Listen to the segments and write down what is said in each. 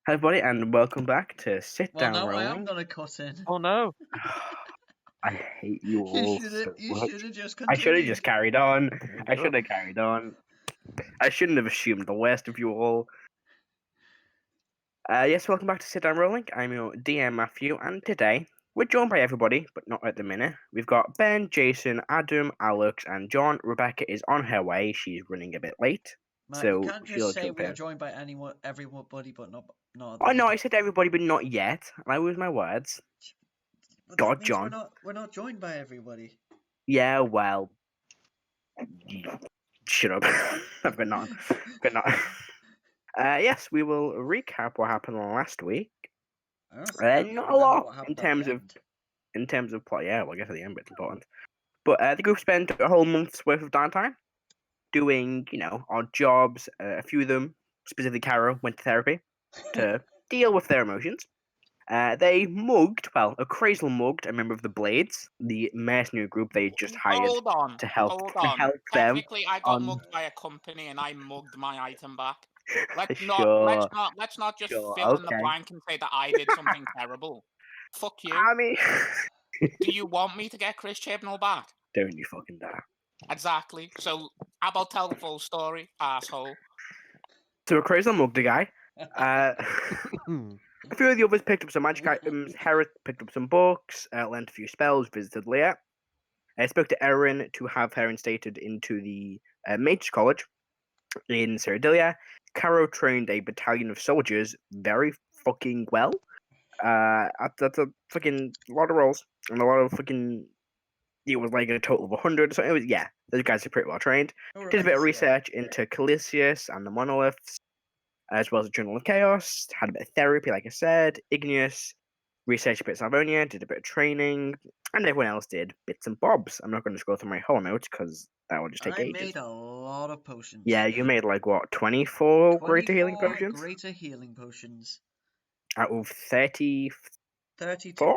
Hi everybody, and welcome back to Sit Well, Down no, I am Rolling. gonna cut in. Oh no! I hate you all so You much. should have just I should have continued. just carried on. I should have carried on. I shouldn't have assumed the worst of you all. Yes, welcome back to Sit Down Rolling. I'm your DM Matthew, and today we're joined by everybody, but not at the minute. We've got Ben, Jason, Adam, Alex, and John. Rebecca is on her way. She's running a bit late. Matt, So you can't she'll just say jump we are in. joined by everybody, but not. Oh no, I said everybody, but not yet. I use my words. But God, that means John. we're not joined by everybody. Yeah, well, shut up. I've got not. Yes, we will recap what happened last week. Not a lot in terms of plot. Yeah, well, I guess at the end it's important. But the group spent a whole month's worth of downtime doing, odd jobs. A few of them, specifically Karo, went to therapy to deal with their emotions. They mugged, a Crazel mugged a member of the Blades, the mercenary group they just hired to help them. Technically, I got mugged by a company, and I mugged my item back. Let's not just fill in the blank and say that I did something terrible. Fuck you. I mean, do you want me to get Chris Chibnall back? Don't you fucking dare. Exactly. So, how about tell the full story, asshole? So a Crazel mugged a guy. A few of the others picked up some magic items. Heris picked up some books, learned a few spells, visited Leah. I spoke to Erin to have her instated into the Mage's College in Cyrodilia. Karo trained a battalion of soldiers very fucking well. That's a fucking lot of rolls and a lot of fucking. It was like a total of 100. So it was, yeah, those guys are pretty well trained. Did a bit of research into Calisius and the monoliths, as well as a Journal of Chaos. Had a bit of therapy, like I said. Igneous researched a bit of Salvonia, did a bit of training, and everyone else did bits and bobs. I'm not going to go through my whole notes because that will just take ages. I made a lot of potions. Yeah, you made like what, 24 greater healing potions? Greater healing potions. Out of 32. 32.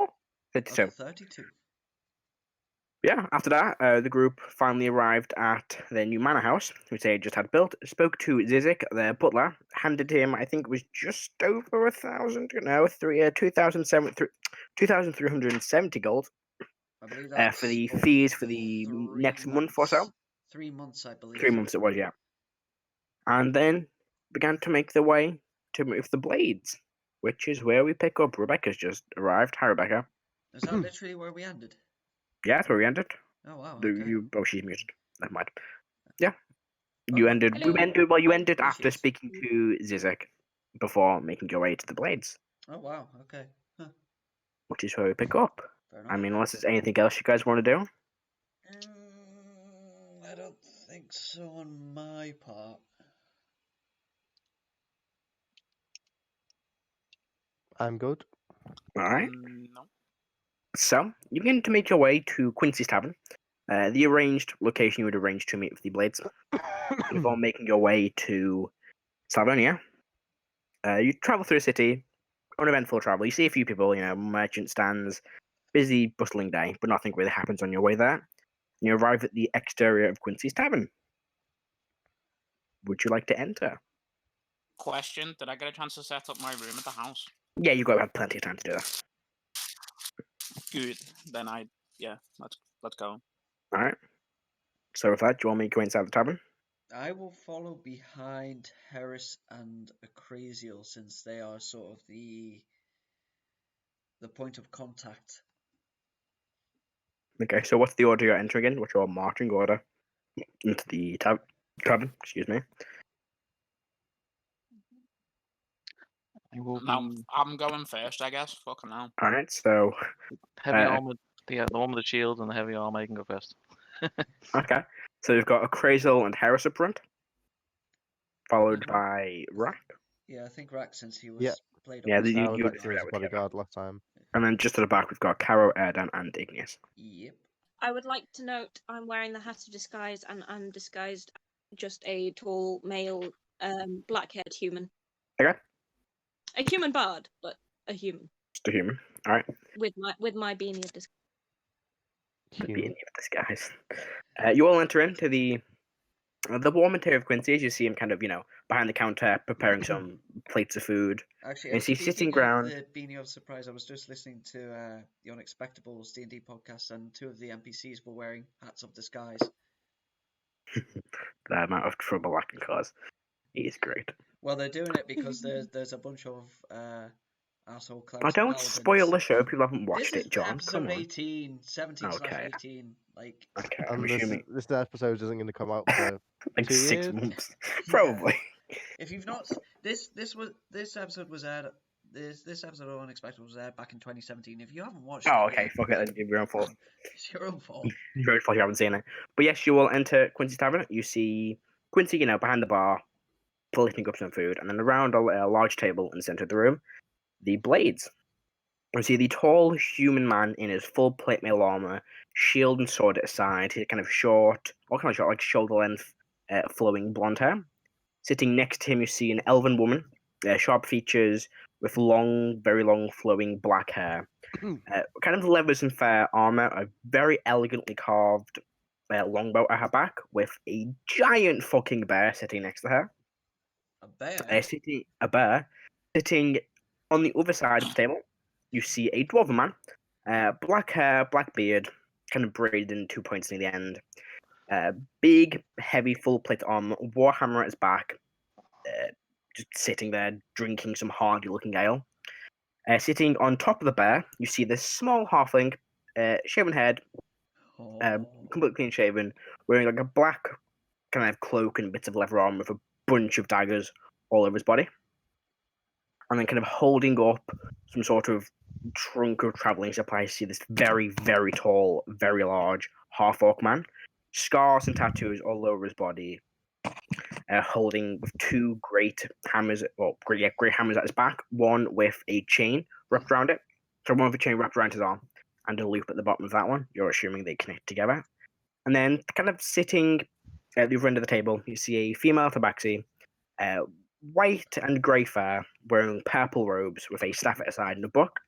Yeah, after that, the group finally arrived at their new manor house, which they just had built. Spoke to Zizik, their butler, handed him, I think it was just over 1,000, 2,370 gold. I believe that's for the fees for the next month or so. 3 months, I believe. 3 months it was, yeah. And then began to make their way to move the Blades, which is where we pick up. Rebecca's just arrived. Hi, Rebecca. Is that literally where we ended? Yeah, that's where we ended. Oh wow. Okay. She's muted. Never mind. Yeah. You ended. Hello. You ended after speaking to Zizek before making your way to the Blades. Oh wow. Okay. Huh. Which is where we pick up. I mean, unless there's anything else you guys want to do. I don't think so on my part. I'm good. All right. No. So you begin to make your way to Quincy's Tavern, the arranged location you would arrange to meet with the Blades. Before making your way to Salvonia, you travel through the city, uneventful travel. You see a few people, merchant stands, busy, bustling day, but nothing really happens on your way there. You arrive at the exterior of Quincy's Tavern. Would you like to enter? Question: did I get a chance to set up my room at the house? Yeah, you've got to have plenty of time to do that. Good. Then let's go. All right. So with that, do you want me to go inside the tavern? I will follow behind Heris and Akraziel since they are sort of the point of contact. Okay, so what's the order you're entering in? What's your marching order into the tavern? Excuse me. I'm going first, I guess. Fucking hell. All right, so heavy armor. Yeah, the one with the shield and the heavy armor. You can go first. Okay, so you've got Akraziel and Heris up front, followed by Rrak. Yeah, I think Rrak, since he was played up. Yeah, you were his bodyguard last time. And then just at the back, we've got Karo, Erdan, and Igneous. Yep. I would like to note I'm wearing the hat of disguise, and I'm disguised just a tall male, black-haired human. Okay. A human bard, but a human. Just a human. All right. With my beanie of disguise. The beanie of disguise. You all enter into the The warm interior of Quincy, as you see him kind of, behind the counter preparing some plates of food. Actually, And he's sitting around. the Beanie of Surprise, I was just listening to the Unexpectables D&D podcast, and 2 of the NPCs were wearing hats of disguise. The amount of trouble I can cause. He is great. Well, they're doing it because there's a bunch of asshole clerics. I don't paladins. spoil the show. People haven't watched This is it, John. episode Come on. 18, 17/18. Like, Okay, And I'm this, assuming this episode isn't going to come out for like 2 6 years? months, yeah. probably. If you've not, this episode was aired. This episode of Unexpected was aired back in 2017. If you haven't watched it, Oh, okay. yet, Fuck it. Then your own fault. it's your own fault. Your own fault. You haven't seen it. But yes, you will enter Quincy's tavern. You see Quincy, behind the bar, plating up some food, and then around a large table in the center of the room, the blades. You see the tall human man in his full plate mail armor, shield and sword at his side. He's kind of short, like shoulder length, flowing blonde hair. Sitting next to him, you see an elven woman, sharp features with long, very long, flowing black hair, kind of leathers and fair armor, a very elegantly carved longbow at her back, with a giant fucking bear sitting next to her. A bear. A bear sitting on the other side of the table. You see a dwarven man, black hair, black beard, kind of braided in 2 points near the end. Big, heavy, full plate armor, warhammer at his back, just sitting there drinking some hardy-looking ale. Sitting on top of the bear, you see this small halfling, shaven head, completely clean shaven, wearing like a black kind of cloak and bits of leather armor with a bunch of daggers all over his body. And then kind of holding up some sort of trunk of traveling supplies. You see this very, very tall, very large half-orc man. Scars and tattoos all over his body. Holding with 2 great hammers, great hammers at his back. One with a chain wrapped around it. So one with a chain wrapped around his arm. And a loop at the bottom of that one. You're assuming they connect together. And then kind of sitting at the other end of the table, you see a female tabaxi. White and grey fair, wearing purple robes with a staff at her side and a book.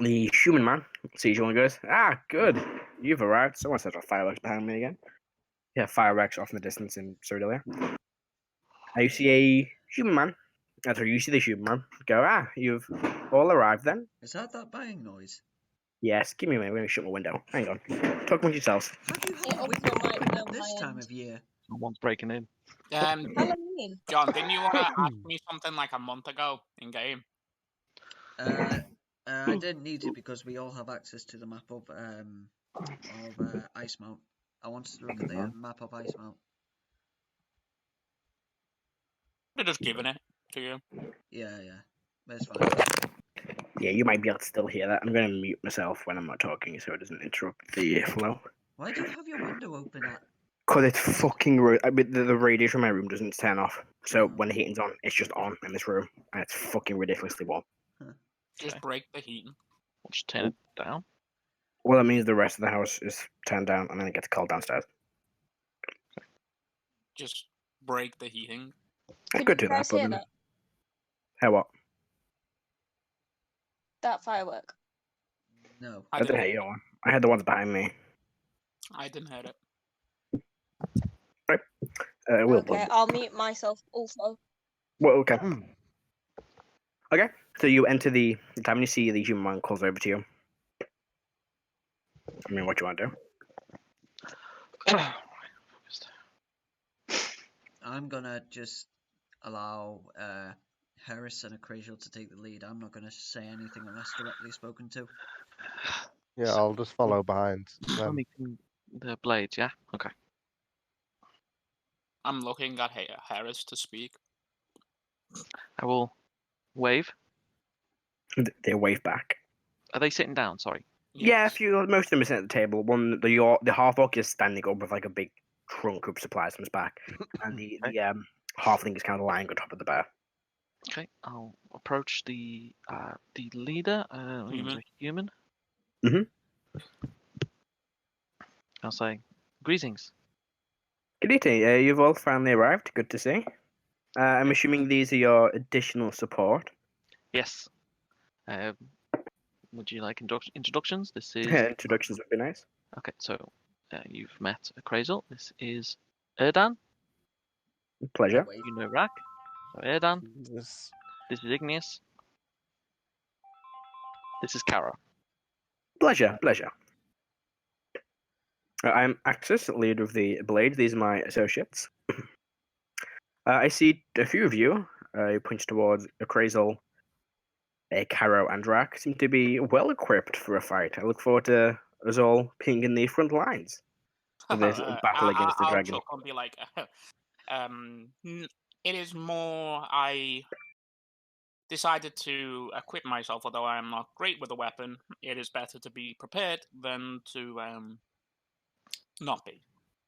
The human man sees you and goes, "Ah, good, you've arrived." Someone set off fireworks behind me again. Yeah, fireworks off in the distance in Sorcerer. You see a human man. You see the human man go, "Ah, you've all arrived then?" Is that bang noise? Yes, give me a minute. Let me shut my window. Hang on. Talk amongst yourselves. How do you It have a also window might open be at on this my time end. of year? Someone's breaking in. Halloween. John, didn't you want to ask me something like a month ago in game? I didn't need to because we all have access to the map of Ice Mount. I wanted to look at the map of Ice Mount. They're just giving it to you. Yeah, that's fine. Yeah, you might be able to still hear that. I'm going to mute myself when I'm not talking so it doesn't interrupt the flow. Why do you have your window open at? Because it's fucking the radiator in my room doesn't turn off. So when the heating's on, it's just on in this room. And it's fucking ridiculously warm. Just break the heating. We'll just turn it down. Well, that means the rest of the house is turned down and then it gets cold downstairs. Just break the heating. I Could could you do that, guys but hear then... that? How what? That firework. No. I didn't hear your one. I had the ones behind me. I didn't hear it. Okay, I'll mute myself also. Well, okay. Okay, so you enter the time you see the human man calls over to you. I mean, what do you want to do? I'm gonna just allow Heris and Acrasial to take the lead. I'm not gonna say anything unless directly spoken to. Yeah, I'll just follow behind them. The blades, yeah? Okay. I'm looking at Heris to speak. I will wave. They wave back. Are they sitting down? Sorry. Yeah, Yes. if you most of them are sitting at the table. One, the half orc is standing up with like a big trunk of supplies on his back, and the halfling is kind of lying on top of the bear. Okay, I'll approach the leader. He was a human. Mhm. I'll say, greetings. Good evening. You've all finally arrived. Good to see. I'm assuming these are your additional support. Yes. Would you like introductions? This is Introductions would be nice. okay. So you've met Crazel. This is Erdan. Pleasure. Wait. You know Rrak. So Erdan. This- This is Igneous. This is Karo. Pleasure. I'm Axis, leader of the Blade. These are my associates. I see a few of you. He points towards Crazel, Karo, and Rrak seem to be well equipped for a fight. I look forward to us all being in the front lines for this battle against the I'll dragon. chuckle and be like, it is more I decided to equip myself, although I am not great with a weapon. It is better to be prepared than to not be.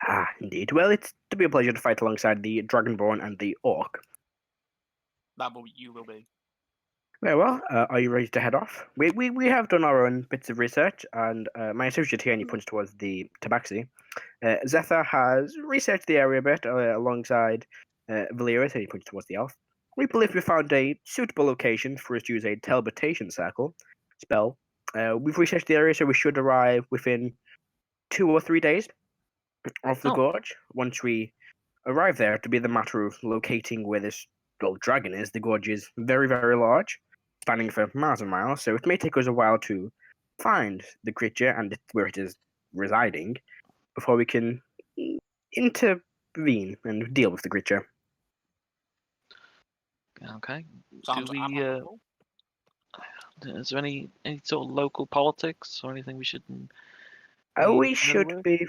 Ah, indeed. Well, it's to be a pleasure to fight alongside the Dragonborn and the Orc. You will be. Very well. Are you ready to head off? We have done our own bits of research, and my associate here, and he points towards the Tabaxi. Zephyr has researched the area a bit alongside Valeria, and he points towards the elf. We believe we found a suitable location for us to use a teleportation circle spell. We've researched the area, so we should arrive within 2 or 3 days of the gorge. Once we arrive there, to be the matter of locating where this dragon is. The gorge is very, very large, spanning for miles and miles, so it may take us a while to find the creature and where it is residing before we can intervene and deal with the creature. Okay. Sounds admirable. Is there any sort of local politics or anything we should? We should be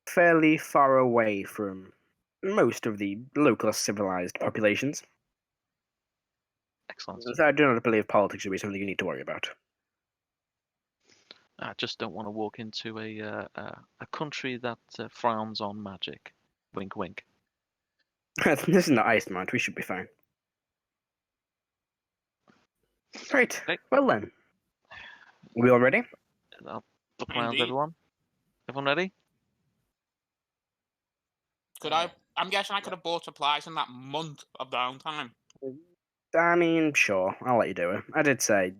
fairly far away from most of the local civilized populations. Excellent. So I do not believe politics should be something you need to worry about. I just don't want to walk into a country that frowns on magic. Wink, wink. This is not Ice Mount. We should be fine. Right. Okay. Well then. We all ready? I'll look around, Indeed. everyone. Everyone ready? I'm guessing I could have bought supplies in that month of downtime. I mean, sure. I'll let you do it. I did say,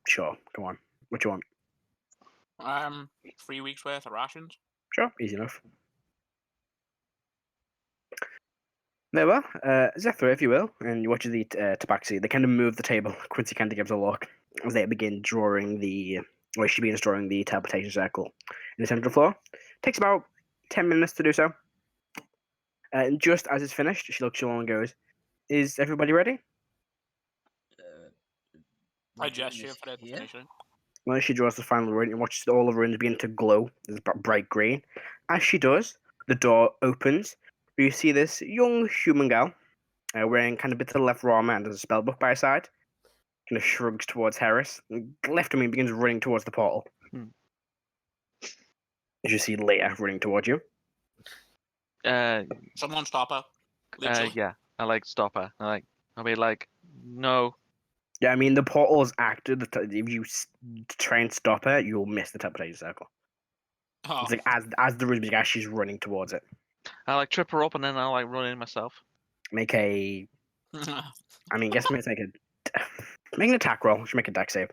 sure. Come on. What you want? 3 weeks worth of rations. Sure. Easy enough. There we are. Zephyr, if you will, and you watch the Tabaxi. They kind of move the table. Quincy kind of gives a look as they begin drawing she begins drawing the teleportation circle in the center of the floor. Takes about 10 minutes to do so. And just as it's finished, she looks along and goes, "Is everybody ready?" I gesture for it to finish it. When she draws the final rune and watches all the runes begin to glow, it's bright green. As she does, the door opens. You see this young human girl wearing kind of a bit to the left armor and has a spellbook by her side. Kind of shrugs towards Heris. Left of me begins running towards the portal. As you see Leia running towards you. Someone stop her. Literally. Yeah, I stop her. I'll be like, no. Yeah, I mean, the portal's active. If you try and stop her, you'll miss the teleportation circle. Oh. It's like as the runes begin, she's running towards it. I trip her up and then I'll run in myself. Make a. I mean, guess make an attack roll. Should make a dex save.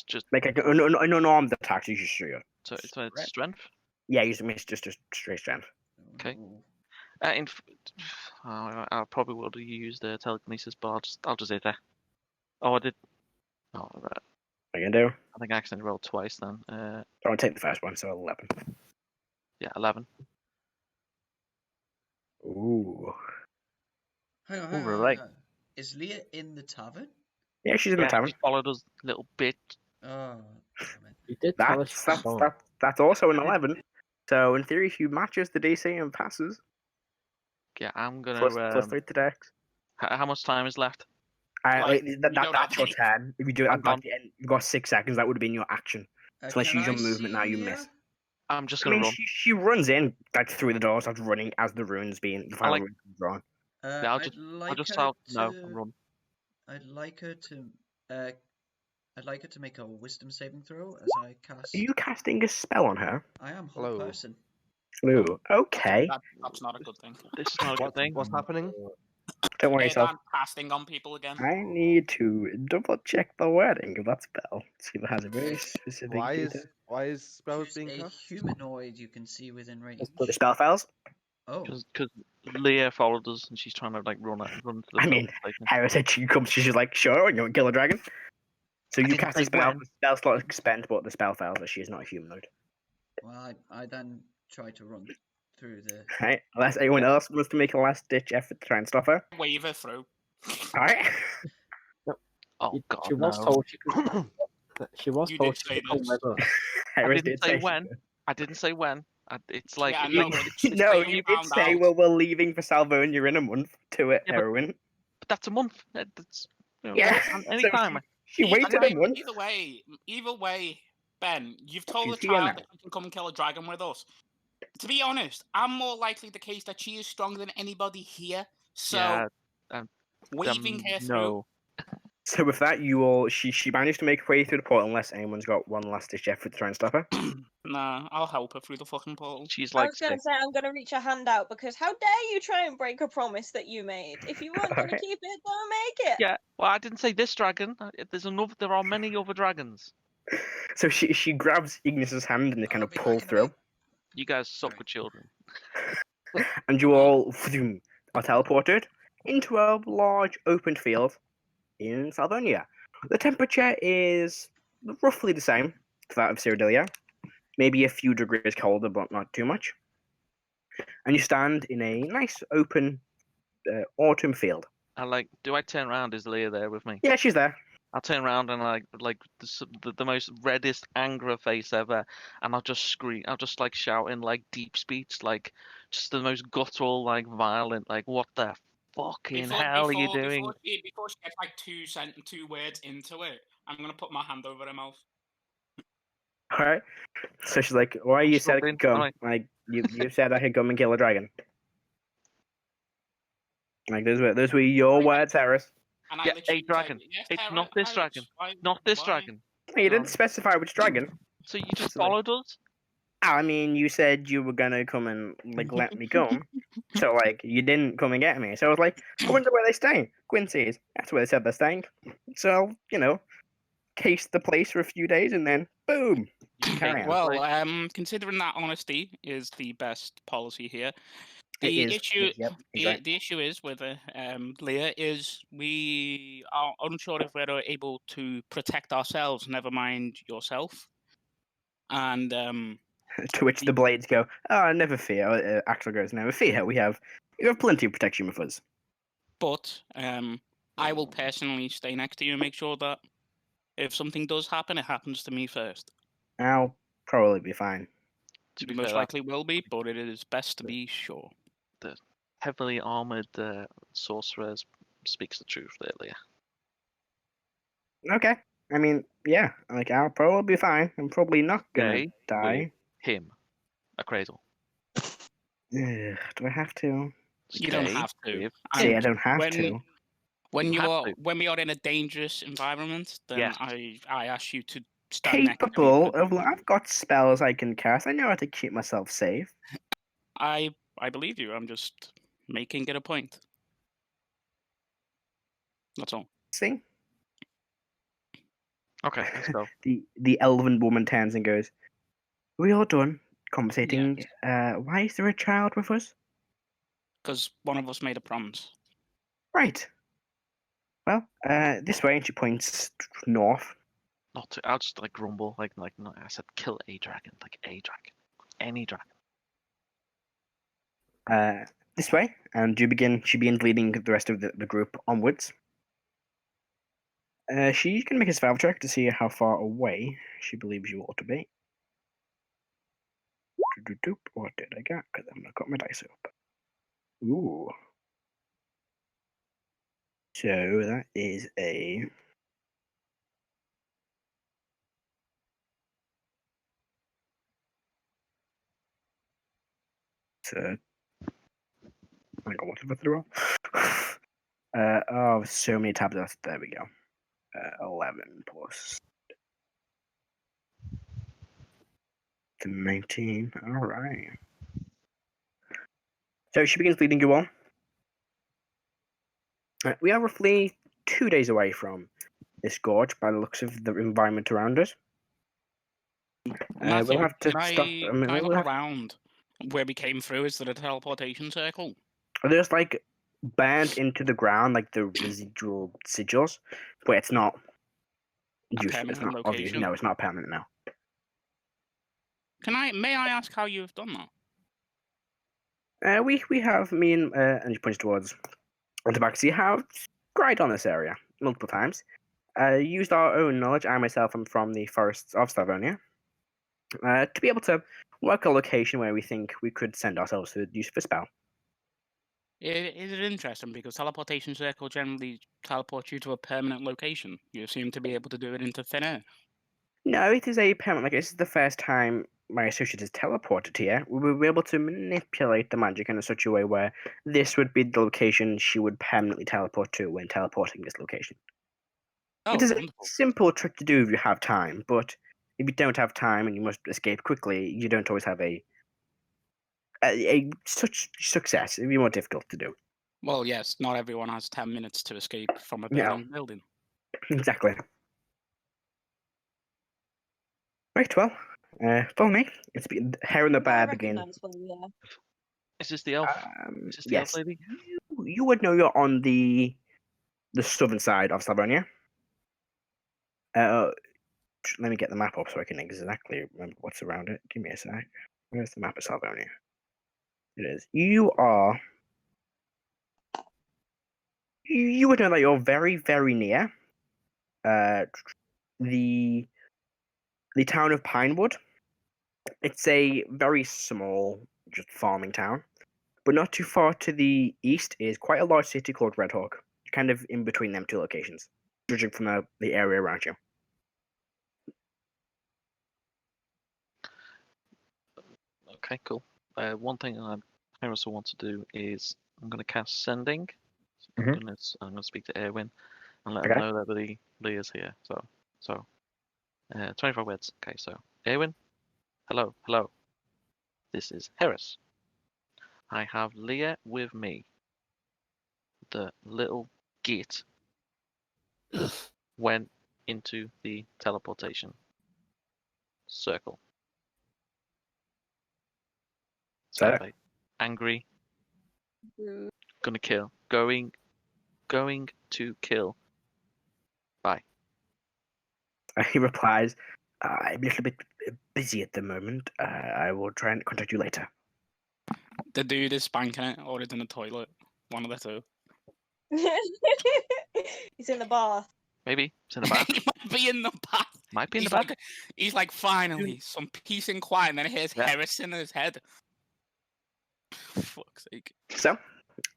Just Make an unarmed attack. So you should shoot her. So it's strength. Yeah, you miss just a straight strength. Okay. I probably would have used the telekinesis, but I'll just hit her. Oh, I did. Oh, right. What are you gonna do? I think I accidentally rolled twice then. Don't take the first one, so 11. Yeah, 11. Ooh. Hang on, Ooh, right. Is Leah in the tavern? Yeah, she's in the tavern. She followed us a little bit. Oh, damn it. You did tell us That's also an 11. So in theory, if you matches the DC and passes, Yeah, I'm gonna. plus 3 to dex. How much time is left? That's your turn. If you do it I'm at the end, you've got 6 seconds. That would have been your action. So unless you use your movement now, you miss. I'm just I gonna mean, run. she runs in through the door, starts running as the runes being the final runes being drawn. Yeah, I'll just shout no and run. I'd like her to make a wisdom saving throw as I cast. Are you casting a spell on her? I am whole person. Ooh, okay. That's not a good thing. This is not a good thing. What's happening? Don't worry yourself. Erdan casting on people again. I need to double check the wording of that spell. See if it has a very specific Why detail. is spells Choose being a cast? humanoid you can see within range. The spell files. Oh, Because Leah followed us and she's trying to like run to the I mean, building station. Heris said she comes. She's like, sure, you want to kill a dragon. So you didn't cast a say spell. when. The spell slot is spent, but the spell files that she is not a humanoid. well, I then try to run through the. Right? Unless anyone else wants to make a last ditch effort to try and stop her. Wave her through. Alright. Oh god, She was no. told she could. She was You told did she say could come this. with us. I Heris didn't did say she when. could. I didn't say when. It's like Yeah, if no, you- it's the No, day you we did found say, out. well, we're leaving for Salvonia in a month to it, Yeah, but- heroin. but that's a month. That's Yeah. any So time. she waited a month. Either way, Ben, you've told the She's here child now. that she can come and kill a dragon with us. To be honest, I'm more likely the case that she is stronger than anybody here. So Yeah, waving her through. no. So with that, she managed to make her way through the portal unless anyone's got one last ditch effort to try and stop her. Nah, I'll help her through the fucking portal. She's I like was going to sick. say I'm going to reach a hand out because how dare you try and break a promise that you made? If you weren't going to Alright. keep it, don't make it. Yeah, well, I didn't say this dragon. There's another. There are many other dragons. So she grabs Igneous's hand and they kind I'll of be pull back in a through. bit. You guys suck with children. And you all are teleported into a large open field in Salvonia. The temperature is roughly the same to that of Cyrodilia, maybe a few degrees colder, but not too much. And you stand in a nice open autumn field. I like. Do I turn around? Is Leah there with me? Yeah, she's there. I'll turn around and like the most reddest anger face ever, and I'll just scream. I'll just like shout in like deep speech, like just the most guttural, like violent, like what the fucking hell are you doing? Before she gets like two words into it, I'm gonna put my hand over her mouth. All right. So she's like, "Why I'm you said I struggling, could come? alright. Like you said I could come and kill a dragon. Like those were your words, Heris. And I Yeah, literally a dragon. said, yes, It's Heris, not this Heris, dragon. why- Not this why?" dragon. You No. didn't specify which dragon. So you just So, like- followed us? I mean, you said you were gonna come and like let me come. So like you didn't come and get me. So I was like, I wonder where they staying. Quincy's. That's where they said they're staying. So case the place for a few days and then boom. You Carry take on. the Well, place. considering that honesty is the best policy here, It the is- issue yep, exactly. the issue is with Leah is we are unsure if we're able to protect ourselves, never mind yourself. And To which the blades go, "Oh, never fear." Axel goes, "Never fear. You have plenty of protection with us." but I will personally stay next to you and make sure that if something does happen, it happens to me first. I'll probably be fine. To You be most fair, likely will be, but it is best to be sure. heavily armored sorcerer speaks the truth there, Leah. Okay. I mean, yeah. Like I'll probably be fine. I'm probably not gonna Okay, die. Him. A cradle. Ugh, do I have to? You don't Stay have to. with See, him. I don't have when- to. When You have to. when we are in a dangerous environment, then Yes. I ask you to stand next to me. Capable of. I've got spells I can cast. I know how to keep myself safe. I believe you. I'm just making it a point. That's all. See, Okay, let's go. the elven woman turns and goes, "We all done conversating. Why is there a child with us?" Because one of us made a promise. Right. Well, this way, and she points north. Not to, I'll just like grumble, like no, I said kill a dragon, like a dragon, any dragon. This way, and she begins leading the rest of the group onwards. She can make a survival check to see how far away she believes you ought to be. What did I get? Because I've not got my dice up. Ooh. So that is a... So... Hang on, what did I throw? Oh, so many tabs. There we go. 11 plus 19. All right. So she begins leading you on. We are roughly 2 days away from this gorge by the looks of the environment around us. Matthew, we'll have to can stop. I, I mean, can I we'll look have, around where we came through? Is there a teleportation circle? there's like burned into the ground, like the residual sigils, but it's not useful. It's permanent not obvious. location? No, it's not permanent now. May I ask how you've done that? We have me and he points towards the back. So you have cried on this area multiple times. Used our own knowledge. I myself am from the forests of Salvonia. To be able to work a location where we think we could send ourselves to use for spell. Is it interesting because teleportation circle generally teleports you to a permanent location? You seem to be able to do it into thin air. No, it is a permanent. Like this is the first time my associate is teleported here. We will be able to manipulate the magic in such a way where this would be the location she would permanently teleport to when teleporting this location. Oh, It is a wonderful. simple trick to do if you have time, but if you don't have time and you must escape quickly, you don't always have a such success. It'd be more difficult to do. Well, yes, not everyone has 10 minutes to escape from a Yeah. burning building. Exactly. Right, well, follow me. It's been Hair and the I Bear begin. recognise where we are. Is this the elf? Is this the elf Yes, lady? you would know you're on the southern side of Salvonia. Let me get the map up so I can exactly remember what's around it. Give me a sec. Where's the map of Salvonia? It is. You are. You would know that you're very, very near the town of Pinewood. It's a very small, just farming town, but not too far to the east is quite a large city called Redhawk, kind of in between them two locations, judging from the area around you. Okay, cool. One thing I also want to do is I'm going to cast Sending. So Mhm. I'm going to speak to Erwin and let Okay. him know that Lee is here. So 25 words. Okay, so Erwin, hello. This is Heris. I have Leah with me. The little git went into the teleportation circle. So, Sad, angry, Mm. gonna kill, going to kill. Bye. he replies, I'm a little bit busy at the moment. I will try and contact you later. The dude is spanking it or is in the toilet. One of the two. He's in the bath. Maybe it's in the bath. He might be in the bath. Might be in the He's bath. like, he's like, finally, some peace and quiet, and then here's Yeah. Heris in his head. Fuck's sake. So,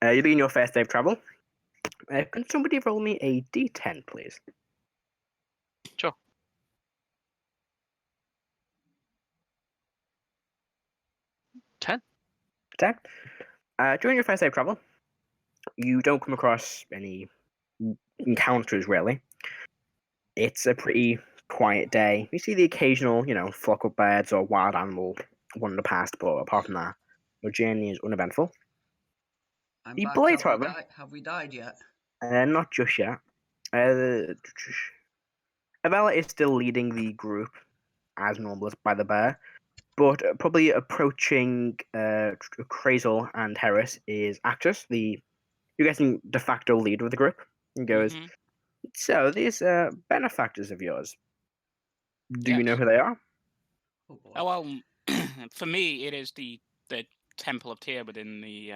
you begin your first day of travel. Can somebody roll me a d10, please? Sure. Ten. During your first day of travel, you don't come across any encounters, really. It's a pretty quiet day. You see the occasional, flock of birds or wild animal wander past, but apart from that, your journey is uneventful. I'm The back. blades, have, we however, have we died yet? not just yet. Avella is still leading the group as normal by the bear, but probably approaching Crazel and Heris is Actus, you're guessing de facto leader of the group. And goes, Mhm. So these benefactors of yours, do you know Yes. who they are? Oh boy. Oh, well, for me, it is the Temple of Tyr within the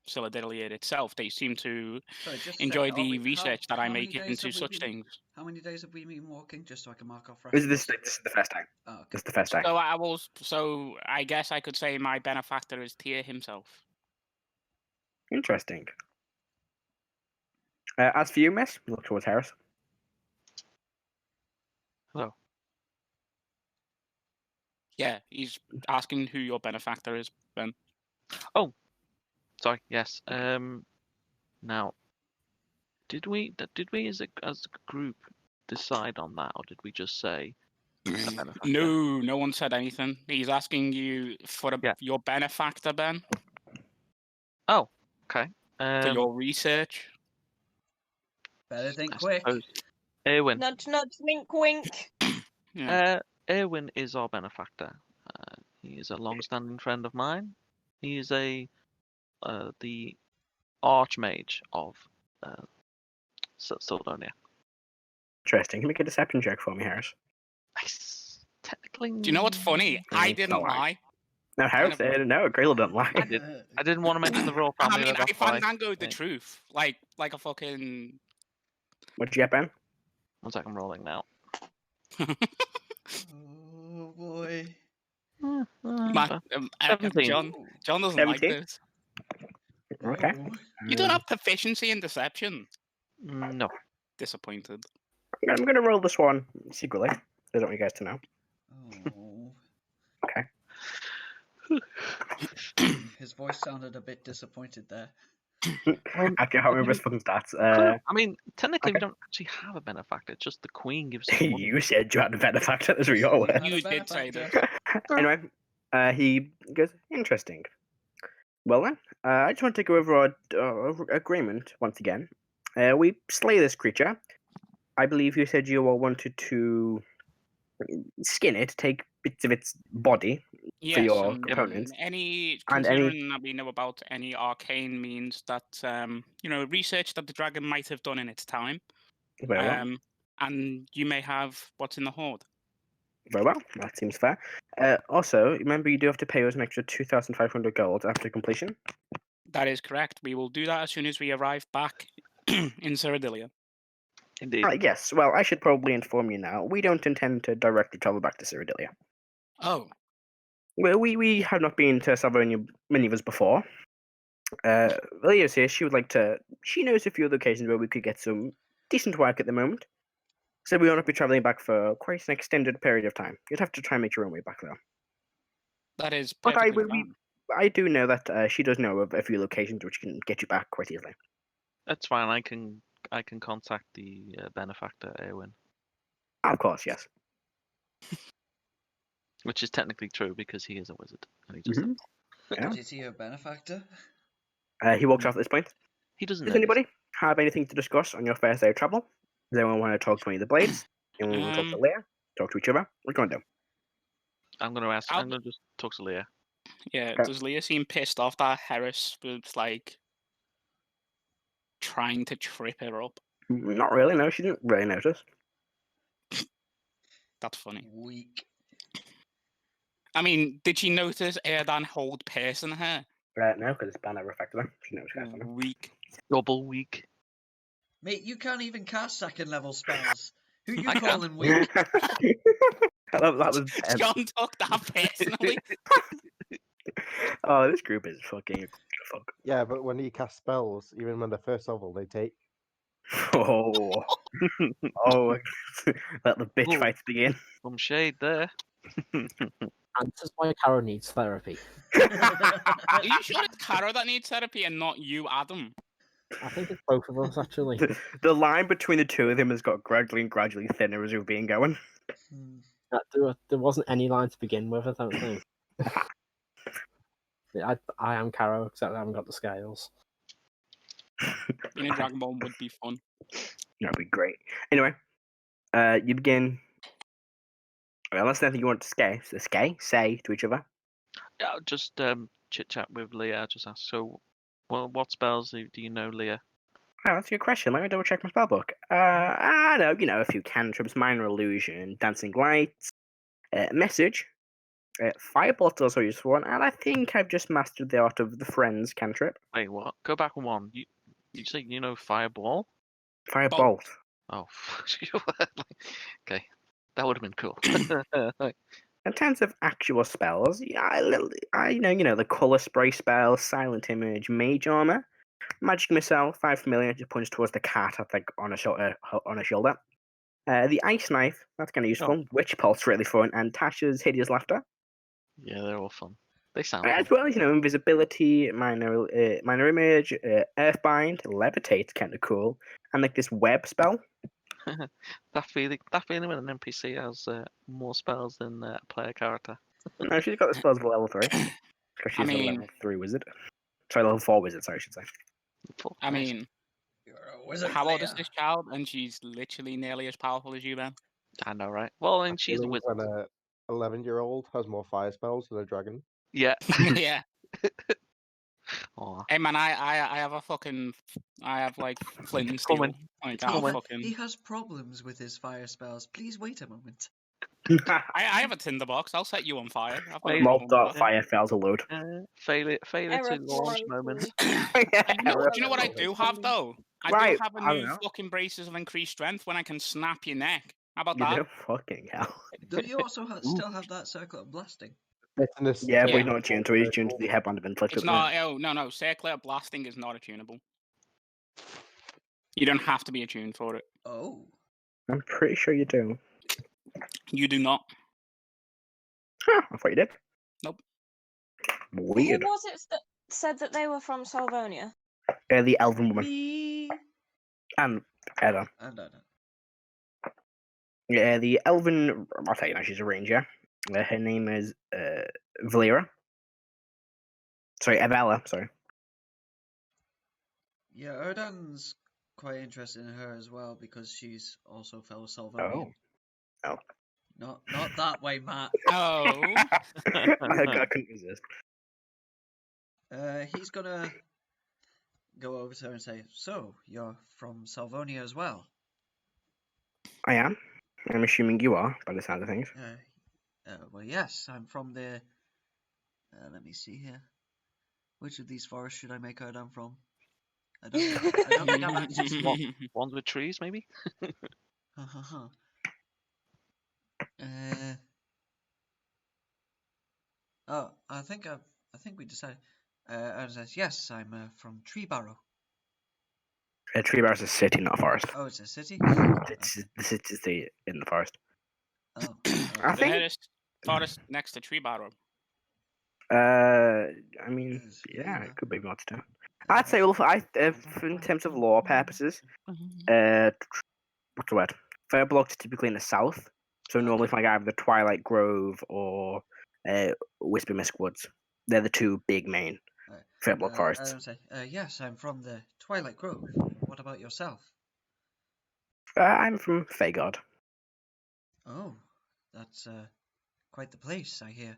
Citadel itself. They seem to Sorry, just a enjoy sec. the research that I how many make days into have we such been- things. How many days have we been walking? Just so I can mark off This reference. is the first time. Oh, okay. This is the first time. So I guess I could say my benefactor is Tyr himself. Interesting. As for you, Miss, look towards Harris. Hello. Yeah, he's asking who your benefactor is, Ben. Sorry. Yes. Now, did we as a group decide on that, or did we just say a benefactor? No one said anything. He's asking you for Yeah. your benefactor, Ben, Oh, okay. for your research. Better think I quick. suppose. Erwin. Nudge, nudge, wink, wink. Yeah. Erwin is our benefactor. He is a long-standing friend of mine. He is the Archmage of Salvonia. Interesting. Can you make a deception check for me, Harris? Nice. Technically. Do you know what's funny? I it's didn't not right. lie. No, Harris, no, Grayla don't lie. I didn't want to mention the royal I family. mean, I that's why. fandangoed the Right. truth. Like a fucking. What'd you get, Ben? 1 second, I'm rolling now. Oh boy. Matt, 17. John doesn't like 17? this. Okay. Oh. You don't have proficiency in deception. No. Disappointed. I'm gonna roll this one secretly. I don't want you guys to know. Oh. Okay. His voice sounded a bit disappointed there. I can't remember his fucking stats. I mean, technically, we okay. don't actually have a benefactor. It's just the Queen gives us money. You said you had a benefactor. That's what your word. You did say that. Anyway, he goes, interesting. Well then, I just want to go over our agreement once again. We slay this creature. I believe you said you all wanted to skin it, take bits of its body Yes, for your and, components. any And any- considering that we know about any arcane means that research that the dragon might have done in its time. Very well. And you may have what's in the hoard. Very well. That seems fair. Also, remember you do have to pay us an extra 2,500 gold after completion. That is correct. We will do that as soon as we arrive back in Cyrodilia. Indeed. Right, yes. Well, I should probably inform you now. We don't intend to directly travel back to Cyrodilia. Oh, Well, we have not been to Salvonia, many of us, before. Leo's here. She would like to. She knows a few other occasions where we could get some decent work at the moment. So we will not be traveling back for quite an extended period of time. You'd have to try and make your own way back, though. that is But perfectly fine. I do know that she does know of a few locations which can get you back quite easily. That's fine. I can contact the benefactor, Erwin. Of course, yes. Which is technically true because he is a wizard. And he just Mhm. Yeah. Is he a benefactor? He walks off at this point. he doesn't Does know. this. anybody have anything to discuss on your first day of travel? Does anyone want to talk to any of the blades? Anyone want to talk to Leia? Talk to each other? What do you want to do? I'm going to ask. I'll- I'm going to just talk to Leah. Yeah, Okay. does Leah seem pissed off that Heris was like trying to trip her up? Not really, no. She didn't really notice. That's funny. Weak. I mean, did she notice Erdan hold person hair? No, because it's banner reflected her. She knows what's happening. Weak. Double week. Mate, you can't even cast second level spells. Who you I can. calling weak? that was John took that personally. Oh, this group is fucking fuck. Yeah, but when you cast spells, even when they're first level, they take. Oh, oh, let the bitch Ooh. fights begin. Some shade there. And this is why Karo needs therapy. Are you sure it's Karo that needs therapy and not you, Adam? I think it's both of us, actually. The line between the two of them has got gradually thinner as we've been going. There wasn't any line to begin with, I don't think. Yeah, I am Karo, except I haven't got the scales. Being a Dragonborn would be fun. That'd be great. Anyway, you begin. Unless there's anything you want to say to each other. Yeah, just chit chat with Leah. Just ask. So, well, what spells do you know, Leah? Oh, that's a good question. Let me double check my spellbook. I know, a few cantrips, minor illusion, dancing lights, message, fireball's also useful one, and I think I've just mastered the art of the friends cantrip. Wait, what? Go back one. You say you know fireball? Firebolt. Oh, okay. That would have been cool. In terms of actual spells, yeah, I know the color spray spell, silent image, mage armor, magic missile, 5 familiar, just points towards the cat, I think, on a shoulder. The ice knife, that's kind of useful. Witch pulse, really fun, and Tasha's hideous laughter. Yeah, they're all fun. They sound As fun. well as invisibility, minor image, earthbind, levitate, kind of cool, and like this web spell. that feeling when an NPC has more spells than a player character. No, she's got the spells for level 3. Because she's a mean- level 3 wizard. Sorry, level 4 wizard, sorry, I should say. I mean, You're a Wizard How old is player. this child? And she's literally nearly as powerful as you, Ben. I know, right? Well, I mean, she's a Feeling wizard. when a 11-year-old has more fire spells than a dragon. Yeah. Yeah. Aw. Hey man, I have a fucking, I have like flint and It's steel. coming. Like, It's I'll coming. fucking. He has problems with his fire spells. Please wait a moment. I have a tinderbox. I'll set you on fire. I've got no Molt problem with that. Fire fails a load. Failure Error to launch moment. 403. Do you know what I do have though? I do Right, have a I don't new know. fucking braces of increased strength when I can snap your neck. How about You that? do? Fucking hell. Don't you also still have that circle of blasting? Bitterness. Yeah, but Yeah. he's not tuned to it. He's tuned to the headband of inflict. It's not. Oh no, circular blasting is not attunable. You don't have to be attuned for it. Oh. I'm pretty sure you do. You do not. Huh, I thought you did. Nope. Weird. Who was it that said that they were from Salvonia? The elven woman. Me. And Erdan. And Yeah, the elven. I'll tell you now, she's a ranger. Her name is Valera. Sorry, Evella. Sorry. yeah, Erdan's quite interested in her as well because she's also fellow Salvonian. Oh. Not that way, Matt. Oh. I couldn't resist. He's gonna go over to her and say, "So you're from Salvonia as well?" I am. I'm assuming you are, by the sound of things. Well, yes, I'm from the. Let me see here. Which of these forests should I make Erdan from? I don't think I'm actually. Ones with trees, maybe? Oh, I think we decided. Erdan says, "Yes, I'm from Tree Barrow." Tree Bar is a city, not a forest. Oh, it's a city. The city's in the forest. Oh, I The think. Heris forest next to Tree Barrow. I mean, Yes, yeah, yeah. it could be more to do. I'd say, well, in terms of lore purposes, what's the word? Firblog's typically in the south, so normally from like either the Twilight Grove or Whisper Mist Woods. They're the two big main Firblog forests. Erdan says, "Yes, I'm from the Twilight Grove. What about yourself?" I'm from Fagard. Oh, that's quite the place, I hear.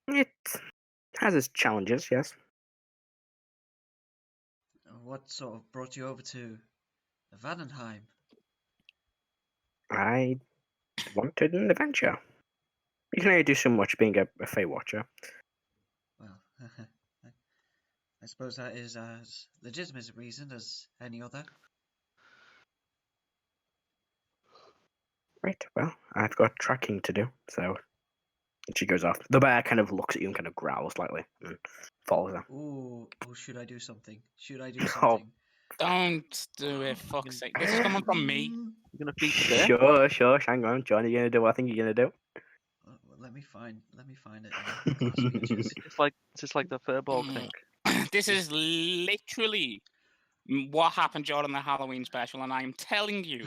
It has its challenges, yes. What sort of brought you over to Vandenheim? I wanted an adventure. You can only do so much being a Fey Watcher. Well, I suppose that is as legitimate a reason as any other. Right, well, I've got tracking to do, so... And she goes off. The bear kind of looks at you and kind of growls slightly and follows her. Oh, should I do something? Should I do Oh. something? Don't do it, fuck's sake. This is coming from me. You're gonna beat the bear? Sure, hang on, John, you're gonna do what I think you're gonna do. Well, let me find it in class features. It's just like the Firbolg thing. This is literally what happened during the Halloween special, and I'm telling you,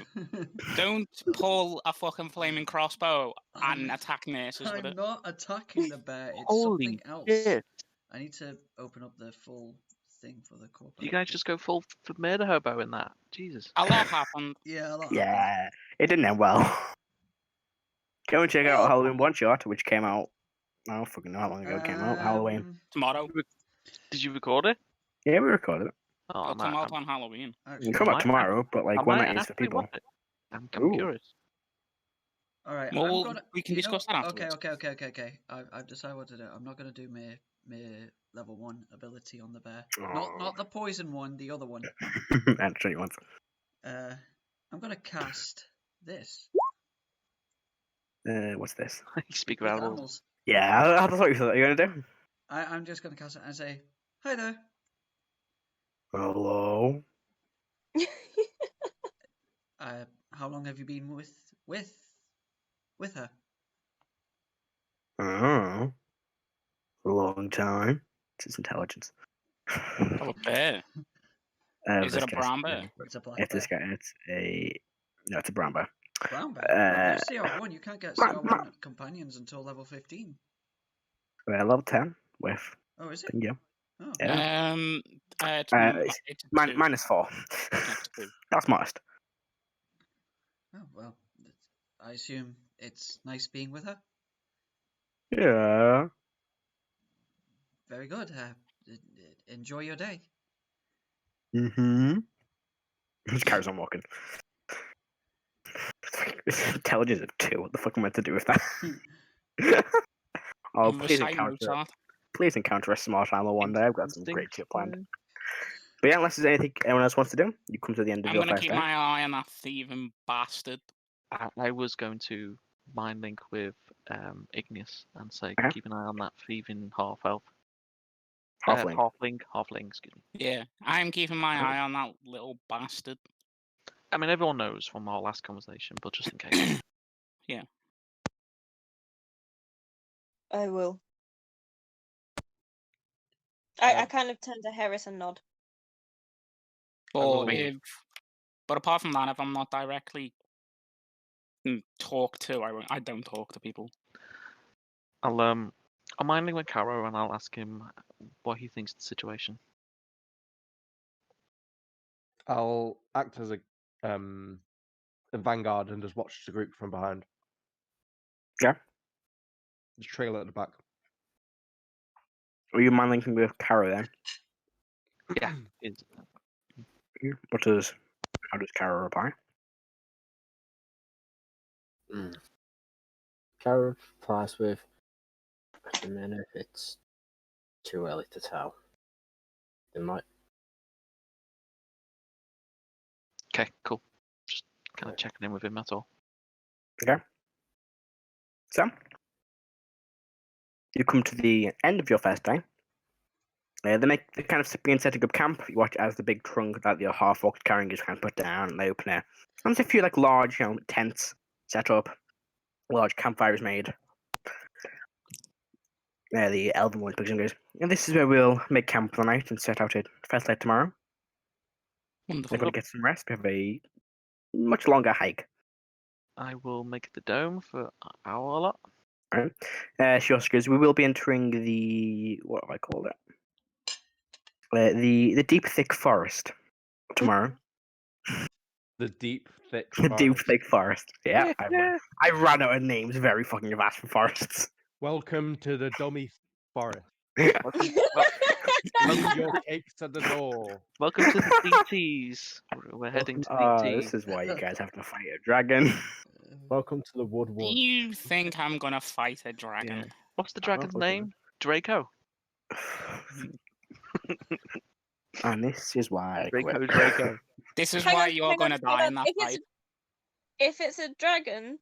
don't pull a fucking flaming crossbow and attack nurses with I'm it. not attacking the bear. It's Holy something else. shit. I need to open up the full thing for the corporate. You guys just go full for murder hobo in that? Jesus. A lot happened. Yeah, a lot. Yeah, it didn't end well. Go and check out Halloween One Shot, which came out. I don't fucking know how long ago it came out. Halloween. Tomorrow. Did you record it? Yeah, we recorded it. Oh, It'll come out on Halloween. You can come out tomorrow, but like when that is for people. I'm Ooh. curious. All right. Well, we can you know- discuss that afterwards. Okay. I've decided what to do. I'm not gonna do my level 1 ability on the bear. Not the poison one. The other one. And show you once. I'm gonna cast this. What's this? You speak with about animals. animals. Yeah, I thought you thought you were gonna do. I'm just gonna cast it and say, "Hi there." Hello. How long have you been with her? Oh, a long time. It's intelligence. Oh, a bear. Is it a brown bear? It's a black If bear. this guy, it's a brown bear. Brown bear. Well, you're CR1. You can't get CR1 companions until level 15. Level 10 with Oh, is it? Bingo. Oh. Yeah. It's two. -4. It's two. That's modest. Oh, well, I assume it's nice being with her. Yeah. Very good. Enjoy your day. Mm-hmm. Just carries on walking. Intelligence of 2. What the fuck am I meant to do with that? Oh, please Recite encounter. Mozart. Please encounter a smart animal one day. I've got some great shit planned. But yeah, unless there's anything anyone else wants to do, you come to the end of I'm your gonna first keep day. my eye on that thieving bastard. I was going to mind link with Igneous and say, Okay. keep an eye on that thieving half-elf. Halfling. Halfling, excuse me. Yeah, I'm keeping my eye on that little bastard. I mean, everyone knows from our last conversation, but just in case. I will. Uh, I kind of turn to Heris and nod. will- But apart from that, if I'm not directly talked to, I don't talk to people. I'll mind link with Karo and I'll ask him what he thinks of the situation. I'll act as a vanguard and just watch the group from behind. Yeah. Just trail at the back. Are you mind linking with Karo then? Yeah. How does Karo reply? Karo replies with, "At the minute, it's too early to tell. They might." Okay, cool. Just kind of checking in with him, that's all. Okay. So, you come to the end of your first day. They kind of begin setting up camp. You watch as the big trunk that the half-orc carrying is kind of put down, and they open it. And there's a few like large, tents set up. A large campfire is made. The elven one picks and goes, and this is where we'll make camp for the night and set out it first light tomorrow. Wonderful. Everybody get some rest. We have a much longer hike. I will make the dome for our lot. She also goes, we will be entering the, what do I call it? The deep, thick forest tomorrow. The deep, thick The deep, forest. thick forest. Yeah, Yeah. I ran out of names very fucking fast for forests. Welcome to the dummy forest. Welcome Leave your cakes at the door. to the DTs. We're heading to DT. This is why you guys have to fight a dragon. Welcome to the Do Woodwood. you think I'm gonna fight a dragon? Yeah. What's the dragon's okay. name? Draco. And this is why I quit. Draco. This is Hang why on, you're hang on, gonna hold die on. in that fight. If it's a dragon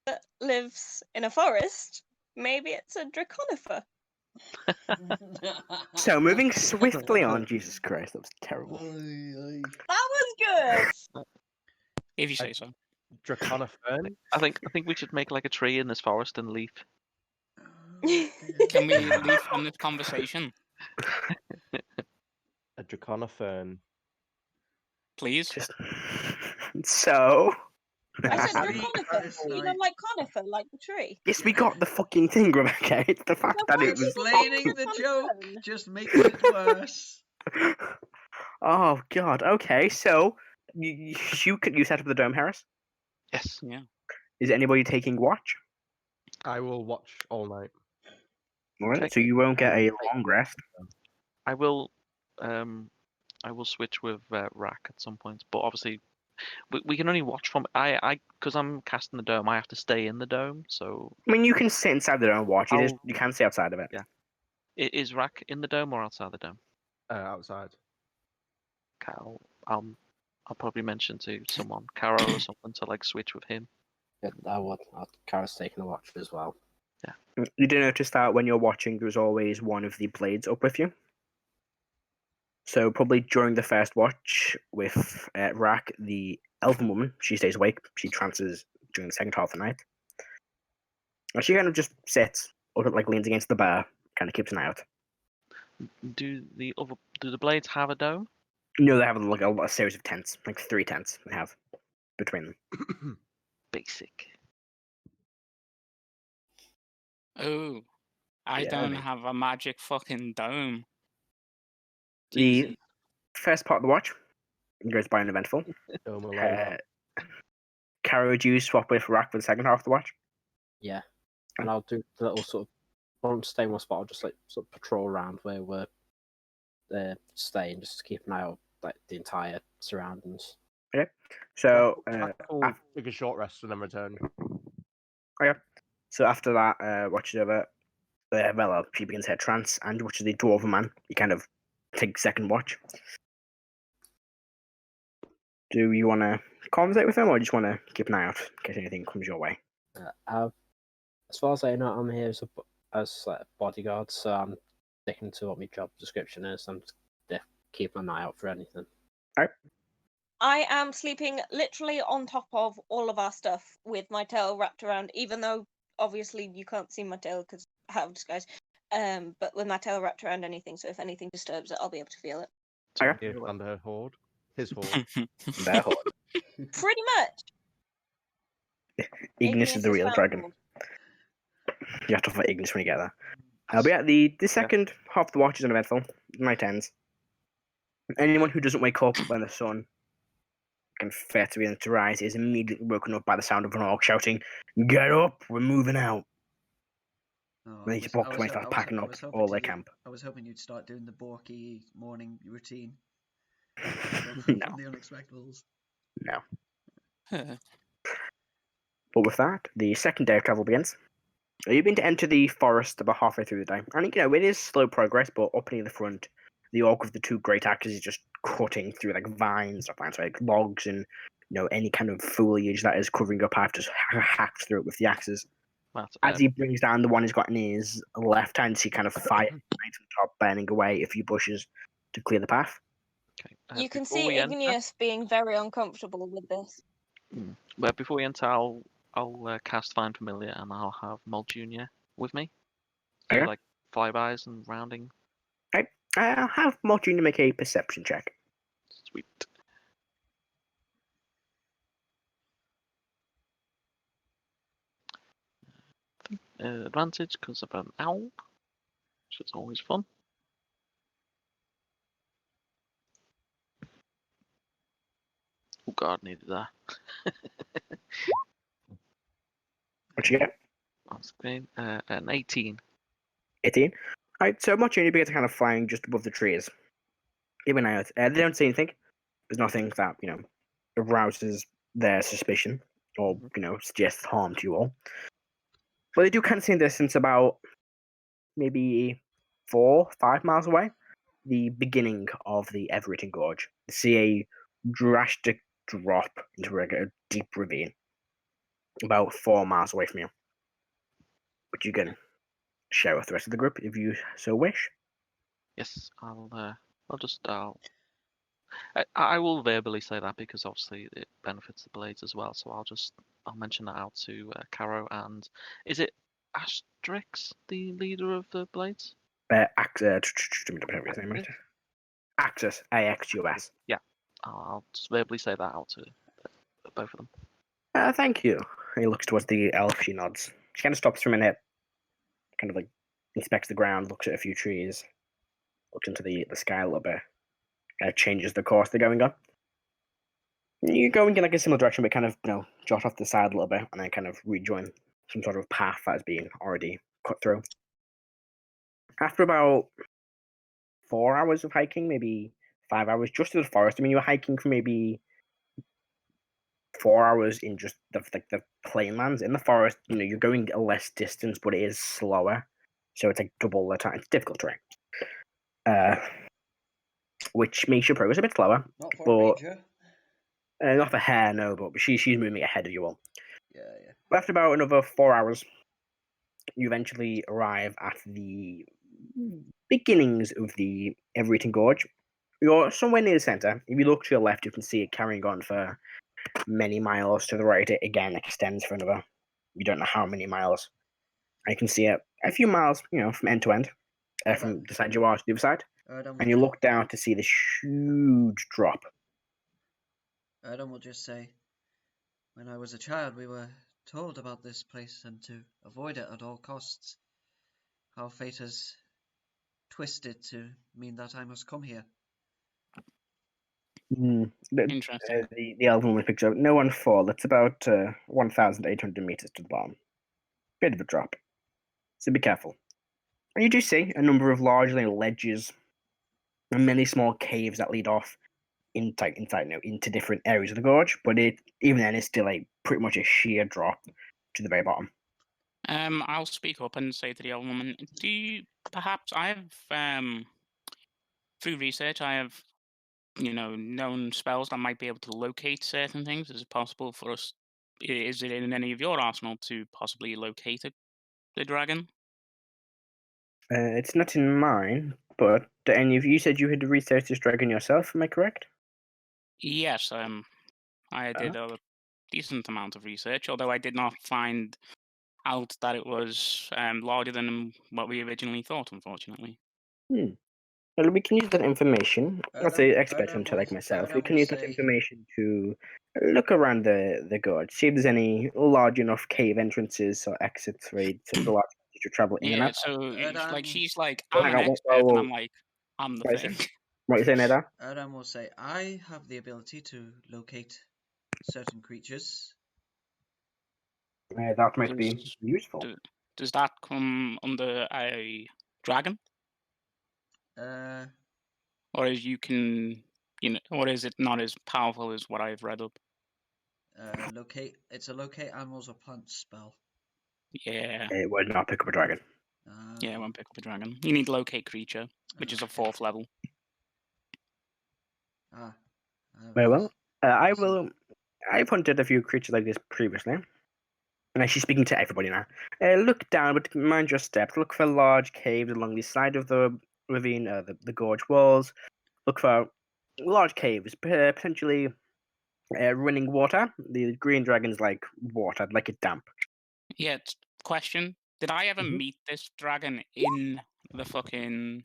that lives in a forest, maybe it's a draconifer. So, moving swiftly on, Jesus Christ, that was terrible. That was good. If you say so. Draconifern? I think we should make like a tree in this forest and leaf. Can we leave from this conversation, A Draconifern. please? Just so. I said That draconifer. is You nice. know, like conifer, like the tree. Yes, we got the fucking thing, Rebecca. It's the fact Well, that why it was. Explaining the fucking joke fun. just makes it worse. Oh god. Okay, so you set up the dome, Heris. Yes. Yeah. Is anybody taking watch? I will watch all night. All right, Okay. so you won't get a long rest. I will switch with Rrak at some point, but obviously we can only watch from because I'm casting the dome. I have to stay in the dome. So I mean, you can sit inside the dome and watch. You can't stay outside of it. Yeah. Is Rrak in the dome or outside the dome? Outside. Okay, I'll probably mention to someone, Karo or something, to like switch with him. Yeah, I would. Kara's taking a watch as well. You do notice that when you're watching, there's always one of the blades up with you. So probably during the first watch with Rrak, the elven woman, she stays awake. She trances during the second half of the night. And she kind of just sits, or like leans against the bar, kind of keeps an eye out. Do the blades have a dome? No, they have like a series of tents, like 3 tents they have between them. Basic. Oh, I Yeah, don't mate. have a magic fucking dome. The first part of the watch goes by uneventful. Home Alone. Karo, do you swap with Rrak for the second half of the watch? Yeah, and I'll do the little sort of. I won't stay in one spot. I'll just like sort of patrol around where we're staying, just to keep an eye out like the entire surroundings. Okay. So I'll take a short rest and then return. So after that, watch is over. Bella, she begins her trance, and watches the dwarven man. You kind of take second watch. Do you want to conversate with him, or just want to keep an eye out in case anything comes your way? As far as I know, I'm here as a bodyguard, so I'm sticking to what my job description is. I'm just keeping an eye out for anything. I am sleeping literally on top of all of our stuff with my tail wrapped around, even though obviously you can't see my tail because I have disguise. But with my tail wrapped around anything, so if anything disturbs it, I'll be able to feel it. Okay. And her horde. His horde. Their horde. Pretty much. Igneous is the real found dragon. gold. You have to fight Igneous when you get there. But yeah, the second half of the watch is uneventful. Night ends. Anyone who doesn't wake up when the sun can fair to begin to rise is immediately woken up by the sound of an orc shouting, "Get up! We're moving out!" Oh, They just walk away and start packing up all their camp. I was hoping you'd start doing the Borky morning routine. No. From the Unexpectables. No. But with that, the second day of travel begins. You've been to enter the forest about halfway through the day. And, it is slow progress, but up near the front, the orc with the two great axes is just cutting through, vines, logs, and, any kind of foliage that is covering your path, just hacked through it with the axes. As he brings down the one he's got in his left hand, he kind of fire right from top, burning away a few bushes to clear the path. Okay. You can Before see we enter- Igneous being very uncomfortable with this. But before we enter, I'll cast Find Familiar, and I'll have Molt Jr. with me. So, Okay. flybys and rounding. I'll have Molt Jr. make a perception check. Sweet. Advantage because of an owl, which is always fun. Oh god, needed that. What you get? That's great. An 18. 18. Alright, so Molt Jr. begins kind of flying just above the trees. Keep an eye out. They don't see anything. There's nothing that, arouses their suspicion or, suggests harm to you all. But they do kind of see in the distance about maybe 4-5 miles away, the beginning of the Evereating Gorge. You see a drastic drop into a deep ravine about 4 miles away from you. But you can share with the rest of the group if you so wish. Yes, I will verbally say that because obviously it benefits the blades as well. So I'll mention that out to Karo. And is it Astrix, the leader of the blades? Axus, AXUS. Yeah, I'll just verbally say that out to both of them. Thank you. He looks towards the elf. She nods. She kind of stops for a minute, kind of inspects the ground, looks at a few trees, looks into the sky a little bit, changes the course they're going on. You're going in a similar direction, but kind of jot off the side a little bit, and then kind of rejoin some sort of path that has been already cut through. After about 4 hours of hiking, maybe 5 hours, just to the forest. You were hiking for maybe 4 hours in just the plainlands. In the forest, you're going a less distance, but it is slower, so it's double the time. It's difficult terrain, which makes your progress a bit slower. Not for a ranger. Not for Hare, no, but she's moving ahead of you all. Yeah. But after about another 4 hours, you eventually arrive at the beginnings of the Evereating Gorge. You're somewhere near the center. If you look to your left, you can see it carrying on for many miles. To the right, it again extends for another, you don't know how many miles. I can see it a few miles, from end to end, from the side you are to the other side. And you look down to see this huge drop. Erdan will just say, when I was a child, we were told about this place and to avoid it at all costs. How fate has twisted to mean that I must come here. Interesting. The elven woman picks up. No one fall. It's about 1,800 meters to the bottom. Bit of a drop. So be careful. And you do see a number of large ledges and many small caves that lead off inside into different areas of the gorge. But even then, it's still pretty much a sheer drop to the very bottom. I'll speak up and say to the old woman, do you perhaps I have through research I have known spells that might be able to locate certain things. Is it possible for us? Is it in any of your arsenal to possibly locate the dragon? It's not in mine, but any of you said you had researched this dragon yourself, am I correct? Yes, I did a decent amount of research, although I did not find out that it was larger than what we originally thought, unfortunately. Well, we can use that information. Let's say expert hunter like myself. We can use that say- information to look around the gorge, see if there's any large enough cave entrances or exits for such a large to travel in and Yeah, out. so Erdan- she's like, Oh, I'm hang an on, expert, well, and I'm like, I'm the right, thing. What are you saying, Erdan? Erdan will say, I have the ability to locate certain creatures. That might be Does- useful. Does that come under a dragon, Uh, or is or is it not as powerful as what I've read up? it's a locate animals or plants spell. Yeah, It would not pick up a dragon. yeah, I won't pick up a dragon. You need locate creature, which is a 4th level. Very well. I've hunted a few creatures like this previously. And she's speaking to everybody now. Look down, but mind your steps. Look for large caves along the side of the ravine, the gorge walls. Look for large caves, potentially running water. The green dragon's like water, like it damp. Yeah, question. Did I ever Mhm. meet this dragon in the fucking,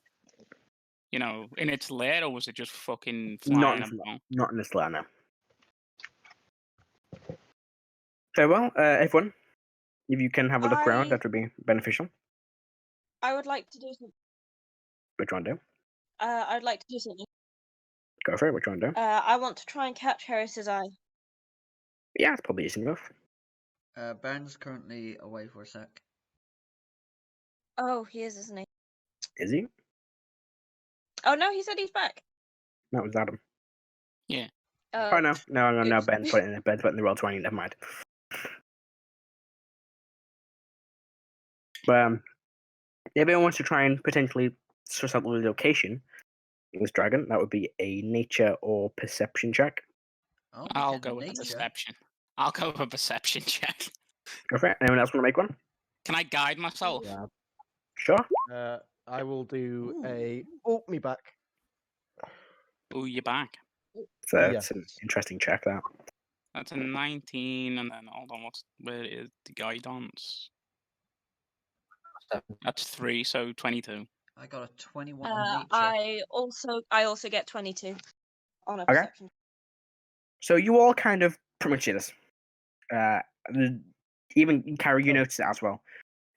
in its lair, or was it just fucking flying about? Not in this lair, no. Very well, everyone. If you can have a look around, that would be beneficial. I would like to do something. Which one do? I'd like to do something. Go for it. Which one do? I want to try and catch Heris's eye. Yeah, it's probably easy enough. Baron's currently away for a sec. Oh, he is, isn't he? Is he? Oh no, he said he's back. That was Adam. Oh No. oops. Ben's putting in the roll 20. Never mind. But if anyone wants to try and potentially suss out the location of this dragon, that would be a nature or perception check. I'll go with a perception. I'll go with a perception check. Go for it. Anyone else want to make one? Can I guide myself? Yeah. Sure. I will do me back. Ooh, you're back. So Yes. it's an interesting check, that. That's a 19, and then hold on, where is the guidance? That's 3, so 22. I got a 21 on nature. I also get 22 on a Okay. perception. So you all kind of pretty much see this. Even Karo, you notice it as well.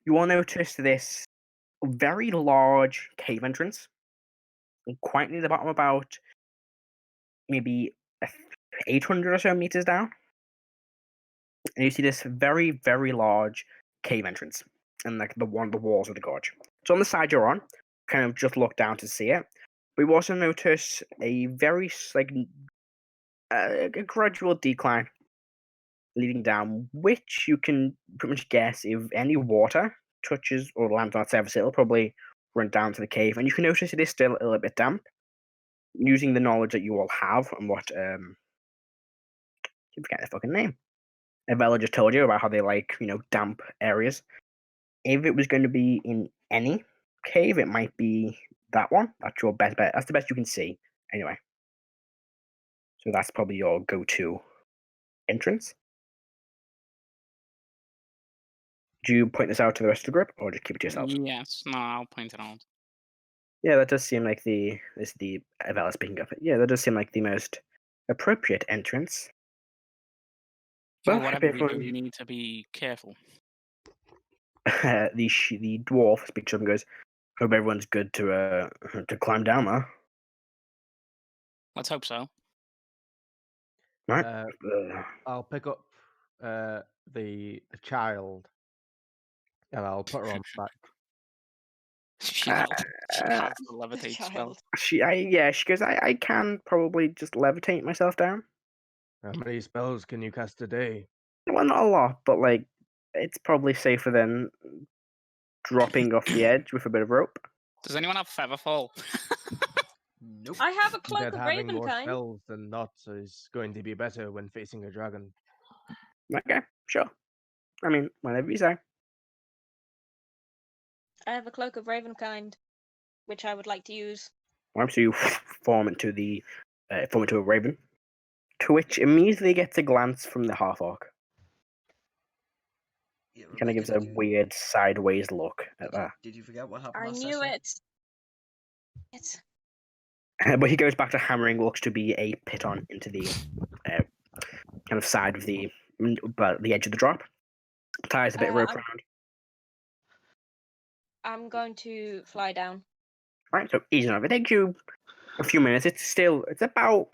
You all notice this very large cave entrance, quite near the bottom, about maybe 800 or so meters down. And you see this very, very large cave entrance, and like the walls of the gorge. So on the side you're on, kind of just look down to see it. But you also notice a very a gradual decline leading down, which you can pretty much guess if any water touches or lands on its surface, it'll probably run down to the cave. And you can notice it is still a little bit damp. Using the knowledge that you all have and what I forget the fucking name. Avella just told you about how they like, damp areas. If it was going to be in any cave, it might be that one. That's your best bet. That's the best you can see, anyway. So that's probably your go-to entrance. Do you point this out to the rest of the group, or just keep it to yourselves? Yes, no, I'll point it out. Yeah, that does seem like this is the Avella speaking of it. Yeah, that does seem like the most appropriate entrance. Well, Well, whatever we do, everyone- you need to be careful. the dwarf speaks up and goes, "Hope everyone's good to climb down there." Let's hope so. Right. I'll pick up the child, and I'll put her on back. She has the levitate spell. Child. She goes, I can probably just levitate myself down. How many spells can you cast a day? Well, not a lot, but like, it's probably safer than dropping off the edge with a bit of rope. Does anyone have Featherfall? Nope. I have a cloak That of having more Ravenkind. spells than not is going to be better when facing a dragon. Okay, sure. I mean, whatever you say. I have a cloak of Ravenkind, which I would like to use. Right, so you form into a raven, to which immediately gets a glance from the half-orc. Yeah, Kind of Rebecca, gives a weird sideways look at that. Did you forget what happened I last knew session? it. It's But he goes back to hammering what looks to be a piton into the kind of side of the edge of the drop. Ties a bit of rope around. I'm going to fly down. Right, so easy enough. It takes you a few minutes. It's about,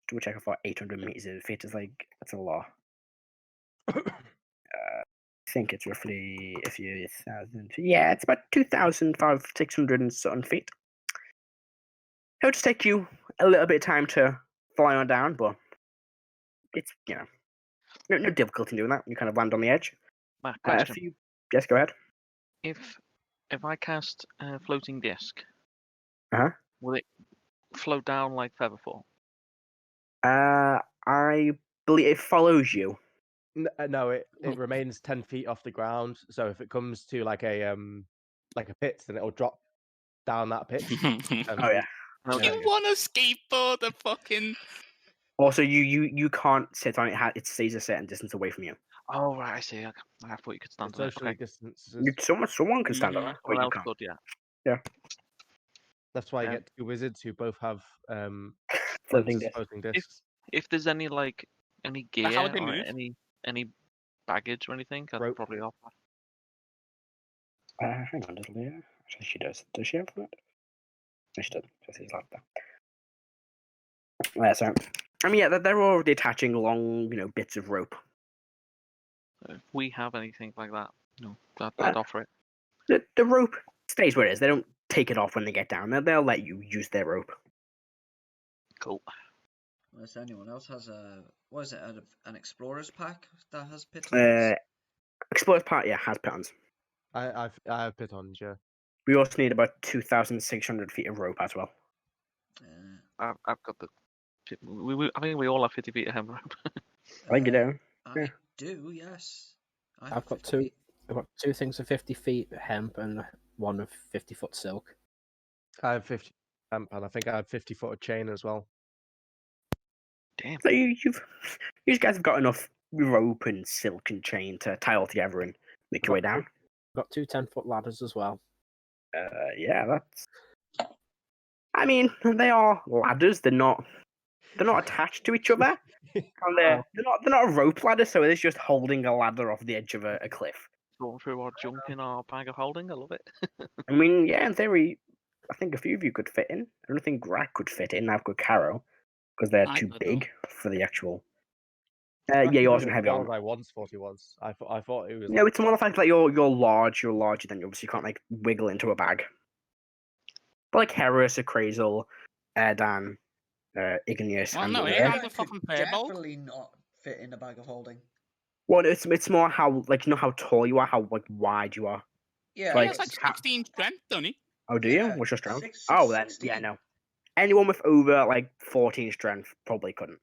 double check how far 800 meters of feet is like. That's a lot. I think it's roughly a few thousand. Yeah, it's about 2,600 and something feet. It'll just take you a little bit of time to fly on down, but it's no difficulty in doing that. You kind of land on the edge. Matt, question. Yes, go ahead. If I cast a floating disc, Uh-huh. will it float down like Featherfall? I believe it follows you. No, it remains 10 feet off the ground. So if it comes to like a pit, then it'll drop down that pit. Oh yeah. Okay. You want a skateboard? The fucking. Also, you can't sit on it. It stays a certain distance away from you. Oh right, I see. Okay. I thought you could stand on it. Socially Okay. distances. Someone can stand on it, but Well, you else can't. could, yeah. Yeah. That's why you Yeah. get two wizards who both have Floating disc. floating discs. If there's any gear how would they or move? any baggage or anything, I'd Rope. probably offer. Hang on, does Leah? Actually, she does. Does she have that? No, she doesn't. She's like that. Yeah, so I mean, yeah, they're already attaching long, bits of rope. If we have anything like that, I'd offer it. The rope stays where it is. They don't take it off when they get down. They'll let you use their rope. Cool. Unless anyone else has an explorer's pack that has pitons? Explorer's part, yeah, has pitons. I have pitons, yeah. We also need about 2,600 feet of rope as well. I've got the. I think we all have 50 feet of hem rope. I think you do. I Yeah. do, yes. I've got 50 two. feet. I've got 2 things of 50 feet hemp and one of 50-foot silk. I have 50 hemp, and I think I have 50-foot of chain as well. Damn. So you guys have got enough rope and silk and chain to tie all together and make your way down. I've got 2 10-foot ladders as well. Yeah, that's. I mean, they are ladders. They're not attached to each other. And they're not a rope ladder, so it is just holding a ladder off the edge of a cliff. Going through our junk in our bag of holding, I love it. I mean, yeah, in theory, I think a few of you could fit in. I don't think Rrak could fit in. I've got Karo because they're I too could, big for the actual. I Yeah, can you're do also it heavy all on. I once thought he was. I thought it was. No, it's more the fact that you're large. You're larger than you obviously can't like wiggle into a bag. But like Heris, Crazel, Erdan, Igneous, Well, and no, Leah. Erdan- Erdan the could fucking Firblog? definitely not fit in a bag of holding. Well, it's more how how tall you are, how wide you are. Yeah, He Like, has like 16 strength, don't he? Oh, do you? Yeah, What's your strength? six- Oh, then 16. yeah, no. Anyone with over like 14 strength probably couldn't.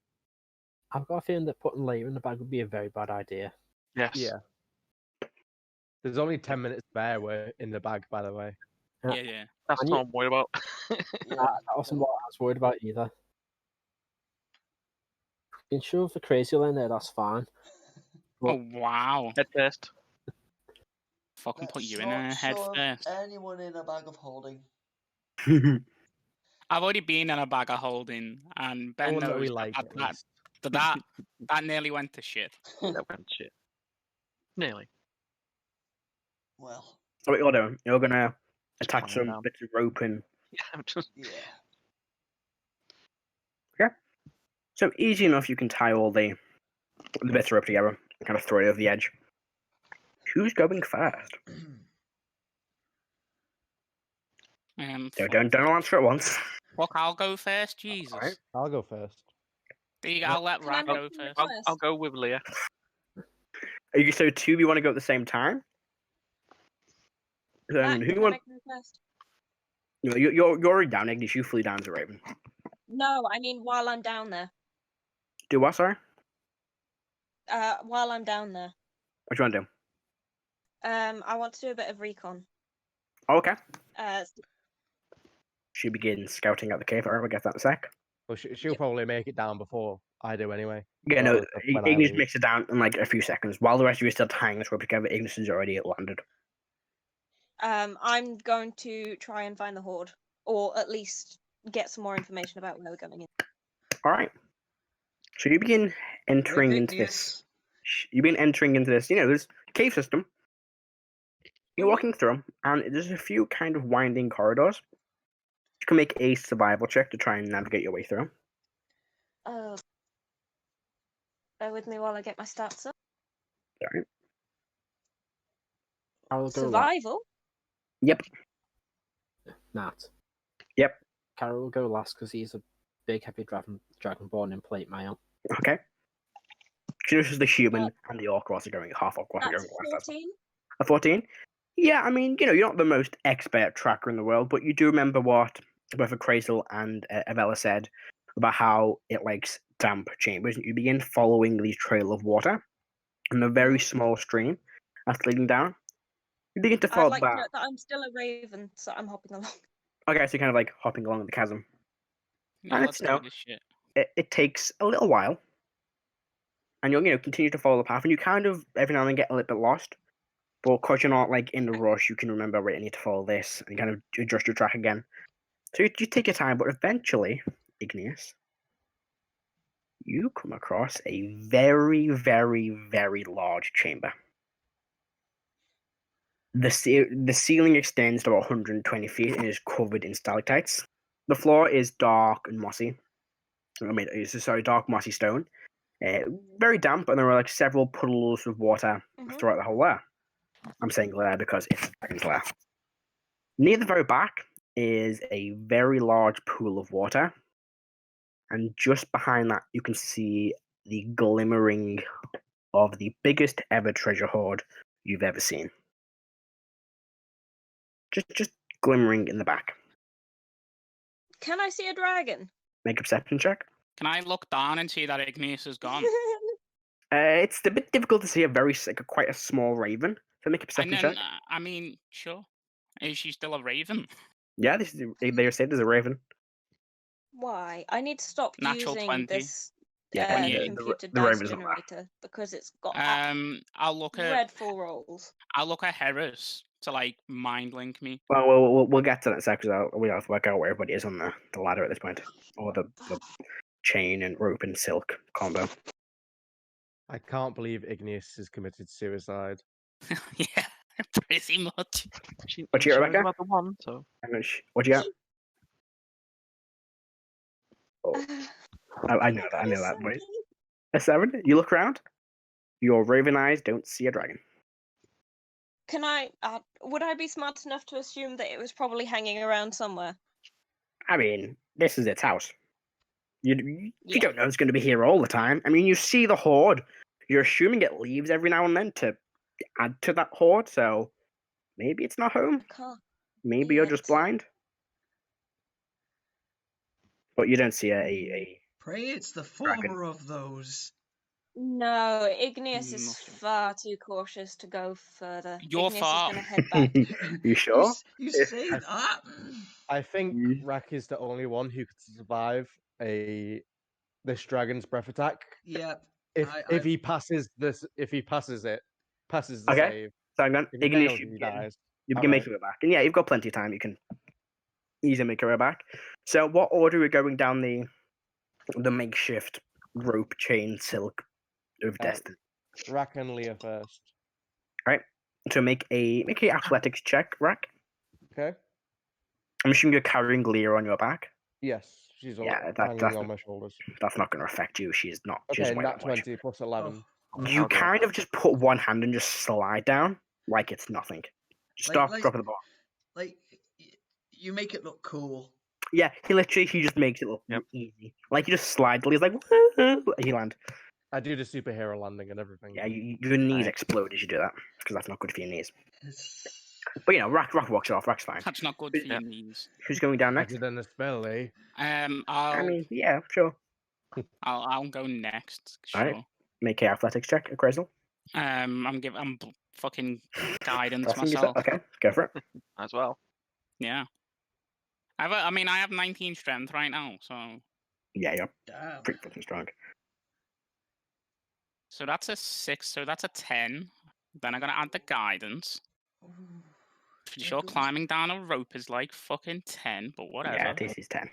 I've got a feeling that putting later in the bag would be a very bad idea. Yes. Yeah. There's only 10 minutes spare in the bag, by the way. Yeah. That's And what I'm worried about. That wasn't what I was worried about either. Being sure of the crazy line there, that's fine. Oh, wow. Head first. Fucking put Let's you in not a head shove first. anyone in a bag of holding. I've already been in a bag of holding, and Ben Someone that we knows like, at least. that nearly went to shit. That went shit. Nearly. Well, So what you're doing, you're gonna attach Flying some down. bits of rope and Yeah, I'm just. yeah. so So easy enough, you can tie all the bits of rope together and kind of throw it over the edge. Who's going first? Don't answer at once. Look, I'll go first. Jesus. Alright. I'll go first. I'll let Can I Rrak make go you first. first? I'll go with Leah. Are you so two? You want to go at the same time? Matt, Who can I want? make you first? You're already down, Igneous. You flew down as a raven. No, I mean while I'm down there. Do what? Sorry. While I'm down there. What do you want to do? I want to do a bit of recon. Oh, okay. Uh, She begins scouting out the cave. Alright, we'll get that in a sec. Well, she'll probably make it down before I do anyway. Yeah, no. Well, when I Igneous leave. makes it down in like a few seconds. While the rest of you are still tying this rope together, Igneous has already landed. I'm going to try and find the horde, or at least get some more information about where we're going in. Alright. So you begin entering into this. You begin entering into this, this cave system. You're walking through them, and there's a few kind of winding corridors. You can make a survival check to try and navigate your way through. Bear with me while I get my stats up. Alright. I'll go last. Survival? Yep. Nat. Yep. Karo will go last because he's a big, heavy dragonborn in plate mail. Okay. She notices the human and the orc are going half orc going That's last. 14. A 14? Yeah, I mean, you're not the most expert tracker in the world, but you do remember what both Crazel and Avella said about how it likes damp chambers. You begin following the trail of water and a very small stream that's leading down. You begin to follow I'd like to that. note that I'm still a raven, so I'm hopping along. Okay, so you're kind of like hopping along the chasm. No, And let's it's, do this shit. It takes a little while, and you'll continue to follow the path, and you kind of every now and then get a little bit lost. But because you're not like in the rush, you can remember, right, I need to follow this, and kind of adjust your track again. So you take your time, but eventually, Igneous, you come across a very, very, very large chamber. The ceiling extends to about 120 feet and is covered in stalactites. The floor is dark and mossy. Dark mossy stone. Very damp, and there are like several puddles of water throughout the whole lair. I'm saying lair because it's a dragon's lair. Near the very back is a very large pool of water, and just behind that you can see the glimmering of the biggest ever treasure hoard you've ever seen. Just glimmering in the back. Can I see a dragon? Make a perception check. Can I look down and see that Igneous is gone? It's a bit difficult to see quite a small raven. So make a perception check. I mean, sure. Is she still a raven? Yeah, they said there's a raven. Why? I need to stop Natural using 20. this Yeah, computer the dice raven's not there. generator because it's got I'll look at dreadful rolls. I'll look at Heris to like mind link me. Well, we'll get to that in a sec because we have to work out where everybody is on the ladder at this point, or the chain and rope and silk combo. I can't believe Igneous has committed suicide. Yeah, pretty much. What you got, Rebecca? About the one, so. What you got? Oh, I know that voice. A 7? You look around. Your raven eyes don't see a dragon. Can I? Would I be smart enough to assume that it was probably hanging around somewhere? I mean, this is its house. You don't know it's going to be here all the time. I mean, you see the horde. You're assuming it leaves every now and then to add to that horde, so maybe it's not home. I can't. Maybe you're just blind. But you don't see a Pray it's the dragon. former of those. No, Igneous is Nothing. far too cautious to go further. You're Igneous far. is going to head back. You sure? You say that? I think Mm. Rrak is the only one who could survive this dragon's breath attack. Yeah. If he passes the Okay. save. So I'm going If he Igneous, fails, he dies. you can Alright. make your way back. And yeah, you've got plenty of time. You can easily make your way back. So what order are we going down the makeshift rope chain silk of destiny? Rrak and Leah first. So make a athletics check, Rrak. Okay. I'm assuming you're carrying Leah on your back. Yes, She's all Yeah, hanging on my shoulders. that's not going to affect you. She's not. She's Okay, way nat too much. 20 plus 11. You I'll do it. kind of just put one hand and just slide down like it's nothing. Stop, drop at the bottom. Like you make it look cool. Yeah, he just makes it look easy. Like you just slide. He's like, he land. I do the superhero landing and everything. Yeah, your knees explode as you do that because that's not good for your knees. But Rrak walks it off. Rak's fine. That's not good for your knees. Who's going down next? Better than the spell, eh? I mean, yeah, sure. I'll go next. Sure. Alright. Make a athletics check, appraisal. I'm fucking guidance Pressing yourself. myself. Okay, go for it. As well. Yeah. I have 19 strength right now, so. Yeah, you're Damn. pretty fucking strong. So that's a 6. So that's a 10. Then I'm gonna add the guidance. Pretty sure climbing down a rope is like fucking 10, but whatever. Yeah, this is 10.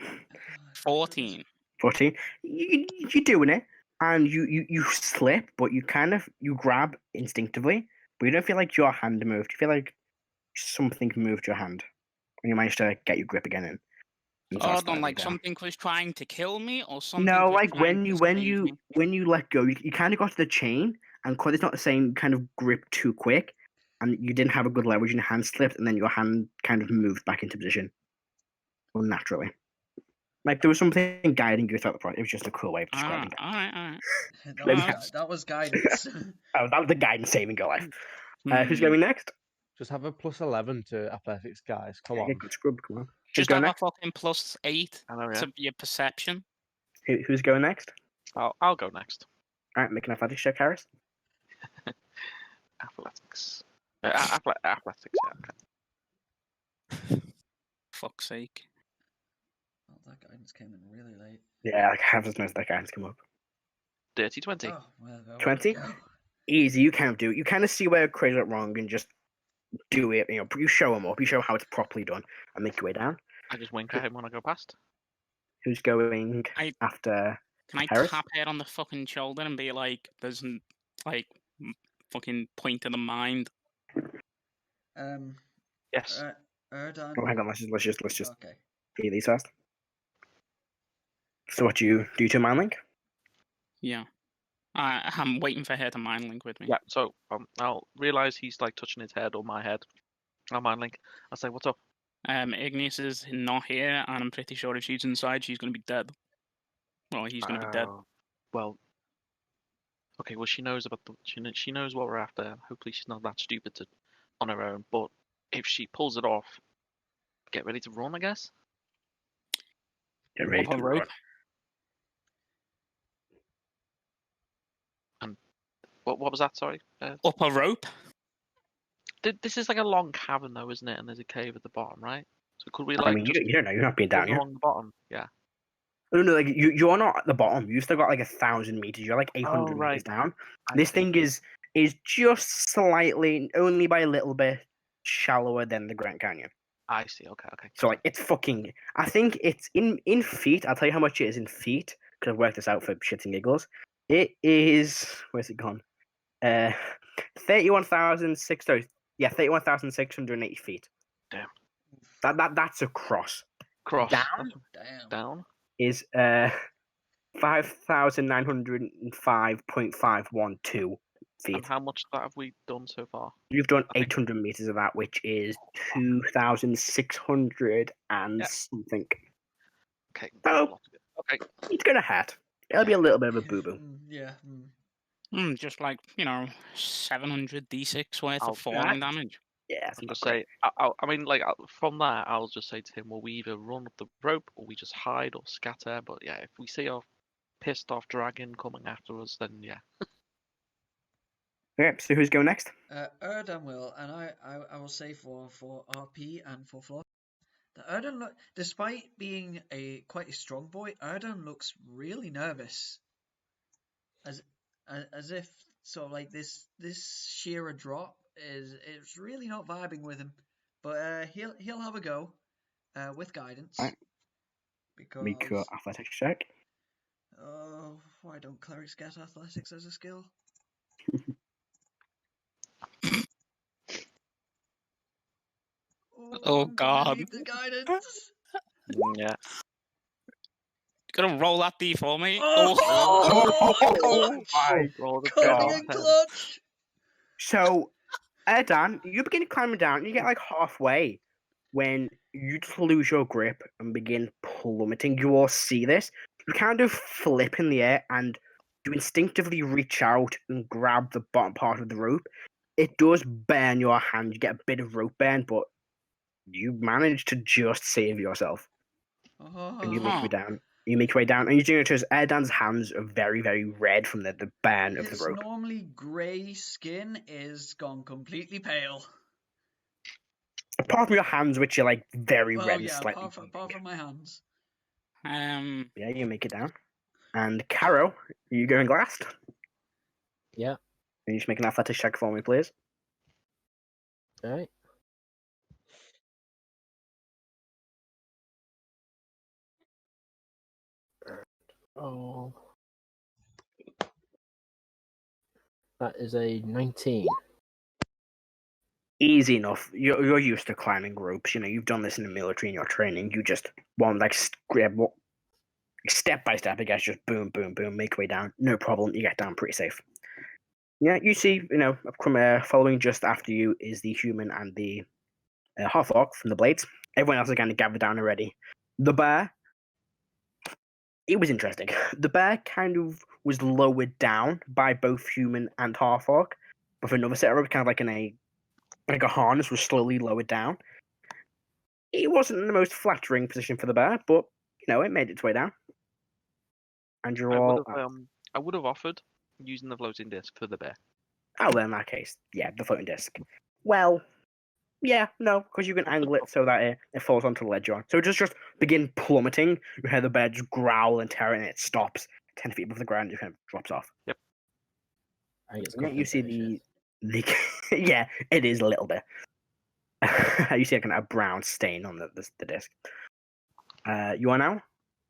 14. 14. You're doing it, and you slip, but you grab instinctively, but you don't feel like your hand moved. You feel like something moved your hand, and you managed to get your grip again in. Oh, don't like something was trying to kill me, or something. No, was like trying to save me? when you let go, you kind of got to the chain, and because it's not the same kind of grip too quick, and you didn't have a good leverage, and your hand slipped, and then your hand kind of moved back into position, unnaturally. Like there was something guiding you throughout the process. It was just a cool way of describing All right. That was guidance. Oh, that was the guidance saving your life. Who's Hmm. going next? Just have a plus 11 to athletics, guys. Come Yeah, on. good scrub. Come on. Just going have a next? fucking plus 8 I know, yeah. to your perception. Who's going next? I'll go next. All right, make an athletics check, Heris. Athletics. Athletics, yeah. Okay. Fuck's sake. Oh, that guidance came in really late. Yeah, I have just noticed that guidance come up. Dirty 20. Oh, well, there we 20? go. Easy, you kind of do it. You kind of see where Crazy went wrong and just do it. You show him up. You show how it's properly done and make your way down. I just wink at him when I go past. Who's going after Can I Heris? tap it on the fucking shoulder and be like, there's like fucking point to the mind? Yes. Erdan. Oh, hang on. Let's just Okay. hear these first. So what do you do to mind link? Yeah. I'm waiting for her to mind link with me. Yeah, so I'll realise he's like touching his head or my head. I'll mind link. I'll say, what's up? Igneous is not here, and I'm pretty sure if she's inside, she's going to be dead. Well, he's going to be dead. Well, okay, well, she knows about she knows what we're after. Hopefully she's not that stupid on her own, but if she pulls it off, get ready to run, I guess. Get ready Up a to rope. run. And what was that, sorry? Up a rope? This is like a long cavern though, isn't it? And there's a cave at the bottom, right? So could we like I mean, you don't know. You're not being down run here. along the bottom? Yeah. No, like you're not at the bottom. You've still got like 1,000 meters. You're like 800 right. meters down. I This see. thing is just slightly, only by a little bit, shallower than the Grand Canyon. I see. Okay. So like it's fucking. I think it's in feet. I'll tell you how much it is in feet because I've worked this out for shits and giggles. It is. Where's it gone? 31,600. Yeah, 31,680 feet. Damn. That's across. Cross. Down Damn. Down. is 5,905.512 feet. And how much of that have we done so far? You've done I think- 800 meters of that, which is 2,600 and something. Okay. Oh. that's a lot of it. Okay. It's gonna hurt. It'll be a little bit of a boo boo. Yeah. Just like, 700 d6 worth I'll- of falling damage. Yeah, it's I'll not just great. say, I mean, like from that, I'll just say to him, well, we either run up the rope or we just hide or scatter. But yeah, if we see a pissed off dragon coming after us, then yeah. Okay, so who's going next? Erdan will, and I will say for RP and for Floor, that Erdan despite being quite a strong boy, Erdan looks really nervous, as if sort of like this shearer drop it's really not vibing with him, but he'll have a go with guidance. Right. Because Make your athletics check. why don't clerics get athletics as a skill? Oh, I'm gonna God. need the guidance. Yeah. Gonna roll that D for me. Oh! my Roll the Coming God. in clutch. So, Erdan, you begin climbing down. You get like halfway when you just lose your grip and begin plummeting. You all see this. You kind of flip in the air and you instinctively reach out and grab the bottom part of the rope. It does burn your hand. You get a bit of rope burn, but you manage to just save yourself. And you make your way down. You make your way down, and you do notice Erdan's hands are very, very red from the burn of the His rope. normally grey skin is gone completely pale. Apart from your hands, which are like very Well, red and yeah, slightly. apart from my hands. Yeah, you make it down. And Karo, you going last? Yeah. Can you just make an athletics check for me, please? All right. Oh. That is a 19. Easy enough. You're used to climbing ropes. You know, you've done this in the military in your training. You just want like step by step, I guess, just boom, boom, boom, make your way down. No problem. You get down pretty safe. Yeah, you see, following just after you is the human and the half-orc from the blades. Everyone else is kind of gathered down already. The bear, it was interesting. The bear kind of was lowered down by both human and half-orc, with another set of ropes, kind of like a harness, was slowly lowered down. It wasn't the most flattering position for the bear, but it made its way down. And you're all. I would have offered using the floating disc for the bear. Oh, well, in that case, yeah, the floating disc. Well, yeah, no, because you can angle it so that it falls onto the ledge you're on. So just begin plummeting. You hear the bear just growl and tear, and it stops 10 feet above the ground. It kind of drops off. Yep. I think it's Yeah, you see compensation. the yeah, it is a little bit. You see a brown stain on the disc. You are now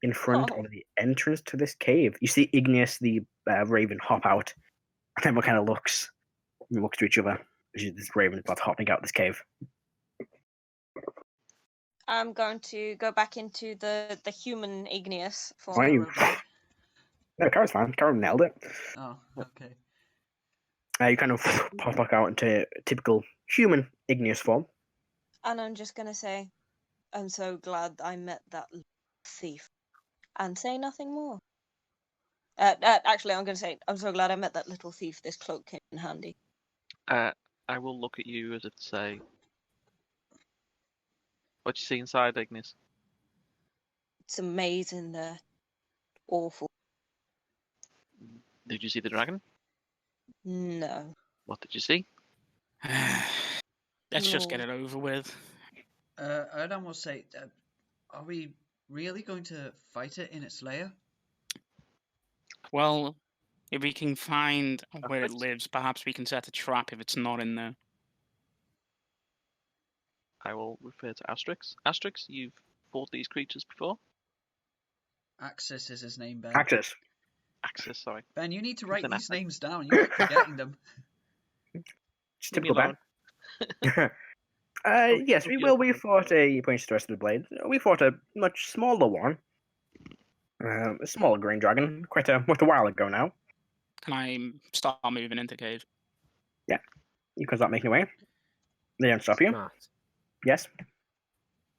in front of the entrance to this cave. You see Igneous, the raven, hop out, and everyone kind of looks to each other. This raven about hopping out this cave. I'm going to go back into the human Igneous Why form. are you? No, Karo's fine. Karo nailed it. Oh, okay. You kind of pop back out into typical human Igneous form. And I'm just going to say, I'm so glad I met that thief. And say nothing more. Actually, I'm going to say, I'm so glad I met that little thief. This cloak came in handy. I will look at you as if to say, what you see inside, Igneous? It's amazing there. Awful. Did you see the dragon? No. What did you see? Let's just No. get it over with. Erdan will say, are we really going to fight it in its lair? Well, if we can find where it lives, perhaps we can set a trap if it's not in there. I will refer to Asterix. Asterix, you've fought these creatures before? Axis is his name, Ben. Axis. Axis, sorry. Ben, you need to write an these Axis. names down. You keep forgetting them. Just Leave me typical bad. alone. Yes, we fought he points to the rest of the blade. We fought a much smaller one. A smaller green dragon, quite a while ago now. Can I start moving into cave? Yeah. You can start making your way. They don't stop you. Matt, Yes.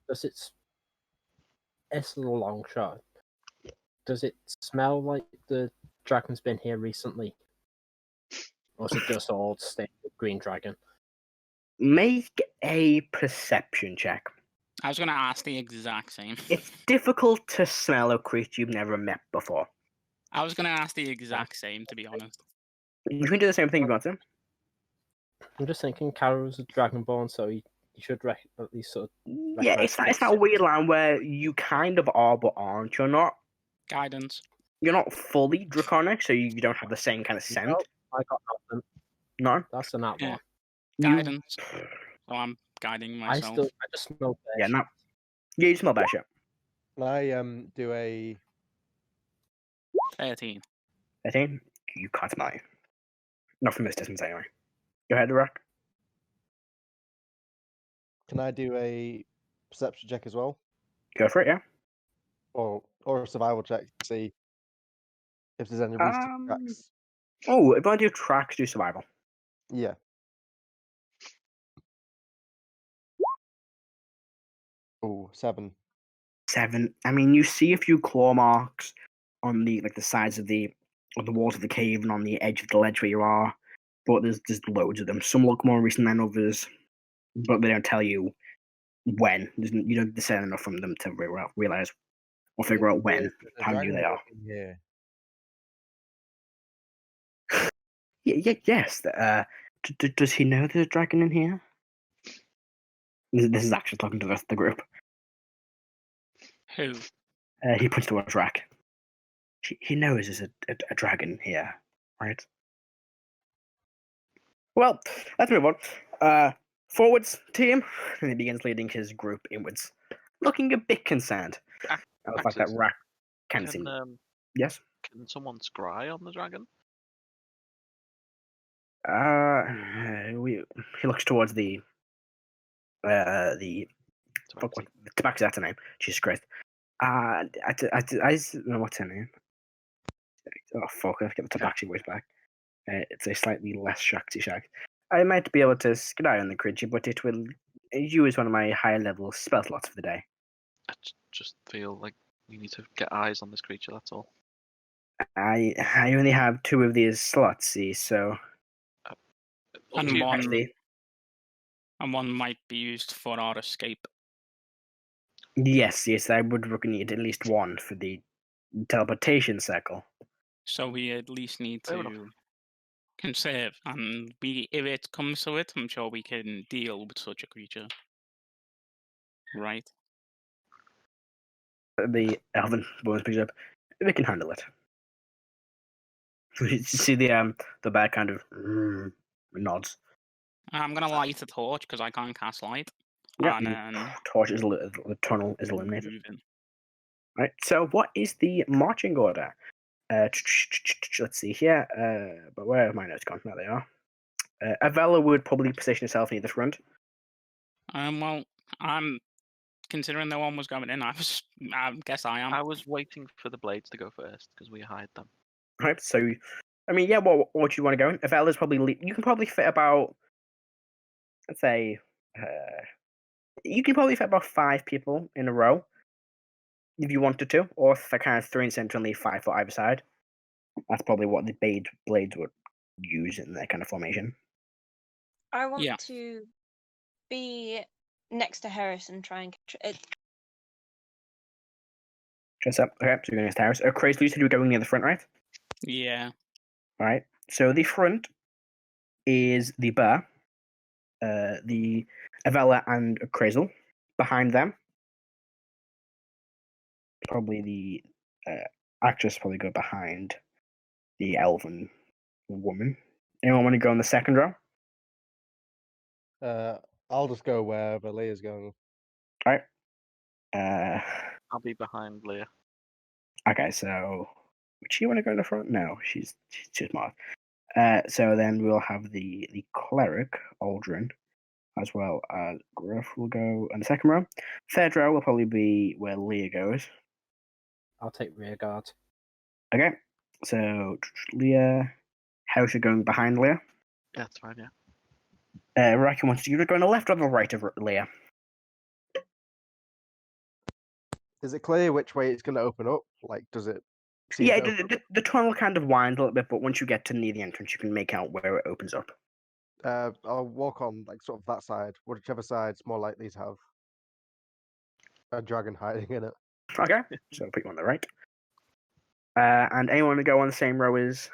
does it? It's a long shot. Does it smell like the dragon's been here recently, or is it just old standard green dragon? Make a perception check. I was going to ask the exact same. It's difficult to smell a creature you've never met before. I was going to ask the exact same, to be honest. You can do the same thing if you want to. I'm just thinking Karo's a Dragonborn, so he should at least sort of. Yeah, it's that weird line where you kind of are but aren't. You're not fully draconic, so you don't have the same kind of scent. No, I got nothing. No? That's a nat Yeah. one. Guidance. So I'm guiding myself. I just smell bear Yeah, shit. no. Yeah, you smell bad shit. Can I do a 13. 13? You can't smell it. Not from this distance, anyway. Go ahead, Rrak. Can I do a perception check as well? Go for it, yeah. Or or a survival check to see if there's any recent tracks? Oh, if I do tracks, do survival. Yeah. Oh, 7. 7. I mean, you see a few claw marks on the sides of the walls of the cave and on the edge of the ledge where you are, but there's loads of them. Some look more recent than others, but they don't tell you when. You don't discern enough from them to realize or figure out when, how new they are. Yeah. Yes. Does he know there's a dragon in here? This is actually talking to the rest of the group. Who? He points towards Rrak. He knows there's a dragon here, right? Well, let's move on. Forwards team, and he begins leading his group inwards, looking a bit concerned. The fact that Rrak can see. Yes. Can someone scry on the dragon? He looks towards the Tabaxi's name. Jesus Christ. What's her name? Oh fuck! I have to get the Tabaxi voice back. It's a slightly less Shakti. I might be able to skid eye on the creature, but it will use one of my higher level spell slots for the day. I just feel like we need to get eyes on this creature. That's all. I only have 2 of these slots, see, so. And one might be used for our escape. Yes, I would need at least 1 for the teleportation circle. So we at least need to conserve, and if it comes to it, I'm sure we can deal with such a creature. Right? The elven bonus picks up. We can handle it. You see the bear kind of nods. I'm gonna light a torch because I can't cast light. Yeah, and then torch is the tunnel is illuminated. Right. So, what is the marching order? Let's see here. But where have my notes gone? There they are. Avella would probably position herself near the front. Well, I'm considering no one was going in. I guess I am. I was waiting for the blades to go first because we hired them. Right. So, I mean, yeah. What do you want to go in? Avella's probably. You can probably fit about. Let's say. You can probably fit about 5 people in a row, if you wanted to, or if they're kind of 3 in center and leave 5 for either side. That's probably what the blades would use in that kind of formation. I want to be next to Heris and try and catch it. Okay, so you're going next to Heris. Crazy, you said you were going near the front, right? Yeah. All right. So the front is the bear, the Avella and Crazel. Behind them, probably the actress probably go behind the elven woman. Anyone want to go in the second row? I'll just go wherever Leah's going. All right. I'll be behind Leah. Okay, so would she want to go in the front? No, she's too smart. So then we'll have the cleric Aldrin, as well as Gruff will go in the second row. Third row will probably be where Leah goes. I'll take rear guard. Okay, so Leah, how's she going behind Leah? Yeah, that's fine. Yeah. Rrak wants you to go on the left or the right of Leah. Is it clear which way it's going to open up? Like, does it? Yeah, the tunnel kind of winds a little bit, but once you get to near the entrance, you can make out where it opens up. I'll walk on like sort of that side, whichever side's more likely to have a dragon hiding in it. Okay, so I'll put you on the right. And anyone to go on the same row as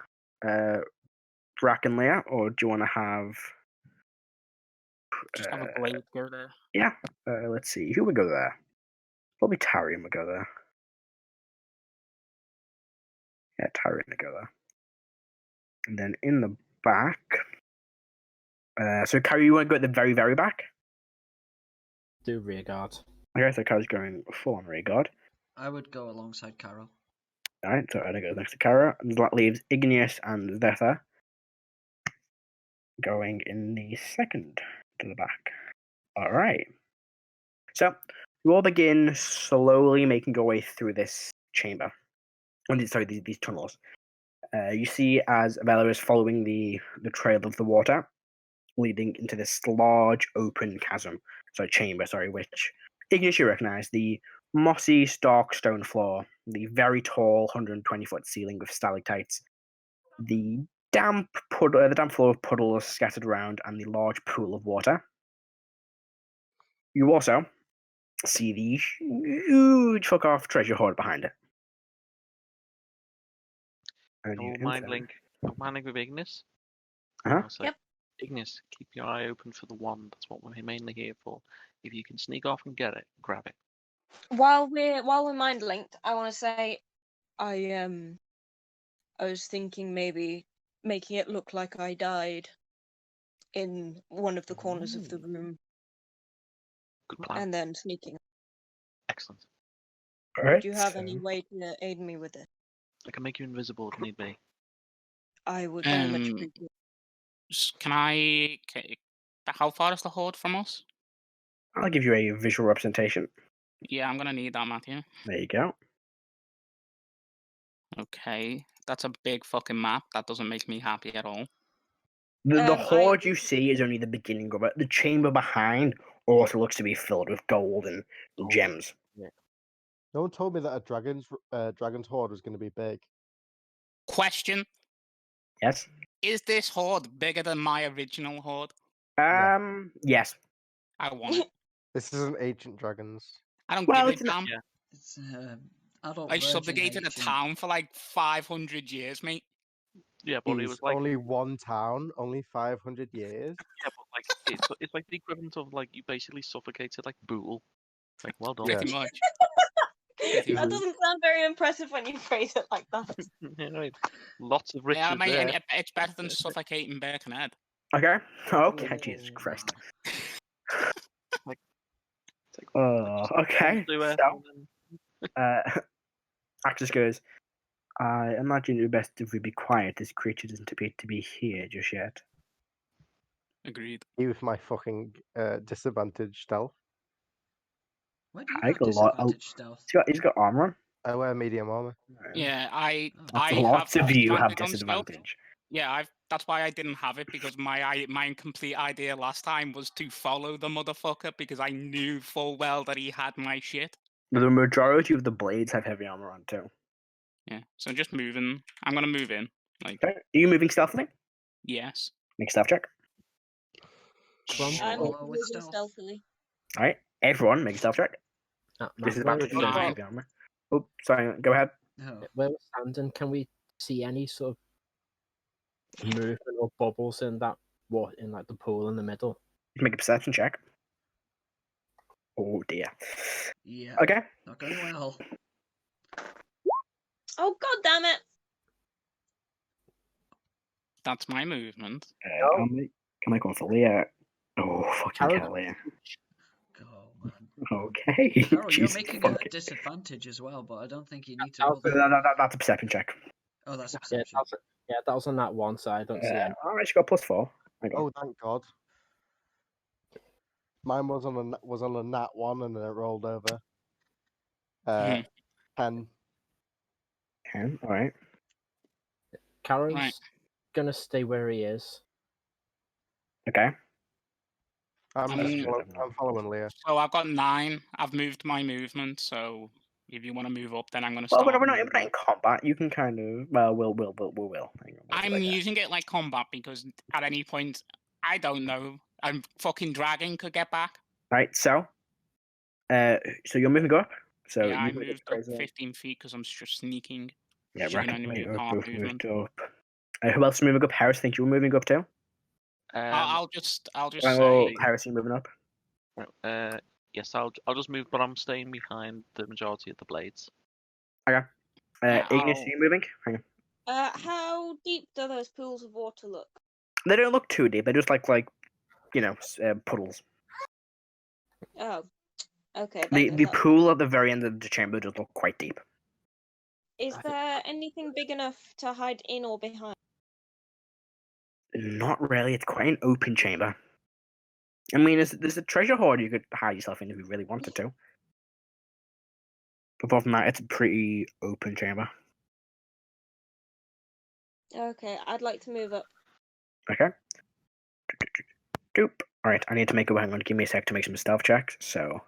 Rrak and Leah, or do you want to have? Just have a blade go there. Yeah. Let's see. Who would go there? Probably Tarian would go there. Yeah, Tarian would go there. And then in the back. So Karo, you want to go at the very, very back? Do rear guard. Okay, so Karo's going full on rear guard. I would go alongside Karo. Alright, so Erdan goes next to Karo. And that leaves Igneous and Zeta going in the second to the back. Alright. So, you all begin slowly making your way through this chamber. These tunnels. You see as Vela is following the trail of the water, leading into this large open chamber, which Igneous you recognize, the mossy, stark stone floor, the very tall 120-foot ceiling with stalactites, the damp floor of puddles scattered around, and the large pool of water. You also see the huge fuck-off treasure hoard behind it. And you No enter. mind link with Igneous. Uh-huh. I'll say, Yep. Igneous, keep your eye open for the wand. That's what we're mainly here for. If you can sneak off and get it, grab it. While we're mind linked, I want to say, I was thinking maybe making it look like I died in one of the corners of the room, Good plan. and then sneaking. Excellent. Alright, Do you have any so- way to aid me with it? I can make you invisible if need be. I would very much Um, appreciate it. How far is the horde from us? I'll give you a visual representation. Yeah, I'm gonna need that, Matthew. There you go. Okay, that's a big fucking map. That doesn't make me happy at all. The I- hoard you see is only the beginning of it. The chamber behind also looks to be filled with gold and gems. No one told me that a dragon's horde was going to be big. Question: Yes. Is this horde bigger than my original horde? Yes. I want it. This isn't ancient dragons. I don't Well, give it's a damn. Yeah. It's adult I virgin subjugated a ancient. town for like 500 years, mate. Yeah, but it Is was like only one town, only 500 years. yeah, but like it's like the equivalent of like you basically suffocated like Boole. Like well done. Pretty much. Pretty That much. doesn't sound very impressive when you phrase it like that. Yeah, right. Lots of riches Yeah, mate, there. and it's better than suffocating Birkenhead. Okay. Okay. Jesus Christ. Okay. Do it, So, and then- Axis goes. I imagine it best if we be quiet. This creature doesn't appear to be here just yet. Agreed. You with my fucking disadvantage stealth. Why do you I have got a lot- disadvantage stealth? He's got armor on. I wear medium armor. Yeah, I Lots have of you have disadvantage on stealth. disadvantage. Yeah, that's why I didn't have it, because my incomplete idea last time was to follow the motherfucker because I knew full well that he had my shit. But the majority of the blades have heavy armor on too. Yeah, so just moving. I'm gonna move in. Like, Okay. Are you moving stealthily? yes. Make a stealth check. Crumble I'm with moving stealth. stealthily. All right. Everyone, make a stealth check. This is about to where, Fine. heavy armor. Oh, sorry. Go ahead. no. Where we're standing, can we see any sort of movement or bubbles in that in like the pool in the middle? Make a perception check. Oh dear. Yeah, Okay. not going well. Oh god damn it! That's my movement. Can I go for Leah? Oh, fucking Karo- hell, Leah. Oh man. Okay. Carol, you're Jesus making fuck a it. disadvantage as well, but I don't think you need to roll that. That's a perception check. Oh, that's a Yeah, perception. that was on that one, so I don't see any. Alright, she got +4. Hang on. Oh, thank God. Mine was on a nat 1 and then it rolled over. 10. 10. Alright. Karo's Right. gonna stay where he is. Okay. I'm following Leah. So I've got 9. I've moved my movement, so if you want to move up, then I'm gonna Well, start. we're not moving. in combat. You can kind of. Well, we'll. Hang on, we'll I'm like that. using it like combat because at any point, I don't know, a fucking dragon could get back. Right. So you're moving up. So Yeah, I you're gonna get moved up crazy. 15 feet because I'm just sneaking. Yeah, so you can Rrak only move both half moved movement. up. Who else is moving up? Harris, think you were moving up too? I'll just Well, say Harris, you moving up? yes, I'll just move, but I'm staying behind the majority of the blades. Okay. Yeah, Igneous, I'll- you moving? Hang on. How deep do those pools of water look? They don't look too deep. They're just like puddles. Oh, okay. that The goes the up. pool at the very end of the chamber does look quite deep. Is there anything big enough to hide in or behind? Not really. It's quite an open chamber. I mean, there's a treasure hoard you could hide yourself in if you really wanted to. Apart from that, it's a pretty open chamber. Okay, I'd like to move up. Okay. Doop. All right, I need to make a. Hang on, give me a sec to make some stealth checks. So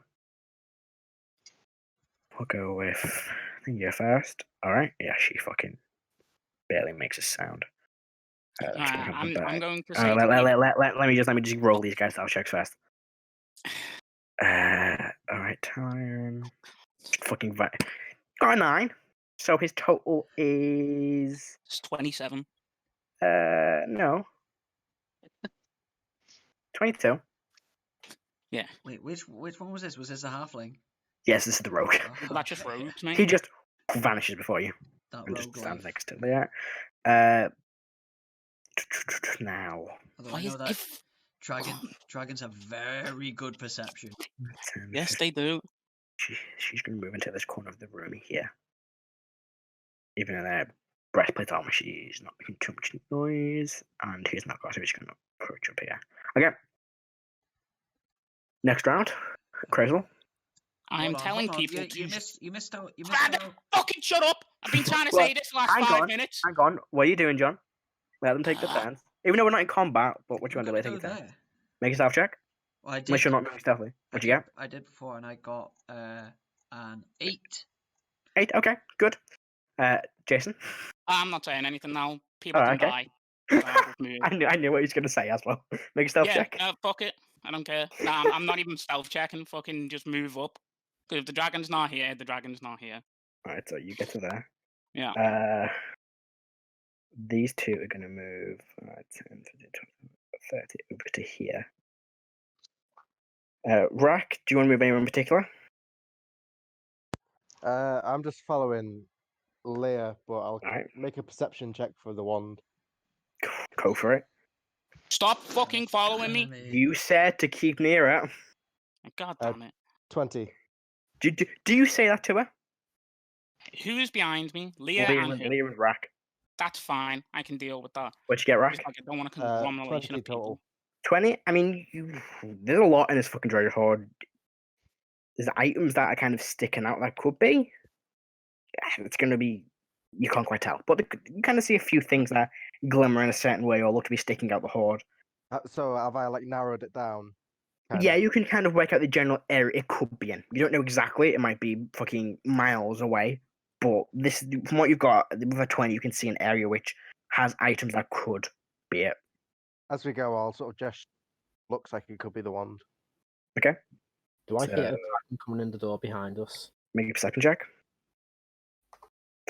we'll go with you first. All right. Yeah, she fucking barely makes a sound. I'm going to say. Let me just roll these guys' stealth checks first. All right, time. Fucking got a 9. So his total is It's 27. no. 22. Yeah. Wait, which one was this? Was this a halfling? Yes, this is the rogue. Oh, That just rogues me. He just vanishes before you that and just rogue stands life. next to now. Although Why I know is that if... dragons have very good perception. 10, Yes, 15. they do. She's going to move into this corner of the room here. Even in their breastplate armor, she's not making too much noise, and he's not got, so he's going to approach up here. Okay. Next round, Crazel. I'm Hold on, telling hold on. people You to... missed out. Fucking shut up! I've been trying to Well, say this the last hang 5 on. minutes. Hang on, what are you doing, John? Let them take the turns. Even though we're not in combat, but what you I'm want to do? gonna Take go your turn. there. Make a stealth check. Well, I did. Unless you're not moving stealthily. What'd you get? I did before, and I got an 8. 8. Okay, good. Jason. I'm not saying anything now. People Oh, can okay. die. So I'll just move. I knew what he was going to say as well. Make a stealth Yeah, check. fuck it. I don't care. Nah, I'm not even stealth checking. Fucking just move up. Because if the dragon's not here, the dragon's not here. Alright, so you get to there. Yeah. These two are going to move 10, 20, 30 over to here. Rrak, do you want to move anywhere in particular? I'm just following Leia, but I'll Alright, make a perception check for the wand. go for it. Stop fucking following me. You said to keep near it. God damn it. 20. Do you say that to her? Who's behind me? Leah and who? Leah and Rrak. That's fine. I can deal with that. What'd you get, Rrak? Just like I don't want a conglomeration 20 of people. total. 20? I mean, there's a lot in this fucking treasure hoard. There's items that are kind of sticking out that could be. It's going to be... You can't quite tell. But you kind of see a few things that glimmer in a certain way or look to be sticking out the hoard. So have I narrowed it down? Yeah, you can kind of work out the general area it could be in. You don't know exactly. It might be fucking miles away. But this, from what you've got, with a 20, you can see an area which has items that could be it. As we go, I'll sort of just... Looks like it could be the wand. Okay. Do I So- hear a dragon coming in the door behind us? Make a perception check.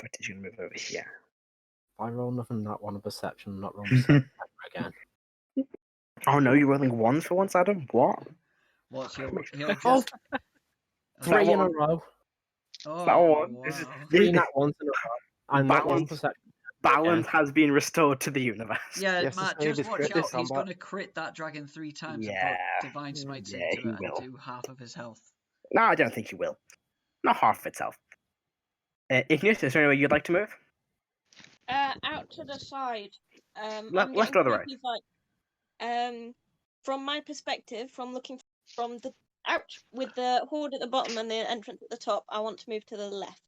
20's going to move over here. If I roll nothing that one, a perception, I'm not rolling perception ever again. Oh no, you're rolling ones for once, Adam? What? What's your Oh, just... 3 in a one. row. Oh, That one. wow. This is 3 nat ones in a row. I'm not rolling Balance. perception. Balance has been restored to the universe. Yeah, Yes, Matt, to save just his watch crit out. this He's combat. going to crit that dragon 3 times Yeah. and put Divine Smites Yeah, into he it and will. do half of his health. No, I don't think he will. Not half of itself. Igneous, is there any way you'd like to move? Out to the side. Left I'm or getting the right? creepy vibe. From my perspective, from looking from the out with the horde at the bottom and the entrance at the top, I want to move to the left.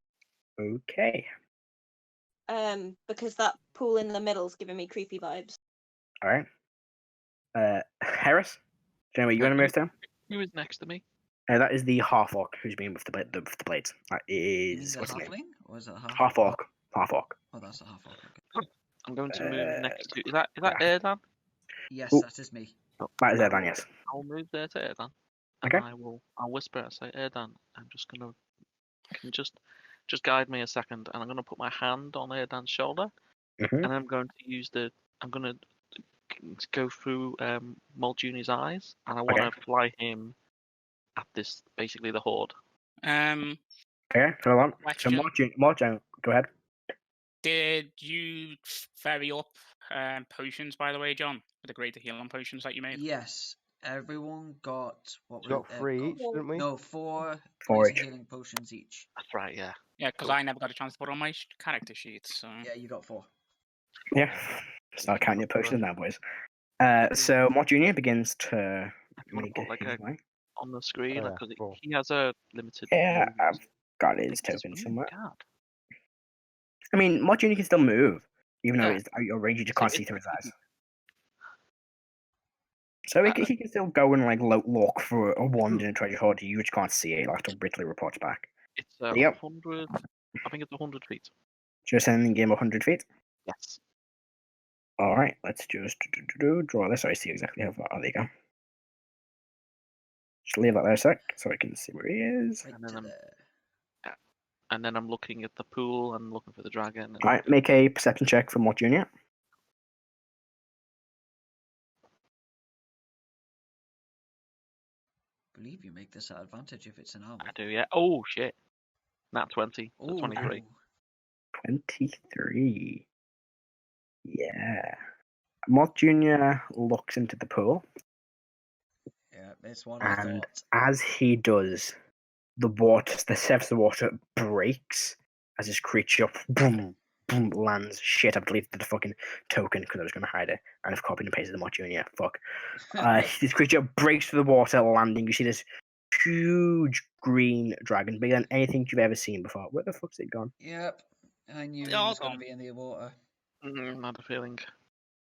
Okay. Because that pool in the middle is giving me creepy vibes. All right. Heris, is there any way you want to move to? Who is next to me? That is the half orc who's been with the blades. That Is is it what's his name? halfling? Or is it a half? Half orc. Half orc. Oh, that's a half orc. Okay. I'm going to move next to... Is that yeah. Erdan? Yes, Ooh. that is me. That is Erdan, yes. I'll move there to Erdan. And Okay. I'll whisper and say, Erdan, I'm just gonna... Can you just guide me a second? And I'm gonna put my hand on Erdan's shoulder. Mhm. And I'm going to use I'm gonna go through Molt Junior's eyes. And I want to fly him at this, basically the horde. Okay, hold on. So Question. Martin, go ahead. Did you ferry up potions, by the way, John? With the greater healing potions that you made? Yes, everyone got what? We got 3 each, didn't we? No, 4 4 greater each. healing potions each. That's right, yeah. Yeah, because I never got a chance to put it on my character sheet, so... Yeah, you got 4. Yeah. Start counting your potions now, boys. So Mort Junior begins to I want make to put like his way. on the screen Oh, yeah, because cool. he has a limited. Yeah, I've got his It's his token move somewhere. card. I mean, Mod Junior can still move, even though Yeah. he's out your range, you just So can't see it- through his eyes. So he can still go and like look for a wand in a treasure hoard. You just can't see it. You'll have to briefly report back. It's Yep. 100. I think it's 100 feet. Just sending game 100 feet. Yes. All right, let's just draw this so I see exactly how far. Oh, there you go. Just leave that there a sec so I can see where he is. Right And then to I'm- there. And then I'm looking at the pool and looking for the dragon. And All right, make a perception check for Mod Junior. I believe you make this at advantage if it's an armor. I do, yeah. Oh shit. Nat 20. Ooh. 23. 23. Yeah. Mod Junior looks into the pool, Yeah, it's one I and thought. as he does, the surface of the water breaks as this creature boom, boom, lands. Shit, I've deleted the fucking token because I was going to hide it, and I've copied and pasted the Mod Junior. Fuck. This creature breaks through the water, landing. You see this huge green dragon, bigger than anything you've ever seen before. Where the fuck's it gone? Yep. I knew he They're all was going to gone. be in the water. I had a feeling.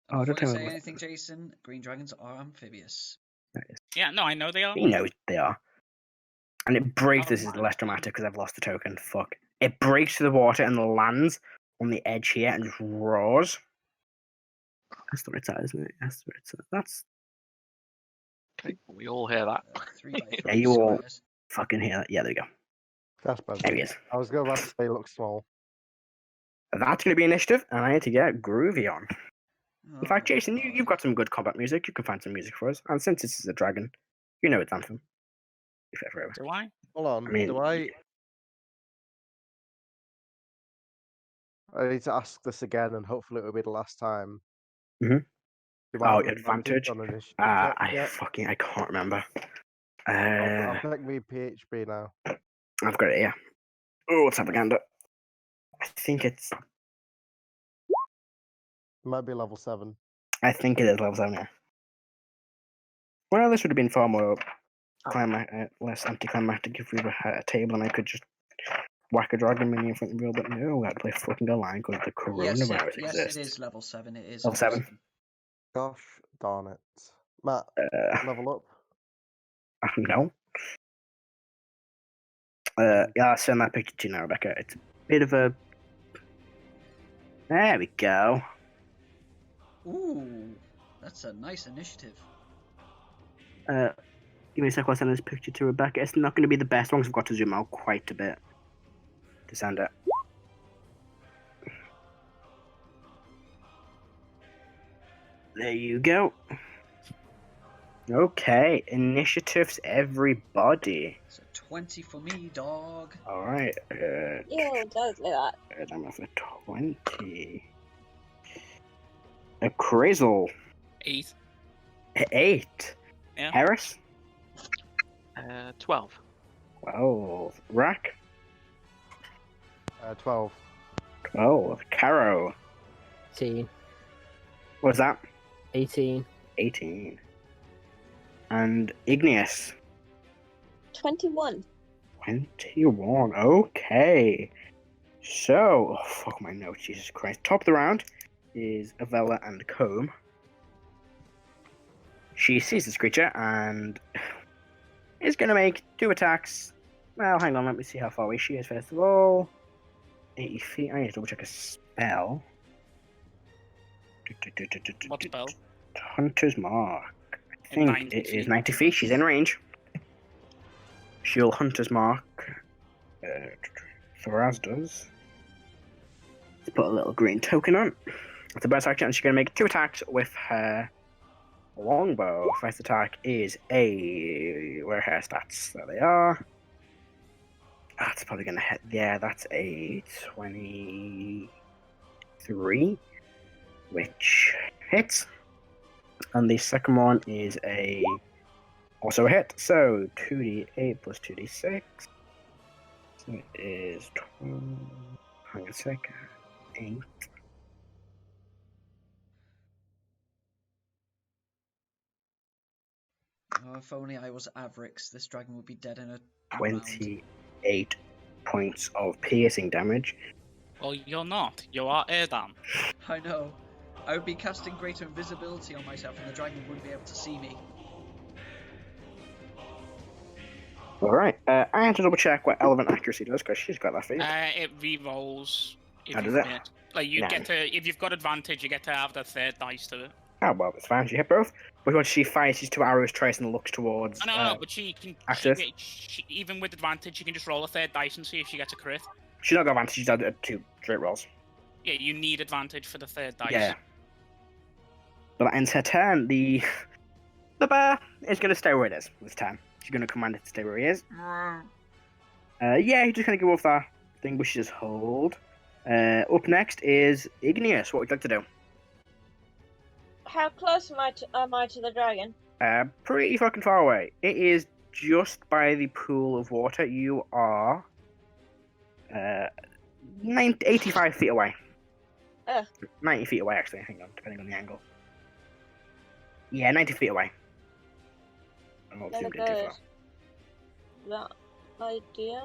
Oh, don't Before tell you me say what- anything, Jason, green dragons are amphibious. Yeah, no, I know they are. He knows they are. And it breaks. Oh, This is my. less dramatic because I've lost the token. Fuck. It breaks through the water and lands on the edge here and just roars. That's the right side, isn't it? That's the right side. That's Okay, we all hear that. 3 by 3 Yeah, you all- squares. fucking here. Yeah, there we go. That's better. There he is. I was going to say it looks small. That's going to be initiative, and I need to get groovy on. In fact, Oh, Jason, you've got some good combat music. You can find some music for us. And since this is a dragon, you know it's Anthem. If ever. Do I? Hold on. I mean, do I need to ask this again, and hopefully it will be the last time. Mhm. Do I Oh, have advantage? on initiative I check? I can't remember. I'll check me PHP now. I've got it here. Oh, what's propaganda? I think it's. It might be level 7. I think it is level 7. Yeah. Well, this would have been far more less anticlimactic if we were at a table and I could just whack a dragon mini in front of the real. But no, we had to play fucking online because the coronavirus yes, exists. it is level 7. It is Level 7? Gosh darn it. Matt, level up. No. Yeah, I'll send that picture to you now, Rebecca. It's a bit of a. There we go. Ooh, that's a nice initiative. Give me a sec while I send this picture to Rebecca. It's not going to be the best one because I've got to zoom out quite a bit to send it. There you go. Okay, initiatives, everybody. So 20 for me, dog. All right. Yeah, does like that. I'm off at 20. A Crazel. 8. 8. Yeah. Heris. 12. 12. Rrak. 12. 12. Karo. 18. What was that? 18. 18. And Igneous. 21. 21. Okay. So, oh, fuck my notes, Jesus Christ. Top of the round is Avella and Comb. She sees this creature and is going to make 2 attacks. Well, hang on, let me see how far away she is first of all. 80 feet. I need to double check a spell. What spell? Hunter's Mark. I think 90 it is feet. 90 feet. She's in range. She'll Hunter's Mark. Tharazduz. Let's put a little green token on. That's the best action, and she's going to make 2 attacks with her longbow. First attack is a. Where are her stats? There they are. That's probably going to hit. Yeah, that's a 23, which hits. And the second one is also a hit. So 2d8 plus 2d6. So it is 12. Hang on a second. 8. Oh, if only I was Avrix, this dragon would be dead in a round. 28 points of piercing damage. Well, you're not. You are Erdan. I know. I would be casting greater invisibility on myself, and the dragon wouldn't be able to see me. Alright, I have to double check what Elven Accuracy does, because she's got that feat. It re-rolls. How does it? Like, you No. get to, if you've got advantage, you get to have the third dice to it. Oh, well, it's fine. She hit both. But once she fires these 2 arrows twice and looks towards... No, but she can, Access. even with advantage, she can just roll a third dice and see if she gets a crit. She's not got advantage, she's had 2 straight rolls. Yeah, you need advantage for the third dice. Yeah. But that ends her turn. The bear is going to stay where it is this time. She's going to command it to stay where he is. Yeah, he's just going to go off that thing, which is hold. Up next is Igneous. What would you like to do? How close am I to the dragon? Pretty fucking far away. It is just by the pool of water. You are 85 feet away. 90 feet away, actually. Hang on, depending on the angle. Yeah, 90 feet away. I'm not zoomed in too far. That idea.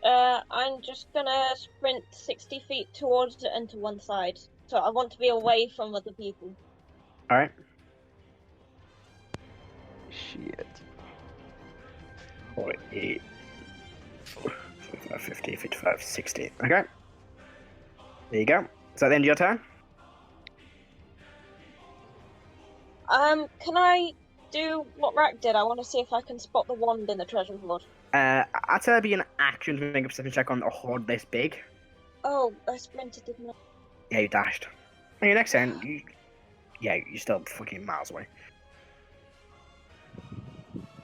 I'm just gonna sprint 60 feet towards it and to one side. So I want to be away from other people. Alright. Shit. 48, 45, 50, 55, 60. Okay. There you go. Is that the end of your turn? Can I do what Rrak did? I want to see if I can spot the wand in the treasure hoard. I'd say it'd be an action to make a perception check on a horde this big. Oh, I sprinted, didn't I? Yeah, you dashed. On your next turn, you're still fucking miles away.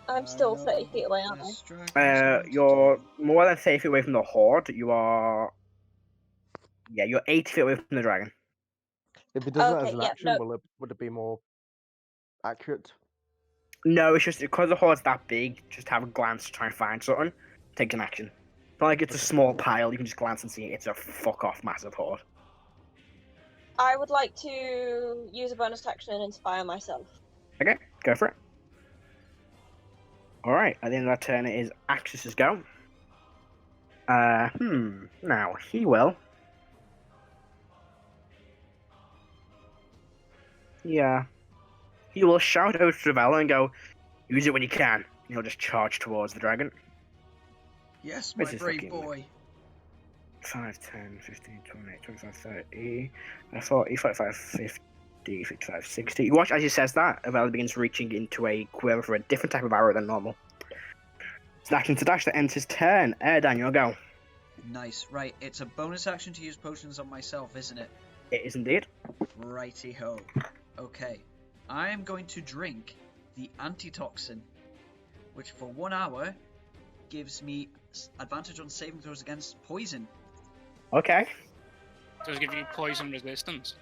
I'm still 30 feet away, aren't I? You're more than 30 feet away from the horde. You are... Yeah, you're 80 feet away from the dragon. If it does that as Okay, an yeah, action, no. would it be more accurate? No, it's just because the horde's that big, just have a glance to try and find something. Take an action. It's not like it's a small pile, you can just glance and see it's a fuck off massive horde. I would like to use a bonus action and inspire myself. Okay, go for it. Alright, at the end of that turn it is Axis's go. Now, he will... Yeah. He will shout out to Ravella and go, use it when you can. And he'll just charge towards the dragon. Yes, my This is brave fucking- boy. 5, 10, 15, 28, 25, 30, 40, 45, 50, 55, 60. You watch as he says that, Ravella begins reaching into a quiver for a different type of arrow than normal. It's an action to dash that ends his turn. Erdan, you'll go. Nice. Right, it's a bonus action to use potions on myself, isn't it? It is indeed. Righty-ho. Okay. I am going to drink the antitoxin, which for 1 hour gives me advantage on saving throws against poison. Okay. Does it give you poison resistance?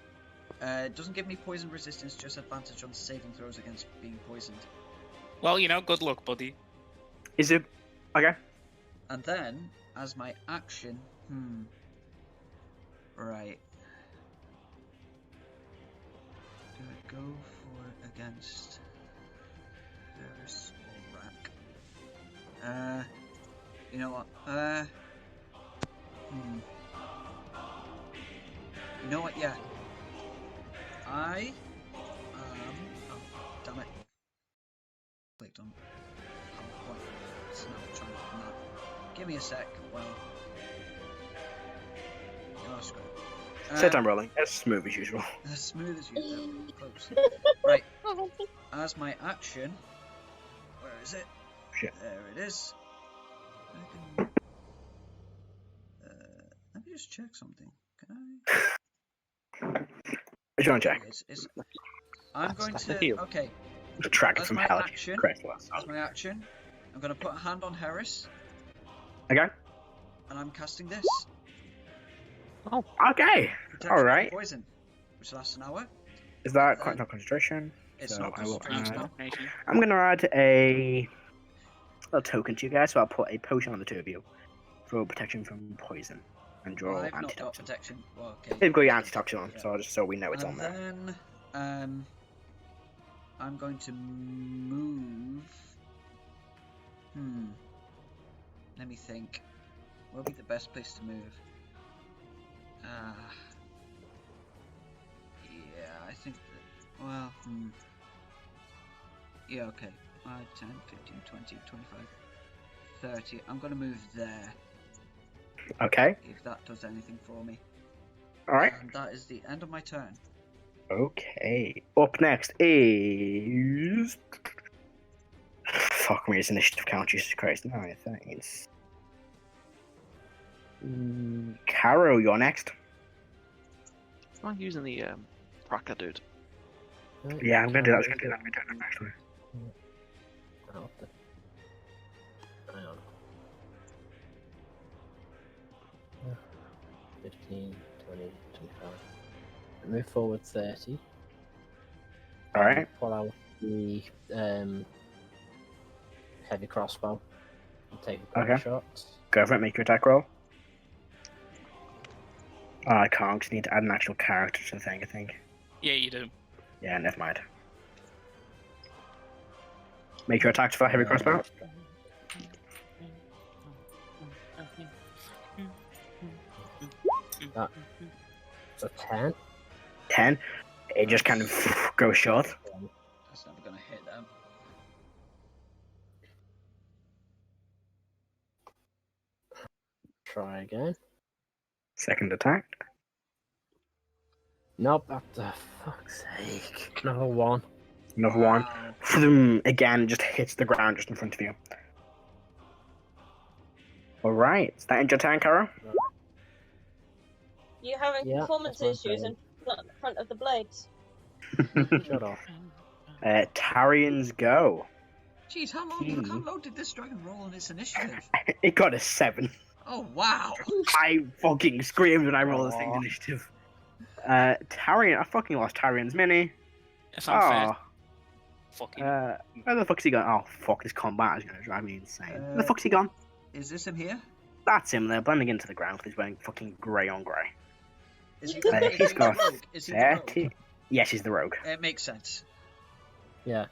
It doesn't give me poison resistance, just advantage on saving throws against being poisoned. Well, good luck, buddy. Is it... Okay. And then, as my action... Right. Do I go for it against Heris or Rrak? You know what? You know what? Yeah. I am... Oh, damn it. Clicked on PowerPoint. It's not trying to... No. Give me a sec. Well... Oh, screw it. Set time rolling. As smooth as usual. As smooth as usual. Close. Right. As my action... Where is it? Shit. There it is. I can... let me just check something. Can I... Which one check? I'm going That's the to... heal. Okay. Track As from my hell. action... Correct. Last As my action, I'm going to put a hand on Heris, Okay. and I'm casting this. Okay. Protection All from right. Poison, which lasts an hour. Is that quite not concentration? It's So not I will concentration. add- no. I'm going to add a little token to you guys, so I'll put a potion on the 2 of you for protection from poison and draw I've not got antitoxin. protection. Well, okay. They've got your antitoxin on, so just so we know it's on And there. then, I'm going to move. Let me think. Where would be the best place to move? Yeah, I think that... Well, Yeah, okay. 5, 10, 15, 20, 25, 30. I'm going to move there. Okay. If that does anything for me. Alright. And that is the end of my turn. Okay. Up next is... Fuck me, it's initiative count, Jesus Christ. No, I think it's... Karo, you're next. I'm using the tracker, dude. Yeah, I'm gonna do that. I was gonna do that actually. Hang on. 15, 20, 25. Move forward 30. Alright. Pull out the heavy crossbow and take a couple of shots. Go for it, make your attack roll. Oh, I can't, because I need to add an actual character to the thing, I think. Yeah, you do. Yeah, never mind. Make your attacks for heavy crossbow. That's a 10. 10. It just kind of goes short. That's never going to hit them. Try again. Second attack. Nope, for fuck's sake. Another 1. Another one. Vroom, again, just hits the ground just in front of you. Alright, is that end your turn, Karo? You having Yeah, performance that's my issues in front of the blades? Shut off. Tarian's go. Jeez, how low did this dragon roll on its initiative? It got a 7. Oh, wow. I fucking screamed when I rolled this thing's initiative. Tarian, I fucking lost Tarian's mini. It's unfair. Oh. Fucking. Where the fuck's he gone? Oh, fuck, this combat is gonna drive me insane. Where the fuck's he gone? Is this him here? That's him there, blending into the ground because he's wearing fucking grey on grey. Is he, He's got the rogue? Is he the rogue? 30. Yes, he's the rogue. It makes sense. Yeah.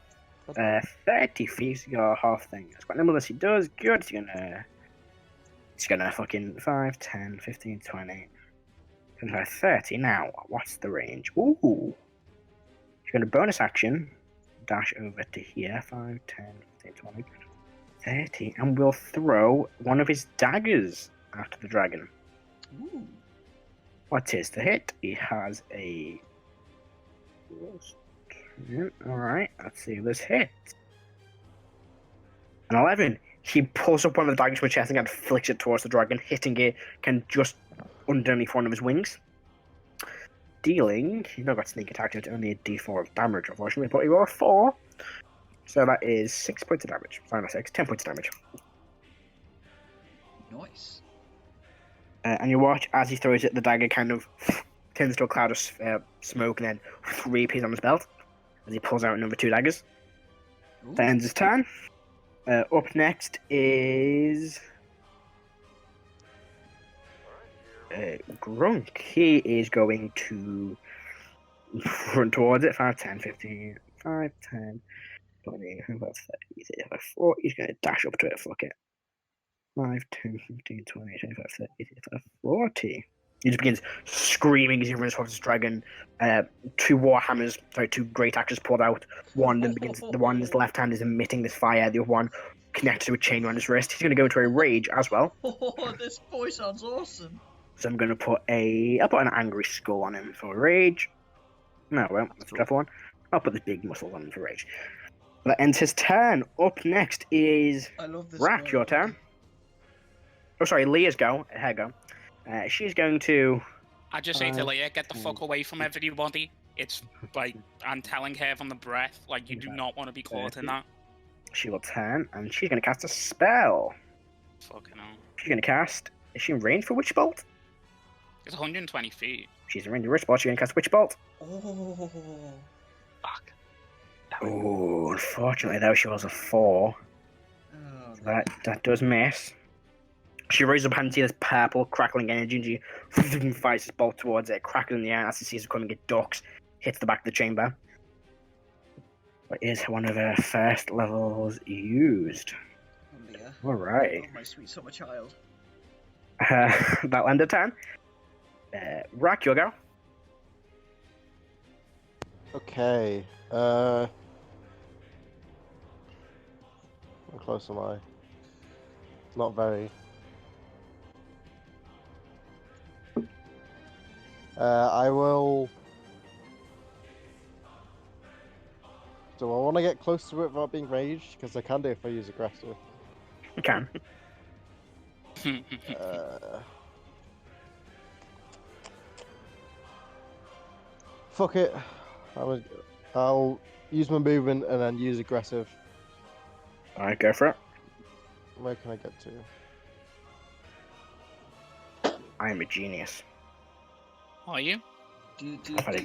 30 feet, your half thing. It's quite nimbleness he does. Good. He's gonna fucking 5, 10, 15, 20, 25, 30. Now, what's the range? Ooh. He's gonna bonus action, dash over to here. 5, 10, 15, 20, 30. And we'll throw one of his daggers after the dragon. Ooh. What is the hit? He has a... Alright, let's see this hit. An 11. He pulls up one of the daggers from his chest and flicks it towards the dragon, hitting it just underneath one of his wings. Dealing... He's not got sneak attack, it's only a d4 of damage, unfortunately, but he rolled a 4. So that is 6 points of damage. Sorry, not 6, 10 points of damage. Nice. And you watch as he throws it, the dagger kind of turns to a cloud of smoke and then reappears on his belt as he pulls out another 2 daggers. Ooh. That ends his turn. Up next is Grunk. He is going to run towards it. 5, 10, 15, 5, 10, 20, 30, 40. He's going to dash up to it. Fuck it. 5, 10, 15, 20, 25, 30, 35, 40. He just begins screaming as he runs towards this dragon. 2 warhammers, sorry, 2 great axes pulled out. One then begins. The one in his left hand is emitting this fire. The other one connected to a chain around his wrist. He's going to go into a rage as well. Oh, this boy sounds awesome. So I'm going to put I'll put an angry skull on him for rage. No, well, that's a tough one. I'll put the big muscles on him for rage. That ends his turn. Up next is I love this. Rrak, your turn. Oh, sorry, Leah's go. Her go. She's going to... I just say to Leah, get the fuck away from everybody. It's like, I'm telling her from the breath, like, you do not want to be caught in that. She will turn, and she's going to cast a spell. Fucking hell. She's going to cast... Is she in range for Witch Bolt? It's 120 feet. She's in range for Witch Bolt. She's going to cast Witch Bolt. Oh. Fuck. Oh, unfortunately, though, she was a 4. Oh, That does miss. She raises up hand to see this purple crackling energy and she fires this bolt towards it, crackling in the air as she sees it coming, it ducks, hits the back of the chamber. What is one of her first levels used? Leah. All right. Oh, my sweet summer child. That'll end the turn. Rrak, your go. Okay. How close am I? Not very. I will. Do I want to get close to it without being raged? Because I can do if I use aggressive. You can. Fuck it. I'll use my movement and then use aggressive. All right, go for it. Where can I get to? I am a genius. Are you? Do you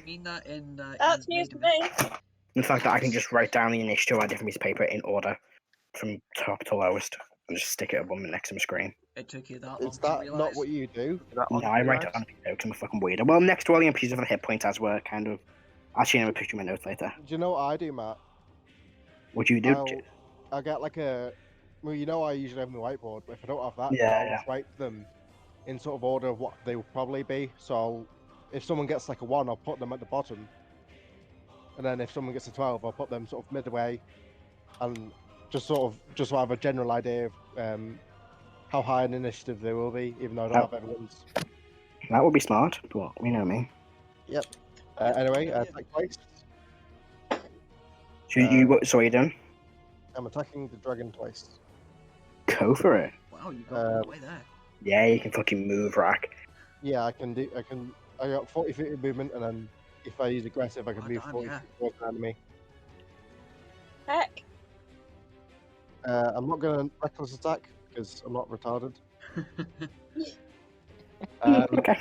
mean that in That's news to me. In fact, I can just write down the initiative on a different piece of paper in order from top to lowest and just stick it above the next to my screen. It took you that long Is to that realise? not what you do? No, I write it on a piece of paper because I'm a fucking weirdo. Well, next to all the pieces of the hit points as were kind of. I'll show you a picture of my notes later. Do you know what I do, Matt? What do you do? I'll get like a. Well, you know, I usually have my whiteboard, but if I don't have that, Yeah, I'll yeah. just write them in sort of order of what they will probably be. So if someone gets like a 1, I'll put them at the bottom. And then if someone gets a 12, I'll put them sort of midway. And just so I have a general idea of how high an initiative they will be, even though I don't have everyone's. That would be smart, but we know me. Yep. Anyway, attack twice. So what are you doing? I'm attacking the dragon twice. Go for it. Wow, you got all the way there. Yeah, you can fucking move, Rrak. Yeah, I got 40 feet of movement, and then if I use aggressive, I can move 40 yeah. feet towards the enemy. Heck. I'm not going to reckless attack because I'm not retarded. Okay.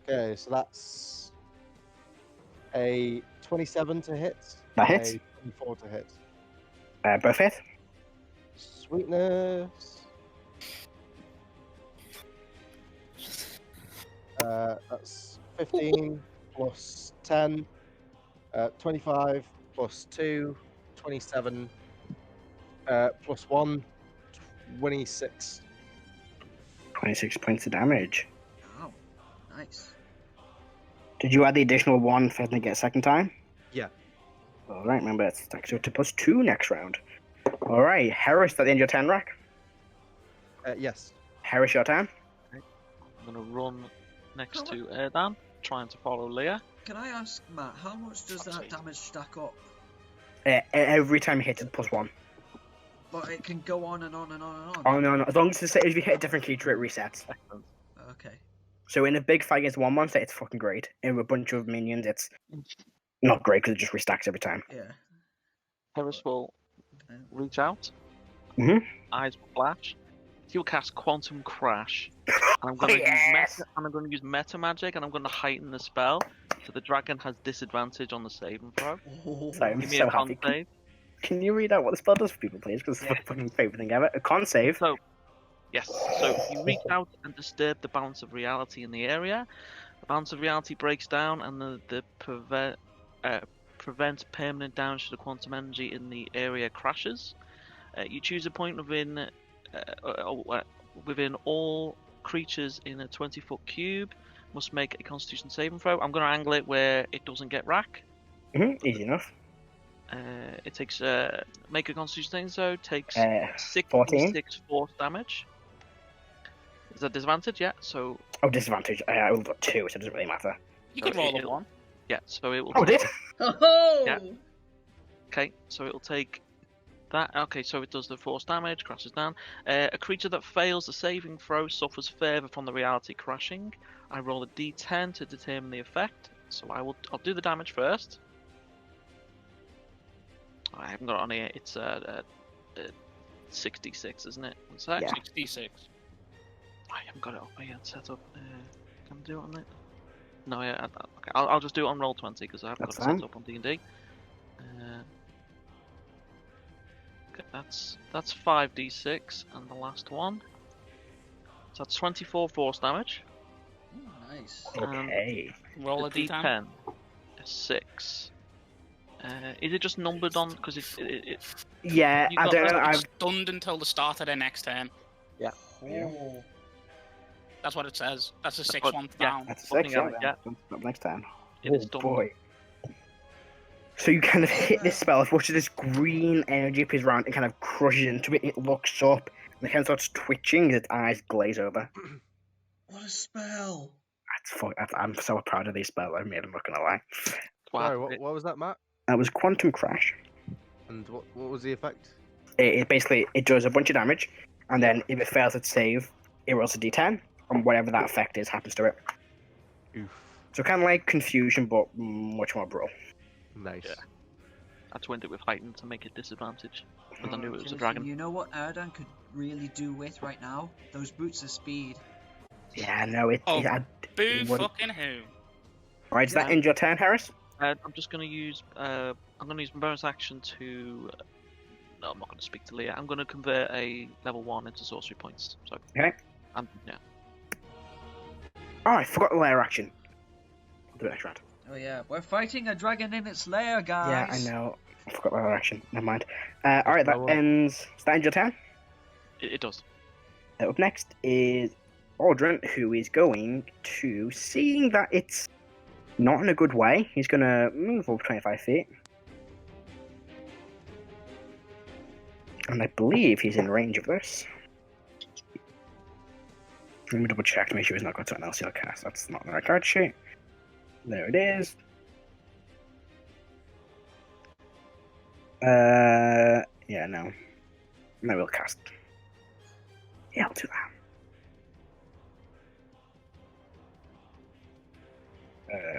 Okay, so that's a 27 to hit. That and hits. A 24 to hit. Both hit. Sweetness. That's 15 plus 10. 25 plus 2. 27. Plus 1. 26. 26 points of damage. Oh, nice. Did you add the additional 1 for to get a second time? Yeah. All right, remember it's stacked to +2 next round. All right, Heris, at the end of your turn, Rrak. Yes. Heris, your turn. I'm gonna run next to Erdan, trying to follow Leah. Can I ask, Matt, how much does that damage stack up? Every time you hit it, +1. But it can go on and on and on and on. Oh no, as long as if you hit a different creature, it resets. Okay. So in a big fight against one monster, it's fucking great. In a bunch of minions, it's not great because it just restacks every time. Yeah. Heris will reach out. Mhm. Eyes will flash. He'll cast Quantum Crash. And I'm going to use meta magic, and I'm going to heighten the spell, so the dragon has disadvantage on the saving throw. Oh, Sorry, I'm Give me so a con happy. save. Can you read out what the spell does for people, please? Because it's my fucking favorite thing ever. A con save. So, yes. So you reach out and disturb the balance of reality in the area. The balance of reality breaks down, and the prevents permanent damage to the quantum energy in the area crashes. You choose a point within all creatures in a 20-foot cube. Must make a Constitution saving throw. I'm going to angle it where it doesn't get Rrak. Easy enough. It takes make a Constitution saving throw. Takes 14. 6 force damage. Is that disadvantage? Yeah. So. Oh, disadvantage. I rolled a 2, so it doesn't really matter. You could roll a 1. Yeah. So it will. Oh, it did. Oh! Yeah. Okay. So it will take that. Okay. So it does the force damage. Crashes down. A creature that fails the saving throw suffers further from the reality crashing. I roll a d10 to determine the effect. So I'll do the damage first. I haven't got it on here. It's 66, isn't it? One sec. Yeah. 66. I haven't got it up yet set up. Can I do it on it? No, yeah. Okay, I'll just do it on Roll20 because I haven't That's got it fine. set up on D&D. Okay, that's 5d6, and the last one. So that's 24 force damage. Ooh, nice. Okay. Roll a The d10. D10 is 6. Is it just numbered on? Because Yeah, You I got don't that? know. It's I've stunned until the start of their next turn. Yeah. Oh. That's what it says. That's a That's 6-1 what- yeah. down. that's Looking 6. at Yeah, it, yeah. yeah. Up next time. It is Oh stunned. boy. So you kind of hit this spell. If watching this green energy appears around and kind of crushes into it, it looks up and it kind of starts twitching. Its eyes glaze over. What a spell! I'm so proud of these spells I made. I'm not gonna lie. Wow. Sorry, what was that, Matt? That was Quantum Crash. And what was the effect? It basically it does a bunch of damage, and then if it fails its save, it rolls a d10, and whatever that effect is happens to it. Oof. So kind of like Confusion, but much more brutal. Nice. Yeah. I twinned it with Heighten to make it disadvantage, because I knew it was a Jonathan, dragon. You know what Erdan could really do with right now? Those boots of speed. Yeah, no, Oh, it Boo wouldn't- fucking who? Alright, is that Yeah. end your turn, Heris? I'm just going to use. I'm going to use my bonus action to. No, I'm not going to speak to Leah. I'm going to convert a level 1 into sorcery points. So. Okay. Yeah. Oh, I forgot the layer action. I'll do it next round. Oh yeah, we're fighting a dragon in its lair, Yeah, guys. I know. I forgot the layer action. Never mind. Alright, that Well, ends. Is that end your turn? It does. Up next is Aldrin, who is going to, seeing that it's not in a good way, he's going to move over 25 feet. And I believe he's in range of this. Let me double check to make sure he's not got something else he'll cast. That's not the right card sheet. There it is. Yeah, no. No, we'll cast. Yeah, I'll do that.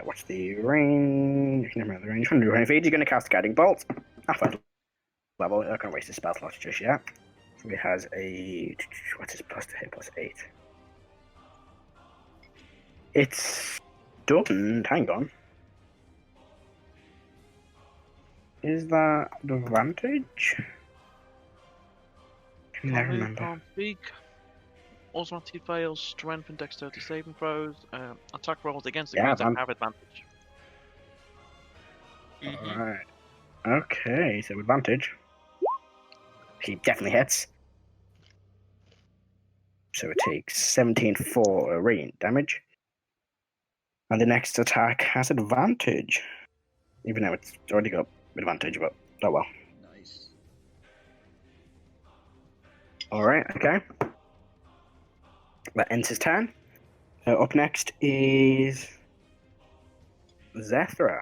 What's the range? Never mind the range. 120 feet. He's going to cast Guiding Bolt. Half level. I'm not going to waste his spell slot just yet. So he has a. What's his plus to hit? Plus 8. It's stunned. Hang on. Is that advantage? Can I remember? Can't speak. Automatically fails strength and dexterity saving throws. Attack rolls against the Yeah, creature have advantage. Alright. Okay, so advantage. He definitely hits. So it takes 17 for radiant damage. And the next attack has advantage. Even though it's already got advantage, but oh well. Nice. Alright, okay. That ends his turn. Up next is Zethra.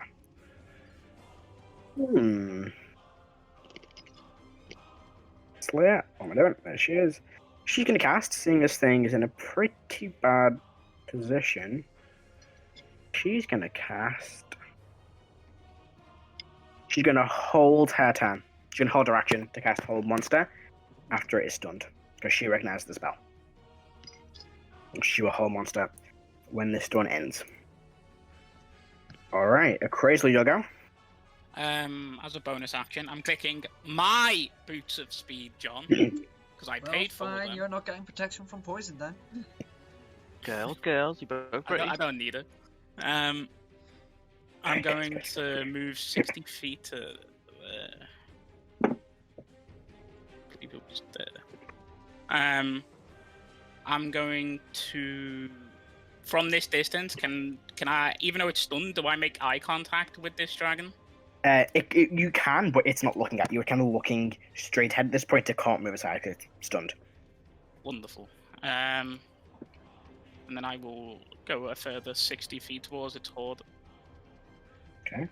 Slayer. What am I doing? There she is. She's going to cast, seeing this thing is in a pretty bad position. She's going to cast. She's going to hold her turn. She's going to hold her action to cast Hold Monster after it is stunned, because she recognizes the spell. She will hold monster when this stun ends. Alright, a crazy you'll go. As a bonus action, I'm clicking my Boots of Speed, John, because I Well, paid for fine. them. You're not getting protection from poison then. Girls, you both pretty. I don't need it. I'm going to move 60 feet to there. I believe it was there. I'm going to, from this distance, can I, even though it's stunned, do I make eye contact with this dragon? You can, but it's not looking at you. It's kind of looking straight ahead at this point. It can't move aside because it's stunned. Wonderful. And then I will go a further 60 feet towards its horde. Okay.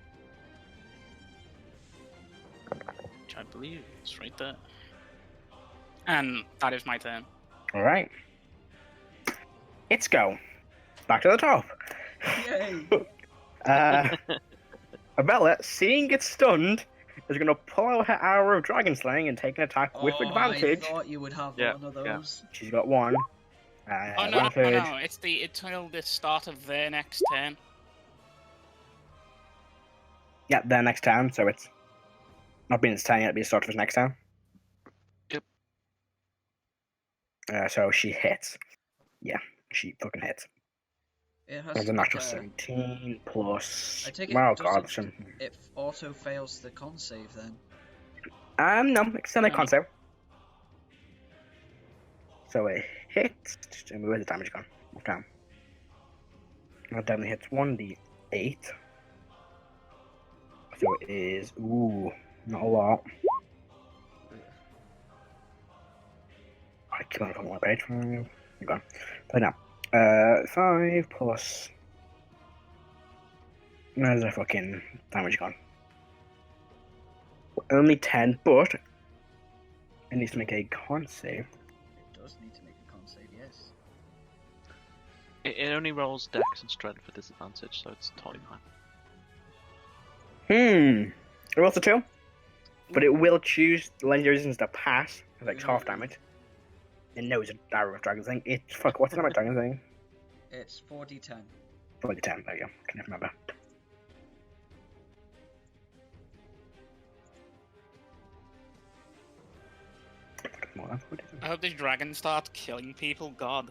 Which I believe is right there. And that is my turn. Alright. It's go. Back to the top. Yay! Abella, seeing it stunned, is going to pull out her arrow of dragon slaying and take an attack with advantage. I thought you would have Yeah, one of those. She's got one. Oh no, no! It's until the start of their next turn. Yeah, their next turn, so it's not being its turn yet, it'll be the start of his next turn. Yep. So she hits. Yeah, she fucking hits. It has That's to a make natural 17 plus. I take it. Oh does god. it auto fails the con save then? No, extend the con save. So it hits. Where's the damage gone? Okay. That damage hits 1d8. So it is. Ooh, not a lot. I can't find my page. You're gone. Play now. 5 plus. Where's the fucking damage gone? Only 10, but it needs to make a con save. It does need to make a con save, yes. It only rolls dex and strength for disadvantage, so it's totally fine. It rolls a 2, but it will choose the legendary resistance to pass, like half damage. It knows an arrow of dragon thing. It's fuck. What's the name of dragon thing? It's 4d10. 4d10. There you go. Can never remember. More than 4d10. I hope this dragon starts killing people. God.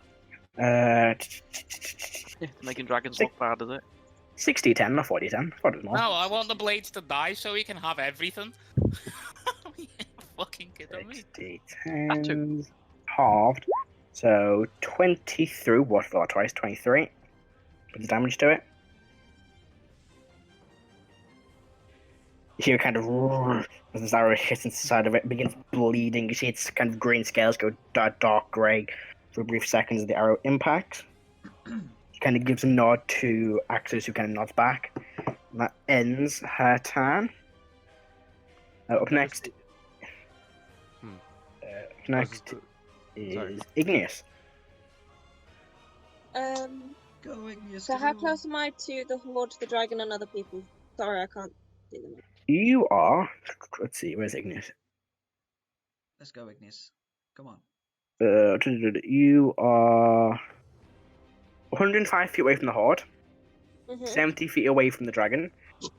Making dragons look bad, is it? 60-10, not 40-10. What is more? No, I want the blades to die so he can have everything. You're fucking kidding me. 60-10 halved. So 20 through. What for twice? 23. Put the damage to it. You hear kind of as this arrow hits into the side of it, begins bleeding. You see its kind of green scales go dark grey for a brief second as the arrow impacts. Kind of gives a nod to Axis, who kind of nods back. And that ends her turn. Up next. Next is Igneous. Go, Igneous. So how close am I to the Horde, the dragon, and other people? Sorry, I can't see them. You are. Let's see, where's Igneous? Let's go, Igneous. Come on. You are 105 feet away from the Horde, 70 feet away from the dragon,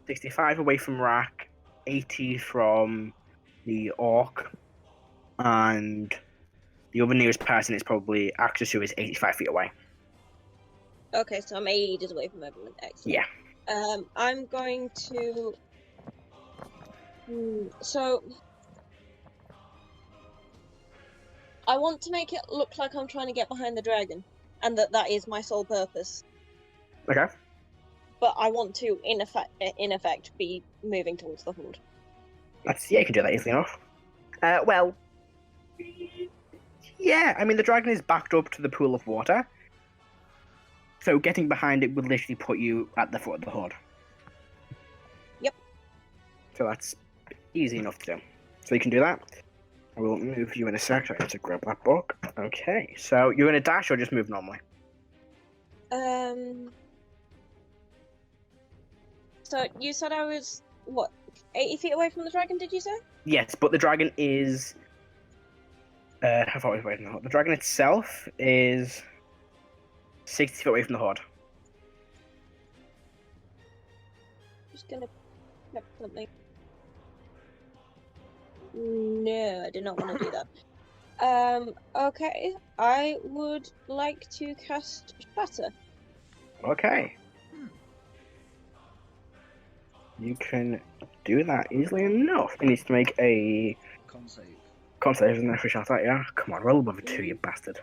65 away from Rrak, 80 from the orc, and the other nearest person is probably Axis, who is 85 feet away. Okay, so I'm 80 meters away from everyone. Excellent. Yeah. I'm going to. So. I want to make it look like I'm trying to get behind the dragon, and that is my sole purpose. Okay. But I want to, in effect, be moving towards the Horde. Yeah, you can do that easily enough. Well, yeah, I mean, the dragon is backed up to the pool of water, so getting behind it would literally put you at the foot of the Horde. Yep. So that's easy enough to do. So you can do that. I will move you in a sec. I have to grab that book. Okay, so you're going to dash or just move normally? So you said I was, what, 80 feet away from the dragon, did you say? Yes, but the dragon is... how far away from the Horde? The dragon itself is 60 feet away from the Horde. Just gonna check something. No, I did not want to do that. Okay. I would like to cast Shatter. Okay. You can do that easily enough. It needs to make a Con save. con save, isn't it, for Shatter? Yeah. Come on, roll above a 2, you bastard.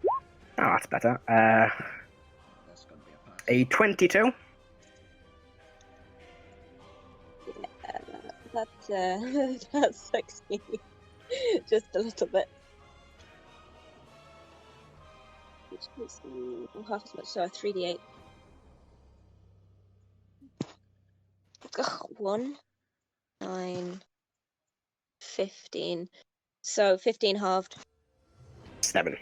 Oh, that's better. That's gonna be a pass. A 22. That's 16. Just a little bit. Half as much, so 3d8. 1, 9, 15. So 15 halved. 7.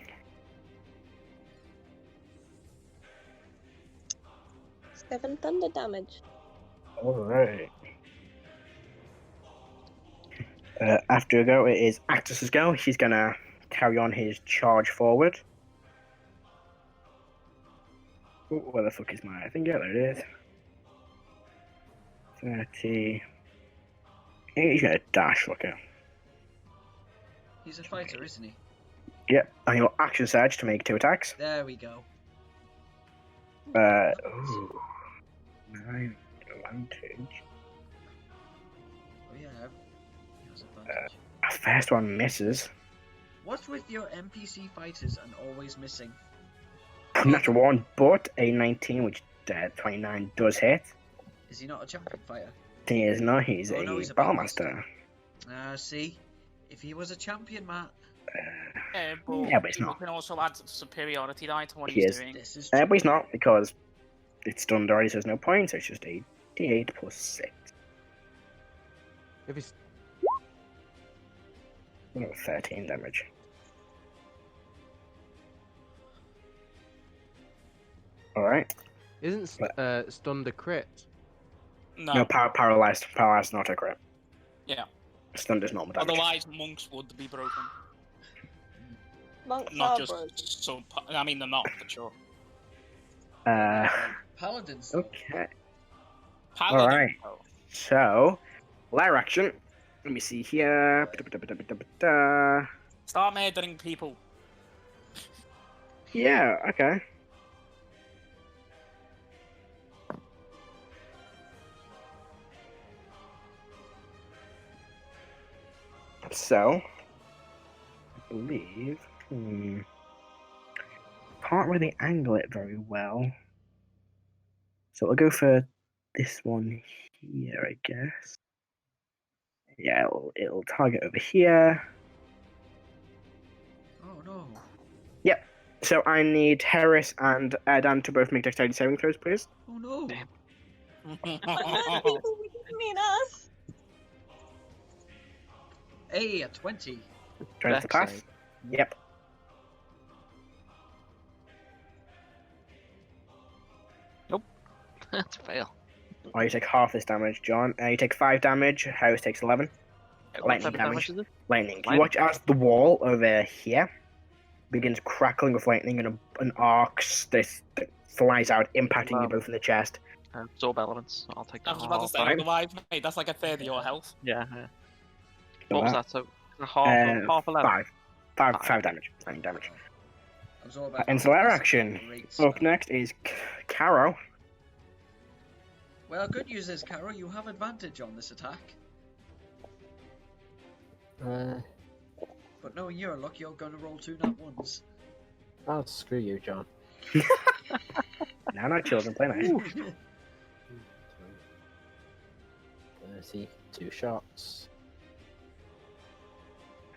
7 thunder damage. Alright. After a go, it is Actus's go. He's gonna carry on his charge forward. Ooh, where the fuck is my... I think, yeah, there it is. 30... He's gonna dash, look at. He's a fighter, isn't he? Yep, and he'll action surge to make 2 attacks. There we go. Ooh. 9 advantage. Oh yeah, he has advantage. First one misses. What's with your NPC fighters and always missing? Natural 1, but a 19, which 29 does hit. Is he not a champion fighter? He is not, he's Oh, a no, he's a Battlemaster. See? If he was a champion, Matt. Yeah, but it's people not. can also add superiority die to what He he's is. doing. This is But he's not, because it's stunned already, so there's no point, so it's just a d8 plus 6. If he's 13 damage. Alright. isn't stunned a crit? No. No, paralyzed. Paralyzed, not a crit. Yeah. Stunned is normal damage. Otherwise, monks would be broken. Monks Not are just broken. so. I mean, they're not for sure. Paladins. Okay. Paladin, Alright. though. So, lair action. Let me see here. Start murdering people. Yeah, okay. So, I believe. Can't really angle it very well. So I'll go for this one here, I guess. Yeah, it'll target over here. Oh no. Yep. So I need Heris and Erdan to both make dexterity saving throws, please. Oh no. Damn. Murder people, we didn't mean us. Hey, a 20. Trying to Dex pass. save. Yep. That's a fail. Oh, you take half this damage, John. You take 5 damage. Heris takes 11. What Lightning type of damage. is it? Lightning. You Lightning. watch as the wall over here begins crackling with lightning and an arc that flies out, impacting you Wow. both in the chest. Absorb elements. I'll take I that. was about to say, fine. otherwise, mate, that's like a third of your health. Yeah. So What was that? So half 11. 5 damage. Lightning damage. Absorb And so lair action. Great Up stuff. next is Karo. Well, good news is, Karo, you have advantage on this attack. But knowing your luck, you're going to roll 2 nat ones. Oh, screw you, John. Now, not children, play nice. 30, 2 shots.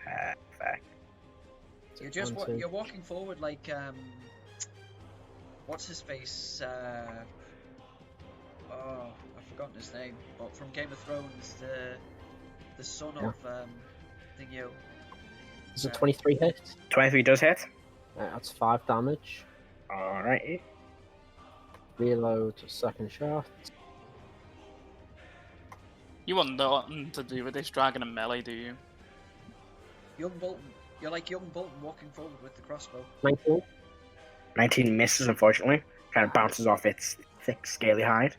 Perfect. You're just One, two. you're walking forward like what's his face? Oh, I've forgotten his name. But from Game of Thrones, the son Yeah. of Thingy. Is a 23 hit? 23 does hit. That's 5 damage. Alrighty. Reload, second shot. You want nothing to do with this dragon and melee, do you? Young Bolton. You're like young Bolton walking forward with the crossbow. 19. 19 misses, unfortunately. Kind of bounces off its thick, scaly hide.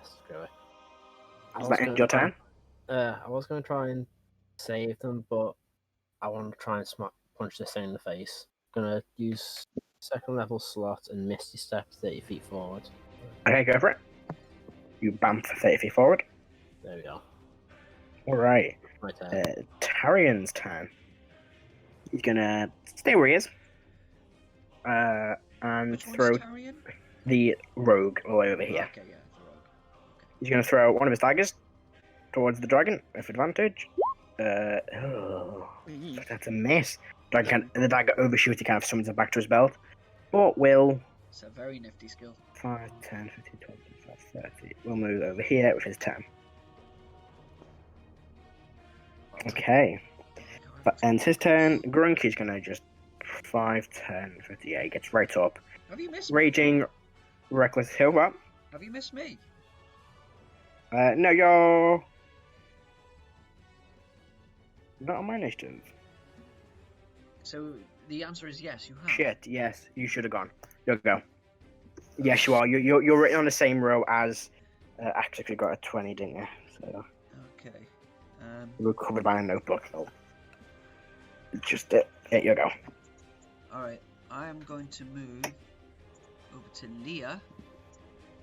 Screw it. Does that end your turn? I was going to try and save them, but I want to try and punch this thing in the face. Gonna use second level slot and Misty Step 30 feet forward. Okay, go for it. You bamf 30 feet forward. There we go. Alright. My turn. Tarian's turn. He's gonna stay where he is. And Which one's throw Tarian? the rogue all over here. Okay, yeah, the rogue. He's gonna throw one of his daggers towards the dragon with advantage. That's a miss. The dagger overshoots, he kind of summons it back to his belt. But will It's a very nifty skill. 5, 10, 15, 20, 25, 30. We'll move over here with his turn. Okay. That ends his turn. Grunky's gonna just 5, 10, 50. Yeah, he gets right up. Have you missed me? Raging Reckless Hill. What? Have you missed me? No, you're not on my initiative. So the answer is yes, you have. Shit, yes, you should have gone. You'll go. Yes, you are. You're written on the same row as actually you got a 20, didn't you? So Okay. you were covered by a notebook. So. Just here you go. Alright, I am going to move over to Leah,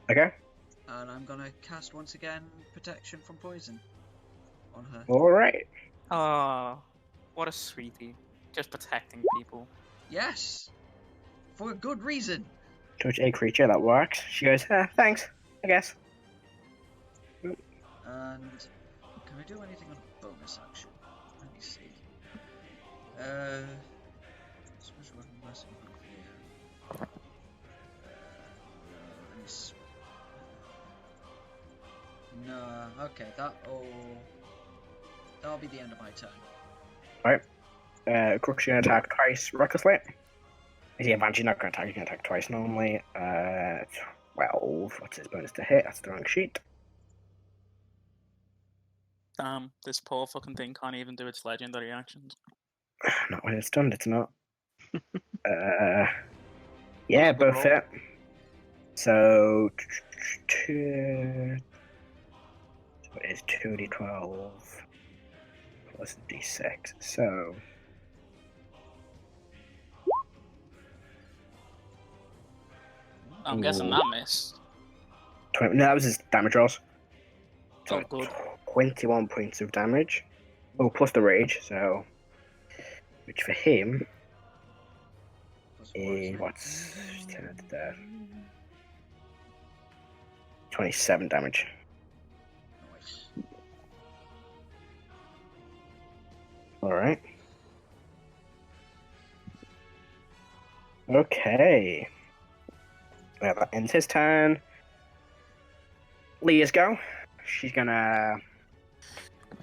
Okay. and I'm going to cast once again Protection from Poison on her. All right. Oh, what a sweetie. Just protecting people. Yes! For a good reason! Touch a creature that works. She goes, thanks, I guess. And can I do anything on a bonus action? Let me see. Special weapon blessing from Leah. Let me see. No, okay, that'll be the end of my turn. Crook's gonna attack twice recklessly. Is he advantage? He's not gonna attack, he can attack twice normally. 12. What's his bonus to hit? That's the wrong sheet. Damn, this poor fucking thing can't even do its legendary actions. Not when it's stunned, it's not. Yeah, both roll? hit. So, it is 2d12 plus d6. So, I'm guessing that missed. 20, no, that was his damage rolls. Oh, So, good. 21 points of damage. Oh, plus the rage, so. Which for him is what's 27 damage. Nice. Alright. Okay. Well, that ends his turn. Leah's go. She's gonna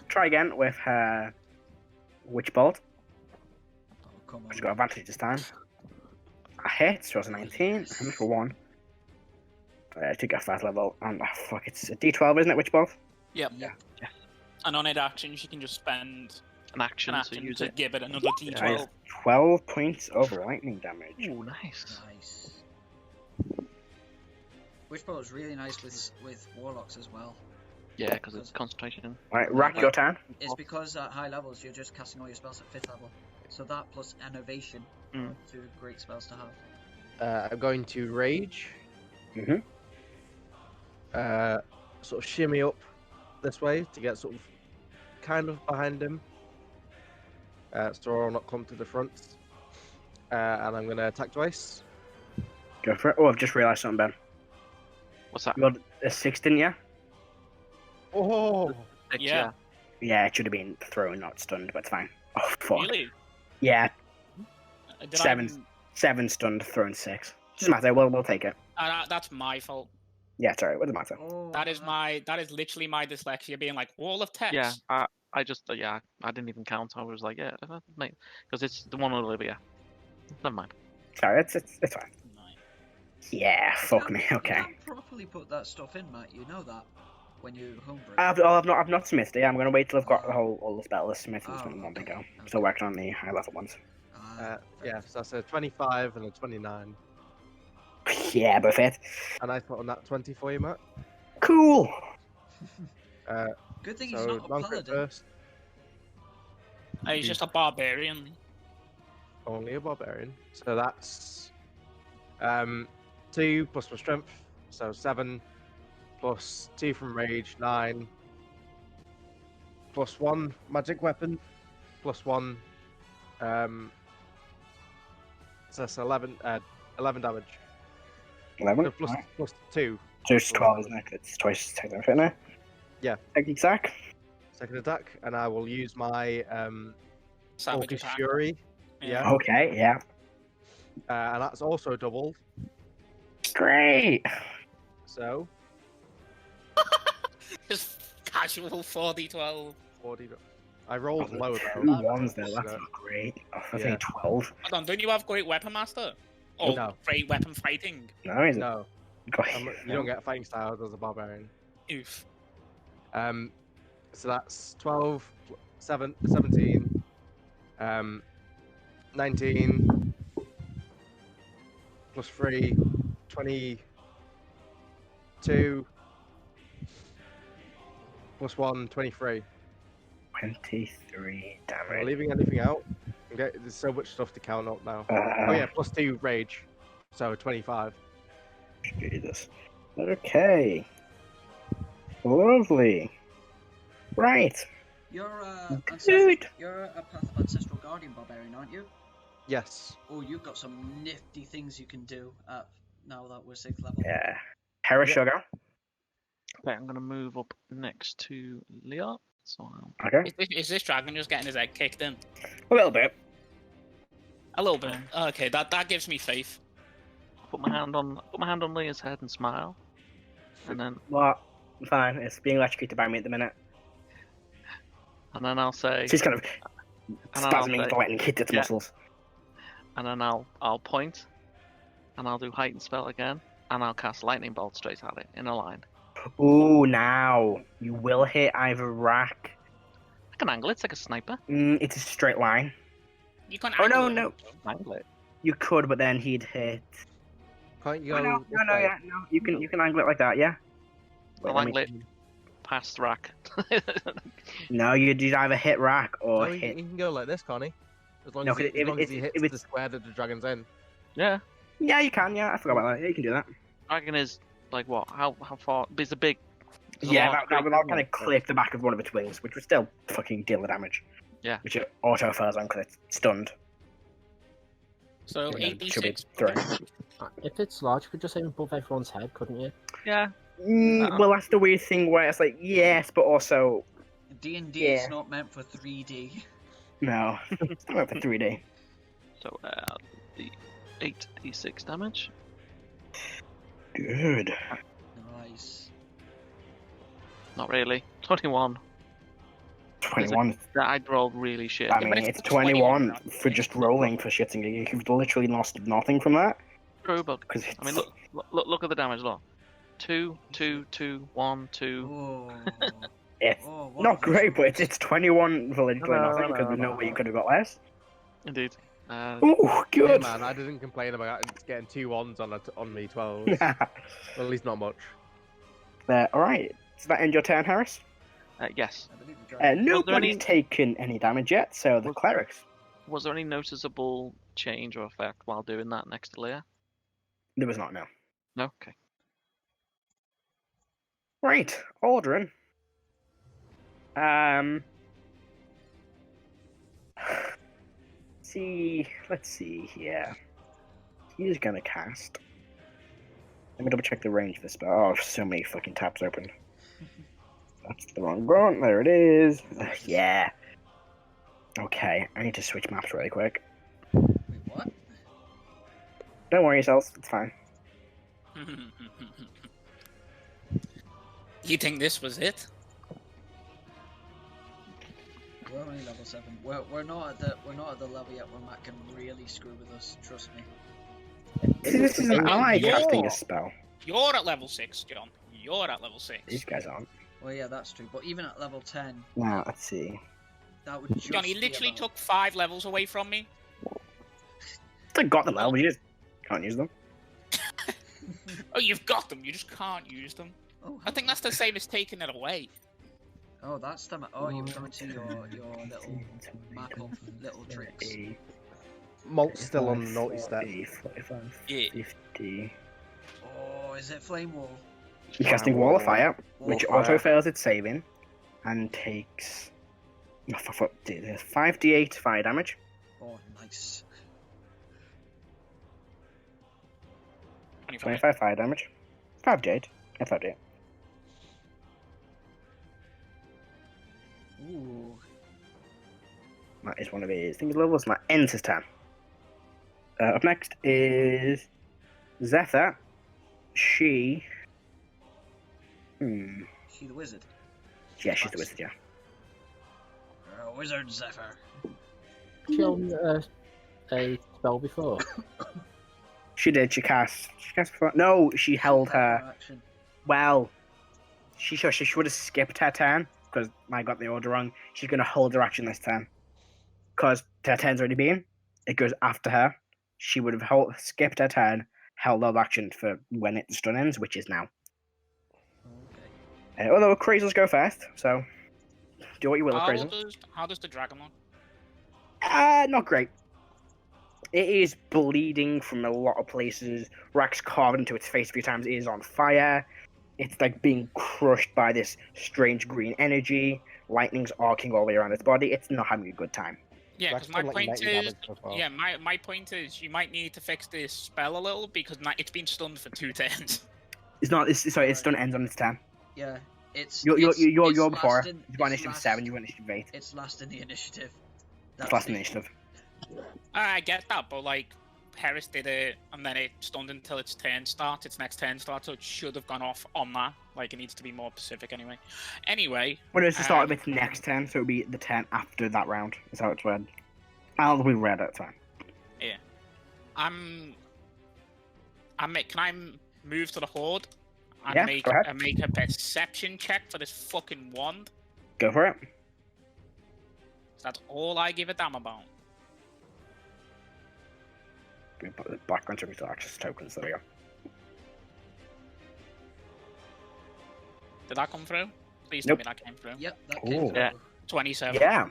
try again with her Witch Bolt. Oh, come She's on. got advantage this time. I hit, so it's a 19. I'm for 1. To get 1st level. And fuck, it's a d12, isn't it, Witch Bolt? Yep. Yeah. And on it actions, you can just spend An action, an to action use to it. give it another Yeah, d12. 12 points of lightning damage. Ooh, nice. Nice. Witchbolt is really nice with warlocks as well. Yeah, because it's concentration. Right, Rrak, your turn. It's because at high levels you're just casting all your spells at 5th level. So that plus innovation Mm. are 2 great spells to have. I'm going to rage. Mhm. Sort of shimmy up this way to get sort of kind of behind him. So I'll not come to the front. And I'm going to attack twice. Go for it. Oh, I've just realised something, Ben. What's that? You got a 6, didn't you? Oh! Six, Yeah. Yeah, it should have been thrown, not stunned, but it's fine. Oh, fuck. Really? Yeah, Did 7 stunned, thrown 6. Doesn't matter, we'll take it. That's my fault. Yeah, sorry, what does it matter? Oh, That is literally my dyslexia being like wall of text. Yeah, I just, I didn't even count. I was like, yeah, mate, because it's the one over here. Never mind. Sorry, it's fine. Nice. Yeah, fuck me, You okay. can't properly put that stuff in, Matt. You know that when you homebrew. I've not smithed it. I'm gonna wait till I've got all the spell list smith and Oh, smith in one big okay, go. okay. Still working on the high level ones. Fair Yeah, enough. so that's a 25 and a 29. Yeah, both hit. And I put on that 20 for you, Matt. Cool. Good thing he's So not a one crit paladin. first, He's just a barbarian. only a barbarian. So that's 2 plus my strength, so 7 plus 2 from rage, 9 plus 1 magic weapon plus 1. So that's 11 damage. 11. No, plus, Alright. plus 2. So it's 12, isn't it? It's twice take that now. Yeah. Take the attack. Second attack, and I will use my Savage Orcish attack. Fury. Yeah. Okay, yeah. And that's also doubled. Great. So Just casual 4d12. 40. I rolled low though. 2 1s there, that's not great. Oh, I Yeah. think 12. Hold on, don't you have Great Weapon Master? Or No. Great Weapon Fighting? No, is it? No, God, you don't get fighting styles as a barbarian. Oof. So that's 12, 17, 19, plus 3, 22, plus 1, 23. 23 Am I damage. leaving anything out? Okay, there's so much stuff to count up now. Uh, Oh yeah, +2 rage, so 25. Jesus. Okay. Lovely. Right. You're Dude. you're a Path of Ancestral Guardian Barbarian, aren't you? Yes. Oh, you've got some nifty things you can do now that we're 6th level. Yeah. Heris, Yep. sugar. Okay, I'm gonna move up next to Leah. So I'll Okay. Is this dragon just getting his egg kicked in? A little bit. A little bit. Okay, that gives me faith. put my hand on Leah's head and smile, and then What? Fine. It's being electrocuted by me at the minute. I'll say, She's kind of and then I'll spasming say, letting hit its yeah. muscles. and then I'll point, and I'll do heightened spell again, and I'll cast lightning bolt straight at it in a line. Ooh, now you will hit either Rrak. I can angle it. It's like a sniper. It's a straight line. You can. Oh, no, angle it. Angle it. You could, but then he'd hit. Can't you Oh, go? no, this no, way? yeah, no. You can angle it like that, yeah. Wait, I'll let me- angle it past Rrak. No, you'd either hit Rrak or No, hit. you can go like this, can't he? As long No, as 'cause he, as long as he if hits it's- the square that the dragon's in. Yeah, Yeah, you can. Yeah, I forgot about that. Yeah, you can do that. dragon is like what? How far? It's a big. it's a Yeah, large that would creature, kind isn't of it? clip the back of one of its wings, which would still fucking deal the damage. Yeah. Which it auto fails on because it's stunned. So And then she'll be 86. thrown. If it's large, you could just aim above everyone's head, couldn't you? Yeah. Well, that's the weird thing where it's like, yes, but also, D&D Yeah. is not meant for 3D. no. It's not for 3D. So the 8d6 damage. Good. Nice. Not really. 21. 21. I'd rolled really shit. I but mean, it's it's 21, 21 for just rolling for shitting. You've literally lost nothing from that. True, but Because I mean, look at the damage. Look, 2, 2, 2, 1, 2. Oh. it's Oh, what not a great, but visual. it's 21 for literally No, nothing because no, there's no no. way you could have got less. Indeed. Ooh, Hey good. man, I didn't complain about getting 2 1s on me 12s. Well, at least not much. Alright. Does that end your turn, Harris? Yes. I believe the dragon. Nobody's any- taken any damage yet, so the clerics. Was there any noticeable change or effect while doing that next to Leah? There was not, no. No. Okay. Right, Aldrin. Let's see here. He's gonna cast. Let me double check the range of this spell. Oh, so many fucking tabs open. That's the wrong one. There it is. Yeah. Okay, I need to switch maps really quick. Wait, what? Don't worry yourselves, it's fine. You think this was it? We're only level 7. We're not at the level yet where Matt can really screw with us. Trust me. This is an ally You're- casting a spell. You're at level 6, John. You're at level 6. These guys aren't. Well, yeah, that's true. But even at level 10, Now, let's see. that would just John, he be literally about- took 5 levels away from me. I got them now, but you just can't use them. Oh, you've got them, you just can't use them. Oh, I think that's the same as taking it away. Oh, that's the. Oh, you're coming to your little map of little tricks. Molt's still on the naughty step. 45, Yeah. 50. Oh, is it flame wall? You're casting Wall of Fire, which Wall of Fire. auto fails its saving, and takes 5d8 fire damage. Oh, nice. 25. 25 fire damage. 5d8. Yeah, 5d8. Ooh. That is one of his things levels, and that ends his turn. Up next is Zetha. She. She the wizard. Yeah, she's the wizard, yeah. Wizard Zephyr. She on a spell before. She did, she cast before. No, she held her. Action. Well, she should have skipped her turn, because I got the order wrong. She's going to hold her action this turn. Because her turn's already been. It goes after her. She would have skipped her turn, held her action for when the stun ends, which is now. Okay. Although Crazels go first, so do what you will with Crazels. How does the dragon look? Not great. It is bleeding from a lot of places. Rrak's carved into its face a few times. It is on fire. It's like being crushed by this strange green energy. Lightning's arcing all the way around its body. It's not having a good time. Yeah, Rrak's because my done, like, point 90 is, damage so far. yeah, my point is, you might need to fix this spell a little because it's been stunned for 2 turns. It's not. Sorry, its stun ends on its turn. Yeah, it's You're it's before. last in- You've got it's initiative last- 7. You've got initiative 8. It's last in the initiative. It's last initiative. I get that, but like Heris did it, and then it stunned until its turn starts. Its next turn starts, so it should have gone off on that. Like it needs to be more specific anyway. Anyway, Well, it's the start of its next turn, so it'll be the turn after that round. Is how it's read. I'll be read at the time. can I move to the horde and Yeah, make go ahead. make a perception check for this fucking wand? Go for it. That's all I give a damn about. We put the background to access tokens. There we go. Did that come through? Please Nope. tell me that came through. Yep, that came Ooh. through. Yeah. 27. Yeah.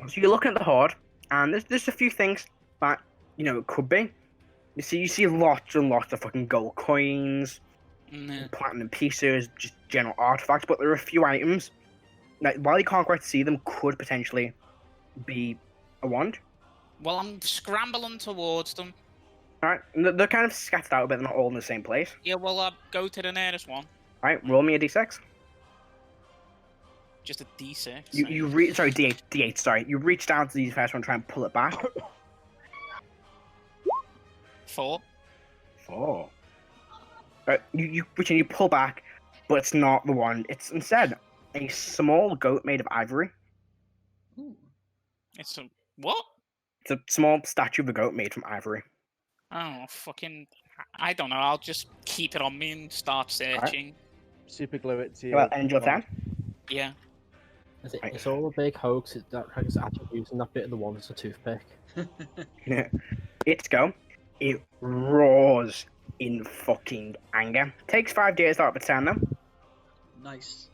So you're looking at the horde, and there's a few things that it could be. You see lots and lots of fucking gold coins, Mm, platinum pieces, just general artifacts, but there are a few items that, while you can't quite see them, could potentially be a wand. Well, I'm scrambling towards them. Alright, they're kind of scattered out a bit, they're not all in the same place. Yeah, well, go to the nearest one. Alright, roll me a d6. Just a D6. You reach, sorry, d8, sorry. You reach down to the first one and try and pull it back. 4. 4. You reach and you pull back, but it's not the one. It's instead a small goat made of ivory. Ooh. It's a what? It's a small statue of a goat made from ivory. Oh, fucking... I don't know, I'll just keep it on me and start searching. Super glue it to you. Well, end your turn. Yeah. Right. It's all a big hoax. It's actually using that bit of the wand as a toothpick. It's go. It roars in fucking anger. Takes 5 days to start its turn though. Nice.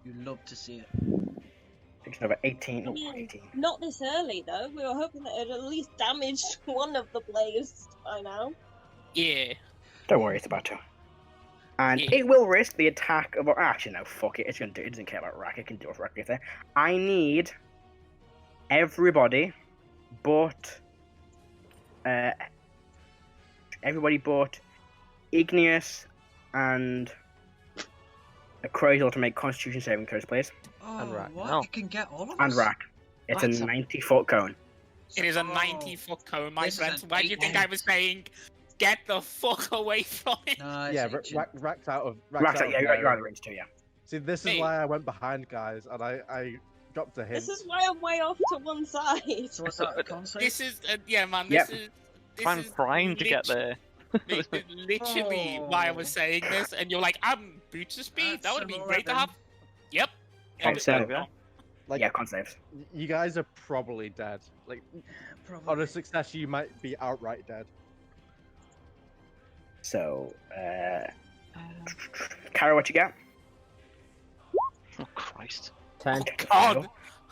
You love to see it. Takes another 18. Oh, Yeah. 18. Not this early though. We were hoping that it at least damaged one of the blades by now. Yeah. Don't worry, it's about to. And Yeah. it will risk the attack of. Actually, no, fuck it. It's gonna do. It doesn't care about Rrak. It can do it Rrak there. I need everybody, but Igneous and a Crazel to make Constitution saving throws, please. Oh, And Rrak. what? No. You can get all of And us? Rrak. It's That's a a- 90-foot cone. It is a Oh. 90-foot cone, my This is friends. an Why do you think 8. I was saying, get the fuck away from it? No, it's Yeah, ancient. Rrak's out of. Rrak's yeah, you're out of range too, yeah. See, this is Hey. why I went behind, guys, and I dropped a hint. This is why I'm way off to one side. So what's that, a con save? This is, yeah, man, Yep. this I'm is trying to get there. literally why I was Oh. saying this, and you're like, I'm boots of speed. That would have been great to have. Yep. Con Yeah, save. yeah. Like, Yeah, con saves. you guys are probably dead. Like, Probably. on a success, you might be outright dead. So, Karo, what you got? Oh Christ. 10. God.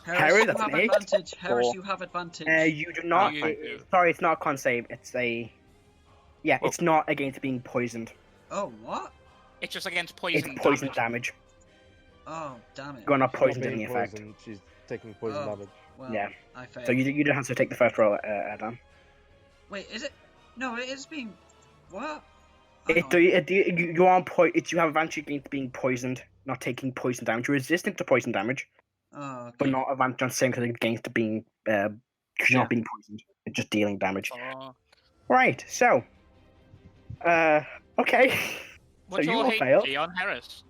Heris, Harry, you that's have an 8. advantage. Heris, Four. you have advantage. You do not. you do. Sorry, it's not a con save. It's a. Yeah, Oh. it's not against being poisoned. Oh, what? It's just against It's poison poison damage. damage. Oh, damn it. You're not She's not poisoned in being the effect. poisoned, she's taking poison Oh. damage. Well, Yeah. I failed. So you don't have to take the first roll, Erdan. Wait, is it? No, it is being. What? You are you have advantage against being poisoned, not taking poison damage. You're resistant to poison damage, Oh, okay. but not advantage on saving against being because you're Yeah. not being poisoned. It's just dealing damage. Oh. Right. So, okay. What's you your all failed. HP on Heris?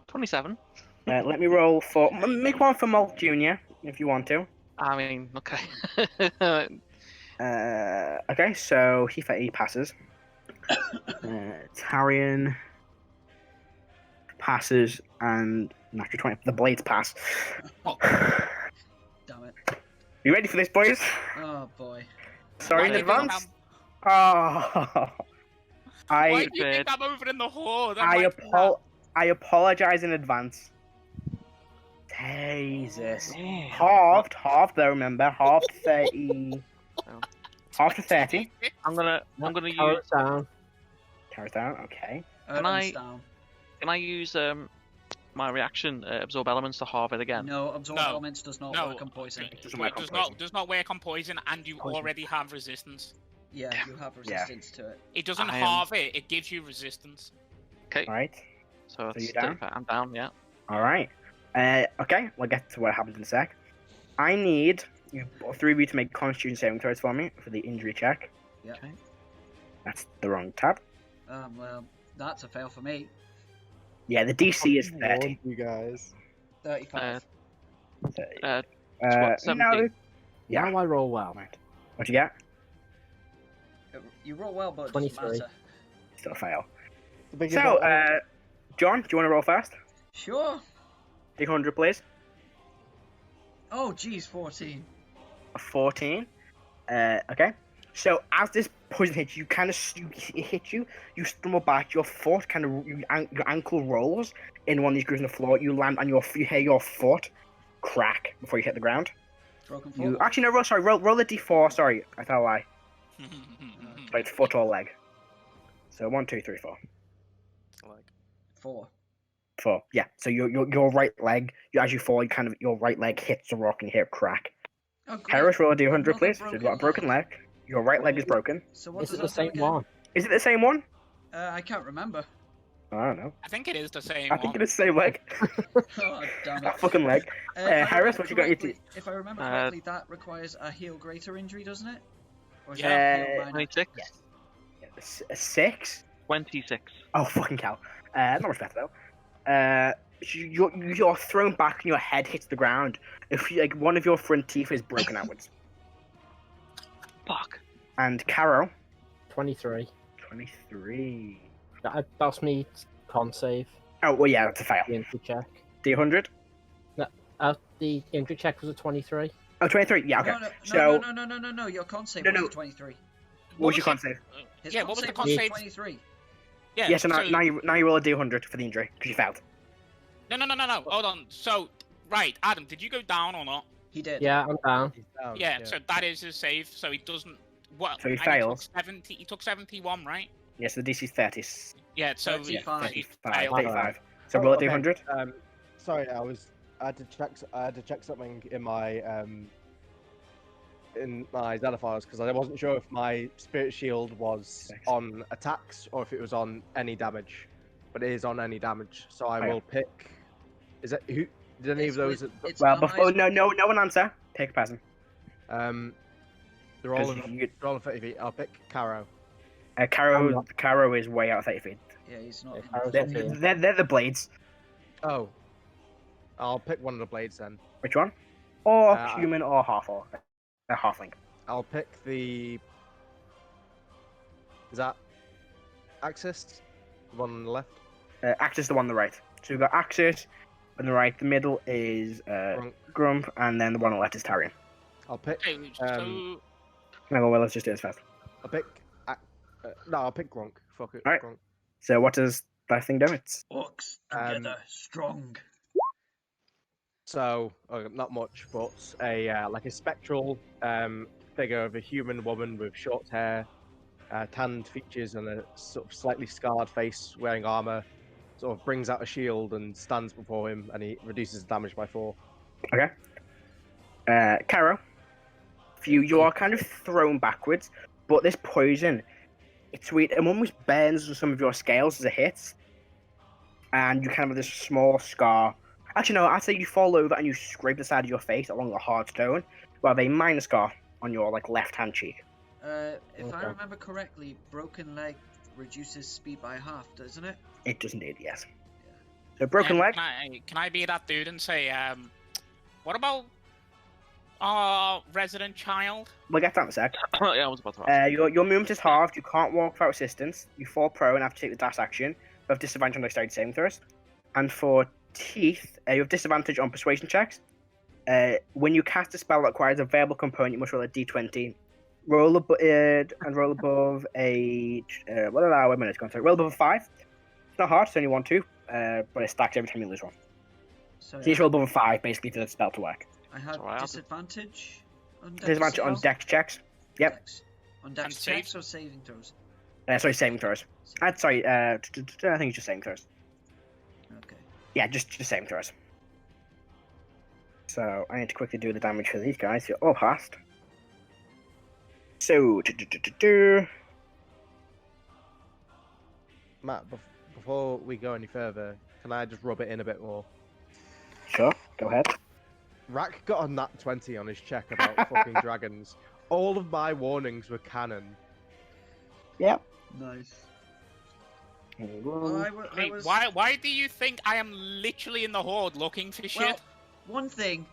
27. Let me roll for make one for Molt Junior if you want to. I mean, okay. Okay, so he passes. Tarian passes, and natural 20. The blades pass. Damn it. You ready for this, boys? Oh boy. Sorry in Why do you think advance. Oh, Why I do you think I'm over in the horde? I apologize in advance. Jesus. Halved though, remember? Halved 30. Half to 30. I'm gonna use. Carrots down. Carrots down, okay. Erdan's down. Can I use my reaction absorb elements to halve it again? No, absorb No. elements does not work on poison. It doesn't work on poison. does not work on poison, and you Poison. already have resistance. Yeah, you have resistance to it. It doesn't I am- halve it; it gives you resistance. Okay, Alright. so you're it's down? I'm down. Yeah. Alright. Okay, we'll get to what happens in a sec. I need you 3 of you to make Constitution saving throws for me for the injury check. Yeah. Okay. That's the wrong tab. Well, that's a fail for me. Yeah, the DC is Fucking 30. warned you guys. 35. What, 17? No. Yeah, Yeah. I roll well. Right. What you get? You roll well, but it 23. doesn't matter. Still a fail. The biggest So, battle- John, do you want to roll first? Sure. 300, please. Oh, geez, 14. A 14. Okay. So as this poison hits you, it hits you. You stumble back. Your foot your ankle rolls in one of these grooves on the floor. You land and you hear your foot crack before you hit the ground. Broken foot. You actually no, roll a d4. Sorry, I tell a lie. But it's foot or leg. So 1, 2, 3, 4. 4. 4. Yeah. So your right leg, as you fall, your right leg hits the rock and you hear it crack. Oh, great. Harris, roll a d100, Another please. You've got a broken leg. Your right leg is broken. So what Is does it the that do same again? one? Is it the same one? I can't remember. I don't know. I think it is the same I think one. it is the same leg. Oh, damn That it. fucking leg. If I Harris, remember what you got? correctly- If I remember correctly, that requires a heal greater injury, doesn't it? Or is Yeah, that heal minor? 26. Yes. A 6? 26. Oh, fucking cow. Not much better, though. You're thrown back and your head hits the ground. If one of your front teeth is broken outwards. Fuck. And Karo, 23. 23. That's me con save. Oh, well, yeah, that's a fail. The injury check. D100? The injury check was a 23. Oh, 23. Yeah, okay. No. Your con save No, was no. a 23. What was your con save? His Yeah, con what was the save con was save? 23. Yeah. Yeah, so now you roll a D100 for the injury, because you failed. No. Hold on. So, right, Adam, did you go down or not? He did. Yeah, I'm down. He's down, Yeah. So that is his save. So he doesn't. What? So he and fails. He took 70. He took 71, right? Yes, the DC's 30. Yeah. So 35. he 35. failed. 35. So roll a okay. D100. Sorry, I had to check something in my Zeta files because I wasn't sure if my spirit shield was on attacks or if it was on any damage. But it is on any damage, so I will pick. Is it who? Did any of those? Well, before no one answer. Pick a person. They're all in 30 feet. I'll pick Karo. Karo is way out of 30 feet. Yeah, he's not. Yeah, in They're the blades. Oh, I'll pick one of the blades then. Which one? Or Uh, human or half-orc. Halfling. I'll pick the. Is that Axis? The one on the left. Axis, the one on the right. So we've got Axis on the right. The middle is Grump, and then the one on the left is Tarian. I'll pick. Okay, so No, well, let's just do this first. I'll pick. No, I'll pick Gronk. Fuck it. Alright. Gronk. So what does that thing do? It's Orcs together, strong. So not much, but like a spectral figure of a human woman with short hair, tanned features, and a sort of slightly scarred face, wearing armor. Sort of brings out a shield and stands before him, and he reduces damage by 4. okay. Karo, you are kind of thrown backwards, but this poison, it's sweet. It almost burns some of your scales as it hits, and you kind of have this small scar. Actually, no, I'd say you fall over and you scrape the side of your face along a hard stone, while have a minor scar on your left-hand cheek. If I remember correctly, broken leg reduces speed by half, doesn't it? It does indeed, yes. So broken leg. Can I be that dude and say, what about our resident child? We'll get that in a sec. Yeah, I was about to ask. Your movement is halved. You can't walk without assistance. You fall prone and have to take the dash action. You have disadvantage on dexterity saving throws. And for teeth, you have disadvantage on persuasion checks. When you cast a spell that requires a variable component, you must roll a d20. Roll above a what are our minutes going through? Roll above a 5. It's not hard. It's only 1, 2, but it stacks every time you lose one. So So you need to roll above a 5 basically for the spell to work. I have Alright, I'll do- disadvantage on dex Disadvantage on spells? dex checks. Yep. Dex. On dex And checks saves? or saving throws? Sorry, saving throws. Sorry, I think it's just saving throws. Okay. Yeah, just saving throws. So I need to quickly do the damage for these guys. You're all passed. So Matt, before we go any further, can I just rub it in a bit more? sure, go ahead. Rrak got a nat 20 on his check about fucking dragons. All of my warnings were canon. Yep. Nice. Well, I Wait, was... why do you think I am literally in the horde looking for shit? Well, one thing.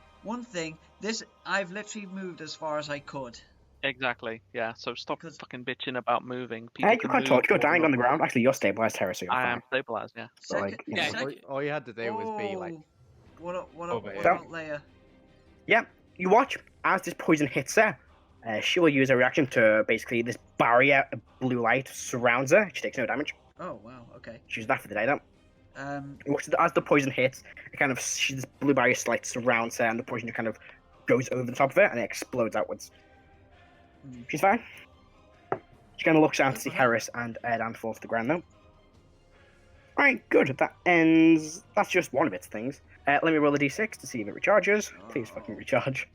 I've literally moved as far as I could. Exactly. Yeah. So stop Because- fucking bitching about moving. Hey, you can can't move talk. You're more than dying on the not. ground. Actually, you're stabilized, Heris, so you're I fine. am stabilized. Yeah. But, like, Second, you know. Yeah, second. All you had to do was be like, What over here. about Leia? Yeah, you watch as this poison hits her. She will use a reaction to basically this barrier of blue light surrounds her. She takes no damage. Oh wow, okay. She was that for the day, though. Um, You watch as the poison hits, it kind of this blue barrier light surrounds her, and the poison kind of goes over the top of it, and it explodes outwards. She's fine. She kind of looks out to see Heris and Erdan fall to the ground, though. Alright, good. That ends. That's just one of its things. Let me roll a d6 to see if it recharges. Please fucking recharge.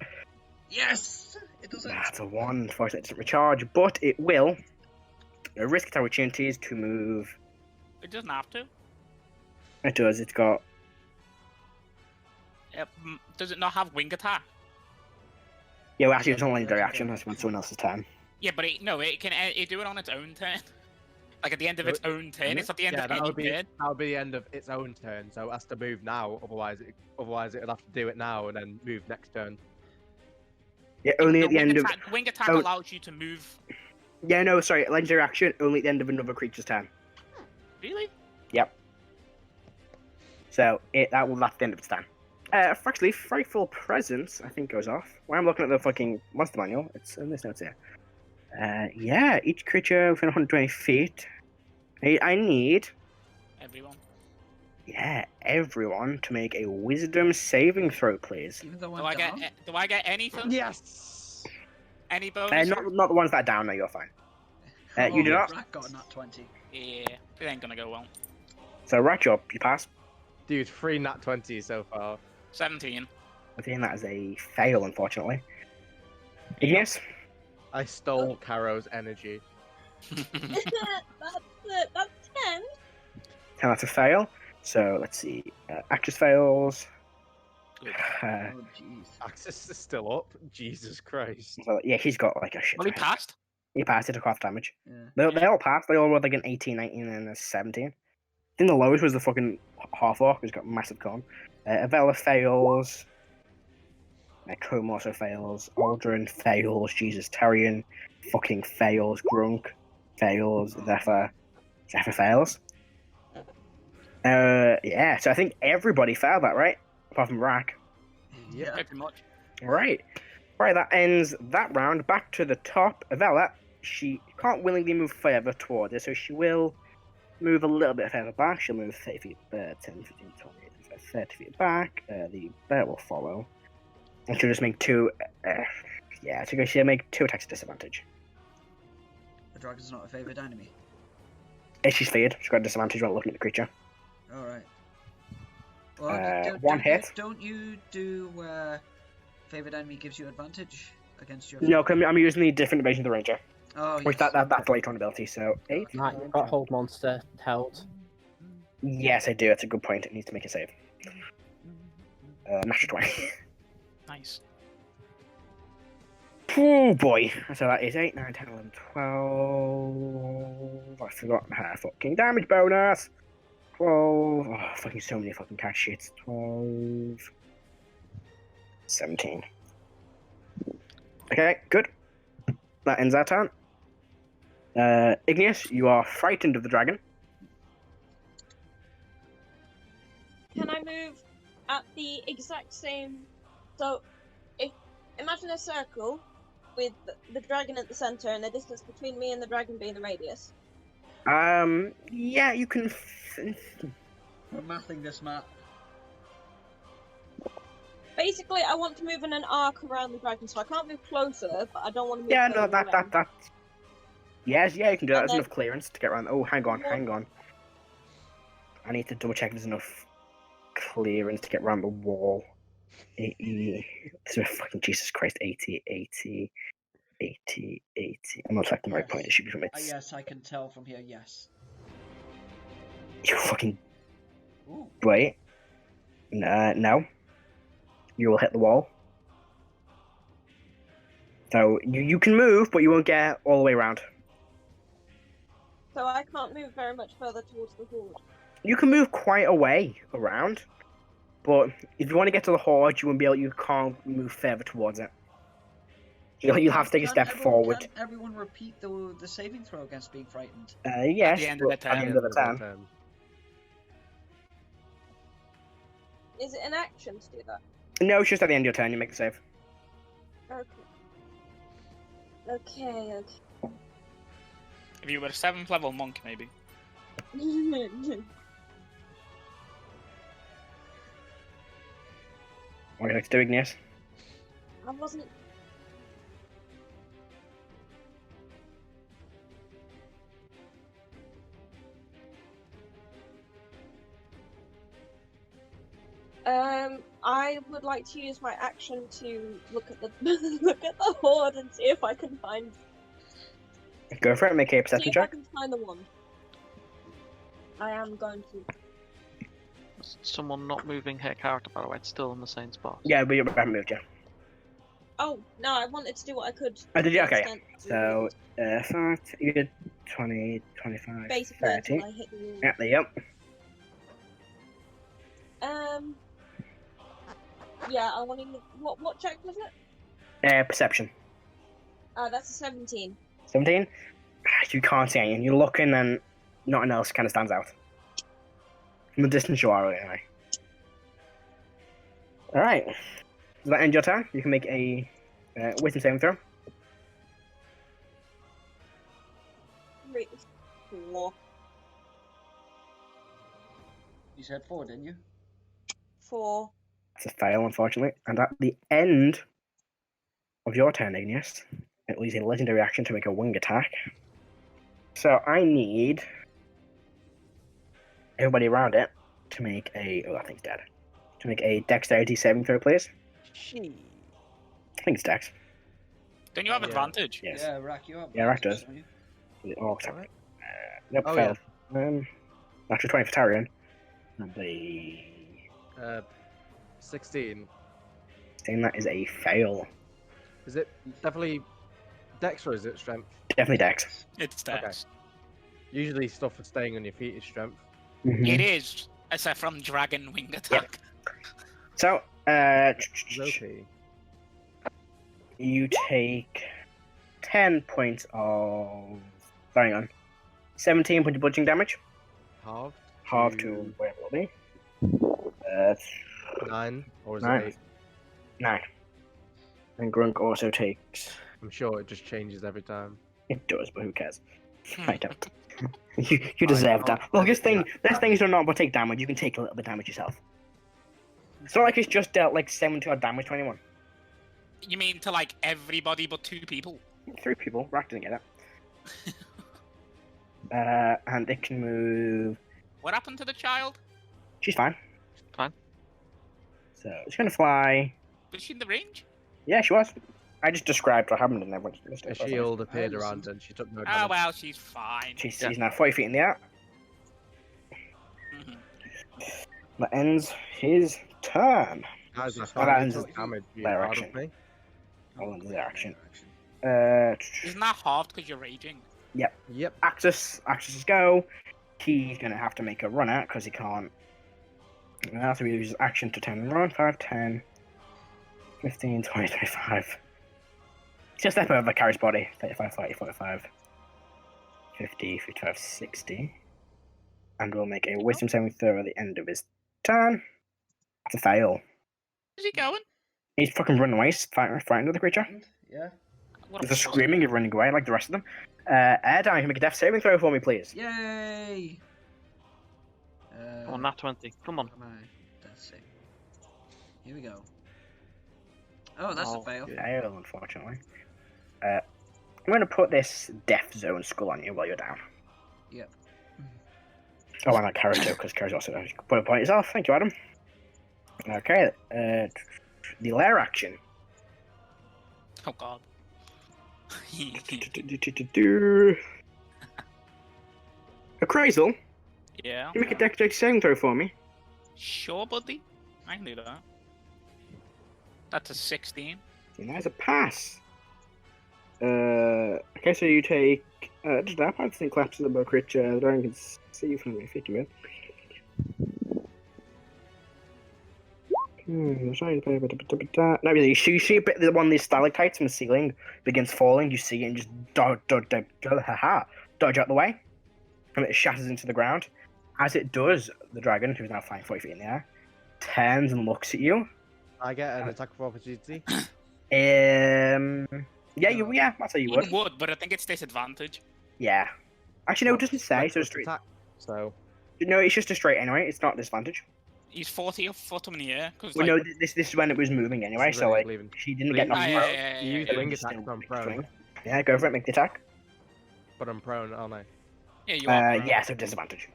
yes, it doesn't. That's a 1. Unfortunately, it doesn't recharge, but it will. Risk its opportunities to move. It doesn't have to. It does. It's got. Does it not have wing attack? Yeah, well, actually, it's not legendary action. That's when someone else's turn. Yeah, but it can do it on its own turn. Like at the end of its own turn. It's at the end yeah, of that any would be turn. the end of its own turn. So it has to move now. Otherwise, it'll have to do it now and then move next turn. Yeah, only at the wing end of. attack, wing attack oh. allows you to move. Yeah, no, sorry. Legendary action only at the end of another creature's turn. Really? Yep. So that's the end of its turn. Actually, Frightful Presence, I think, goes off. When I'm looking at the fucking monster manual, it's in this notes here. Yeah, each creature within 120 feet. I need, Everyone. yeah, everyone to make a Wisdom saving throw, please. Even though Do I'm I down. do I get anything? Yes. Any bonus? Not the ones that are down. No, you're fine. You do not. Rrak got a nat 20. Yeah, it ain't gonna go well. So right up, you pass. Dude, 3 nat 20 so far. 17. I think that is a fail, unfortunately. Igneous? I stole Karo's energy. That's 10. That's a fail. So let's see. Actress fails. Good. Oh jeez. Access is still up. Jesus Christ. So, yeah, he's got like a shit. Well, he passed. He passed. He took half damage. Yeah. They all passed. They all rolled like an 18, 19, and a 17. I think the lowest was the fucking half orc who's got massive con. Avella fails. Chrome also fails. Aldrin fails. Jesus. Tarion fucking fails. Grunk fails. Zephyr fails. Yeah, so I think everybody failed that, right? Apart from Rrak. Yeah. Pretty much. Right. Right, that ends that round. Back to the top. Avella, she can't willingly move further towards it, so she will move a little bit further back. She'll move 30 feet, 10, 15, 20, 30 feet back. The bear will follow. And she'll just make 2. Yeah, so she'll make 2 attacks at disadvantage. The dragon's not a favoured enemy. If she's feared, she's got a disadvantage when looking at the creature. Alright. Well, One hit. Don't you do where favoured enemy gives you advantage against your... No, 'cause I'm using the different version of the ranger. Oh, Which yes. that's later on ability, so 8. Matt, you've got hold monster held. Yes, I do. That's a good point. It needs to make a save. Natural 20. Nice. Oh boy. So that is 8, 9, 10, 11, 12. I forgot her fucking damage bonus. 12. Oh, fucking so many fucking cat shits. 12. 17. Okay, good. That ends our turn. Igneous, you are frightened of the dragon. Can I move at the exact same... So, imagine a circle with the dragon at the center and the distance between me and the dragon being the radius. Yeah, you can... We're mathing this, Matt. Basically, I want to move in an arc around the dragon, so I can't move closer, but I don't want to move Yeah, no, further away. that. Yes, yeah, you can do that. And There's then- enough clearance to get around. Oh, hang on, What- hang on. I need to double check if there's enough clearance to get around the wall. 80. This is fucking Jesus Christ. 80. I'm not checking the right point. It should be from its. Yes, I can tell from here. Yes. You fucking Ooh. wait. No. You will hit the wall. So you can move, but you won't get all the way around. So I can't move very much further towards the horde. You can move quite a way around, but if you want to get to the horde, you won't be able. You can't move further towards it. You'll have to take a step forward. Can everyone repeat the saving throw against being frightened? Yes, At the end of the but at the turn. end of the turn. Is it an action to do that? No, it's just at the end of your turn. You make the save. Okay. If you were a 7th level monk, maybe. What would you like to do, Igneous? I wasn't. I would like to use my action to look at the look at the horde and see if I can find. Go for it. Make a See perception if I check. can find the wand. I am going to. Someone not moving her character, by the way, it's still in the same spot. Yeah, but you haven't moved yet. Oh no! I wanted to do what I could. Oh, did you? to the Okay. extent to So, 5, you did 20, 25, basically 30. until I hit the wall. Yeah, there you go. Yeah, I want to. What check was it? Perception. That's a 17. 17? You can't see anything. You're looking and nothing else kind of stands out. From the distance you are, anyway. Alright. Does that end your turn? You can make a wisdom saving throw. 4. You said 4, didn't you? 4. It's a fail, unfortunately. And at the end of your turn, Igneous, it will use a legendary action to make a wing attack. So I need everybody around it to make a. Oh, that thing's dead. To make a dexterity saving throw, please. I think it's dex. Don't you have Yeah. advantage? Yes. Yeah, Rrak, you have. Yeah, Rrak does. don't you? Oh, sorry. Nope, Oh, failed. Natural 20 for Tarion. And the 16. thing that is a fail. Is it definitely Dex or is it Strength? Definitely dex. It's dex. Usually stuff for staying on your feet is Strength. Mhm. It is, except from dragon wing attack. So, It's okay. you take 10 points of. Sorry, on 17 points of bludgeoning damage. Halved. Half to whatever it'll be. 9 or is 9. it 8? 9. And Grunk also takes. I'm sure it just changes every time. It does, but who cares? Hmm. I don't. you deserve can't that. Well, this predict things do not but take damage. You can take a little bit of damage yourself. It's not like it's just dealt like 70 odd damage to anyone. You mean to like everybody but 2 people? 3 people. Rrak didn't get it. And it can move. What happened to the child? She's fine. Fine. So she's gonna fly. Was she in the range? Yeah, she was. I just described what happened and everyone just A missed it. shield appeared listened. around and she took no Oh damage. well, she's fine. She's Yeah. now 40 feet in the air. Mhm. That ends his turn. Guys, I that found ends took his damage being lair proud action. of me. All in their action. Action. Isn't that halved because you're raging? Yep. Axis is go. He's gonna have to make a run out because he can't. He's gonna have to use his action to 10 run. 5, 10, 15, 20, 25. Just step over Carrie's body. 35, 40, 45, 50, 55, 60. And we'll make a wisdom saving throw at the end of his turn. That's a fail. Is he going? He's fucking running away, he's frightened of the creature. Yeah. What a He's fuck. screaming, he's running away like the rest of them. Erdan, you can make a death saving throw for me, please. Yay! Come on, nat 20. Come on. Come on. That's it. Here we go. Oh, that's Oh, a fail. Fail, unfortunately. I'm going to put this Death Zone skull on you while you're down. Yep. Oh, why not Karo too? Because Karo's also down. Put a point yourself. Thank you, Adam. Okay. The lair action. Oh god. Appraisal. Yeah. You make a dexterity saving throw for me. Sure, buddy. I can do that. That's a 16. And that's a pass. Okay, so you take just that part thing collapses above creature. The dragon can see you from 50 minutes. No, really. You see a bit one of these stalactites from the ceiling begins falling. You see it and just dodge out the way, and it shatters into the ground. As it does, the dragon, who's now flying 40 feet in the air, turns and looks at you. I get an attack of opportunity. Yeah, that's how you would. It would, but I think it's disadvantage. Yeah. Actually, no, it doesn't say. So straight. Attack. So No, it's just a straight anyway. It's not disadvantage. He's 40 foot up in the air. Cause, Well, like, no, this is when it was moving anyway. This is So when like, it's leaving. she didn't get knocked yeah, out. yeah, You use yeah, wing It's attack still from swing. prone, Yeah, go for it. Make the attack. but I'm prone, aren't I? yeah, you are. prone. Yeah, so disadvantage.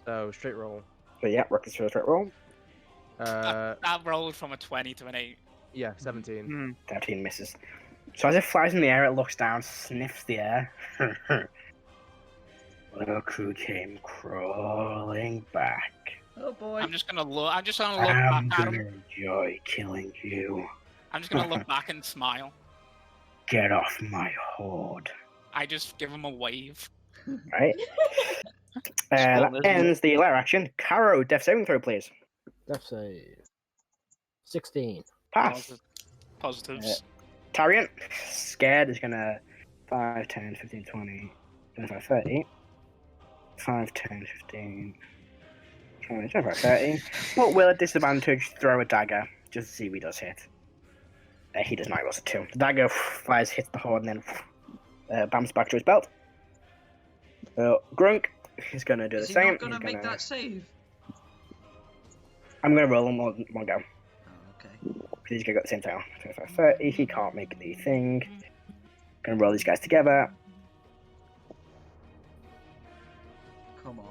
So straight roll. But yeah, rock this for a straight roll. That rolled from a 20 to an 8. Yeah, 17. 13 misses. So as it flies in the air, it looks down, sniffs the air. Look who came crawling back. Oh boy. I'm just gonna look. I'm just gonna look I'm back at gonna him. enjoy killing you. I'm just gonna look back and smile. Get off my horde. I just give him a wave. Right? That ends the lair action. Karo, death saving throw, please. Death save. 16. Pass. Positives. Tarian, scared, is gonna 5, 10, 15, 20, 25, 30. 5, 10, 15, 20, 25, 30. What will at disadvantage throw a dagger just to see if he does hit? He does not, he rolls a 2. The dagger flies, hits the horde, and then bounces back to his belt. Grunk is gonna do Is the he same. not gonna make that save? I'm gonna roll him one go. Oh, okay. He's gonna go at the same time. 25, 30. He can't make the thing. Gonna roll these guys together. Come on.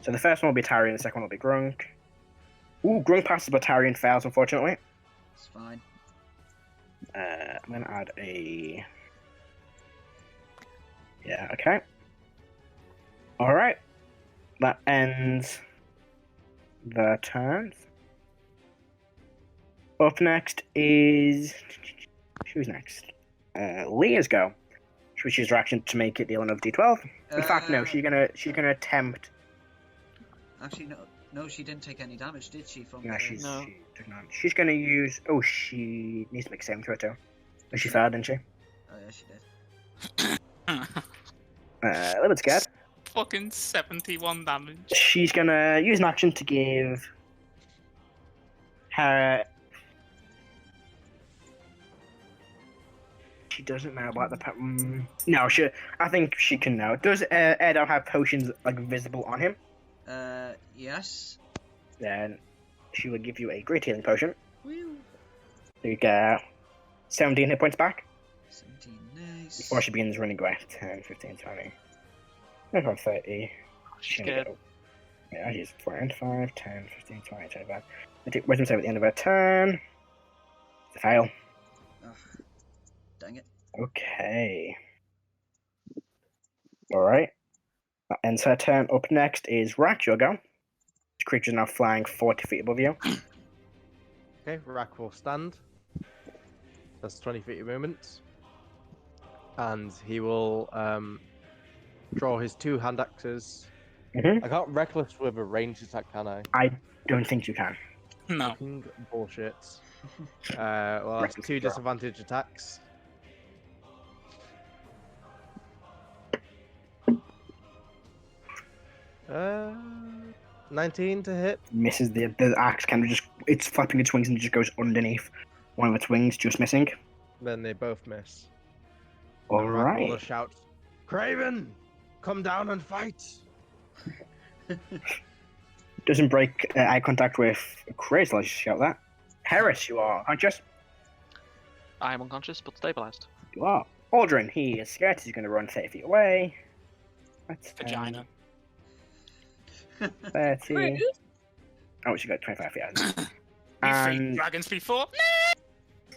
So the first one will be Tarian, the second one will be Grunk. Ooh, Grunk passes, but Tarian fails, unfortunately. It's fine. I'm gonna add a. Yeah, okay. Alright. That ends the turns. Up next is. Who's next? Leah's go. Which is her action to make it deal another d12. In fact, no, she's gonna attempt. Actually, no, she didn't take any damage, did she? From No, the... she No. did not. She's gonna use. Oh, she needs to make a saving throw too. Oh, she failed, didn't she? Oh yeah, she did. A little bit scared. Fucking 71 damage. She's gonna use an action to give her. She doesn't know about the no, I think she can know. Does Erdan have potions like visible on him? Yes. Then she will give you a great healing potion. Woo. So you get 17 hit points back 17, nice. before she begins running away. 10, 15, 20, 25, 30. She's Gonna scared. go. Yeah, she's 4 5, 10, 15, 20, 25. I take wisdom save at the end of her turn. It's a fail. Ugh. Dang it. Okay. Alright. That ends her turn. Up next is Rrak, your go. This creature's now flying 40 feet above you. Okay, Rrak will stand. That's 20 feet of movement. And he will draw his 2 hand axes. Mm-hmm. I can't reckless with a ranged attack, can I? I don't think you can. No. Fucking bullshit. Well, that's Reckless 2 draw. disadvantage attacks. Uh, 19 to hit. Misses the axe kind of just, it's flapping its wings and it just goes underneath one of its wings, just missing. Then they both miss. And Rrak will Alright. just shout, Craven, come down and fight! Doesn't break eye contact with Crazy, let's just shout that. Heris, you are unconscious. I am unconscious but stabilized. You are. Aldrin, he is scared. He's going to run 30 feet away. That's Vagina. 30. Rude. Oh, she got 25 feet. hasn't she? You And fought dragons before?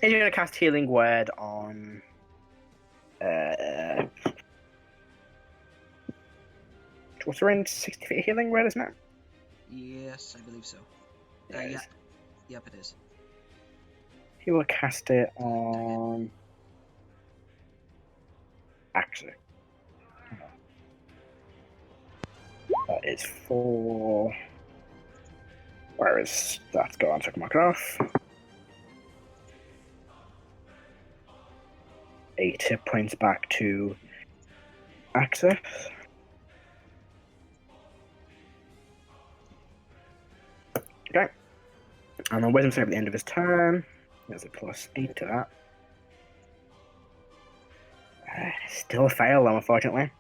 he's going to cast Healing Word on. What's around 60 feet healing word, isn't it? Yes, I believe so. Yeah, it Yeah. is. Yep, it is. He will cast it on. Actually. That is 4. Where is that? Go on, so I can mark it off. 8 hit points back to Axis. Okay. And then Wisdom save at the end of his turn. There's a +8 to that. Still a fail, though, unfortunately.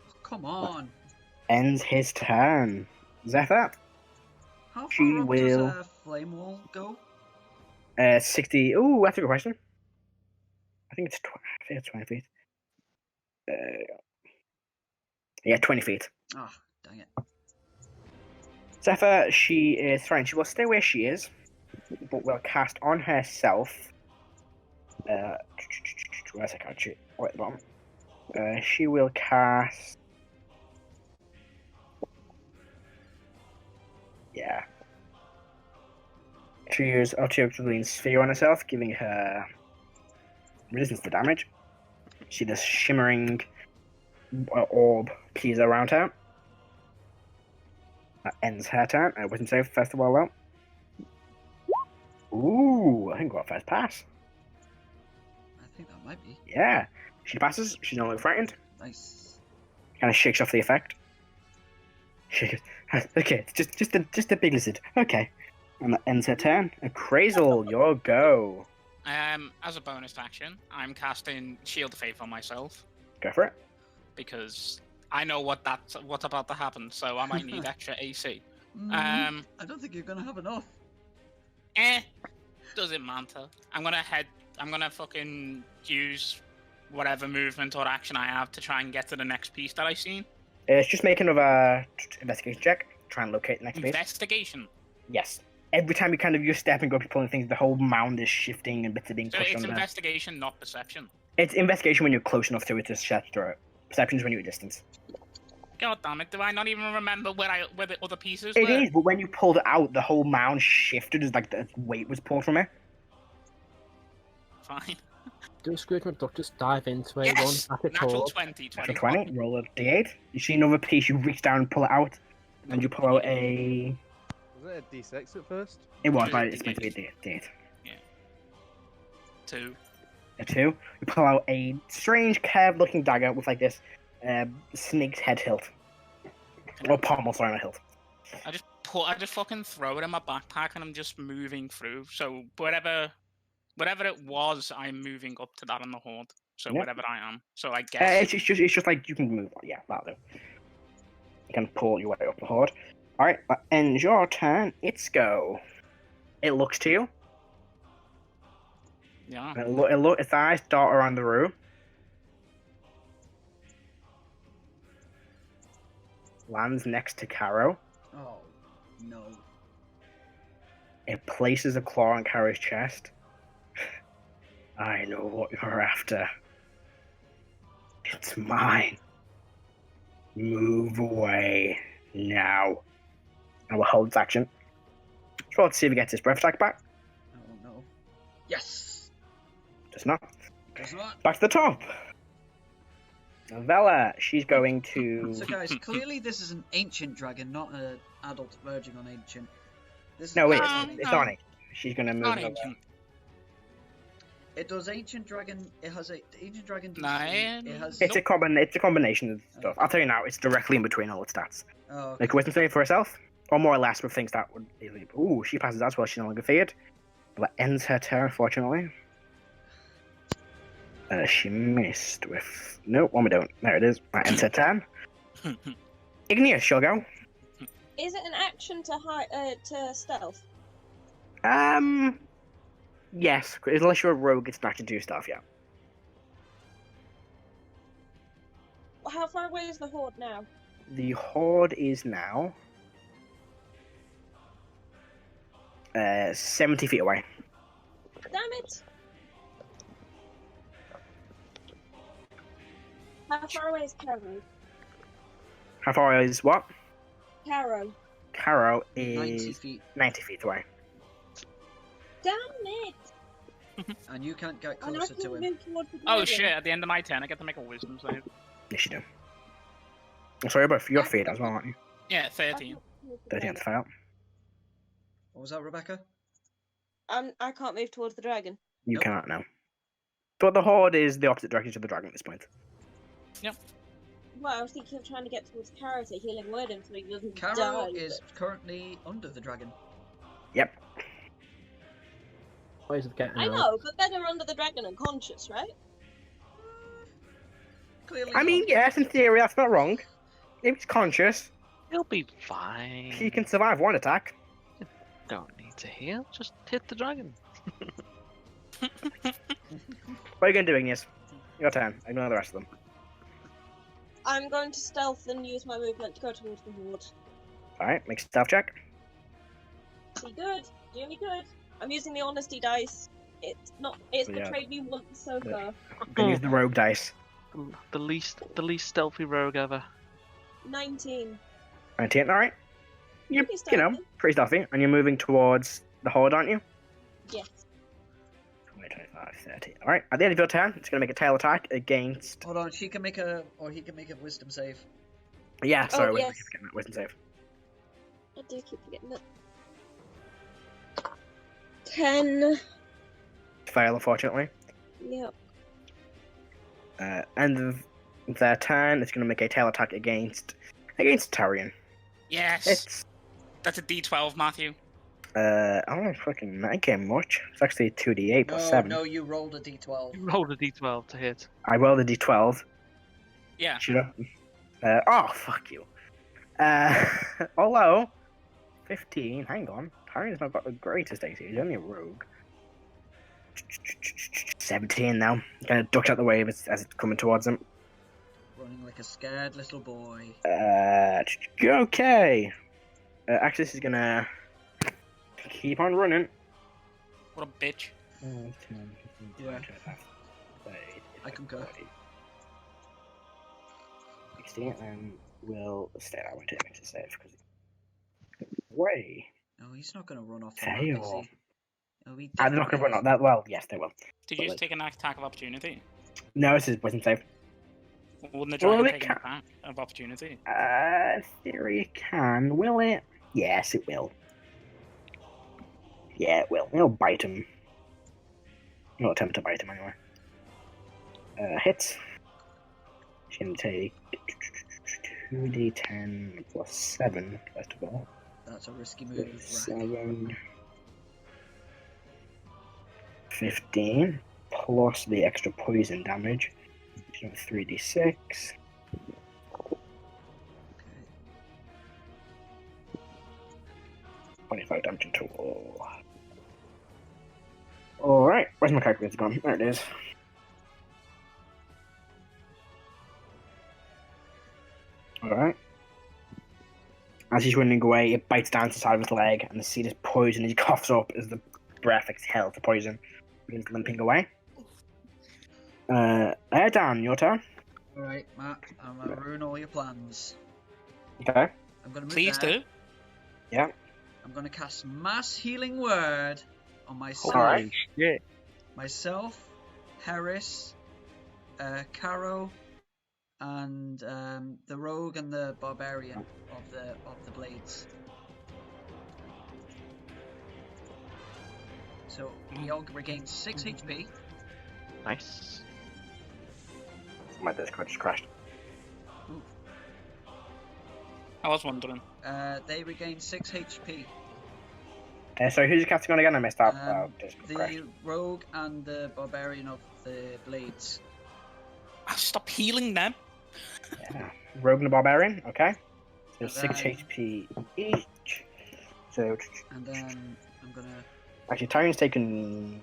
Oh, come on. Ends his turn. Zephyr, How She far up will- does a flame wall go? 60. Ooh, that's a good question. I think it's 20 feet. Yeah, 20 feet. Ah, dang it. Zephyr, she is frightened. She will stay where she is, but will cast on herself. Where's her card sheet? Oh, at the bottom. She will cast. Yeah. She uses Articulate Sphere on herself, giving her resistance to damage. See this shimmering orb appears around her. That ends her turn. I wasn't safe first of all, though. Ooh, I think we got first pass. I think that might be. Yeah. She passes. She's no longer frightened. Nice. Kind of shakes off the effect. She goes, okay, it's just a big lizard. Okay. And that ends her turn. And Crazel, your go. As a bonus action, I'm casting Shield of Faith on myself Go for it. because I know what's about to happen, so I might need extra AC. I don't think you're gonna have enough. Doesn't matter. I'm gonna fucking use whatever movement or action I have to try and get to the next piece that I seen. It's just make another investigation check. Try and locate the next piece. Investigation. Yes. Every time you kind of use step and go pulling things, the whole mound is shifting and bits are being So pushed it's under. investigation, not perception. It's investigation when you're close enough to it to set through it. Perception is when you're at distance. God damn it! Do I not even remember where the other pieces It were? is, but when you pulled it out, the whole mound shifted as like the weight was pulled from it. Fine. Do Scrooge McDuck just dive into it, Yes. run at it Natural forward? 20. After 20, roll a d8. You see another piece, you reach down and pull it out, and you pull out a. Was it a D6 at first? It was, It but was it's meant to be a d8. 2. A 2. You pull out a strange curved looking dagger with like this snake's head hilt. Or pommel, sorry, not hilt. I just fucking throw it in my backpack and I'm just moving through. So whatever it was, I'm moving up to that on the horde. So Yeah. whatever I am. So I guess It's just like you can move on. Yeah, that'll do. You can pull your way up the horde. Alright, that ends your turn. It's go. It looks to you. yeah. Its eyes dart around the room. Lands next to Karo. Oh, no. It places a claw on Karo's chest. I know what you're after. It's mine. Move away now. I will hold its action. Try to see if it gets its breath attack back. Oh, no. Yes! Does not. Does not. Back to the top. Vela, she's going to. So, guys, clearly this is an ancient dragon, not an adult verging on ancient. This is No, wait, No, it's no. on it. She's going to move Not over. ancient. It does ancient dragon. It has a ancient dragon. DC, Nah, it has. It's a combination of stuff. I'll tell you now, it's directly in between all its stats. Oh, okay. Make a wisdom save for herself, or more or less with things that would easily. Ooh, she passes as well. She's no longer feared. But that ends her turn, unfortunately. She missed with. Nope, one we don't. There it is. That ends her turn. Igneous, she'll go. Is it an action to stealth? Yes, unless you're a rogue, it's not to do stuff. Yeah. How far away is the horde now? The horde is now 70 feet away. Damn it! How far away is Karo? How far away is what? Karo. Caro 90 is feet. 90 feet away. Damn it! And you can't get And I closer to can him. move towards the Oh dragon. shit! At the end of my turn, I get to make a wisdom save. Yes, you do. I'm sorry, but your feet as well, aren't you? Yeah, I 13. can't move the 13 to dragon. fail. What was that, Rebecca? I can't move towards the dragon. You Nope. cannot now. But the horde is the opposite direction to the dragon at this point. Well, I was thinking of trying to get towards Karo to healing word him so he doesn't Caro die. is currently under the dragon. Yep. Ways of getting I out. know, but then they're under the dragon unconscious, right? Clearly I mean, not. yes, in theory, that's not wrong. If he's conscious, He'll be fine. he can survive one attack. Don't need to heal. Just hit the dragon. What are you going to do, Igneous? Your turn. Ignore the rest of them. I'm going to stealth and use my movement to go towards the horde. Alright, make a stealth check. Be good. Do me good. I'm using the honesty dice. It's not. It's Yeah. betrayed me once so Yeah. far. I'm going to use the rogue dice. The least stealthy rogue ever. 19. 19, alright. You Pretty know, stealthy. pretty stealthy. And you're moving towards the horde, aren't you? Yes. 20, 25, 30. Alright, at the end of your turn, it's going to make a tail attack against... Hold on, she can make a, or he can make a wisdom save. Yeah, sorry, yes. wisdom save. I do keep forgetting that. 10. Fail, unfortunately. Yep. End of their turn, it's going to make a tail attack against Tarian. Yes. It's... That's a D12, Matthew. I don't fucking make it much. It's actually 2d8 plus No, 7. no, you rolled a d12. You rolled a d12 to hit. I rolled a d12. Yeah. Should I? Oh, fuck you. Although, 15, hang on. Tarian's not got the greatest AC, he's only a rogue. 17 now. Kind of ducked out the way as it's coming towards him. Running like a scared little boy. Okay. Actually, this is gonna keep on running. What a bitch. 10, 15, Yeah. 20, 30, I concur. 40, 60, and we'll stay that way to make it safe because way. No, he's not going to run off the Fail. map, is he? No, he I'm not gonna run definitely out that well. Yes, they will. Did But, you like- just take an attack of opportunity? No, this is wisdom save. Wouldn't the Well, dragon it take an can- attack of opportunity? Theory it can. Will it? Yes, it will. Yeah, it will. It'll bite him. It'll attempt to bite him anyway. Hits. She's gonna take 2d10 plus 7, first of all. That's a risky move, Rrak. 7. 15 plus the extra poison damage. So 3d6. Okay. 25 damage in total. Alright, where's my calculator gone? There it is. Alright. As he's running away, it bites down to the side of his leg, and the seed is poison. He coughs up as the breath exhales the poison. He's limping away. Erdan, your turn. Alright, Matt, I'm going to ruin all your plans. Okay. I'm going to move Please there. do. Yeah. I'm going to cast Mass Healing Word on myself. Alright. Shit. Myself, Heris, Karo, and the Rogue and the Barbarian of the Blades. So he all regains 6 HP. Nice. My Discord just crashed. I was wondering. They regain 6 HP. Sorry, who's you casting on again? I missed out. Discord The crashed. Rogue and the Barbarian of the Blades. Stop healing them. Yeah. Rogue and the Barbarian, okay. So And 6 then- HP each. So, And then I'm gonna. actually, Tyrion's taken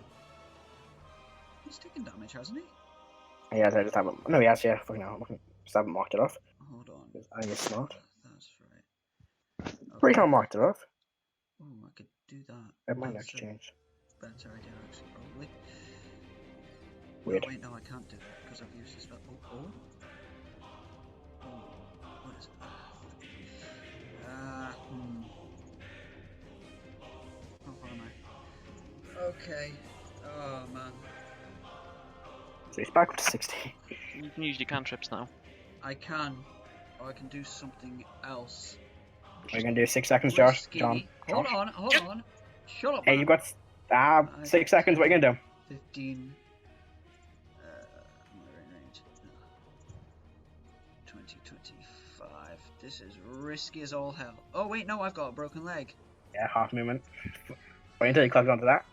He's taken damage, hasn't he? Yes, I just haven't. No, he has, yeah. Fucking hell. I just haven't marked it off. Hold on. 'Cause I am smart. That's right. Pretty sure I marked it off. Oh, I could do that. It might That's have changed. a better idea, actually, probably. Weird. Oh, wait, no, I can't do that because I've used this spell. Oh. What is it? How far am I? Okay. Oh, man. So he's back up to 60. You can use your cantrips now. I can. Or I can do something else. Are you going to do 6 seconds, Josh? Risky. John? Hold Josh? on. Shut up, Hey, man. you've got 6 seconds. What are you going to do? 15. I'm in range. 20, 25. This is risky as all hell. Oh, wait, no, I've got a broken leg. Yeah, half movement. Wait until you click onto that.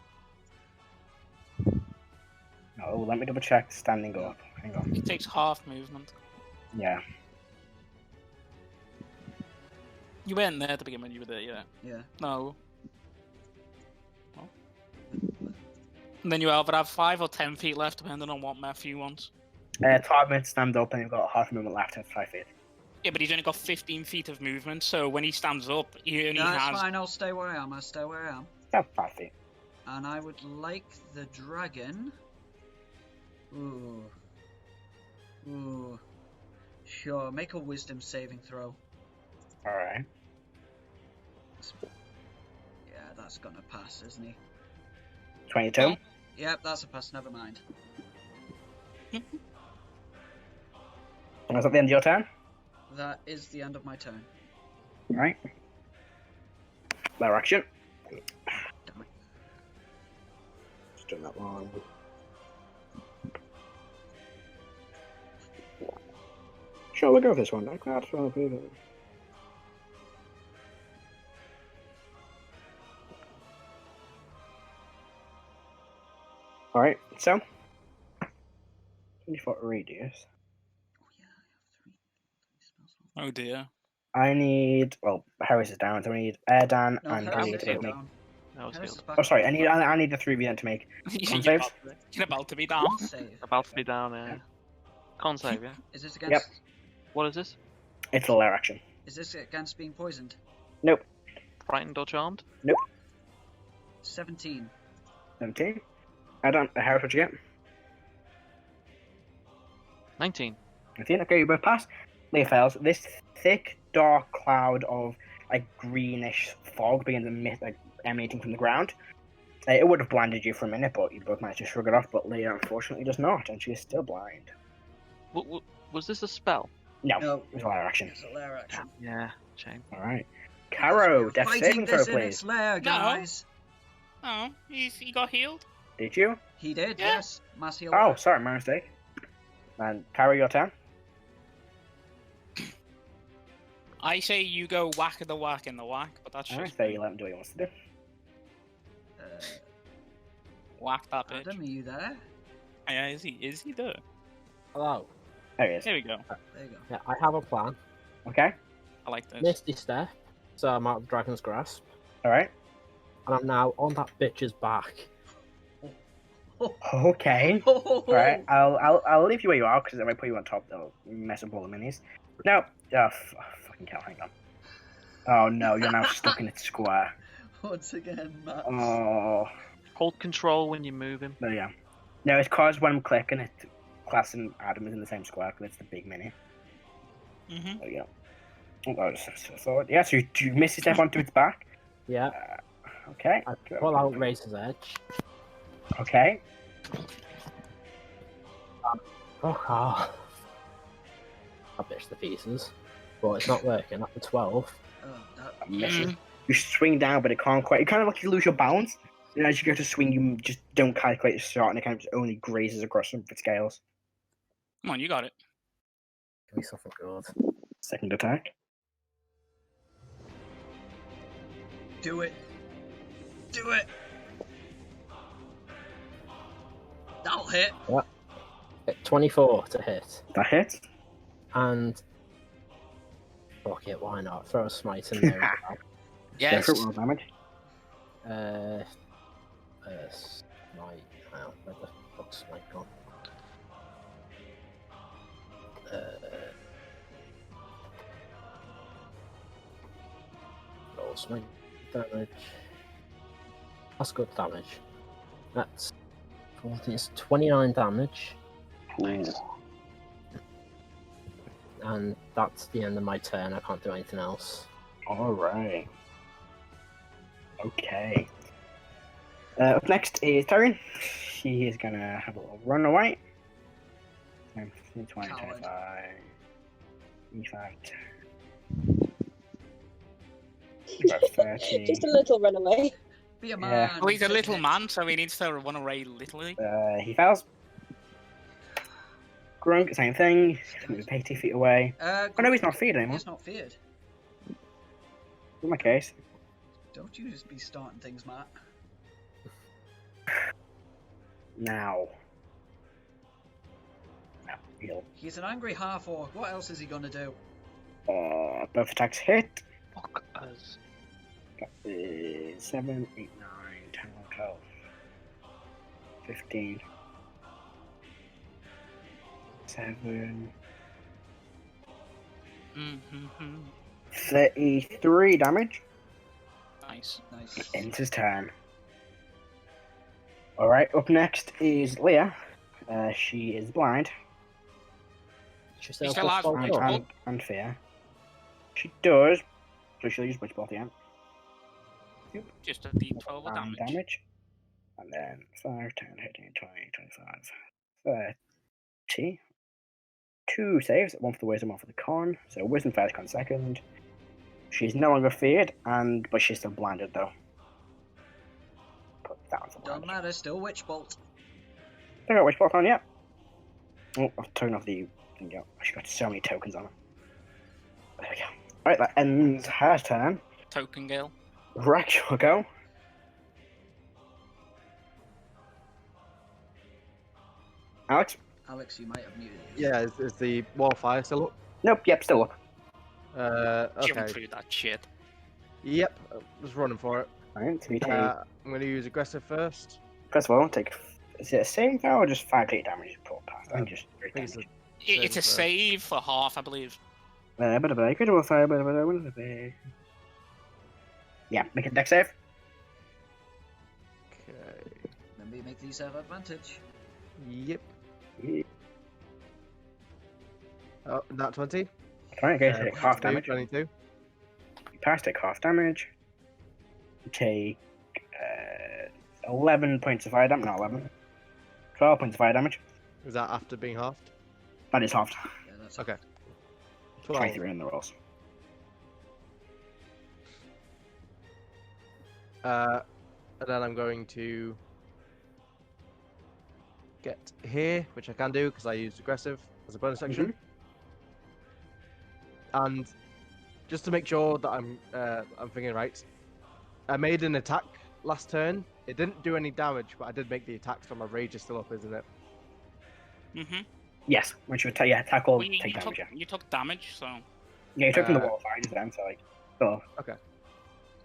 No, let me double check. Standing up. Hang on. It takes half movement. Yeah. You weren't there to begin when you were there, yeah. Yeah. No. Oh. And then you either have 5 or 10 feet left, depending on what Matthew wants. 12 minutes stand up, and you've got half movement left at 5 feet. Yeah, but he's only got 15 feet of movement, so when he stands up, he only No, that's has... fine, I'll stay where I am. I'll stay where I am. Yeah, 5 feet. And I would like the dragon. Ooh. Sure, make a wisdom saving throw. Alright. Yeah, that's gonna pass, isn't he? 22. Oh. Yep, that's a pass, never mind. And that's at the end of your turn. That is the end of my turn. Alright. Lair action. Damn it. Just doing that wrong. Sure, we'll go with this one. I can't believe it. Alright, so 20-foot radius. Oh yeah, I have three spells. Oh dear. I need, well, Heris is down, so I need Erdan No, and Heris Kari is to still make. down. That was Heris is healed. back Oh, sorry, up. I need the 3v to make. You're saves? about to be down. Save. About to be down, yeah. Con save, yeah. Is this against? Yep. What is this? It's a lair action. Is this against being poisoned? Nope. Frightened or charmed? 17. 17. Erdan, Heris, what you get? 19. 19. Okay, you both pass. Leah fails. This thick, dark cloud of like greenish fog begins emanating from the ground. It would have blinded you for a minute, but you both managed to shrug it off. But Leah, unfortunately, does not, and she is still blind. Was this a spell? No, No. it was a lair action. It's a lair action. Yeah, shame. All right. Caro, death Fighting saving throw, this in please. its lair, guys. Oh, he got healed. Did you? He did, Yeah. yes. Mass heal. Oh, sorry, my mistake. And Caro, your turn. I say you go whack the whack in the whack, but that's I just say you let him do what he wants to do. whack that bitch. Adam, are you there? Yeah, is he there? Hello. There he is. Here we go. There you go. Yeah, I have a plan. Okay. I like this. Misty Step, so I'm out of Dragon's Grasp, All right. and I'm now on that bitch's back. Okay. All right. I'll leave you where you are because if I put you on top, they'll mess up all the minis. No. Oh, fucking hell! Hang on. Oh no, you're now stuck in its square. Once again, Matt. Oh. Hold control when you move him. No, yeah. No, it's cause when I'm clicking it, Class and Adam is in the same square because it's the big mini. Mm-hmm. There you go. Oh, I just thought. Yeah, so you miss a step onto its back. Yeah, Okay. I pull out Razor's Edge. Okay. Oh, God. I bitch the pieces, but it's not working. After 12. Oh, that... Misses. You swing down, but it can't quite. It kind of like you lose your balance. And as you go to swing, you just don't calculate the shot, and it kind of just only grazes across some of its scales. Come on, you got it. Give me something good. Second attack. Do it. Do it. That'll hit. 24 to hit. That hits. And fuck it, why not? Throw a smite in there. as Yes. Go for roll damage. well. Smite. Where the What's my gun? What's my damage? That's good damage. That's 40, it's 29 damage. Nice. And that's the end of my turn. I can't do anything else. All right. Okay. Up next is Tyrion. She is gonna have a little run away. 20, 25, 25, 30. Just a little runaway. Be a man. Yeah. Well, he's a take little it. man, so he needs to run away literally. He fails. Grunk, same thing. He's gonna be 80 feet away. Oh no, he's not feared anymore. He's not feared. In my case. Don't you just be starting things, Matt. Now. He'll He's an angry half-orc. What else is he gonna do? both attacks hit. Fuck us. 7, 8, 9, 10, 12, 15, 7, Mm-hmm. 33 damage. Nice. Nice. Ends his turn. Alright, up next is Leah. She is blind She still sells has full Witch gun. Bolt? and fear. She does, so she'll use Witch Bolt again. Just a D12 of And damage. And then 5, 10, 15, 20, 25, 30. 2 saves, one for the wisdom, one for the con. So wisdom first, con second. She's no longer feared, but she's still blinded though. Put that on for Don't blinded. matter. Still witch bolt. I got Witch Bolt on, yeah. Oh, I've turned off the thing. Yeah, she got so many tokens on her. There we go. Right, that ends her turn. Token Gale. Rrak will go. Alex? Alex, you might have muted. Yeah, is the wall fire still up? Nope, yep, still up. Jump Okay. through that shit. Yep, just running for it. Alright, so we take. I'm going to use aggressive first. First of all, take. Is it a saving throw or just 5 to 8 damage? Pull past. I think just 3 I think it's damage. It's a Saving save for half, I believe. Critical fire, what is it? Yeah, make a dex save. Okay. Remember, you make these have advantage. Yep. Oh, not 20. Alright, okay, take half 22, damage. 22. You pass, take half damage. You take 11 points of fire damage, not 11. 12 points of fire damage. Is that after being halved? That is halved. Yeah, that's Okay. 12. 23 in the rolls. And then I'm going to get here, which I can do because I used aggressive as a bonus action. And just to make sure that I'm thinking right, I made an attack last turn. It didn't do any damage, but I did make the attack, so my rage is still up, isn't it? Mm-hmm. Yes, once you attack, tackle, Well, take damage, yeah. you took damage, so. Yeah, you took from the Uh, wall fire just then, so like, oh,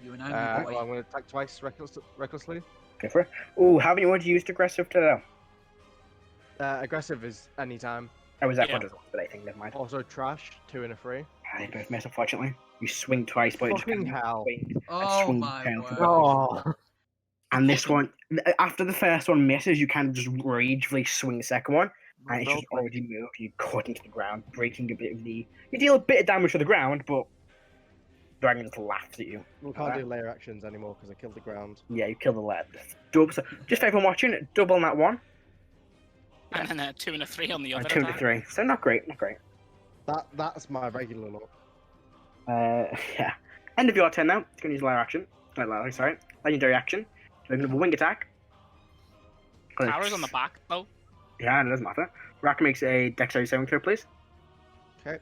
You an angry boy. Well, I'm going to attack twice recklessly. go for it. Ooh, haven't you already used aggressive to Aggressive is any time. Oh, was that Yeah. one? But I think never mind. Also trash, 2 and a 3. They both miss, unfortunately. You swing twice, but it just Fucking kind of hell. swings. Oh swing my down for word. Oh, And this one, after the first one misses, you kind of just ragefully swing the second one, and it's just already moved. You cut into the ground, breaking a bit of the. You deal a bit of damage to the ground, but Dragon just laughs at you. We can't do layer actions anymore because I killed the ground. Yeah, you kill the lead. Double. So just for everyone watching, double on that one, And then a 2 and a 3 on the and other 2 to attack. 3. So not great, not great. That's my regular look. Yeah. End of your turn now. It's going to use layer action. Sorry, legendary action. So we're going to have a wing attack. Karo's on the back, though. Yeah, it doesn't matter. Rrak makes a dexterity saving throw, please. Okay.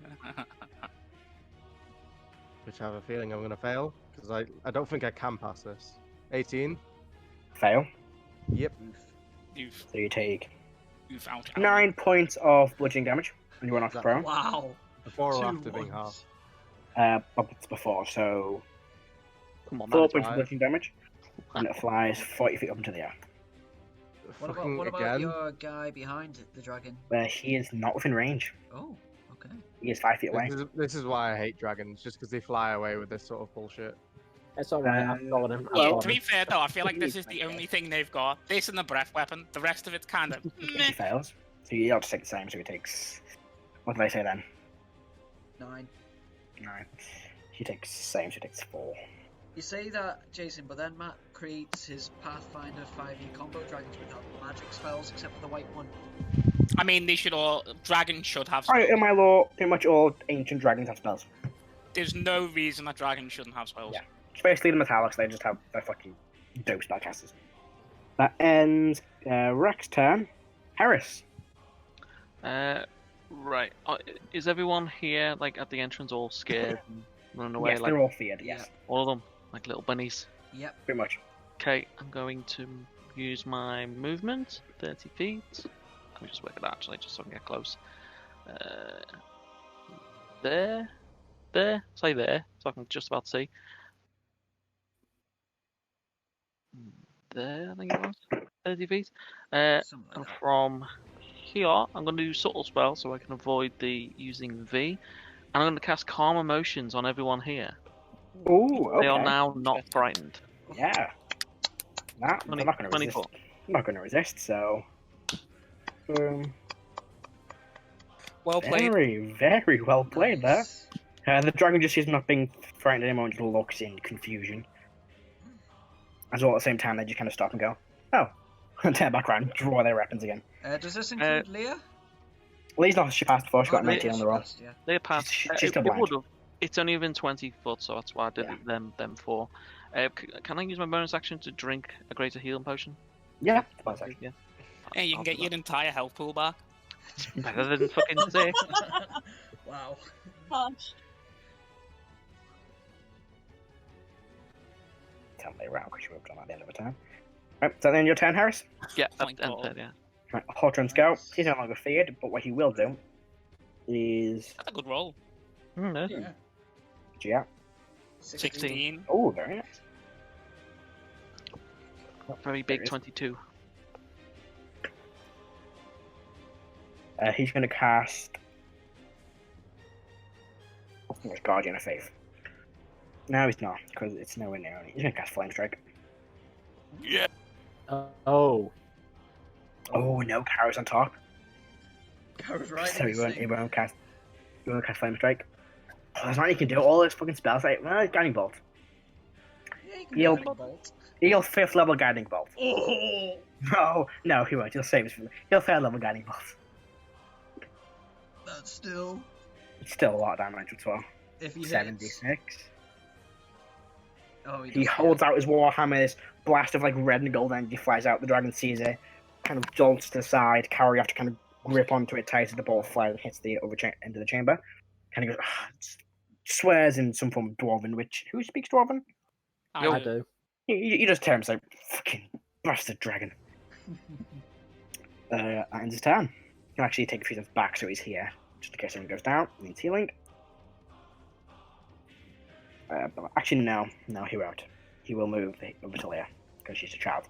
Which I have a feeling I'm going to fail because I don't think I can pass this. 18. Fail. Yep. You've So you take out. 9 points of bludgeoning damage, and you run off the prone. Wow. Before or Two after being ones. half. But it's before, so Come on, 4 man. points of five. bludgeoning damage, and it flies 40 feet up into the air. Fucking what about again. your guy behind the dragon? He is not within range. Oh, okay. He is 5 feet away. This is why I hate dragons, just because they fly away with this sort of bullshit. It's alright, I've got him. I've Yeah, got to be him. fair though, I feel like this He is the is only thing they've got. This and the breath weapon. The rest of it's kind of. He fails. So you have to take the same, so he takes. What did I say then? 9. 9. He takes the same, so he takes 4. You say that, Jason, but then Matt creates his Pathfinder 5e combo dragons without magic spells, except for the white one. I mean, they should all. Dragons should have. Alright, Spells. in my law, pretty much all ancient dragons have spells. There's no reason that dragons shouldn't have spells. Yeah. Especially the metallics, they just have their fucking dope spellcasters. That ends Rrak's turn. Heris. Right. Is everyone here, like, at the entrance all scared and running away? Yes, Like, they're all feared, yes. all of them? Like little bunnies? Yep. Pretty much. Okay, I'm going to use my movement, 30 feet. Let me just work it out, actually, just so I can get close. There. Say there, so I can just about see. There, I think it was. 30 feet. Something And like that. from here, I'm going to do subtle spell so I can avoid the using V. And I'm going to cast Calm Emotions on everyone here. Ooh, okay. They are now not frightened. Yeah. Nah, I'm not going to resist. 24. I'm not going to resist, so. Well played. Very, very well played there. Nice. The dragon just is not being frightened anymore and just looks in confusion. As well, at the same time, they just kind of stop and go, oh. And turn back around, draw their weapons again. Does this include Leah? Lee's not, she passed before, she got no, 19 on she the roll. passed, yeah. They passed. She's still it blind. would've. It's only within 20 foot, so that's why I did Yeah. them 4. Can I use my bonus action to drink a greater healing potion? Yeah, it's my second. Yeah. Hey, you can I'll get do your that. entire health pool back. Better than fucking 6. Wow. Gosh. Tell me around because you moved on at the end of the turn. Right, so then your turn, Heris. Yeah, Thank that's God. yeah. Right, Horton's go. He's no longer feared, but what he will do is. That's a good roll. No. Yeah. Yeah. 16. Oh, very nice. Very There big is. 22. He's going to cast. There's Guardian of Faith. No, he's not, because it's nowhere near. He's going to cast Flame Strike. Yeah. Oh. Oh no, Karo's on top. Karo's right. So he won't cast Flame Strike. Oh, there's nothing you can do. All those fucking spells. Like, well, Guiding Bolt. Yeah, you can He'll- Guiding Bolt. He'll 5th level Guiding Bolt. Oh, No, he won't. He'll save his. He'll 3rd level Guiding Bolt. that's still. It's still a lot of damage as well. If he hits. 76. Oh, He holds out his Warhammer, this blast of like red and gold energy flies out. The dragon sees it, kind of jolts to the side. Karo, you have to kind of grip onto it tight as the bolt flies and hits the other end of the chamber. Kind of goes, swears in some form of Dwarven, which, who speaks Dwarven? I do. You just tear him, like, fucking bastard dragon. That ends his turn. You can actually take a few steps back so he's here, just in case anyone goes down. Needs healing. But actually, no, he won't. He will move over to Leah, because she's a child.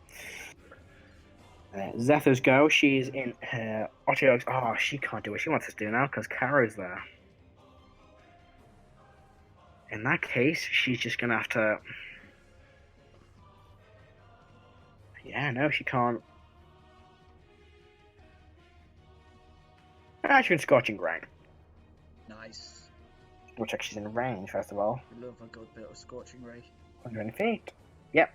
Zephyrs go. She's in her Otio's. Oh, she can't do what she wants to do now, because Karo's there. In that case, she's just going to have to... Yeah, no, she can't. She can Scorching Ray. Nice. We'll check she's in range, first of all. We love a good bit of Scorching Ray. 120 feet. Yep.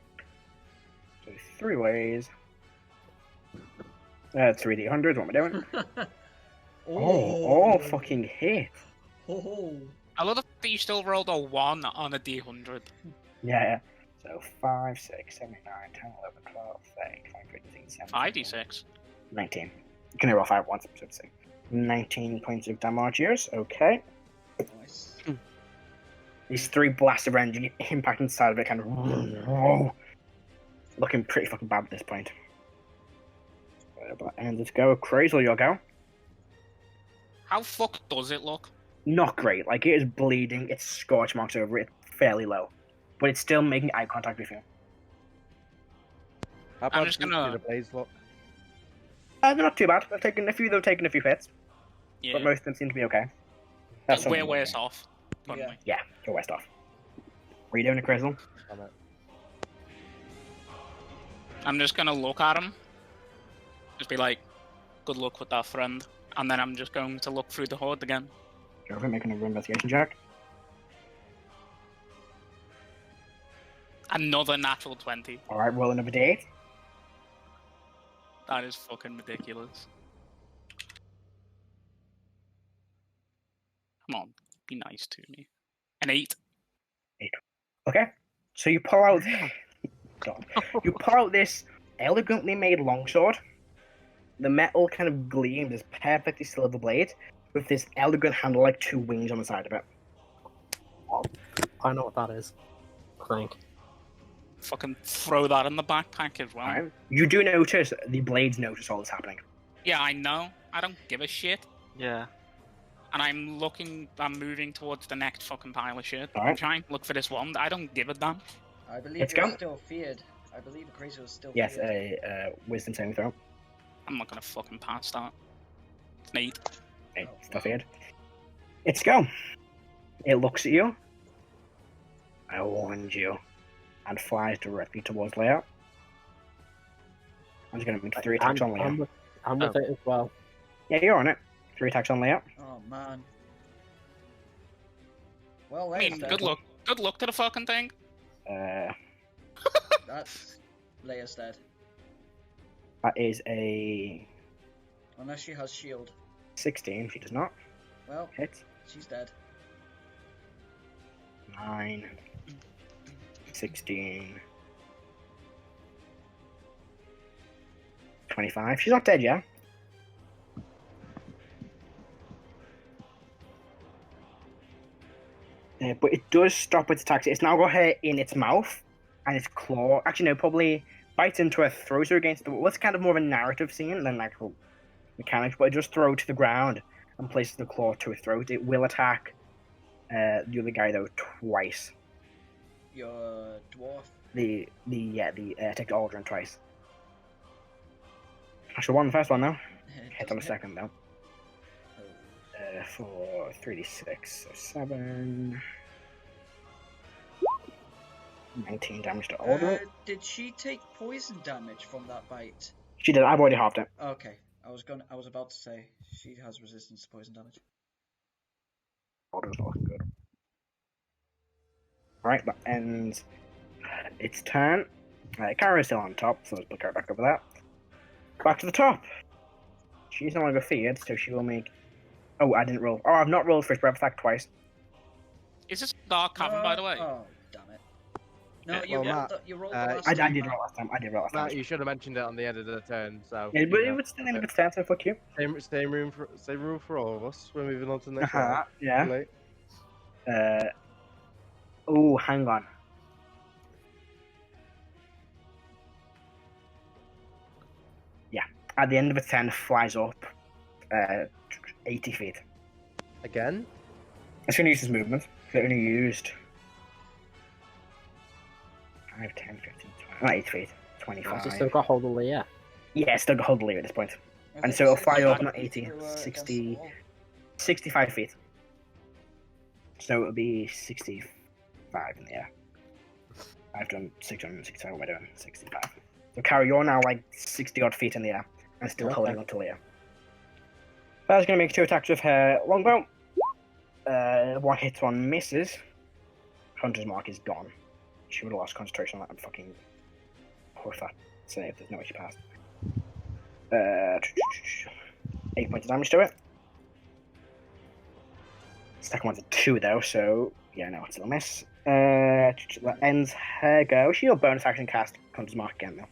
So 3 ways. 3d100s, what am I doing? Oh, fucking hit. Oh. I love that you still rolled a 1 on a d100. Yeah. So 5, 6, 7, 9, 10, 11, 12, 13, 14, 15, 17. 5d6. 19. You can roll 5 once, so it's 19 points of damage yours. Okay. Nice. These 3 blasts of energy impacting the side of it, kind of looking pretty fucking bad at this point. And let's go. Crazel, your go. How fucked does it look? Not great. Like, it is bleeding. It's scorch marks over it, fairly low. But it's still making eye contact with you. How I'm bad just does gonna- the blaze look? They're not too bad. They've taken a few hits, Yeah. but most of them seem to be okay. But something we're like worse that. off. wouldn't Yeah. we? Yeah, you're worst off. What are you doing, Crizzle? Damn it. I'm just gonna look at him. Just be like, good luck with that, friend. And then I'm just going to look through the horde again. Go for it, make another investigation check. Another natural 20. Alright, roll another d8. That is fucking ridiculous. Come on, be nice to me. An 8. Okay, so you pull out... God. You pull out this elegantly made longsword. The metal kind of gleams this perfectly silver blade with this elegant handle like 2 wings on the side of it. I know what that is. Clank. Fucking throw that in the backpack as well. Alright. You do notice the blades notice all this happening. Yeah, I know. I don't give a shit. Yeah. And I'm moving towards the next fucking pile of shit. I'm Alright. trying to look for this wand. I don't give a damn. I believe Let's you're go. still feared. I believe Crazy was still Yes, feared. wisdom saving throw. I'm not gonna fucking pass that. It's an 8. Okay, Oh, stuff wow. here. It's go. It looks at you. I warned you. And flies directly towards Leia. I'm just going to make 3 attacks on Leia. I'm with it as well. Yeah, you're on it. 3 attacks on Leia. Oh man. Well, I Leia's mean, dead. good luck. Good luck to the fucking thing. That's Leia's dead. That is a Unless she has shield. 16. She does not Well, hit. she's dead. 9. 16. 25. She's not dead yet. But it does stop its attacks. It's now got her in its mouth and its claw. Actually, no, probably bites into her, throws her against the wall. It's kind of more of a narrative scene than actual mechanics, but it does throw to the ground and places the claw to her throat. It will attack the other guy though twice. Your dwarf. The take the Aldrin twice. I should won the first one though. Hit on the second though. Oh. For 3d6, so 7. 19 damage to Aldrin. Did she take poison damage from that bite? She did. I've already halved it. Okay, I was about to say she has resistance to poison damage. Aldrin's not looking good. Alright, that ends its turn. Karo's still on top, so let's put Karo back over that. Back to the top. She's no longer feared, so she will make. Oh, I didn't roll. Oh, I've not rolled first breath attack twice. Is this Dark Cavern, by the way? Oh, damn it. No, Yeah, you well, rolled, Matt, you rolled I the last I time, did Matt. roll last time. I did roll last Matt, time. you should have mentioned it on the end of the turn, so... Yeah, but it was still in a bit stand, so fuck you. Same room for all of us. We're moving on to the next round. Yeah. Late. Oh, hang on. Yeah. At the end of its turn, flies up 80 feet. Again? It's going to use his movement. So it only used 5, 10, 15, 20. Not 8 feet. 25. Has it still got hold of Leia? Yeah, it's still got hold of Leia at this point. I And think so it'll it's fly up, back not 80, to, against the 60, wall. 65 feet. So it'll be 65 in the air. I've done 665, what am I doing? 65. So Karo, you're now like 60 odd feet in the air and still Okay. holding on to Leia. Farah's going to make 2 attacks with her longbow. 1 hits, 1 misses. Hunter's mark is gone. She would have lost concentration on that and fucking push that save. There's no way she passed. 8 points of damage to it. Second one's a 2 though, so yeah, no, it's still a miss. That ends her go. She'll bonus action cast Hunter's mark again though,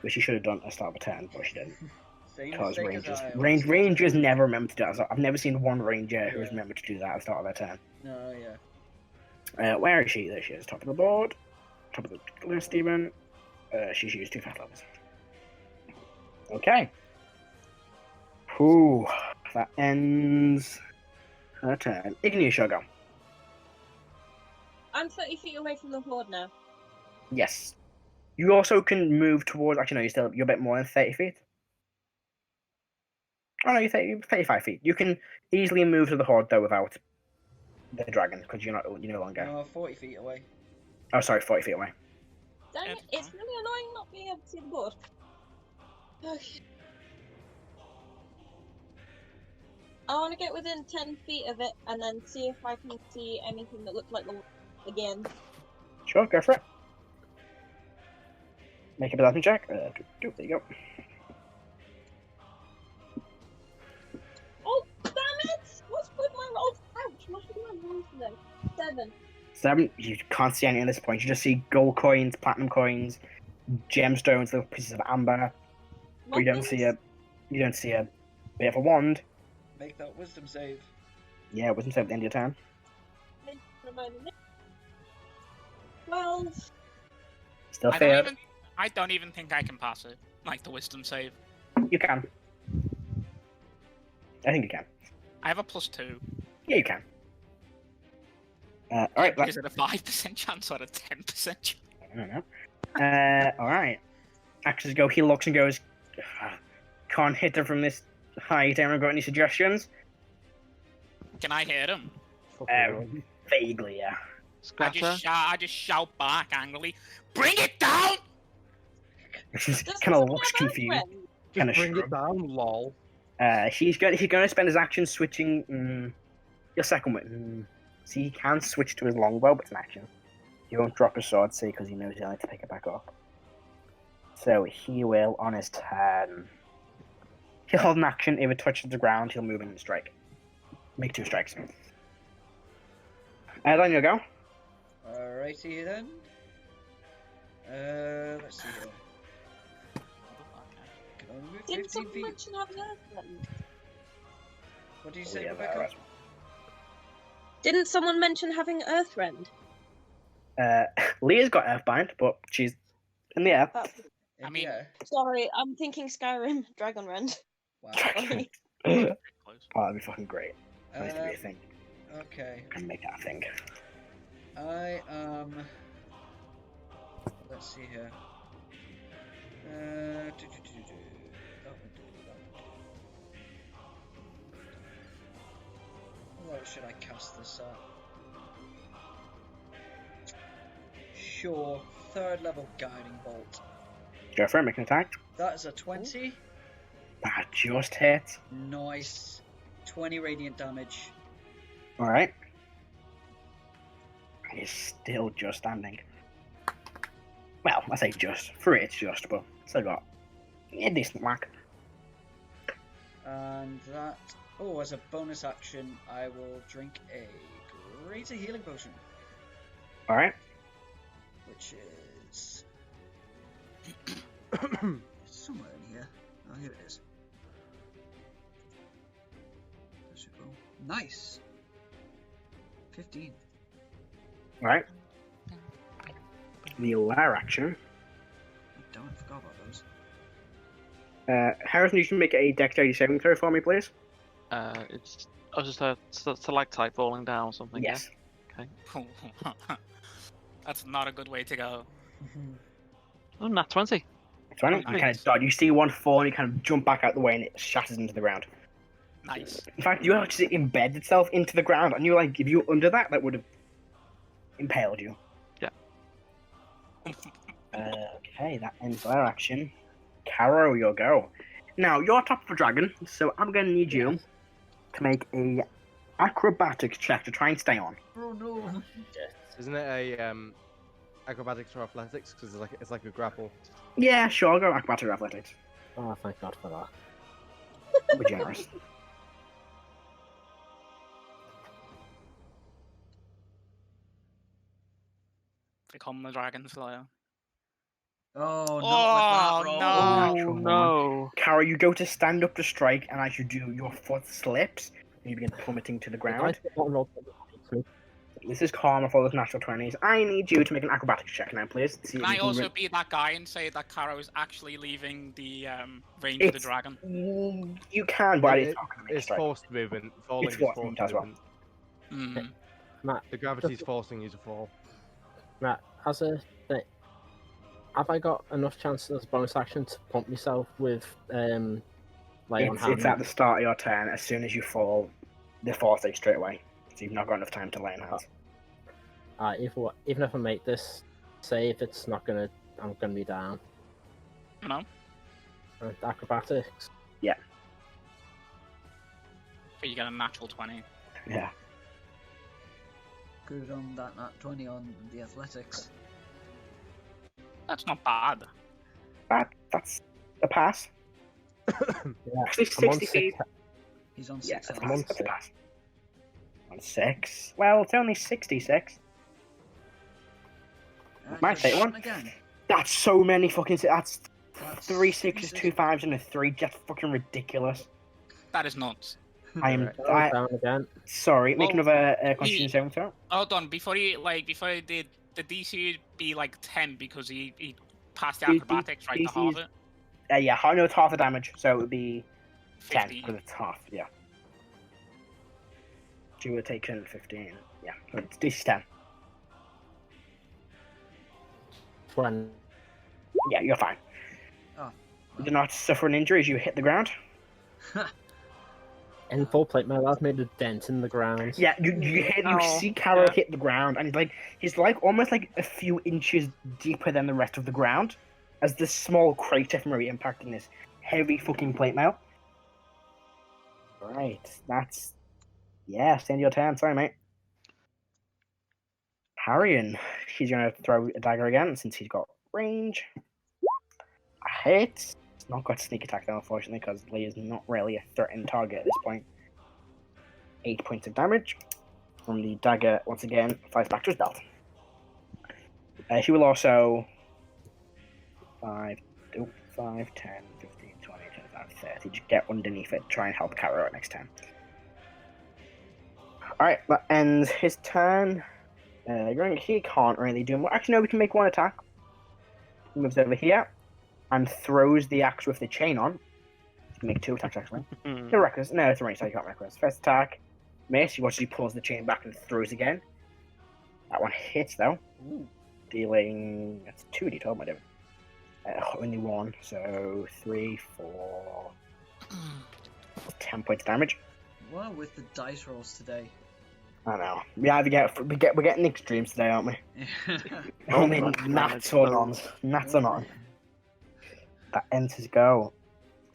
which she should have done at the start of a turn, but she didn't. Same Because mistake as rangers I always never remember to do that. I've never seen one ranger who has Yeah. remembered to do that at the start of their turn. No, yeah. Where is she? There she is, top of the board. Top of the list, Steven. She's used 2 fast levels. Okay. Whew. That ends her turn. Igneous shall go. I'm 30 feet away from the horde now. Yes. You also can move towards. Actually, no, you're a bit more than 30 feet. Oh no, you're 35 feet. You can easily move to the horde though without the dragon because you're no longer. 40 feet away. Oh, sorry, 40 feet away. Dang it, It's it's fine. really annoying not being able to see the board. Okay. I want to get within 10 feet of it and then see if I can see anything that looks like the again. Sure, go for it. Make a perception check. There you go. Oh, damn it! What's with my rolls? Ouch! What's with my rolls today? 7. 7. You can't see any at this point. You just see gold coins, platinum coins, gemstones, little pieces of amber. But you don't see a bit of a wand. Make that wisdom save. Yeah, it wasn't at the end of your turn. 12. Still I failed. don't even think I can pass it. Like the wisdom save. You can. I think you can. I have a +2. Yeah, you can. Alright, Is it a 5% chance or a 10% chance? I don't know. Alright. Actions go, he looks and goes, can't hit her from this height. Anyone got any suggestions? Can I hear him? Vaguely, yeah. Scratcher. I just shout back angrily, "Bring it down!" She's Does kind of someone looks have a confused. friend? Kind of Just bring it down, lol. He's going to spend his action switching. Your second one. See, he can switch to his longbow, but it's an action. He won't drop his sword, see, because he knows he'll have to pick it back up. So he will, on his turn, he'll hold an action. If it touches the ground, he'll move in and strike. Make 2 strikes. Erdan, you'll go. Alrighty then. Let's see here. Can only move Didn't 15 someone feet. mention having Earthrend? What do you say, Yeah, Rebecca? Didn't someone mention having Earthrend? Leah's got Earthbind, but she's in the air. I mean- yeah. Sorry, I'm thinking Skyrim, Dragonrend. Wow. Sorry. Oh, Close. that'd be fucking great. That needs to be a thing. Okay. Can make that a thing. I let's see here. That would do, that would do. What should I cast this at? Sure, 3rd level guiding bolt. Go for it, make an attack. That is a 20. That just hit. Nice. 20 radiant damage. Alright. He's still just standing. Well, I say just. For it, it's just, but still got a decent whack. And that. Oh, as a bonus action, I will drink a greater healing potion, Alright. which is somewhere in here. Oh, here it is. There should go. Nice. 15. Alright. The lair action. Damn, I forgot about those. Harrison, you can make a dexterity saving throw for me, please. It's just a stalactite falling down or something. Yes. That's not a good way to go. Oh, nat 20. 20. You kind of dodge. You see one fall and you kind of jump back out the way and it shatters into the ground. Nice. In fact, you actually embed itself into the ground and you're like, if you were under that, that would have impaled you. Yeah. Okay, that ends their action. Karo, your go. Now, you're top of a dragon, so I'm going to need you to make a acrobatics check to try and stay on. Oh no. Isn't it a acrobatics or athletics? Because it's like a grapple. Yeah, sure, I'll go acrobatics or athletics. Oh, thank God for that. We're generous. Become the Dragon Slayer. Oh, not Oh, with that roll. no. Natural one. No. Karo, you go to stand up to strike, and as you do, your foot slips, and you begin plummeting to the ground. This is karma for those natural 20s. I need you to make an acrobatics check now, please. See Can if I you can also be that guy and say that Karo is actually leaving the range of the It's- dragon? You can, but It- it's not going to make a It's strike. forced movement. Falling It's is forced forced movement as well. movement. Hmm. Matt, The gravity's forcing you to fall. Matt, as a thing, have I got enough chance as a bonus action to pump myself with lay on It's at hands? the start of your turn. As soon as you fall, they force straight away. So you've not got enough time to lay on hands. Even if I make this save, it's not gonna. I'm gonna be down. No. Acrobatics. But you get a natural 20. Yeah. Good on that nat 20 on the athletics. That's not bad. That's a pass. Yeah. Actually, I'm on 60 6. feet. He's on Yeah, 6 that's a health. pass. That's a pass. On 6. Well, it's only 66. Might take one. Again. That's so many fucking. That's That's 3 6s, easy. 2 5s, and a 3. That's fucking ridiculous. That is nuts. I am. Oh, down again. Sorry. Make Well, another Constitution saving throw. Hold on, before he did the DC would be like 10 because he passed the D- acrobatics right to DC half is- it. Yeah, I know it's half the damage, so it would be 10 50. because it's half. Yeah. She would have taken 15. Yeah, so it's DC 10. 20. Yeah, you're fine. Oh, You do not suffer an injury as you hit the ground. In full plate mail, I've made a dent in the ground. Yeah, you Oh, see Karo yeah. hit the ground, and he's like almost like a few inches deeper than the rest of the ground, as this small crater from where he impacting this heavy fucking plate mail. Right, that's stand your turn. Sorry, mate. Harrion, he's gonna throw a dagger again since he's got range. A hit. It's not got sneak attack though, unfortunately, because Lee is not really a threatened target at this point. 8 points of damage from the dagger. Once again, flies back to his belt. He will also 5, 10, 15, 20, 25, 30. Just get underneath it. Try and help Karo out next time. Alright, that ends his turn. He can't really do much. Actually, no, we can make one attack. He moves over here and throws the axe with the chain on. You can make 2 attacks, actually. No reckless. No, it's a range, so you can't reckless. First attack, miss. He watches, he pulls the chain back and throws again. That one hits, though. Ooh. Dealing. That's 2d12, am I doing? Only 1, so 3, 4, 10 points of damage. Well, with the dice rolls today. I know. We're getting extremes today, aren't we? Only nats or none. Nats or none. That ends his go.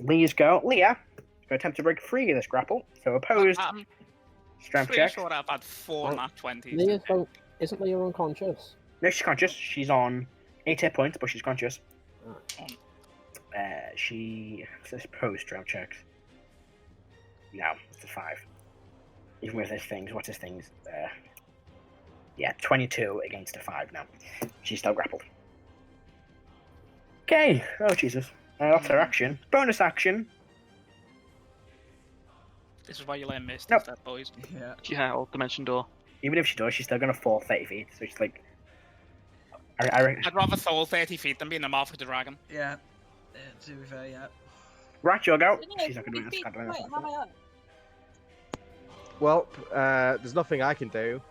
Lee's go. Leah is going to attempt to break free of this grapple. So opposed. I'm Strength pretty check. sure I've had 4 Oh. nat 20s. Isn't Leah unconscious? No, she's conscious. She's on 8 hit points, but she's conscious. Oh. She says opposed strength checks. No, it's a 5. Even with his things, what's his things? 22 against a 5 now. She's still grappled. Okay. Oh, Jesus. That's her action. Bonus action. This is why you let miss Nope. that, boys. Yeah. Yeah, old dimension door. Even if she does, she's still going to fall 30 feet. So she's like... I reckon... I'd rather fall 30 feet than be in the mouth of the dragon. Yeah. To be fair, yeah. Right, you'll go. Isn't it She's not going to do 50 this. Can't do feet anything. quite high up? Well, there's nothing I can do.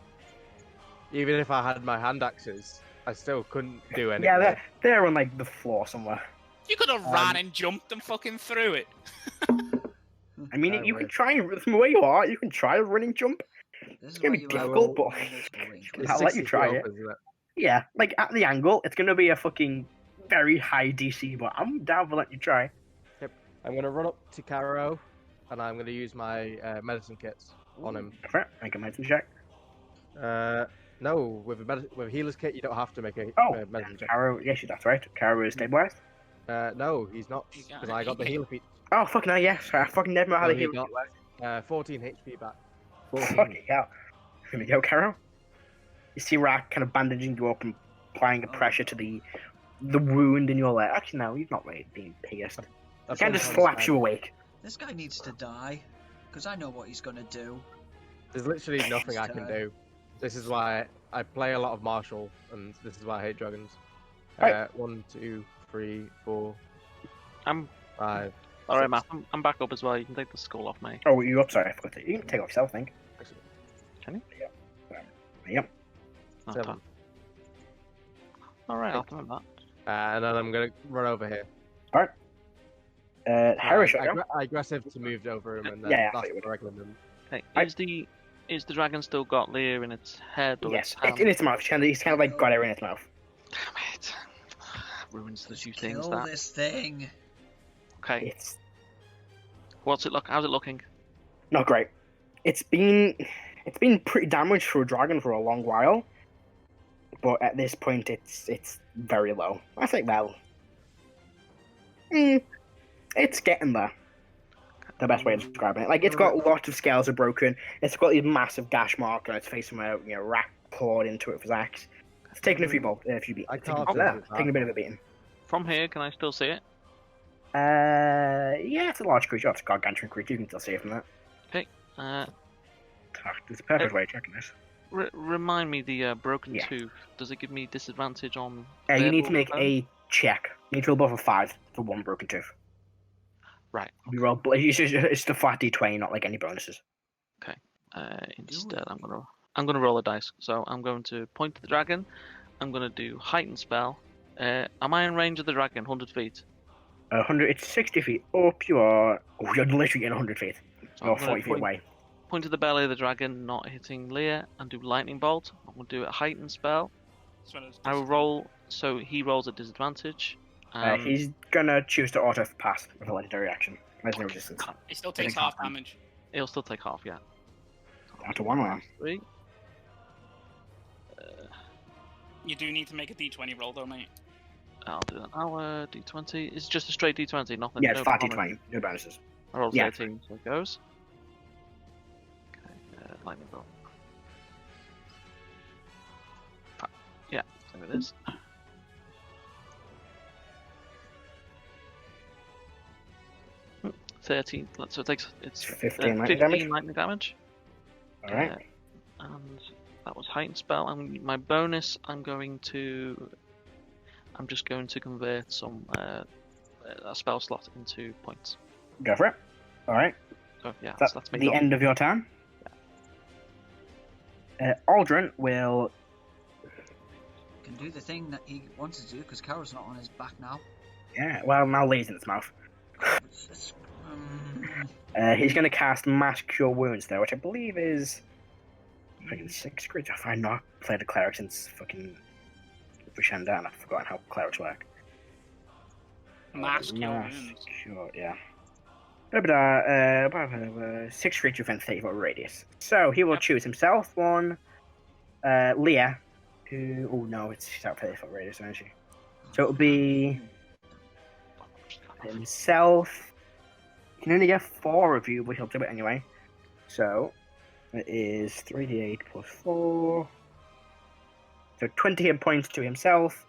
Even if I had my hand axes, I still couldn't do anything. Yeah, they're on like the floor somewhere. You could have ran and jumped and fucking through it. I mean, I you can wish. try from where you are. You can try a running jump. This is gonna why be you difficult, but- It's I'll let 60 you try feet it. up, isn't it? Yeah, like at the angle, it's gonna be a fucking very high DC, but I'm down for letting you try. I'm gonna run up to Karo, and I'm gonna use my medicine kits on him. Fair. Make a medicine check. No, with a healer's kit, you don't have to make a Oh, medicine check. Karo. Yes, that's right. Karo is stabilized. No, he's not, He's got because it. I got the healer feat. Oh fucking hell, yes. I fucking never know how No, to he heal. got 14 HP back. 14. Fucking hell. Here we go, Karo. You see Rrak kind of bandaging you up and applying a pressure to the wound in your leg. Actually, no, you've not really been pierced. That's Kind of one slaps time. you awake. This guy needs to die. Because I know what he's gonna do. There's literally nothing I can do. This is why I play a lot of martial, and this is why I hate dragons. Right. 1, 2, 3, 4, I'm 5. alright, Matt. I'm back up as well. You can take the skull off me. Oh, you up? Sorry, I forgot to. You can take off yourself, I think. Can you? Yep. No, 7. time. Alright, I'll do that. And then I'm gonna run over here. Heris, shall I go? I aggressive to move over him, and then Yeah, I that's thought you would. the regular move. Okay. I- Is the dragon still got Lear in its head or Yes, its hand? it's in its mouth. He's kind of like got it in its mouth. Damn it! Ruins the few things. Kill That. this thing. Okay. It's What's it look? How's it looking? not great. It's been pretty damaged for a dragon for a long while, but at this point it's very low. I think it's getting there. The best way of describing it. Like, it's got lots of scales are broken. It's got these massive gash marks on its face from where Rrak clawed into it with his axe. It's taken a few beats. I It's taken can't visit that. taken a bit of a beating. From here, can I still see it? Yeah, it's a large creature. It's a gargantuan creature. You can still see it from that. It's a perfect way of checking this. Remind me, the broken Yeah. tooth. Does it give me disadvantage on? You need to verbal make bone? a check. You need to roll above a 5 for one broken tooth. Right. You roll. It's the flat d20, not like any bonuses. Instead, I'm gonna roll a dice. So I'm going to point to the dragon. I'm gonna do heightened spell. Am I in range of the dragon? 100 feet. 100. It's 60 feet up. You're literally in 100 feet. So You're I'm gonna 40 feet away. Point to the belly of the dragon, not hitting Lear, and do lightning bolt. I'm gonna do a heightened spell. I will roll. So he rolls at disadvantage. He's gonna choose to auto pass with a legendary action. There's no resistance. It still takes Doesn't half count. damage. He'll still take half, yeah. Down to 1 round. 3. You do need to make a d20 roll, though, mate. I'll do that now. D20. It's just a straight D20, nothing. Yeah, it's no flat bonus. d20. No bonuses. I rolled Yeah. 13, so it goes. Okay, lightning bolt. Yeah, there it is. Hmm, 13. So it takes it's 15 lightning damage. lightning damage. All right. And that was heightened spell. And my bonus, I'm just going to convert some a spell slot into points. Go for it. All right. So yeah, That's that's me the done. end of your turn. Aldrin will. Can do the thing that he wanted to do because Karo's not on his back now. Yeah. Well, now Lee's in its mouth. It's, He's going to cast Mass Cure Wounds there, which I believe is fucking 6 creature. I've not played a cleric since fucking Vishenda, and I've forgotten how clerics work. Mass Cure Mass Wounds. Cure, yeah. 6 creature within 30 foot radius. So he will choose himself one. Leah, who. Oh no, she's out 30 foot radius, isn't she? So it'll be himself. You can only get 4 of you, but he'll do it anyway. So it is 3d8 plus 4. So 20 hit points to himself,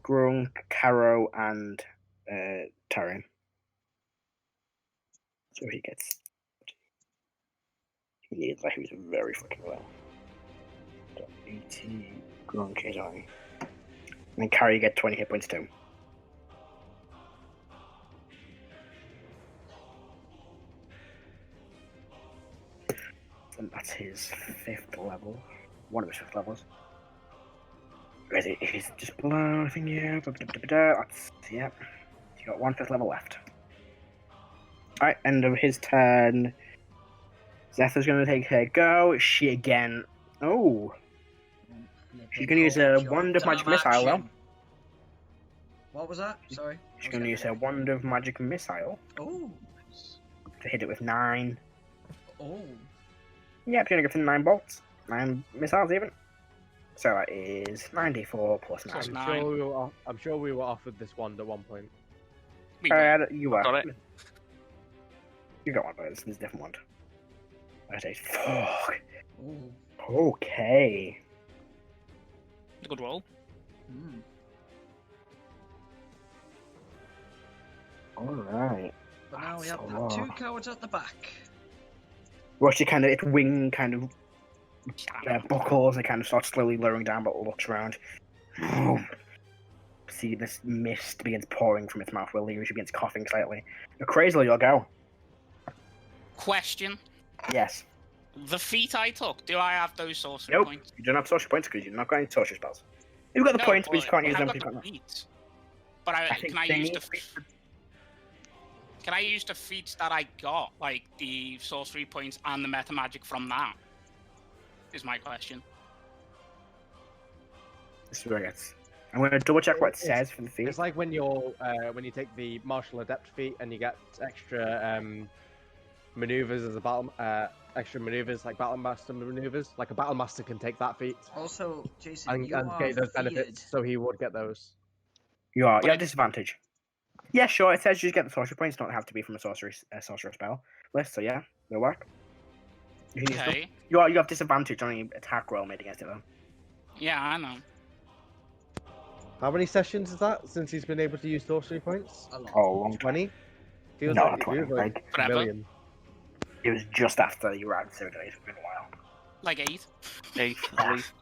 Grunk, Karo, and Tarim. So he gets. He needs like he was very fucking low. So 80 Grunk is on. And then Karo, you get 20 hit points too. And that's his 5th level. One of his 5th levels. Where is it? He's just below, I think, yeah. That's, yeah. He's got 1 5th level left. Alright, end of his turn. Zephyr's gonna take her go. She again. Oh. She's gonna use a Wand of Magic Missile, though. What was that? Sorry. She's gonna use her Wand of Magic Missile Oh. to hit it with 9. Oh. Yep, she's gonna go for 9 bolts. 9 missiles, even. So that is 94 plus 9. Plus I'm 9. sure we were offered this wand at one point. We got- You are. Got it. You got one, but this is a different one. That is fuck. Oh. Okay. a good roll. Mm. Alright. But now we have That's a the lot. 2 cowards at the back. Watch it kind of, its wing kind of buckles and kind of starts slowly lowering down, but looks around. See this mist begins pouring from its mouth where Lyrish begins coughing slightly. Crazily, you'll go. Question. Yes. The feat I took, do I have those sorcery Nope. points? You don't have social points because you've not got any social spells. You've got the points, but you just can't use them. I've You've got got the them. feats. But I think can I they use need the... to be- Can I use the feats that I got, like the sorcery points and the meta magic from that? Is my question. This is where it gets. I'm going to double check what it says for the feat. It's like when you're when you take the martial adept feat and you get extra maneuvers as a battle extra maneuvers like battle master maneuvers. Like a battle master can take that feat Also, Jason, and you are get those feared. benefits, so he would get those. You are. But You have disadvantage. Yeah, sure. It says you get the sorcery points. Don't have to be from a sorcerer spell list. So yeah, it'll work. You can use them. Okay. You have disadvantage on any attack roll made against it though. Yeah, I know. How many sessions is that since he's been able to use sorcery points? A lot. Oh, long time. 20? Feels No, like, 20, it feels like like- a Forever. million. It was just after you ran 7 days. It's been a while. Like 8. 8, at least.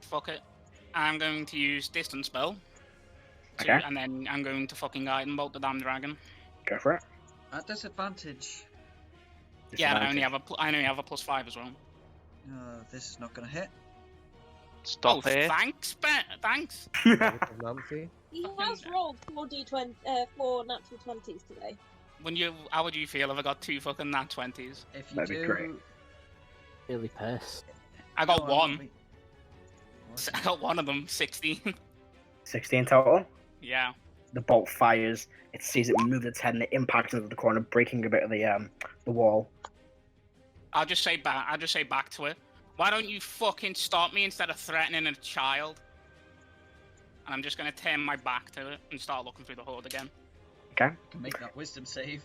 Fuck it. I'm going to use distance spell. Okay. And then I'm going to fucking guiding bolt the damn dragon. Go for it. At disadvantage. Yeah, and I only Disadvantage. have a +5 as well. This is not gonna hit. Stop oh, here. thanks, thanks. Nancy? He has rolled 4 natural 20s today. How would you feel if I got 2 fucking nat 20s? If you That'd be do, great. Really pissed. I got No, one. wait. I got one of them, 16. 16 total. Yeah. The bolt fires. It sees it move its head and it impacts into the corner, breaking a bit of the wall. I'll just say back to it. Why don't you fucking stop me instead of threatening a child? And I'm just gonna turn my back to it and start looking through the horde again. Okay. You can make that wisdom save.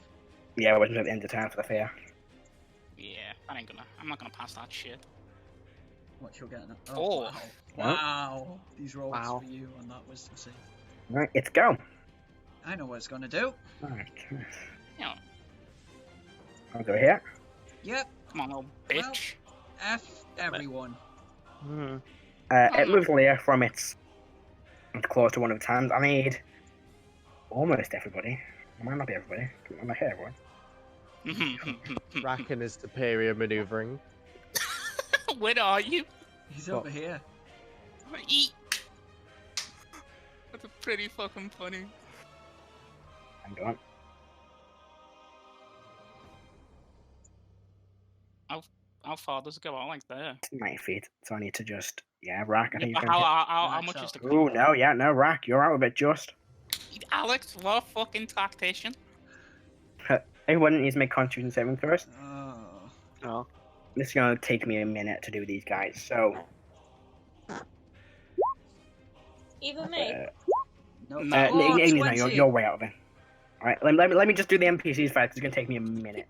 Yeah, it wasn't at the end of turn for the fear. Yeah, I'm not gonna pass that shit. What you're getting at. Oh. Wow. Wow. Wow. These rolls Wow. for you on that wisdom save. Right, it's go. I know what it's gonna do. Alright. Yeah. I'll go here. Yep. Come on, little bitch. F everyone. Hmm. It moves Leah from its claws to one of its hands. I need almost everybody. It might not be everybody. I might hit everyone. Rrak and his superior maneuvering. Where are you? He's What? over here. Eat. That's pretty fucking funny. Hang on. How far does it go out like there? It's 90 feet, so I need to just Rrak. I think Yeah, he's but going to how Max much is out. the hit. Ooh, no, Rrak, you're out of it just. Alex, what a fucking tactician. Everyone needs to make Constitution saving throws. Oh. Oh. This is going to take me a minute to do these guys, so. Even me. No. No. Oh, Igneous, no, 20. you're way out of it. Alright, let me just do the NPCs first. It's going to take me a minute.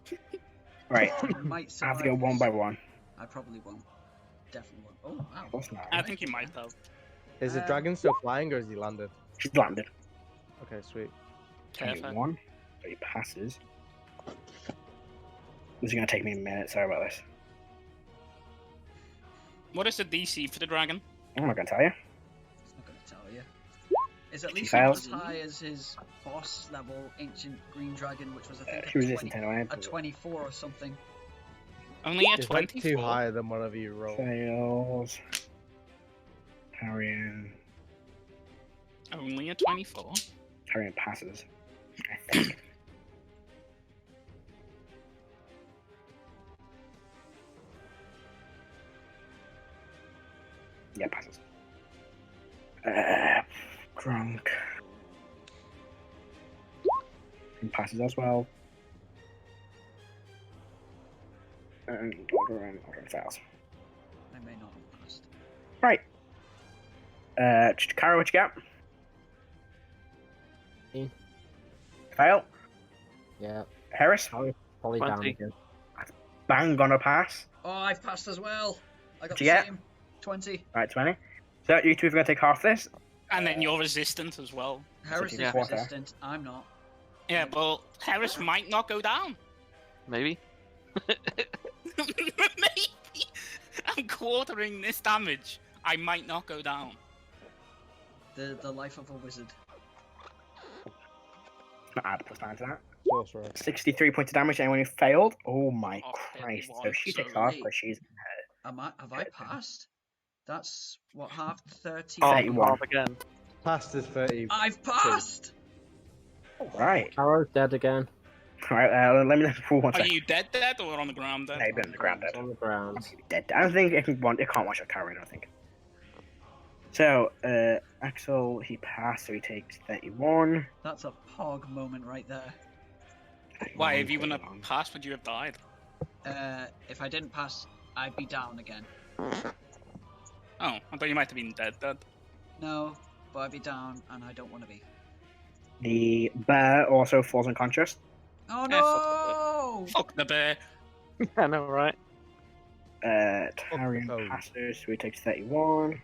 Right, You might I have to survive go one this. by one. I probably won't. Definitely won't. Oh, wow. Of course not. I think you might though. Is the dragon still flying or has he landed? She's landed. Okay, sweet. Perfect. One. So he passes. This is going to take me a minute. Sorry about this. What is the DC for the dragon? I'm not going to tell you. It's not going to tell you. It's at least fails. not as high as his boss level ancient green dragon, which was I think She a, resistant 20, anyway. a 24 or something. Only a It's like 24. too higher than whatever you roll. Fails. Carrion. Only a 24. Carrion passes. I think. Yeah, passes. Drunk. He passes as well. And order fails. I may not have passed. Right. Karo, what you got? Me. Fail. Yeah, Heris? probably down 20. again. Bang on a pass. Oh, I've passed as well. I got What'd the you get? same. 20. Right, 20. So you two are going to take half this. And then you're resistant as well. Harris is Yeah. resistant. I'm not. Yeah, but Heris might not go down. Maybe. Maybe. I'm quartering this damage. I might not go down. The life of a wizard. Not add +9 to that. Sorcerer. 63 points of damage. Anyone who failed? Oh my Oh, Christ. it So was she so takes half late. because she's Have I passed? That's what half 30. Oh, 31. half again. Past is 30. I've passed! Right. Karo's dead again. Alright, let me know for 1 Are second. you dead or on the ground No, dead? you've been on the ground dead. On the ground. Dead. I don't think it can't watch a Karo, I don't think. So, Axel, he passed, so he takes 31. That's a pog moment right there. Why, if you 31. wouldn't have passed, would you have died? If I didn't pass, I'd be down again. Oh, I thought you might have been dead. No, but I'd be down, and I don't want to be. The bear also falls unconscious. Oh Yeah, no! Fuck the bear. I know, right? Tarion Oh. passes, so he takes 31.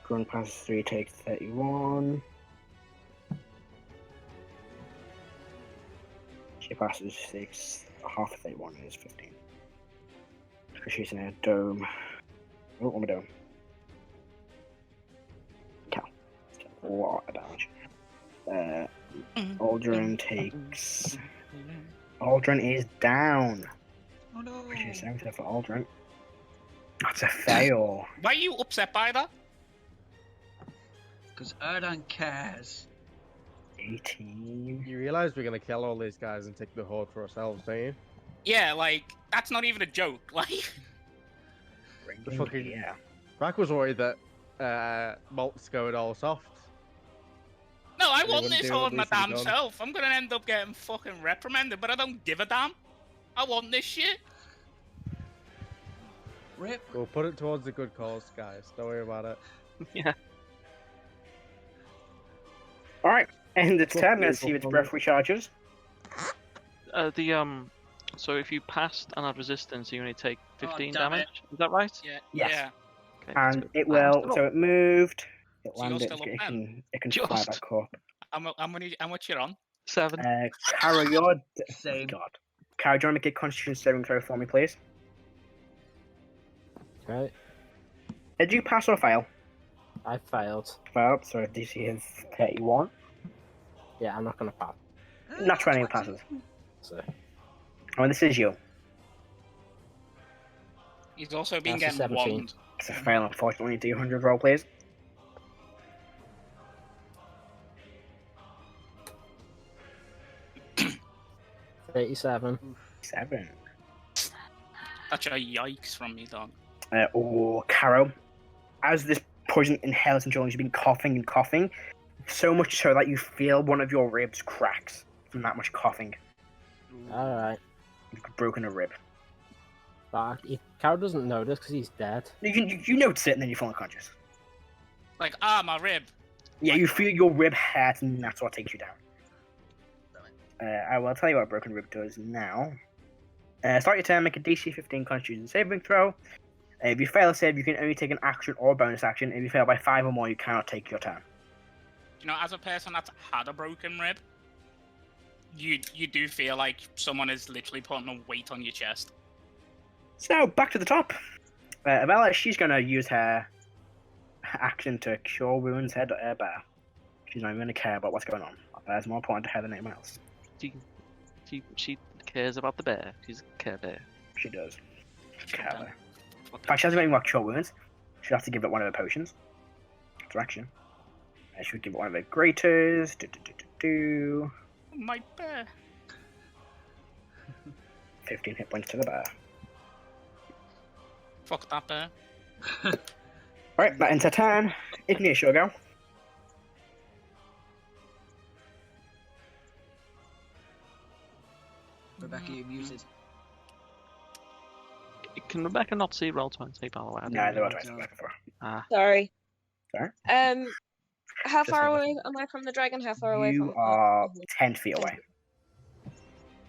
Grun passes, so he takes 31. She passes 6. Half of 31 is 15. Because she's in a dome. Oh, I'm a dome. Cow. A lot of damage. Aldrin takes. Aldrin is down. Oh no! Which is 7 for Aldrin. That's a fail. Why are you upset by that? Because Erdan cares. 18. You realise we're gonna kill all these guys and take the horde for ourselves, don't you? Yeah, like, that's not even a joke. Like, The fucking- Yeah. Rrak was worried that Molt's going all soft. no, I They want wouldn't this do what horde my needs to be damn done. self. I'm gonna end up getting fucking reprimanded, but I don't give a damn. I want this shit. Rip. We'll put it towards the good cause, guys. Don't worry about it. Yeah. Alright, and its Well, turn. Let's see if beautiful. its breath recharges. So if you passed and had resistance, you only take 15 damn it. damage. Is that right? Yeah. Yes. Yeah. Okay, And so- it I'm will. still So up. it moved. It So you're landed. still up It then? can fly Just. back up. How much you're on? 7. Karo, you're. Same. God. Karo, do you want to make a Constitution saving throw for me, please? Right. Did you pass or fail? I failed. Failed. So DC is 31. Yeah, I'm not gonna pass. Not 20 passes. So Oh, this is you. He's also been That's a getting 17. wand. It's a fail, unfortunately. Do 100 roll, please. $37. 7. That's a yikes from me, dog. Karo, as this poison inhales into you, you've been coughing and coughing, so much so that you feel one of your ribs cracks from that much coughing. Alright. You've broken a rib. But Karo doesn't notice because he's dead. You notice it and then you fall unconscious. Like, my rib. Yeah, you feel your rib hurt and that's what takes you down. I will tell you what a broken rib does now. Start your turn, make a DC 15 Constitution saving throw. If you fail a save, you can only take an action or a bonus action. If you fail by 5 or more, you cannot take your turn. You know, as a person that's had a broken rib, you do feel like someone is literally putting a weight on your chest. So, back to the top. Avella, she's going to use her action to cure wounds her bear. She's not even going to care about what's going on. Bear's more important to her than anyone else. She cares about the bear. She's a care bear. She does. Care Done. bear. In fact, she hasn't even got cure wounds. She'll have to give it one of her potions. That's her action. She would give it one of her graters. My bear. 15 hit points to the bear. Fuck that bear. Right, that ends her turn. Igneous, your go. Rebecca, you muted. Can Rebecca not see roll 20, by the way? I No, didn't there are realise. twice back for. Ah, Sorry. Sorry? How Just far a away am I from the dragon? How far away You from? are 10 feet away.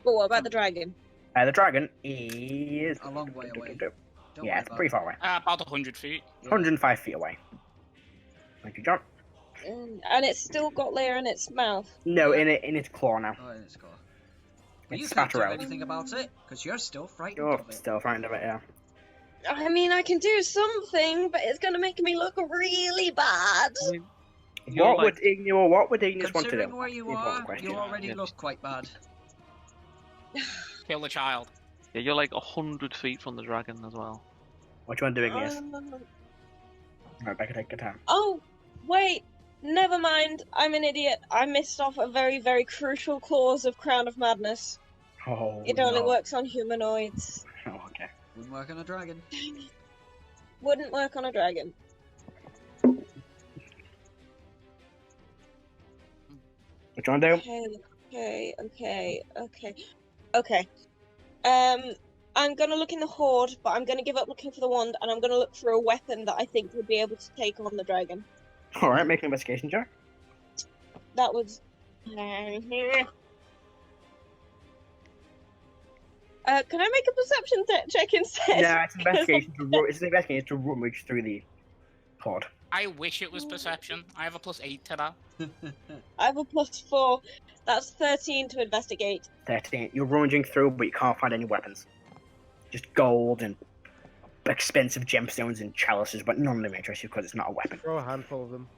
But what about the dragon? The dragon is A long way away. Don't Yeah, worry it's about pretty it. far away. About 100 feet. Yeah. 105 feet away. Thank you, John. And it's still got layer in its mouth. No, Yeah. in its claw now. Oh, it's got. But you It's can't do spat around. anything about it because you're still frightened You're of it. still frightened of it, yeah. I mean, I can do something, but it's gonna make me look really bad. You're What like- would Igneous want to Considering do? where you Important are, question. you already Yeah. look quite bad. Kill the child. yeah, you're like 100 feet from the dragon as well. What do you want to do, Igneous? Rebecca, take your time. Oh, wait. Never mind. I'm an idiot. I missed off a very, very crucial clause of Crown of Madness. Oh, It only no. works on humanoids. Oh, okay. Wouldn't work on a dragon. Dang it. Wouldn't work on a dragon. What do you want to do? Okay. I'm gonna look in the Horde, but I'm gonna give up looking for the wand, and I'm gonna look for a weapon that I think would be able to take on the dragon. Alright, make an investigation check. That was... can I make a perception check instead? Yeah, it's an investigation to rummage through the pod. I wish it was perception. I have a +8 to that. I have a +4. That's 13 to investigate. 13. You're rummaging through, but you can't find any weapons. Just gold and expensive gemstones and chalices, but none of them interest you because it's not a weapon. Throw a handful of them.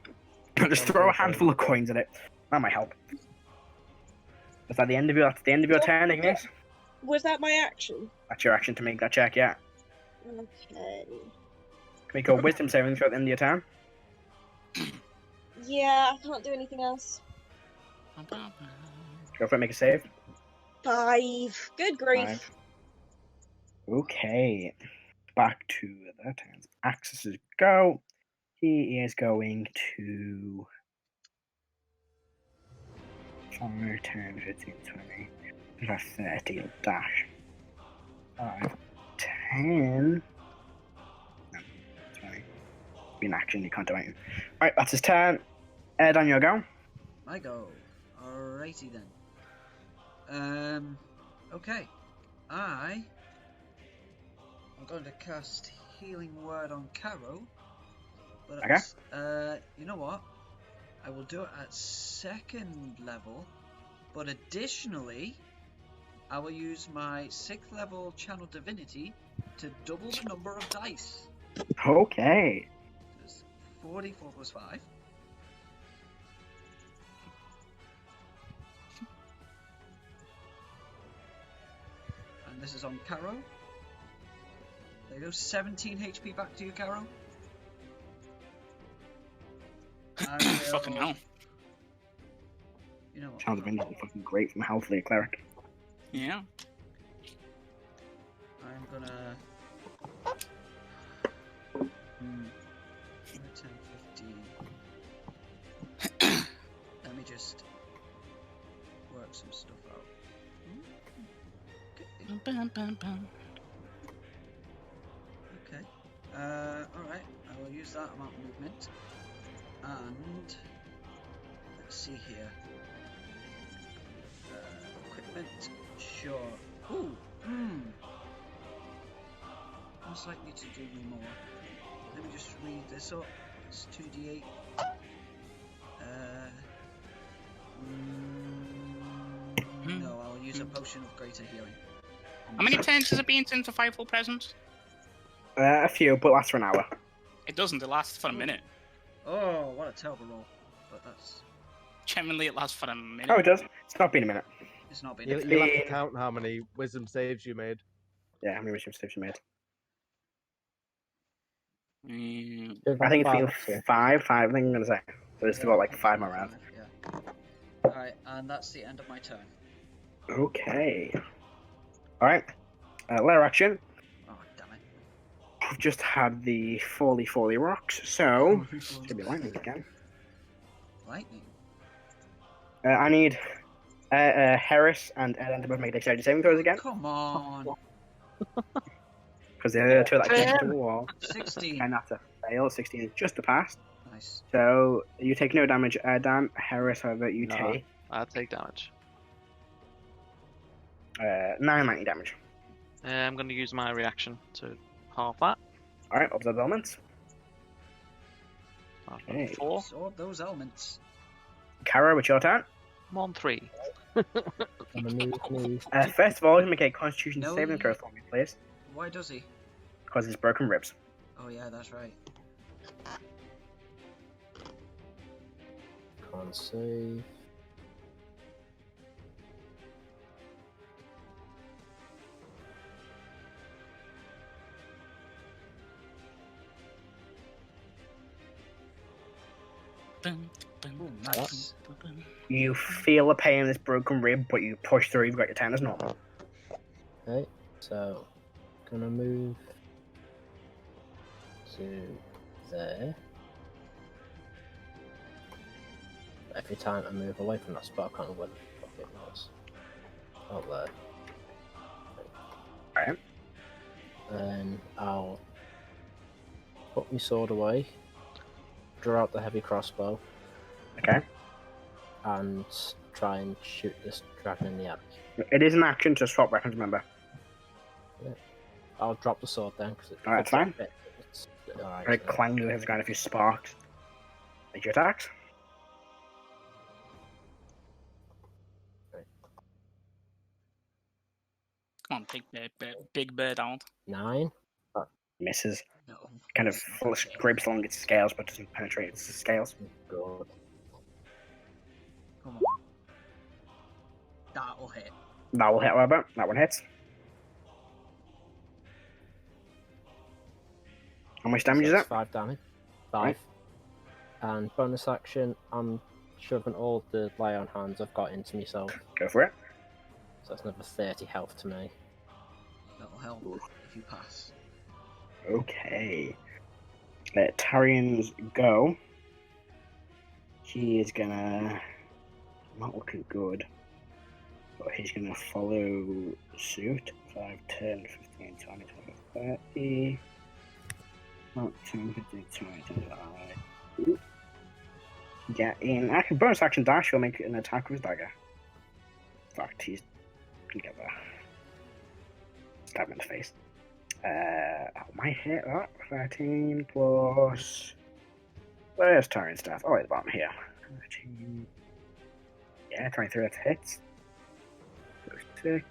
Just throw a handful of coins at it. That might help. Is that the end of your? That's the end of your turn, Igneous? Was that my action? That's your action to make that check, yeah. Okay. Can we go wisdom saving throw at the end of your turn? Yeah, I can't do anything else. Go for it, make a save. 5. Good grief. 5. Okay. Back to the turns. Axis's go. He is going to 5, 10, 15, 20. He's got 30 dash. 5, 10. No, 20. Be an action, you can't do anything. Alright, that's his turn. Erdan, your go. I go. Alrighty then. Okay. I'm going to cast Healing Word on Karo. But Okay. you know what? I will do it at 2nd level. But additionally, I will use my 6th level Channel Divinity to double the number of dice. Okay. There's 44 plus 5. And this is on Karo. There you go, 17 HP back to you, Karo. And Fucking hell. You know what? Sounds really fucking great from Healthily a Cleric. Yeah. I'm gonna... 10, 15... Let me just work some stuff out. Okay. Alright, I will use that amount of movement. And... let's see here. Equipment, sure. Ooh, most likely to do me more. Let me just read this up. It's 2d8. No, I'll use a potion of greater healing. How many turns has it been since the Fireful present? A few, but lasts for an hour. It doesn't. It lasts for a minute. Oh, what a terrible roll. But that's... Generally, it lasts for a minute. Oh, it does. It's not been a minute. It's not been... You'll have to count how many wisdom saves you made. Yeah, how many wisdom saves you made? Mm, I think it's been 5. I think I'm gonna say. So there's still got like 5 more rounds. Yeah. Alright, and that's the end of my turn. Okay. Alright. Lair action. Oh, damn it. I've just had the Folly rocks, so it's gonna be lightning again. Lightning? I need Heris and Erdan to both make dexterity saving throws again. Come on! Because they're two that came to the wall. 16. And that's a fail. 16 is just a pass. Nice. So you take no damage, Erdan. Heris, however, you No. take I take damage. 9 lightning damage. I'm going to use my reaction to half that. Alright, observe elements. I've got Okay. 4. Absorb those elements. Karo, it's your turn. I'm on 3. First of all, you make a Constitution No, saving you- throw for me, please. Why does he? Because it's broken ribs. Oh yeah, that's right. Can't save. Ooh, nice. You feel the pain in this broken rib, but you push through. You've got your 10 as normal. Okay, so gonna move to there. Every time I move away from that spot, I can't remember where the fuck it was. Oh, there. Alright. Then I'll put my sword away, draw out the heavy crossbow, Okay. and try and shoot this dragon in the attic. It is an action to swap weapons, remember. I'll drop the sword then, because it's Alright, fine. Alright. Very clanging has got a few sparks. Make your attacks. Come on, big bird out. 9. Misses. No. Kind of scrapes along its scales, but doesn't penetrate its scales. Good. Come on. That'll hit. That will hit, however. That one hits. How much damage is That's that? 5 damage. 5. Right. And bonus action, I'm shoving all the lay on hands I've got into myself. Go for it. So that's another 30 health to me. That'll help if you pass. Okay. Let Tarian's go. He is gonna... Not looking good. But he's gonna follow suit. 5, 10, 15, 20, 25, 30... Not 10, 15, 20, 25... Get in. Actually, bonus action dash will make an attack with his dagger. In fact, he's gonna get there. Stab him in the face. Might hit that. 13 plus. Where's Tyrant Staff? Oh, at the bottom here. 13. Yeah, 23, that hits. Plus 6,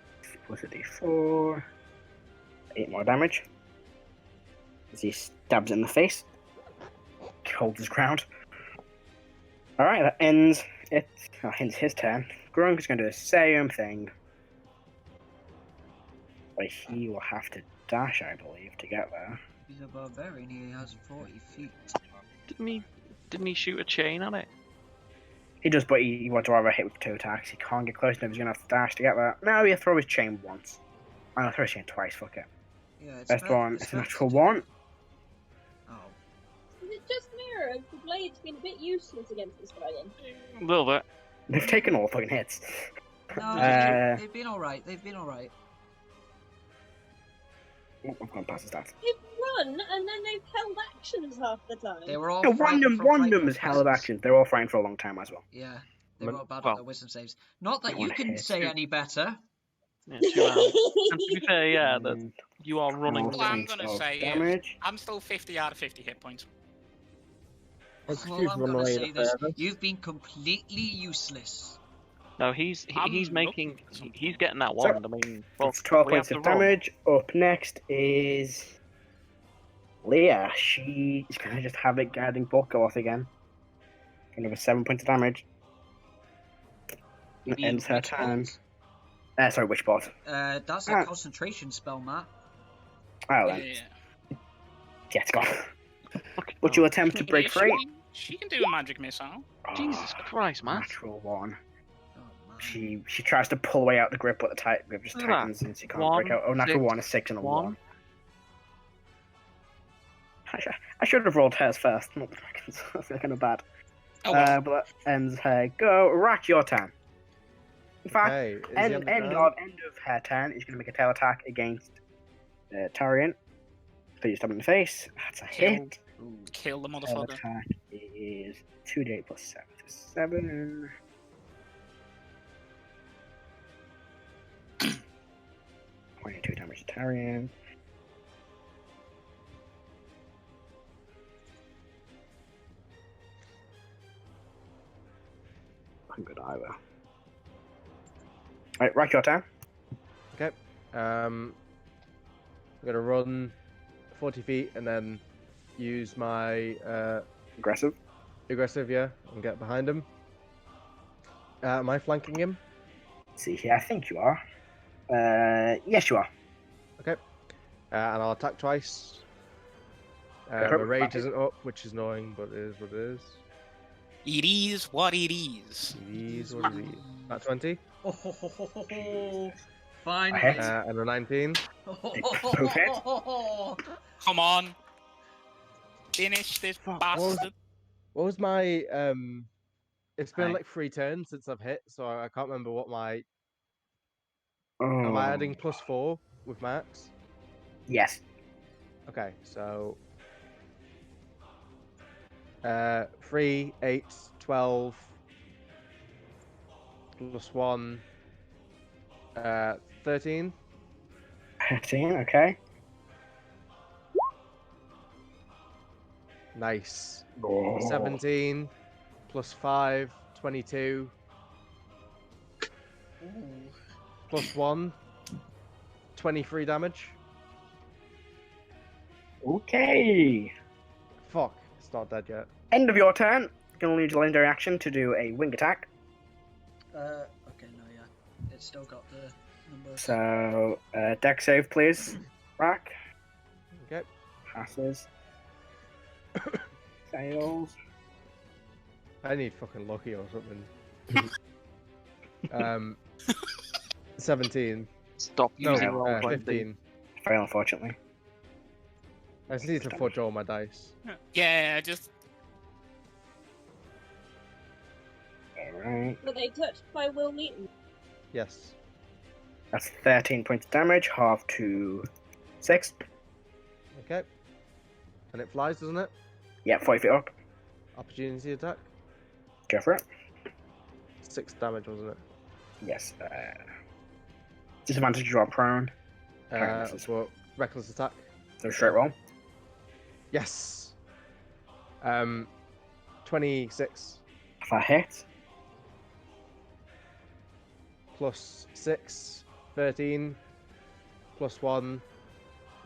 plus a d4. 8 more damage. As he stabs in the face. Holds his ground. Alright, that ends it. Ends his turn. Grunk is going to do the same thing. But he will have to dash, I believe, to get there. He's a barbarian, he has 40 feet. Didn't he shoot a chain on it? He does, but he wants to rather hit with 2 attacks. He can't get close enough. He's going to have to dash to get there. No, he'll throw his chain once. I'm going to throw his chain twice, fuck it. Yeah, it's First one, it's it's a not- natural 1. Oh. Is it just mirror? Have the blades been a bit useless against this dragon? A little bit. They've taken all fucking hits. No, they've been alright, they've been alright. Oh, I've gone past the stats. They've run and then they've held actions half the time. They were all No, frightened one from of them is hell of frightened actions. They're all frying for a long time as well. Yeah, they Well, were bad well, at their wisdom saves. Not that I you wanna can hit say you. any better. Yeah, 2 hours. And to be fair, yeah, that Mm, you are running. Well, Well, I'm points gonna of say damage. I'm still 50 out of 50 hit points. If All you've I'm run gonna away say the this: furthest, you've been completely useless. No, he's I'm making. looking for something. He's getting that one. I mean, well, It's 12 we have points to of roll. damage. Up next is Leah. She's gonna just have it guarding book go off again. Another 7 points of damage. You That mean ends her witch turn. bolt? Sorry, witch bot. That's Ah. a concentration spell, Matt. Oh, then. Yeah. Yeah, it's gone. But you'll attempt to break Yeah, free. She can do a magic missile. Jesus Oh, Christ, man! natural 1. Oh, man. She tries to pull away out the grip, but the grip just Look at that. tightens and she can't 1, break out. Oh, natural 6, 1, a 6 and a 1. 1. I should have rolled hers first, not the dragons. I feel kind of bad. Oh well. But that ends her go. Rrak, your turn. In fact, Okay, is he end on the of ground? her turn, he's going to make a tail attack against Tarian. So you stab him in the face. That's a hit. Kill the Tail motherfucker. attack is 2d plus 7. So 7. .2 damage to Tarian. I'm good either. Right, Rrak, your turn. Okay. I'm gonna run 40 feet and then use my Aggressive. aggressive, yeah, and get behind him. Am I flanking him? Let's see here, I think you are. Yes, you are. Okay. And I'll attack twice. Go My for it. rage isn't up, which is annoying, but it is what it is. It is what it is. It is what it is. About 20. Finally. hit. And a 19. Come on. Finish this Fuck, bastard. What was my It's been Aye. like 3 turns since I've hit, so I can't remember what my. Oh. Am I adding +4 with max? Yes. Okay, so 3, 8, 12 +1, 13. 15, okay. Nice. Oh. 17 +5, 22 +1, 23 damage. Okay. Fuck, it's not dead yet. End of your turn. You're going to use your legendary action to do a wing attack. Okay, no, yeah. It's still got the numbers. So, deck save, please. Rrak. Okay. Passes. Fails. I need fucking lucky or something. 17. Stop No, using roll 15. Fail, unfortunately. I just need to fudge all my dice. Yeah, just Alright. Were they touched by Will Meaton? Yes. That's 13 points of damage, half to 6. Okay. And it flies, doesn't it? Yeah, 40 feet up. Opportunity attack. Go for it. 6 damage, wasn't it? Yes. Disadvantage, draw prone. For reckless attack. So straight roll. Yes. 26 If I hit, +6, 13 +1,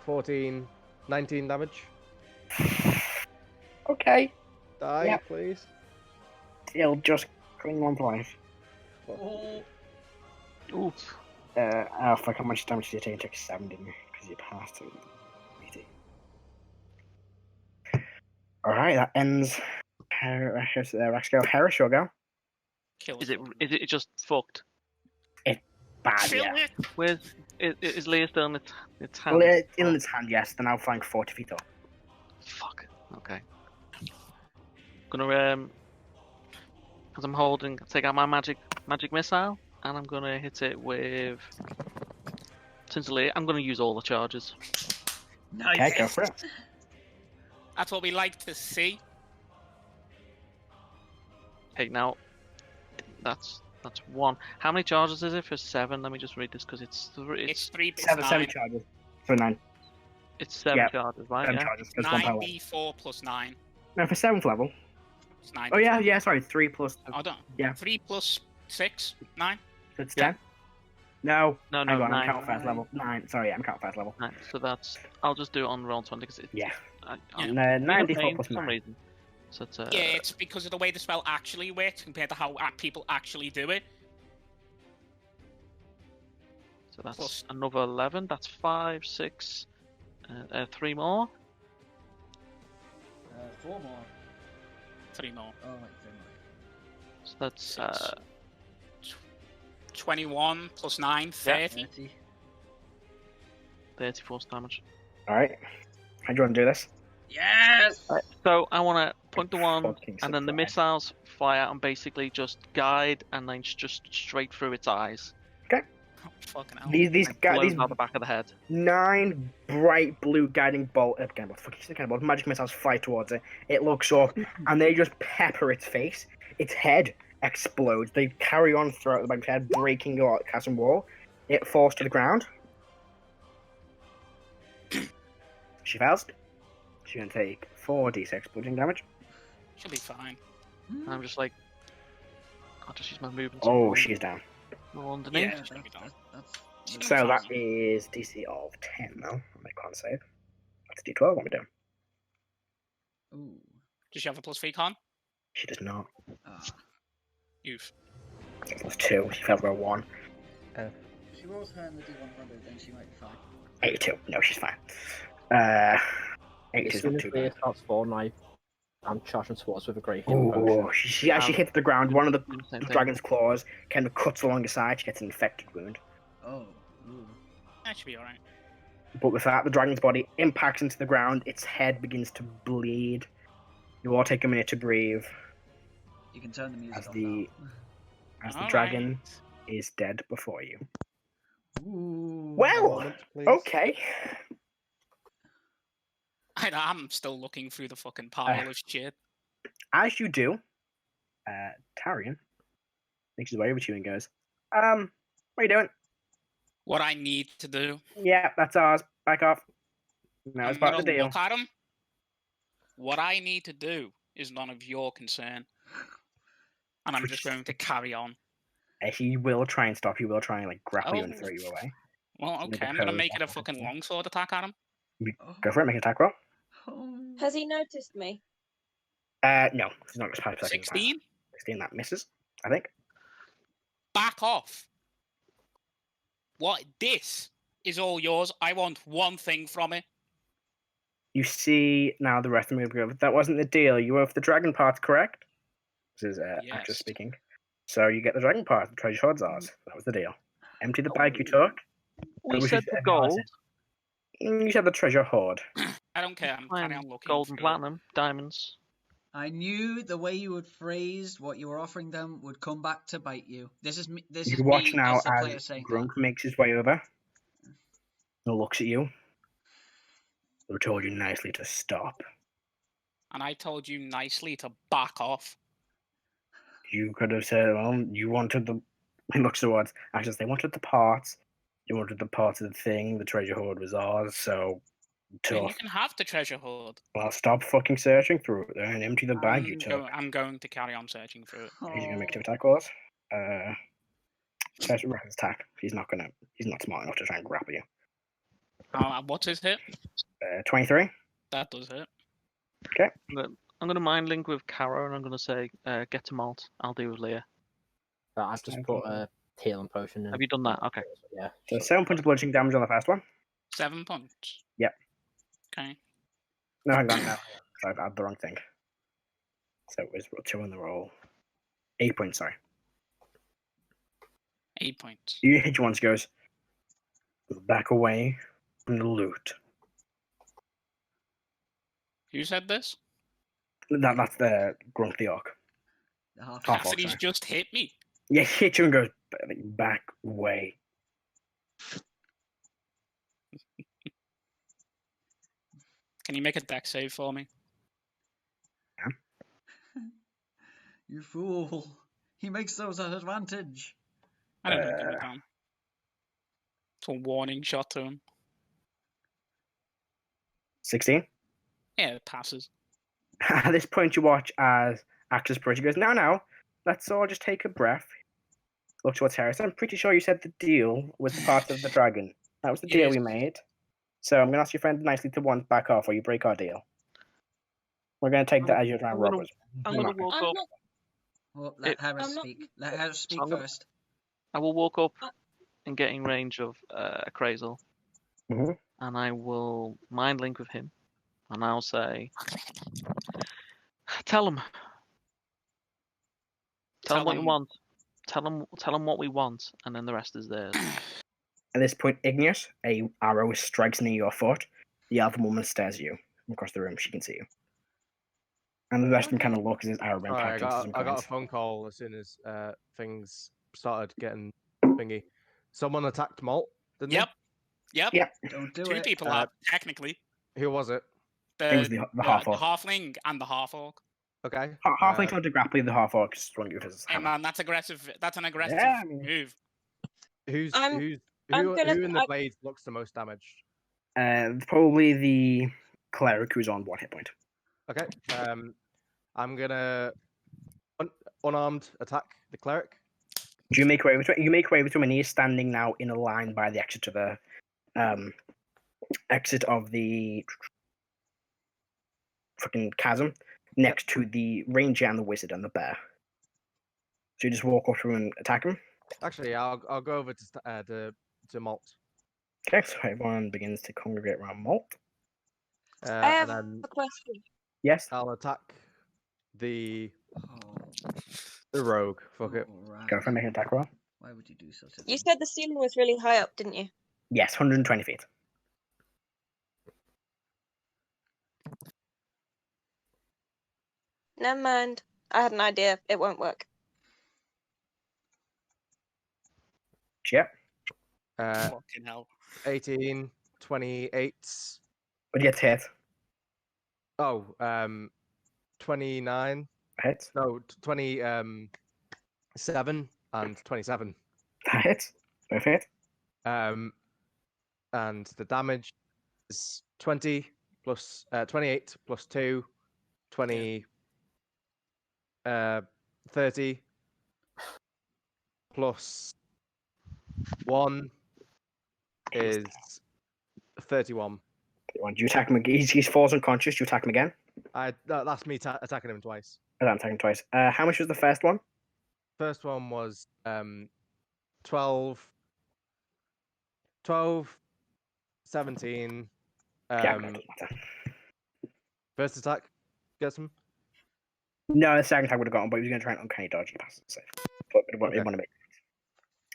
14, 19 damage. okay. Die, Yep. please. It'll just cling on to life. Oh, Oof. Oh, fuck, how much damage did you take? You took 7, didn't you? Because you passed it. Alright, that ends. Rrak's go. Heris, your go. kill Is it just fucked? Bad, Kill yeah. it. Where's is Leia still in its hand? Well, it's in its hand, yes. They're now flying 40 feet up. Fuck. Okay. Gonna because I'm holding, take out my magic missile, and I'm gonna hit it with. Since Leia, I'm gonna use all the charges. nice. Okay, go for it. That's what we like to see. Okay, now that's 1. How many charges is it for 7? Let me just read this because it's 3. It's 3 plus 7 9. charges. For 9. It's 7 yeah, charges, right? 7 Yeah. charges. There's 1 per level. 9d4 plus 9. No, for 7th level. It's 9. Oh, yeah, sorry. 3 plus. I don't. Yeah. 3 plus 6, 9. So it's Yeah. 10? No. No, Hang on, I'm 9. counting first level. 9. Sorry, I'm counting first level. 9. So that's. I'll just do it on roll 20 because it's. Yeah. I'm And, feeling 94 pain plus for some 9. reason. So it's. Yeah, it's because of the way the spell actually works compared to how people actually do it. So that's plus- another 11. That's 5, 6, 3 more. 4 more. 3 more. Oh, wait, 3 more. So that's 6. 21 plus 9, 30. 30. 30 force damage. Alright. How do you want to do this? Yes! So I want to point the one, Fucking and then the surprise. missiles fly out and basically just guide, and then just straight through its eyes. Oh, fucking hell. These Like, guys, blows these out the back of the head. 9 bright blue guiding magic missiles fly towards it. It looks up, and they just pepper its face. Its head explodes. They carry on throughout the back of its head, breaking the castle wall. It falls to the ground. She fails. She's gonna take 4d6 bludgeoning damage. She'll be fine. And I'm just like, I'll just use my movement. Oh, she's down. More underneath. Yeah, she'll be done. that's She'll So be that fine. is DC of 10 though. I can't save. That's D12. What am I doing? Ooh. Does she have a plus 3 con? She does not. Ah. You've. Plus 2. She failed by 1. If she rolls her in the D100, then she might be fine. 82. No, she's fine. 82 As is soon not as too Leia bad. starts falling, I I'm charging towards with a great healing potion. Oh, she actually hits the ground. One of the Same thing. dragon's claws kind of cuts along the side. She gets an infected wound. Oh. Ooh. That should be alright. But with that, the dragon's body impacts into the ground. Its head begins to bleed. You all take a minute to breathe You can turn the music as off the as the Alright. dragon is dead before you. now. Ooh. Well, Moment, please. okay. I'm still looking through the fucking pile of shit. As you do, Tarion makes his way over to you and goes, what are you doing? What I need to do. Yeah, that's ours. Back off. No, it's I'm part gonna of the deal. look at him. What I need to do is none of your concern. And I'm just going to carry on. He will try and stop you. Will try and like grapple you and Oh. throw you away. Well, Make okay, a I'm gonna pose, make it a that's fucking okay. longsword attack at him. Go for it. Make an attack roll. Oh. Has he noticed me? No, it's not just 5 seconds. 16? 16, that misses, I think. Back off. What? This is all yours. I want one thing from it. You see now the rest of the movie. That wasn't the deal. You were for the dragon parts, correct? This is actress Yes. speaking. So you get the dragon part. The treasure hoard's ours. That was the deal. Empty the bag you took. We wish said you the said gold, You said the treasure hoard. I don't care. I'm carrying on looking. gold and through it. platinum, diamonds. I knew the way you would phrase what you were offering them would come back to bite you. This is me. This is You watch me now as the player as saying Grunk makes his way over. And looks at you. I told you nicely to stop. And I told you nicely to back off. You could have said, well, you wanted the... He looks towards... Actually, they wanted the parts. You wanted the parts of the thing. The treasure hoard was ours, so... I mean, you Tough. can have the treasure hoard. Well, stop fucking searching through it there and empty the bag you took. I'm going to carry on searching through it. He's gonna make 2 that. attack rolls. First Rrak's attack. He's not smart enough to try and grapple you. What's his hit? 23. That does hit. I'm gonna mind link with Karo and I'm gonna say, get to Molt. I'll deal with Leah. But I've just put a healing potion in. Have you done that? Okay. Yeah. So 7 points of bludgeoning damage on the first one. 7 points. Yep. Okay. No, hang on now. I've added the wrong thing. So it was 2 on the roll. 8 points, sorry. 8 points. You hit you once, goes back away from the loot. Who said this? That's the Grunk the Orc. The half Half I said he's sorry. just hit me. Yeah, he hit you and goes back away. Can you make a deck save for me? You fool. He makes those an advantage. I don't know. Give it down. It's a warning shot to him. 16. Yeah, it passes. At this point, you watch as Actress Pretty goes, now, let's all just take a breath. Look towards Heris. I'm pretty sure you said the deal was part of the dragon. That was the deal Yes. we made. So I'm going to ask your friend nicely to once back off or you break our deal. We're going to take that as your round robbers. I'm We're gonna not gonna- walk I'm up. not. Well, let Heris I'm not- speak. Let Heris speak I'm gonna- first. I will walk up and get in range of Crazel, Mhm. and I will mind link with him, and I'll say, "Tell him. Tell him what you want. Tell him what we want, and then the rest is theirs." At this point, Igneous, a arrow strikes near your foot. The elven woman stares at you from across the room. She can see you. And the rest of them kind of look as his arrow Sorry, I impacts into some got a coins. phone call as soon as things started getting thingy. Someone attacked Molt, didn't Yep. Yep. Yeah. Don't do 2 it. people have, technically. they? Who was it? It was the half-orc. halfling and the half-orc. Okay. Halfling tried to grapple you, the half-orc swung you with his Hey hammer. man, that's aggressive. That's an aggressive Yeah, I mean- move. Who I'm gonna- in the I- blades looks the most damaged? Probably the cleric who's on 1 hit point. Okay. I'm gonna unarmed attack the cleric. Do you make way with him? You make way with him, and he is standing now in a line by the exit to the exit of the fucking chasm, next to the ranger and the wizard and the bear. So you just walk up to him and attack him. Actually, I'll go over to Molt. Okay, so everyone begins to congregate around Molt. I have And then a question. Yes. I'll attack the Oh, rogue. Fuck it. Rrak. Go for a make an attack roll. Why would you do such a You thing? said the ceiling was really high up, didn't you? Yes, 120 feet. Never mind. I had an idea. It won't work. Yep. Fucking hell. 18, 28. But you hit. Oh, 29. Hit. No, 27 and 27. That hits. Both hit. And the damage is 20 plus 28 plus 2, 20, 30 plus 1 is 31. Do you attack him? He falls unconscious. You attack him again. That's me attacking him twice. I'm attacking twice. How much was the first one? First one was 12, 17. Yeah, it doesn't matter. First attack gets him. No, the second attack would have got him, but he was going to try and uncanny dodge. He passes it safe. But it won't Okay. make.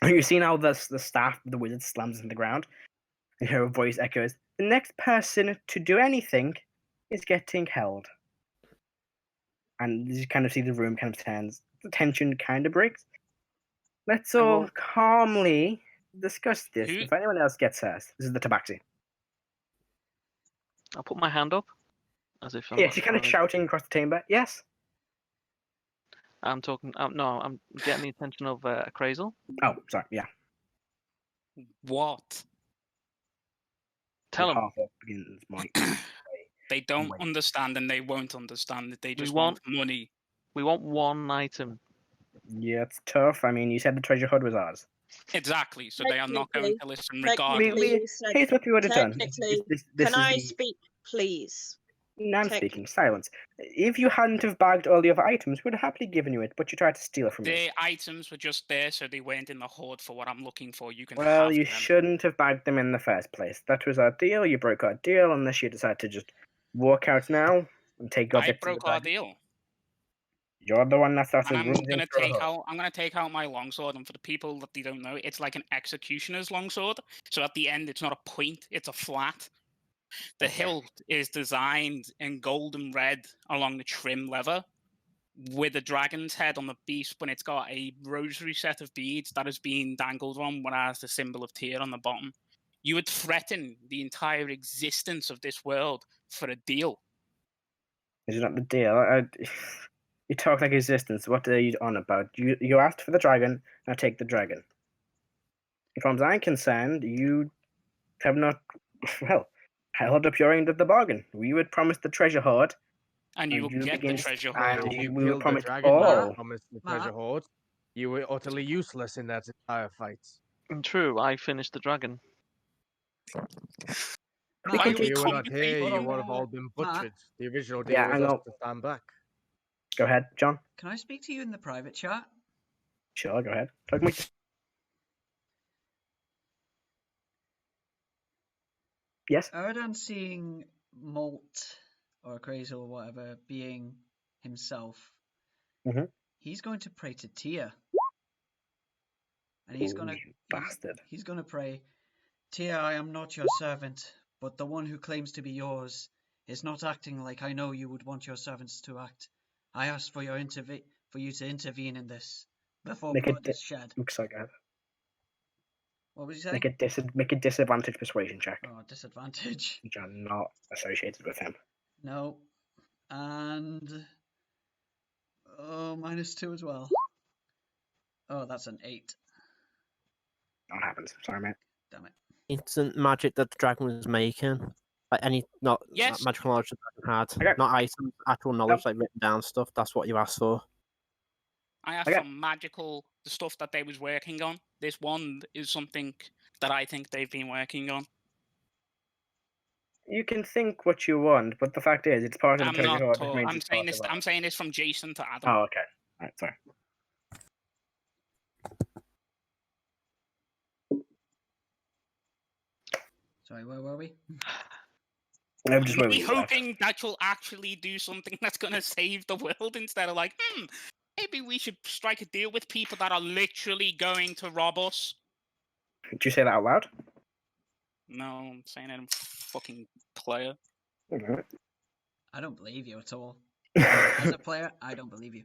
You see now the staff of the wizard slams into the ground. You hear a voice echoes, "The next person to do anything is getting held." And you kind of see the room kind of turns. The tension kind of breaks. Let's I all will- calmly discuss this. Who- If anyone else gets hurt, this is the tabaxi. I'll put my hand up as if I'm. Yes, you're kind of shouting across the chamber. Yes. I'm talking. No, I'm getting the attention of Crazel. Oh, sorry. Yeah. What? Tell him. Half up begins my. They don't Wait. understand and they won't understand it. They We just want- want money. We want one item. Yeah, it's tough. I mean, you said the treasure hood was ours. Exactly. So they are not going to listen Technically, regardless. you said- Here's what we would have done. technically, This Can is I the- speak, please? No, I'm Tech- speaking. Silence. If you hadn't have bagged all the other items, we'd have happily given you it, but you tried to steal it from me. The items were just there, so they weren't in the hoard for what I'm looking for. You can Well, have you them. shouldn't have bagged them in the first place. That was our deal. You broke our deal, unless you decide to just walk out now and take your I bits of broke the our bag. deal. You're the one that started And I'm ruining gonna for a take hood. out. I'm gonna take out my longsword, and for the people that they don't know, it's like an executioner's longsword. So at the end, it's not a point; it's a flat. The Okay. hilt is designed in gold and red along the trim leather, with a dragon's head on the beast, but it's got a rosary set of beads that has been dangled on, one has the symbol of Tyr on the bottom. You would threaten the entire existence of this world for a deal. Is not the deal. You talk like existence. What are you on about? You asked for the dragon. Now take the dragon. As far as I'm concerned, you have not, well, held up your end of the bargain. We would promise the treasure hoard. And you will you get the begin treasure and hoard. You we will killed the promise dragon. all. You promised the Matt. treasure hoard. You were utterly useless in that entire fight. And true, I finished the dragon. We Why can are we If you were not complicating here, you Hold would on. have all been Matt. butchered. The original deal Yeah, was I us know. to stand back. Go ahead, John. Can I speak to you in the private chat? Sure, go ahead. Talk me. Yes. Erdan seeing Molt or Crazy or whatever being himself, Mhm. he's going to pray to Tyr. And he's Ooh, gonna you bastard. he's gonna pray, Tyr, I am not your servant, but the one who claims to be yours is not acting like I know you would want your servants to act. I ask for you to intervene in this before Make it blood is shed. Oops, sorry, go ahead. What was he saying? Make a disadvantage persuasion check, Oh, disadvantage. which are not associated with him. No. And -2 as well. Oh, that's an 8. Not happens. Sorry, mate. Damn it. Instant magic that the dragon was making. Like any not Yes. magical knowledge the dragon had. Okay. Not items, actual knowledge, like written down stuff. That's what you asked for. I asked Okay. for magical, the stuff that they was working on. This wand is something that I think they've been working on. You can think what you want, but the fact is, it's part of the I'm treasure not. hoard, which means I'm it's saying part this. of I'm ours. saying this from Jason to Adam. Oh, okay. Alright, sorry. Sorry, where were we? I'm just Maybe waiting for that. hoping that you'll actually do something that's going to save the world instead of like, maybe we should strike a deal with people that are literally going to rob us. Did you say that out loud? No, I'm saying it, I'm fucking player. Okay. I don't believe you at all. As a player, I don't believe you.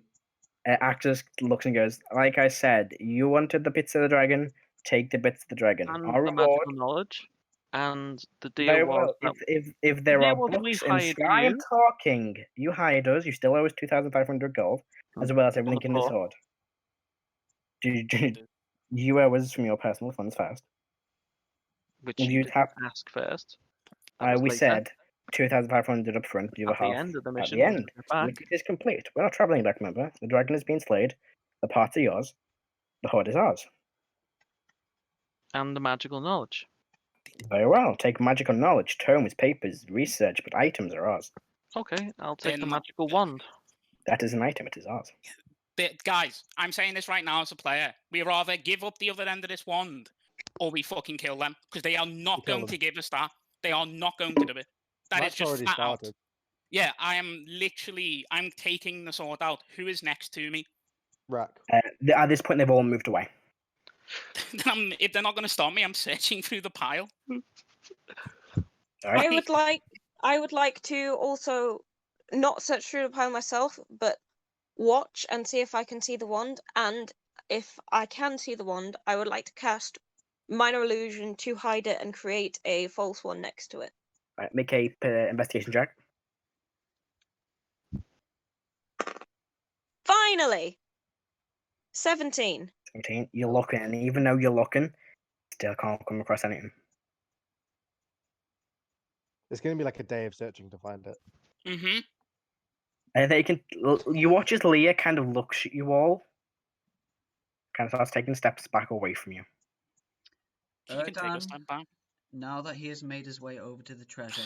Actress looks and goes, like I said, you wanted the bits of the dragon, take the bits of the dragon. And Our the reward, magical knowledge. And the deal very was well. that If there deal are was we books in hired Sky and you. Talking, you hired us, you still owe us 2,500 gold, as well as everything in this floor. hoard. You owe us from your personal funds first. Which If you you didn't have, ask first. That was we later. said 2,500 up front, the other At the half end of the at mission, the we'll end. get back. It is complete. We're not traveling back, remember? The dragon has been slayed. The parts are yours. The hoard is ours. And the magical knowledge. Very well. Take magical knowledge, tomes, papers, research, but items are ours. Okay, I'll take the Then- magical wand. That is an item. It is ours. Guys, I'm saying this right now as a player. We rather give up the other end of this wand, or we fucking kill them, because they are not kill going them. to give us that. They are not going to do it. That is That's just already flat out. started. Yeah, I'm taking the sword out. Who is next to me? Rrak. At this point, they've all moved away. If they're not going to stop me, I'm searching through the pile. All right. I would like to also not search through the pile myself, but watch and see if I can see the wand. And if I can see the wand, I would like to cast minor illusion to hide it and create a false one next to it. All right, make a investigation check. Finally, 17. 17. You're looking, and even though you're looking, still can't come across anything. It's going to be like a day of searching to find it. Mm-hmm. And they can. You watch as Leah kind of looks at you all, kind of starts taking steps back away from you. He can take a Erdan, step back. now that he has made his way over to the treasure,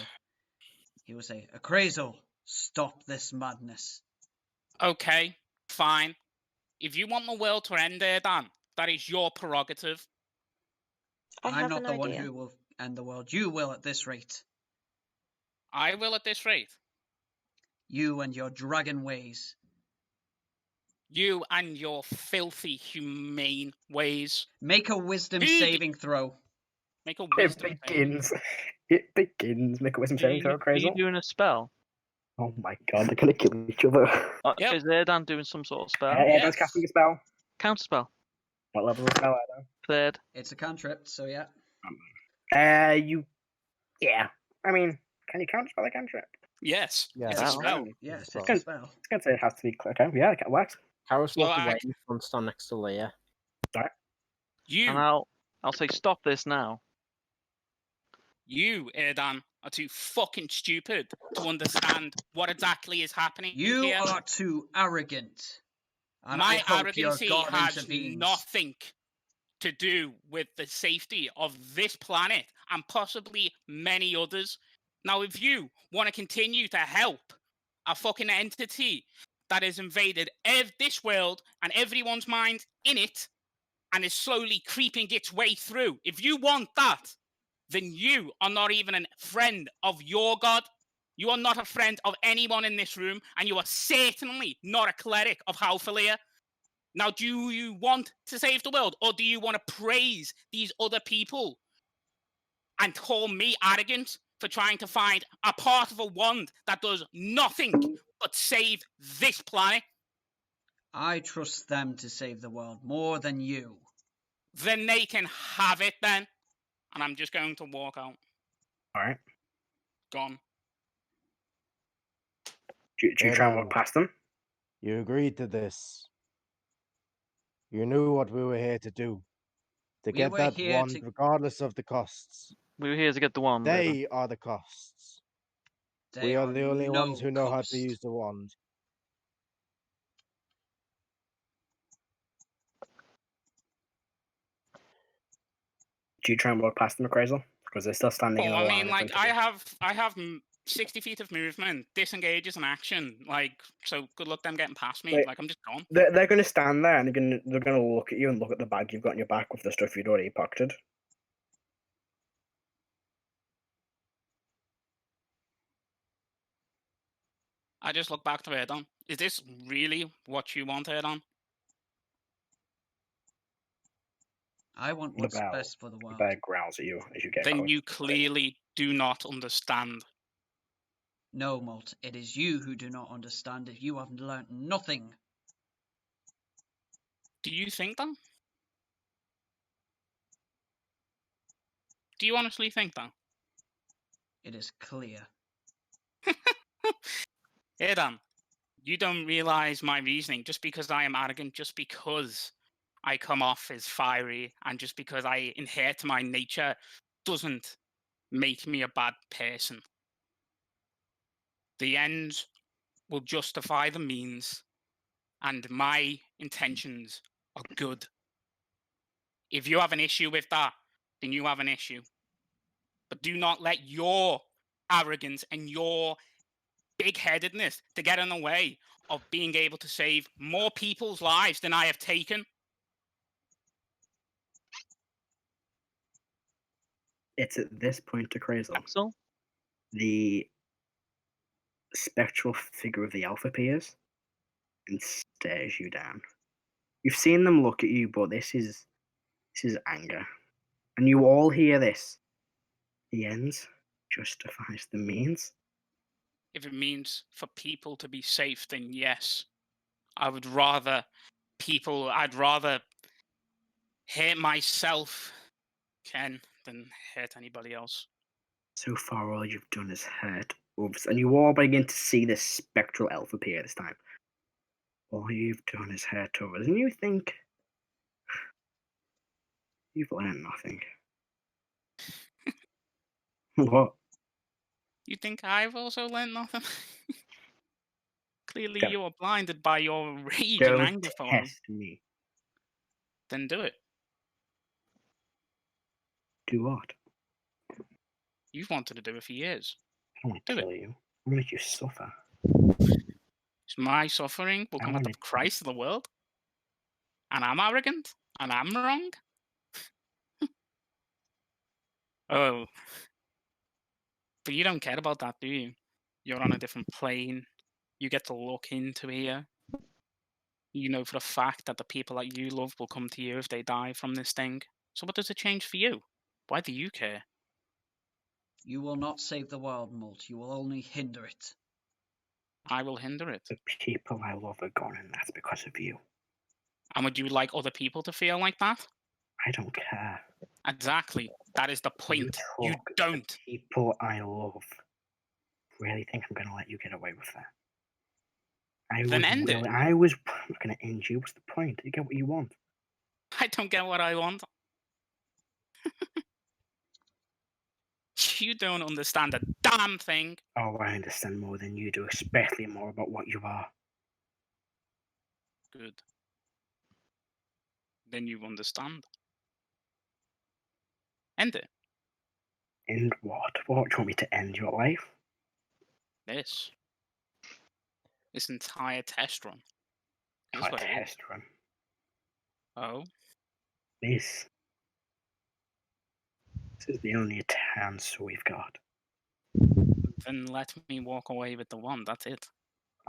he will say, Akrazel, stop this madness. Okay, fine. If you want the world to end, Dan, that is your prerogative. I I'm have not an the one idea. who will end the world. You will at this rate. I will at this rate. You and your dragon ways. You and your filthy, humane ways. Make a wisdom Who saving throw. Make a It wisdom save. begins. It begins. Make a wisdom saving throw, Are you Crazy. doing a spell? Oh my god, they're gonna kill each other. Yep. Is Erdan doing some sort of spell? Everyone's Yes. casting a spell. Counter spell. What level of spell are Third. It's a cantrip, so yeah. they? Yeah. I mean, can you counter spell a cantrip? Yes. Yeah, It's a wow. spell. Yes, it's Spell. a spell. I was gonna say it has to be okay. Yeah, it works. Karo's So walk I- away and stand next to Leah. You, And I'll say stop this now. you, Erdan, are too fucking stupid to understand what exactly is happening You here. are too arrogant. And My I hope your arrogancy god has intervenes. nothing to do with the safety of this planet and possibly many others. Now, if you want to continue to help a fucking entity that has invaded this world and everyone's mind in it and is slowly creeping its way through, if you want that, then you are not even a friend of your god. You are not a friend of anyone in this room, and you are certainly not a cleric of Halfalia. Now, do you want to save the world, or do you want to praise these other people and call me arrogant for trying to find a part of a wand that does nothing but save this planet? I trust them to save the world more than you. Then they can have it then. And I'm just going to walk out. All right. Gone. Do you try and walk past them? You agreed to this. You knew what we were here to do. To We get were that here wand, to- regardless of the costs. We were here to get the wand. Erdan. They are the costs. They We are the only no ones who know how cost. to use the wand. Do you try and walk past them, Crazel? Because they're still standing in a I line. mean, in like, front of I have 60 feet of movement. Disengage is an action. Like, so good luck them getting past me. Wait. Like, I'm just gone. you. They're going to stand there and they're going to look at you and look at the bag you've got in your back with the stuff you'd already pocketed. I just look back to Erdan. Is this really what you want, Erdan? I want The what's bear, best for the the world. bear growls at you as you get Then close. you clearly do not understand. No, Molt, it is you who do not understand if you have learnt nothing. Do you think that? Do you honestly think that? It is clear. Erdan, you don't realize my reasoning. Just because I am arrogant, just because I come off as fiery, and just because I inherit my nature doesn't make me a bad person. The ends will justify the means, and my intentions are good. If you have an issue with that, then you have an issue. But do not let your arrogance and your big-headedness to get in the way of being able to save more people's lives than I have taken. It's at this point to Crazel. Axel? The spectral figure of the elf appears and stares you down. You've seen them look at you, but this is anger. And you all hear this. The ends justifies the means. If it means for people to be safe, then yes. I'd rather hurt myself, Ken, than hurt anybody else. So far, all you've done is hurt others, and you all begin to see this spectral elf appear this time. All you've done is hurt others, and you think you've learned nothing. What? You think I've also learned nothing? Clearly Don't- you are blinded by your rage and Don't anger for them. test me. Then do it. Do what? You've wanted to do it for years. I don't want to Do it. kill you. I want to make you suffer. It's my suffering will I come at the wanna- price of the world. And I'm arrogant. And I'm wrong. Oh. But you don't care about that, do you? You're on a different plane. You get to look into here. You know for a fact that the people that you love will come to you if they die from this thing. So what does it change for you? Why do you care? You will not save the world, Molt. You will only hinder it. I will hinder it. The people I love are gone, and that's because of you. And would you like other people to feel like that? I don't care. Exactly. That is the point. You talk don't. The people I love really think I'm going to let you get away with that. Then end it. I was not going to end you. What's the point? You get what you want. I don't get what I want. You don't understand a damn thing. Oh, I understand more than you do, especially more about what you are. Good. Then you understand. End it. End what? What? Do you want me to end your life? This entire test run. This Not a what it is. test run. Oh, This is the only chance we've got. then let me walk away with the one. That's it.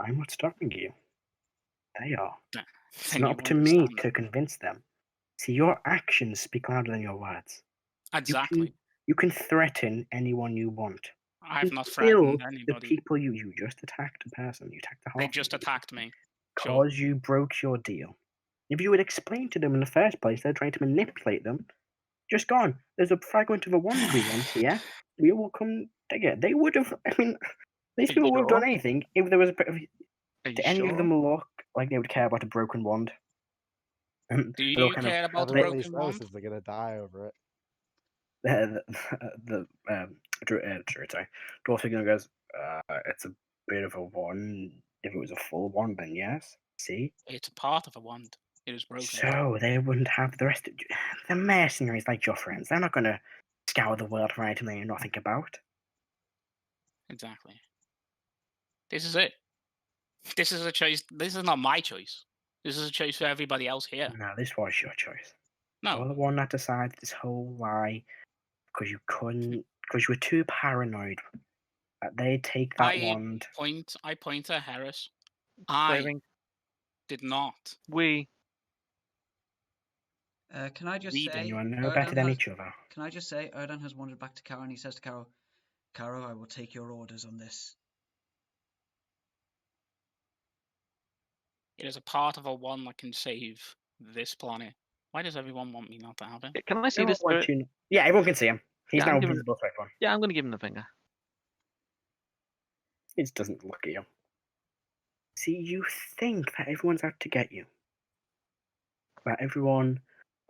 I'm not stopping you. They are. It's Then not you up to me understand. to convince them. See, your actions speak louder than your words. Exactly. You can threaten anyone you want. I've not Still, threatened the anybody. people you just attacked a person. You attacked the They half. just attacked me. Sure. Because you broke your deal. If you had explained to them in the first place they're trying to manipulate them, just gone. There's a fragment of a wand we want here. We will come together. They would have. I mean, these Are people you would have done sure? anything if there was a bit of. Are you Do any sure? of them look like they would care about a broken wand? Do They're you all kind of- care about the Everyone at least broken wand? notices they're gonna die over it. Dwarf figure goes, it's a bit of a wand. If it was a full wand, then yes. See? It's a part of a wand. It is broken. So they wouldn't have the rest of the mercenaries like your friends. They're not going to scour the world for items they know nothing about. Exactly. This is it. This is a choice. This is not my choice. This is a choice for everybody else here. No, this was your choice. No. You're the one that decided this whole lie because you couldn't, because you were too paranoid They take that I wand. I point to Heris. I Saving. did not. We. Can I just Reading. say, You are no better than has, each other. Can I just say, Erdan has wandered back to Karo, and he says to Karo, "Karo, I will take your orders on this." It is a part of a one that can save this planet. Why does everyone want me not to have it? Can I see Everyone this wants spirit? you- Yeah, everyone can see him. He's Yeah, I'm now giving- visible to everyone. Yeah, I'm going to give him the finger. He just doesn't look at you. See, you think that everyone's out to get you. That everyone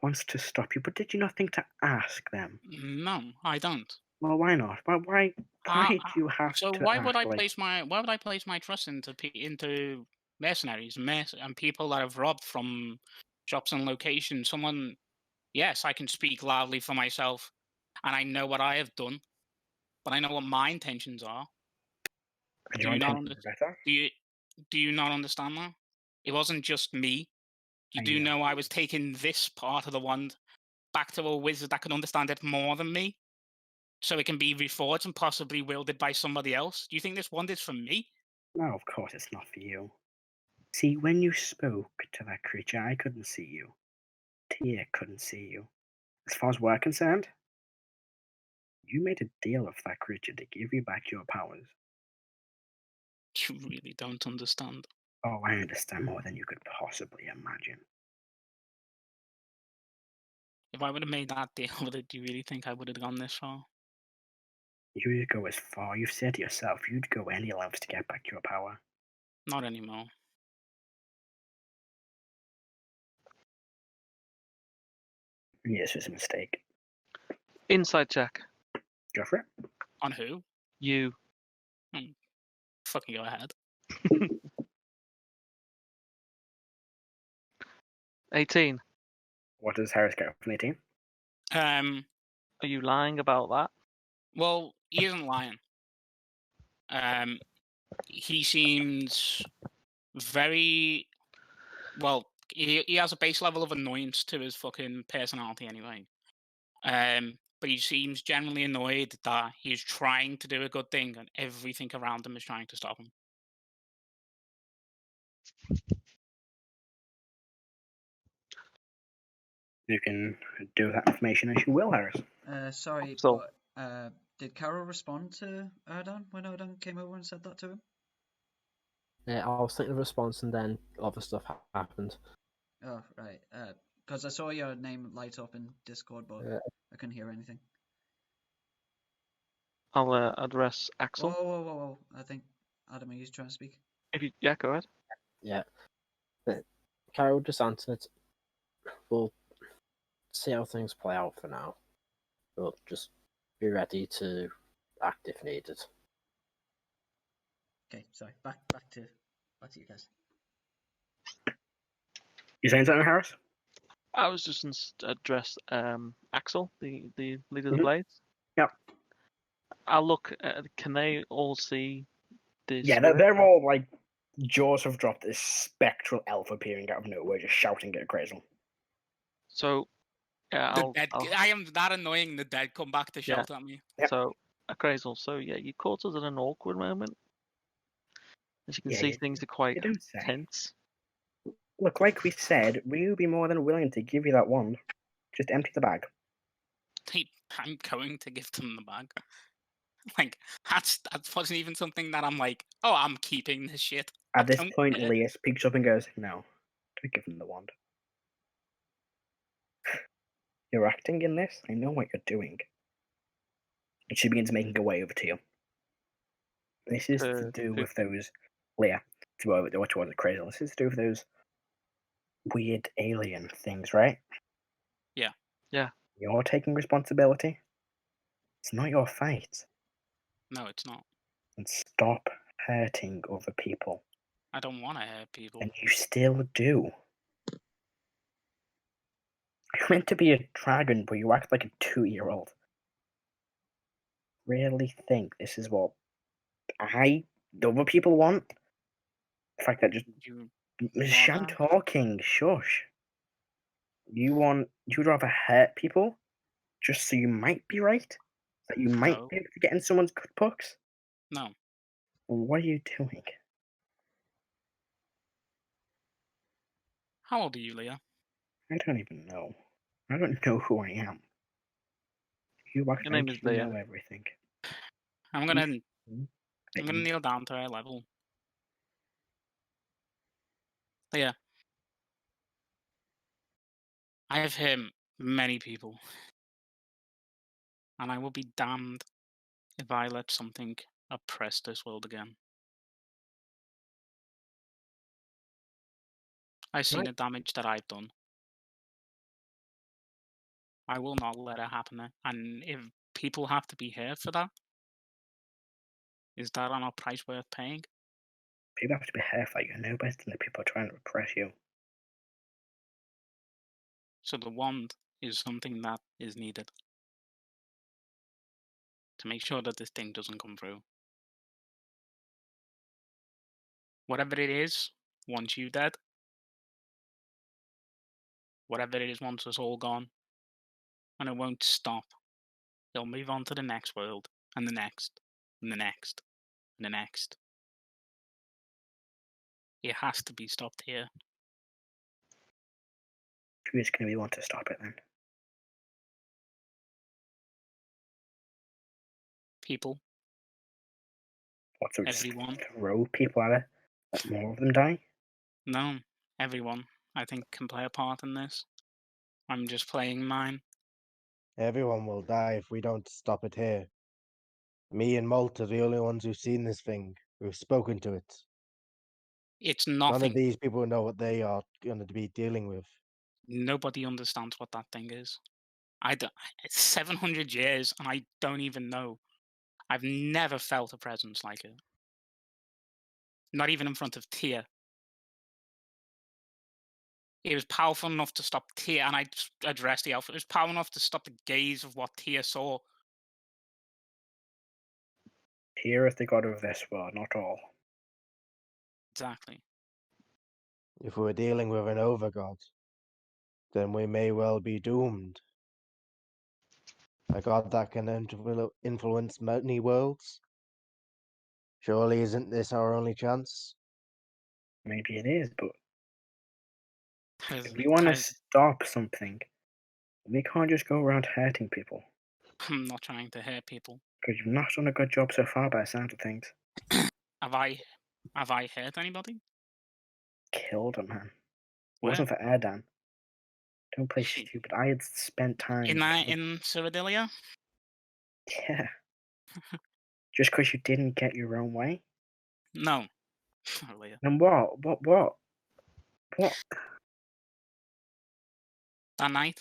wants to stop you, but did you not think to ask them? No, I don't. Well, why not? Why do you have So to why would I act like... place my trust into mercenaries and people that have robbed from shops and locations? Yes, I can speak loudly for myself, and I know what I have done, but I know what my intentions are. And Do your you not intentions are better? do you not understand that? It wasn't just me. You I do know. know I was taking this part of the wand back to a wizard that can understand it more than me, so it can be reforged and possibly wielded by somebody else. Do you think this wand is for me? No, of course it's not for you. See, when you spoke to that creature, I couldn't see you. Tia couldn't see you. As far as we're concerned, you made a deal with that creature to give you back your powers. You really don't understand. Oh, I understand more than you could possibly imagine. If I would have made that deal with it, do you really think I would have gone this far? You would go as far. You've said to yourself you'd go any lengths to get back your power. Not anymore. Yes, it's a mistake. Inside check. Go for it. On who? You. Fucking go ahead. 18. What does Heris get from 18? Are you lying about that? Well, he isn't lying. He seems very well. He has a base level of annoyance to his fucking personality anyway. But he seems generally annoyed that he's trying to do a good thing and everything around him is trying to stop him. You can do that information as you will, Heris. Sorry, So- but did Karo respond to Erdan when Erdan came over and said that to him? I was thinking of a response, and then other stuff happened. Oh, right. Because I saw your name light up in Discord, but Yeah. I couldn't hear anything. I'll address Axel. Whoa. I think, Adam, are you trying to speak? Yeah, go ahead. Yeah. But Carol just answered, we'll see how things play out for now. We'll just be ready to act if needed. Okay, sorry. Back to you guys. You saying something, Heris? I was just going to address Axel, the leader of the Mhm. Blades. Yep. I'll look. Can they all see this? Yeah, they're all like jaws have dropped. This spectral elf appearing out of nowhere, just shouting at Crazel. So, yeah, I am that annoying. The dead come back to shout at me. Yep. So, Crazel. So yeah, you caught us at an awkward moment. As you can Yeah, see, things are quite you don't say. tense. Look, like we said, we'll be more than willing to give you that wand. Just empty the bag. I'm going to give them the bag. Like that wasn't even something that I'm like, oh, I'm keeping this shit. At this don't point, care. Leah speaks up and goes, "No, don't give them the wand. You're acting in this. I know what you're doing." And she begins making her way over to you. This is to do with those, Leah, towards the crazy. This is to do with those weird alien things, right? Yeah. Yeah. You're taking responsibility. It's not your fight. No, it's not. And stop hurting other people. I don't want to hurt people. And you still do. You're meant to be a dragon, but you act like a 2-year-old. Really think this is what the other people want? The fact that just sham talking, shush. You'd rather hurt people just so you might be right? That you might be able to get in someone's good books? No. What are you doing? How old are you, Leah? I don't even know. I don't know who I am. You act Your name like is you Leah. know everything. I'm gonna That you- kneel down to her level. Leah. I have hurt many people. And I will be damned if I let something oppress this world again. I've seen the damage that I've done. I will not let it happen. And if people have to be here for that, is that not a price worth paying? People have to be careful. You know better than the people trying to repress you. So the wand is something that is needed to make sure that this thing doesn't come through. Whatever it is, once you're dead, whatever it is once it's all gone, and it won't stop. They'll move on to the next world, and the next, and the next, and the next. It has to be stopped here. Who's going to be one to stop it then? People, What, so just everyone. throw people at it? Let more of them die? No, everyone, I think, can play a part in this. I'm just playing mine. Everyone will die if we don't stop it here. Me and Molt are the only ones who've seen this thing, who've spoken to it. It's None of nothing. these people know what they are going to be dealing with. Nobody understands what that thing is. It's 700 years, and I don't even know. I've never felt a presence like it. Not even in front of Tia. It was powerful enough to stop Tia, and I just addressed the elf. It was powerful enough to stop the gaze of what Tia saw. Here is the god of this world, not all. Exactly. If we're dealing with an overgod, then we may well be doomed. A god that can influence many worlds? Surely isn't this our only chance? Maybe it is, but There's- if we want to there's- stop something, we can't just go around hurting people. I'm not trying to hurt people. Because you've not done a good job so far by the sound of things. Have I hurt anybody? Killed a man. It Where? wasn't for Erdan. Don't play stupid. I had spent time. In Cyrodilia? Yeah. Just because you didn't get your own way? No. Leah. Then what? What? That night,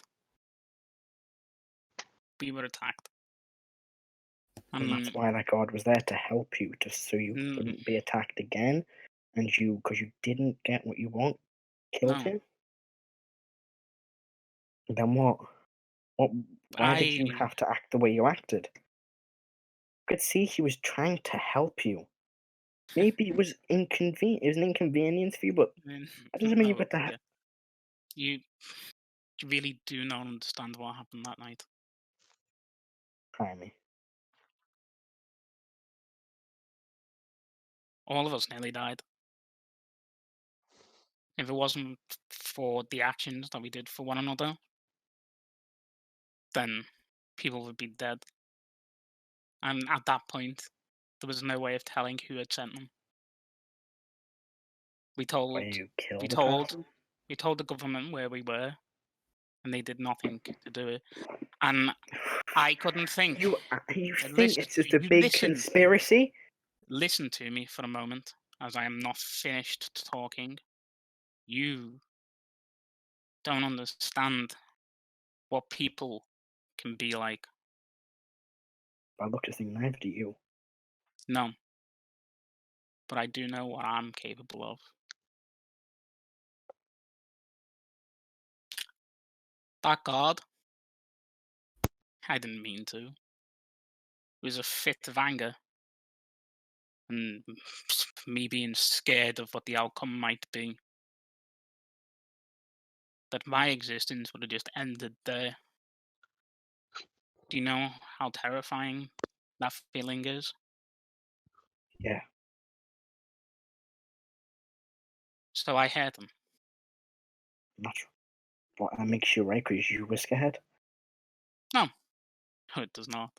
we were attacked. And that's why that god was there to help you, just so you wouldn't be attacked again. And you, because you didn't get what you want, killed him? Then what? Why did you have to act the way you acted? You could see he was trying to help you. Maybe it was inconvenient. It was an inconvenience for you, but that doesn't mean you got to. You really do not understand what happened that night. Try me. All of us nearly died. If it wasn't for the actions that we did for one another, then people would be dead. And at that point, there was no way of telling who had sent them. We told the government where we were, and they did nothing to do it. And I couldn't think. You think it's just a big conspiracy? Listen to me for a moment, as I am not finished talking. You don't understand what people can be like. I look to think neither do you. No. But I do know what I'm capable of. That god, I didn't mean to. It was a fit of anger. And me being scared of what the outcome might be. That my existence would have just ended there. Do you know how terrifying that feeling is? Yeah. So I heard them. Not sure what that makes you right because you were scared. No, it does not.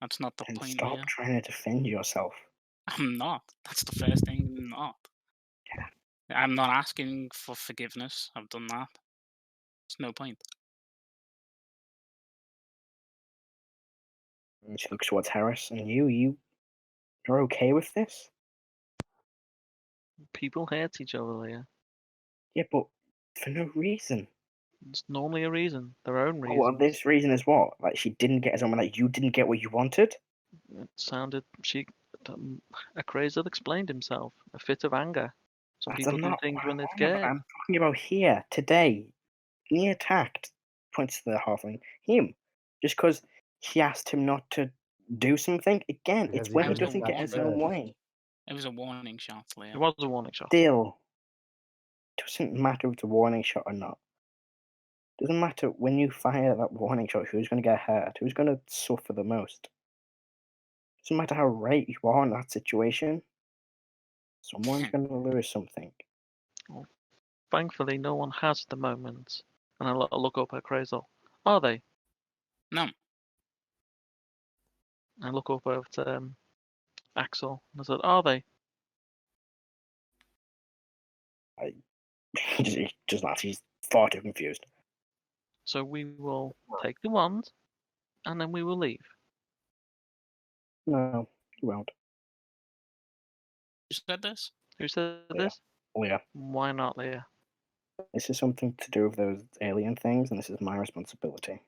That's not the Then point stop here. trying to defend yourself. I'm not. That's the first thing. I'm not. I'm not asking for forgiveness. I've done that. There's no point. And she looks towards Heris, and you're okay with this? People hate each other, Leah. Yeah, but for no reason. It's normally a reason, their own reason. Well, this reason is what? Like she didn't get someone, like you didn't get what you wanted? It sounded a crazy that explained himself. A fit of anger. Some That's people do not things what when they're I'm talking about. scared. I'm talking about here, today. He attacked, points to the halfling, him. Just because he asked him not to do something. Again, Because it's he when he was a doesn't get his own warning. way. It was a warning shot, Leah. It was a warning shot. Still, doesn't matter if it's a warning shot or not. Doesn't matter when you fire that warning shot, who's going to get hurt, who's going to suffer the most. Doesn't matter how right you are in that situation. Someone's going to lose something. Thankfully, no one has at the moment. And I look up at Crazel. Are they? No. I look up at Axel and I said, are they? He just laughs. He's far too confused. So we will take the wand and then we will leave. No, you won't. Who said this? Who said Leah. this? Leah. Why not, Leah? This is something to do with those alien things, and this is my responsibility.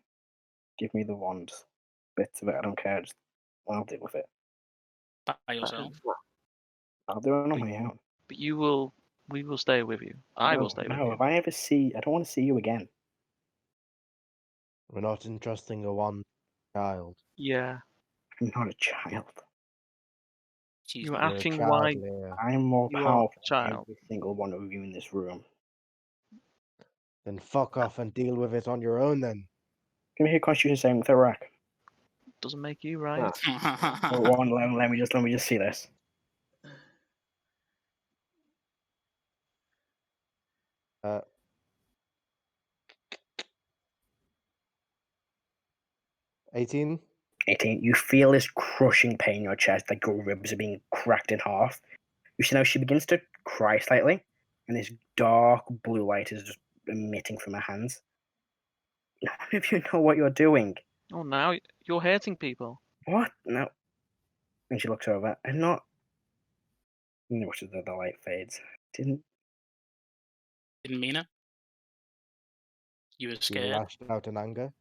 Give me the wand. Bits of it, I don't care. Just, I'll deal with it. By yourself. I'll do it on my own. But we will stay with you. I will stay with you. If I ever see, I don't want to see you again. We're not entrusting a one child. Yeah. I'm not a child. Jeez, You were You're a asking child, why Leah. I'm more you are powerful a than child. every single one of you in this room. Then fuck off and deal with it on your own then. Give me a Constitution saving with Rrak. Doesn't make you right. Let me just see this. Uh, 18? 18. You feel this crushing pain in your chest, like your ribs are being cracked in half. You see now she begins to cry slightly, and this dark blue light is just emitting from her hands. None of you know what you're doing. Oh, now you're hurting people. What? No. And she looks over. I'm not. And watches the light fades. Didn't Didn't mean it. You were You scared. lashed out in anger.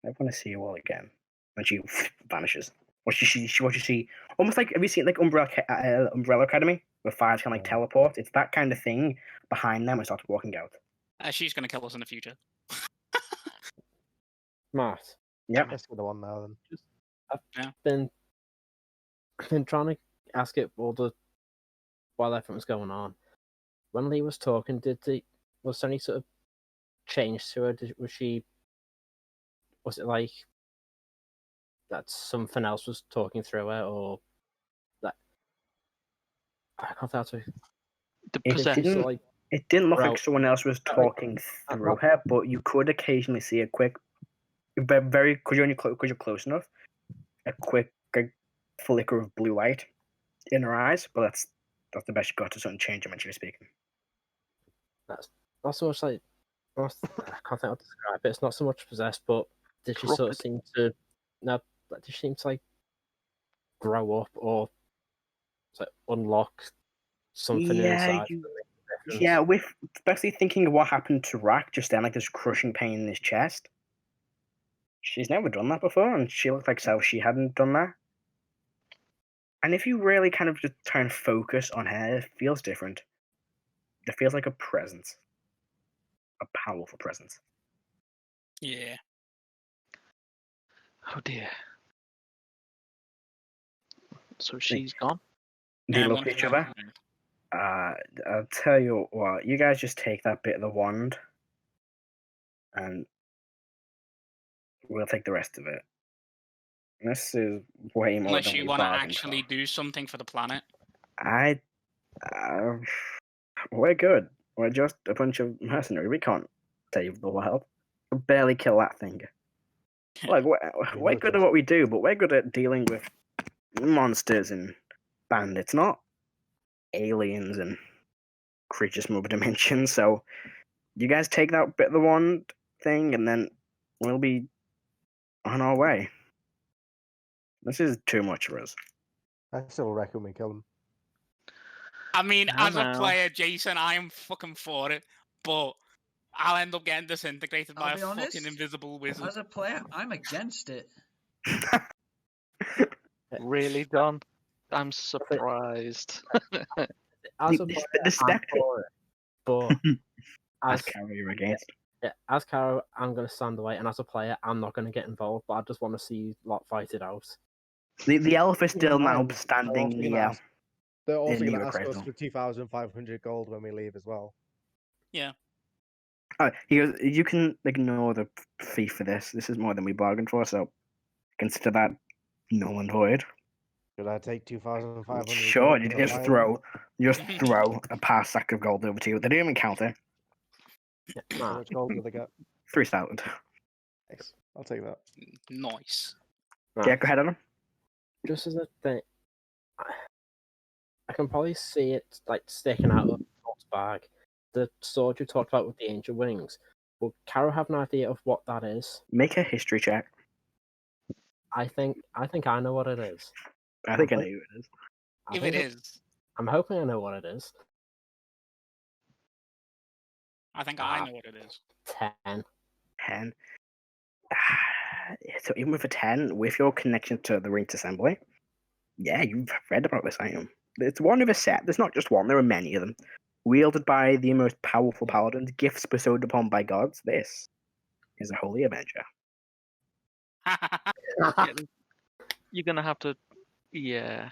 I want to see you all again. And she vanishes. What you see, almost like, have you seen like Umbrella Academy, where fires can like teleport? It's that kind of thing behind them and starts walking out. She's going to kill us in the future. Matt, Yep. Let's go the one now then. I've been trying to ask it while everything was going on. When Lee was talking, was there any sort of change to her? Was it like that something else was talking through her, or that I can't tell to. It didn't look like Right. someone else was talking through her, but you could occasionally see a quick, very because you're close enough, a quick flicker of blue light in her eyes. But that's the best you got to sort of change when she was speaking. That's not so much like I can't think how to describe it. It's not so much possessed, but did she sort of seem to did she seem to like grow up or like unlock something inside? Yeah, with especially thinking of what happened to Rrak just then, like this crushing pain in his chest. She's never done that before, and she looked like she hadn't done that. And if you really kind of just try and focus on her, it feels different. It feels like a presence. A powerful presence. Yeah. Oh dear. So she's gone? They look at each other. I'll tell you what, you guys just take that bit of the wand and we'll take the rest of it. This is way more Unless than you we want to bargained actually for. do something for the planet. We're good. We're just a bunch of mercenaries. We can't save the world. We'll barely kill that thing. Like, we're good at what we do, but we're good at dealing with monsters and bandits, not aliens and creatures from other dimensions. So, you guys take that bit of the wand thing, and then we'll be on our way. This is too much for us. I still reckon we kill him. I mean, I as a know. player, Jason, I am fucking for it, but I'll end up getting disintegrated by I'll a be honest, fucking invisible wizard. As a player, I'm against it. Really, Don? I'm surprised. As a The player, I'm spectre. for it, but As as Karo, you're against. as Karo, I'm going to stand away, and as a player, I'm not going to get involved. But I just want to see you lot fight it out. The elf is still now Mind, standing they're also gonna near. ask- They're also in going to your ask us appraisal. for 2,500 gold when we leave as well. He goes, you can ignore the fee for this. This is more than we bargained for, so consider that null and void. Should I take 2,500? Sure, you gold just for the throw a past sack of gold over to you. They don't even count it. How Nah, much gold do they get? 3,000. Nice. I'll take that. Nice. nah. Yeah, go ahead, Adam. Just as a thing, I can probably see it like sticking out of Molt's bag. The sword you talked about with the angel wings. Will Karo have an idea of what that is? Make a history check. I think I know what it is. I think I know who it is. I If think it is, I'm hoping I know what it is. I think I know what it is. 10. 10. So even with a 10, with your connection to the Ringed Assembly, yeah, you've read about this item. It's one of a set. There's not just one. There are many of them. Wielded by the most powerful paladins, gifts bestowed upon by gods. This is a holy avenger. You're gonna have to, yeah.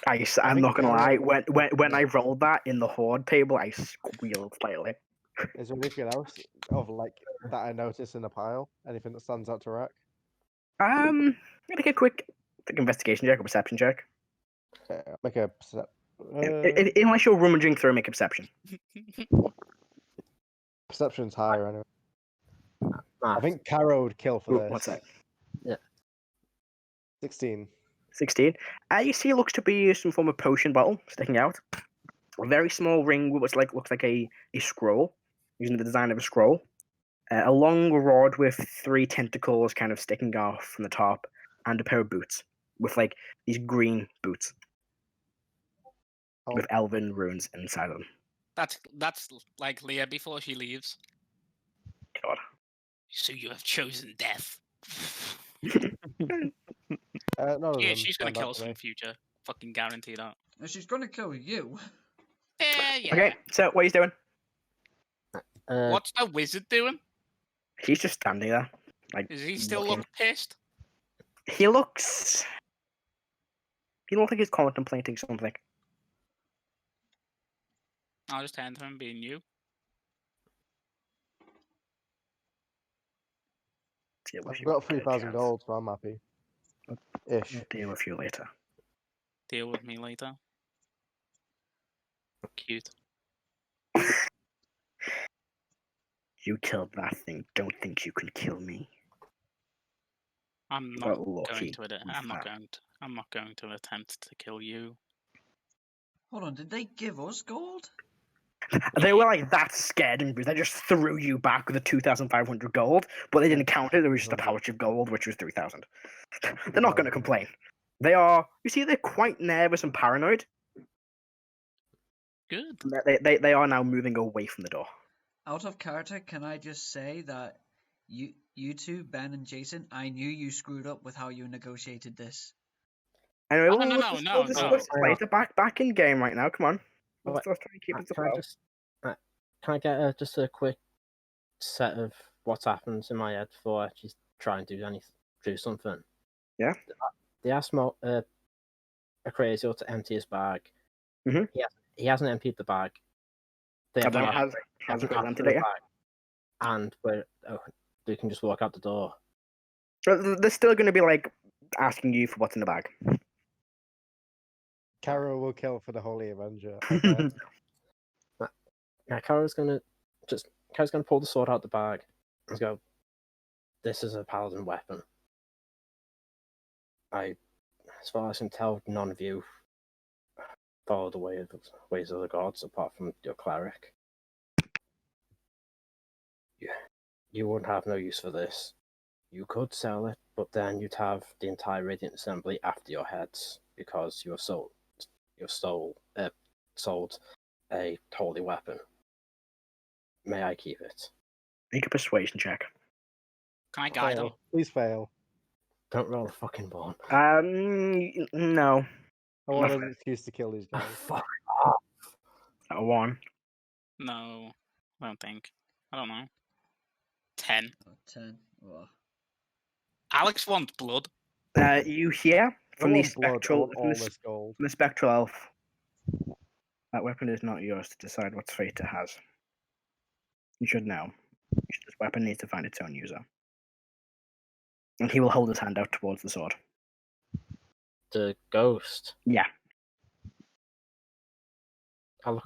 I'm think not gonna the- lie. When I rolled that in the horde table, I squealed slightly. Is there anything else of like that I noticed in the pile? Anything that stands out to Rrak? I'm gonna make a quick investigation check or perception check. Make a Unless you're rummaging through, make a perception. perception's higher anyway. I Nah, think Karo would kill for Ooh, this. what's that? 16. 16. You see, it looks to be some form of potion bottle sticking out. A very small ring with what looks like a scroll, using the design of a scroll. A long rod with 3 tentacles kind of sticking off from the top, and a pair of boots with like these green boots Oh. with elven runes inside of them. That's like Leah before she leaves. God. So you have chosen death. None of Yeah, them she's gonna stand out kill us to in me. the future. Fucking guarantee that. And she's gonna kill you. Yeah. Okay, so what he's doing? What's the wizard doing? He's just standing there, like. Does he still looking. look pissed? He looks. He looks like he's contemplating something. I'll just hand to him being you. Deal with I've you got later, 3,000 Chance. gold, so I'm happy. Ish. Deal with you later. Deal with me later. Cute. You killed that thing. Don't think you can kill me. I'm You not got lucky going to. with I'm not that. going to. I'm not going to attempt to kill you. Hold on, did they give us gold? They were like that scared and they just threw you back with the 2,500 gold, but they didn't count it. There was just a pouch of gold, which was 3,000. They're not going to complain. They are. You see, they're quite nervous and paranoid. Good. They are now moving away from the door. Out of character, can I just say that you two, Ben and Jason, I knew you screwed up with how you negotiated this. Anyway, Oh, we'll discuss this later. Back in game right now. Come on. Let's try and keep it to Can I just can I get just a quick set of what happens in my head before I actually try and do something? Yeah. They asked Acrazio to empty his bag. Mhm. He hasn't emptied the bag. They Hasn't haven't emptied it yet. And they can just walk out the door. There's still going to be like asking you for what's in the bag. Karo will kill for the Holy Avenger. I bet. Now Karo's gonna pull the sword out the bag and go, "This is a paladin weapon. As far as I can tell, none of you follow the ways of the gods apart from your cleric. You would have no use for this. You could sell it, but then you'd have the entire Radiant Assembly after your heads because you sold a holy weapon. May I keep it? Make a persuasion check. Can I guide him? Fail. Please fail. Don't roll a fucking one. No. I want Nothing. an excuse to kill these Oh, guys. fuck. A 1. No, I don't think. I don't know. 10. 10. Oh. Alex wants blood. You hear from the I want blood, I spectral want all this gold. from the spectral elf. That weapon is not yours to decide what fate it has. You should know. This weapon needs to find its own user. And he will hold his hand out towards the sword. The ghost. Yeah. I'll look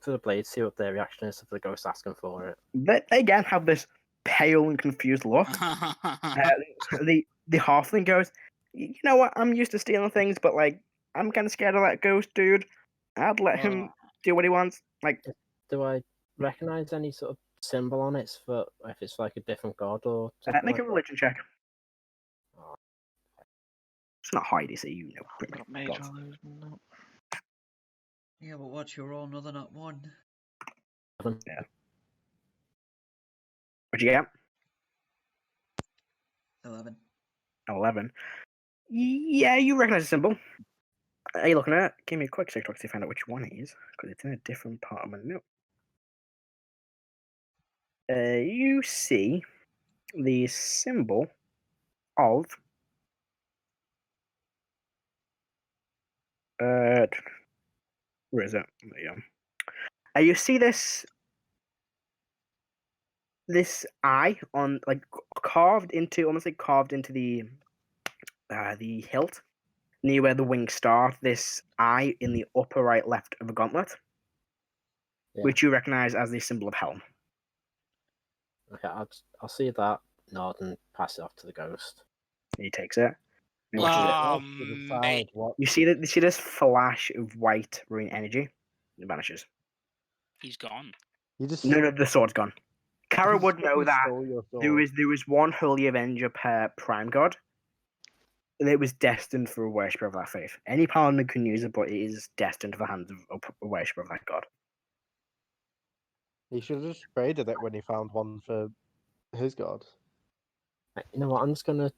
to the blade, see what their reaction is if the ghost asking for it. They again have this pale and confused look. The halfling goes, you know what? I'm used to stealing things, but like I'm kind of scared of that ghost dude. I'd let him do what he wants. Like, do I recognize any sort of symbol on it for if it's like a different god or something? make like a religion check. Oh. It's not high DC, you know. I've got mage gods. on those, no. Yeah, but what's your roll? Another not 1. Yeah. What'd you get? 11. 11. Yeah, you recognize the symbol. Are you looking at it? Give me a quick second to find out which one it is, because it's in a different part of my note. You see the symbol of where is it? There you go. You see this eye on like carved into the hilt near where the wings start. This eye in the upper right left of a gauntlet, which you recognize as the symbol of hell. Okay, I'll see that, nod, and pass it off to the ghost. He takes it. He watches it. Mate. You see this flash of white rune energy. It vanishes. He's gone. You just No, the sword's gone. Kara you would just know fucking that stole your there was one Holy Avenger per Prime God, and it was destined for a worshipper of that faith. Any paladin can use it, but it is destined for the hands of a worshipper of that god. He should have just traded it when he found one for his god. You know what? I'm gonna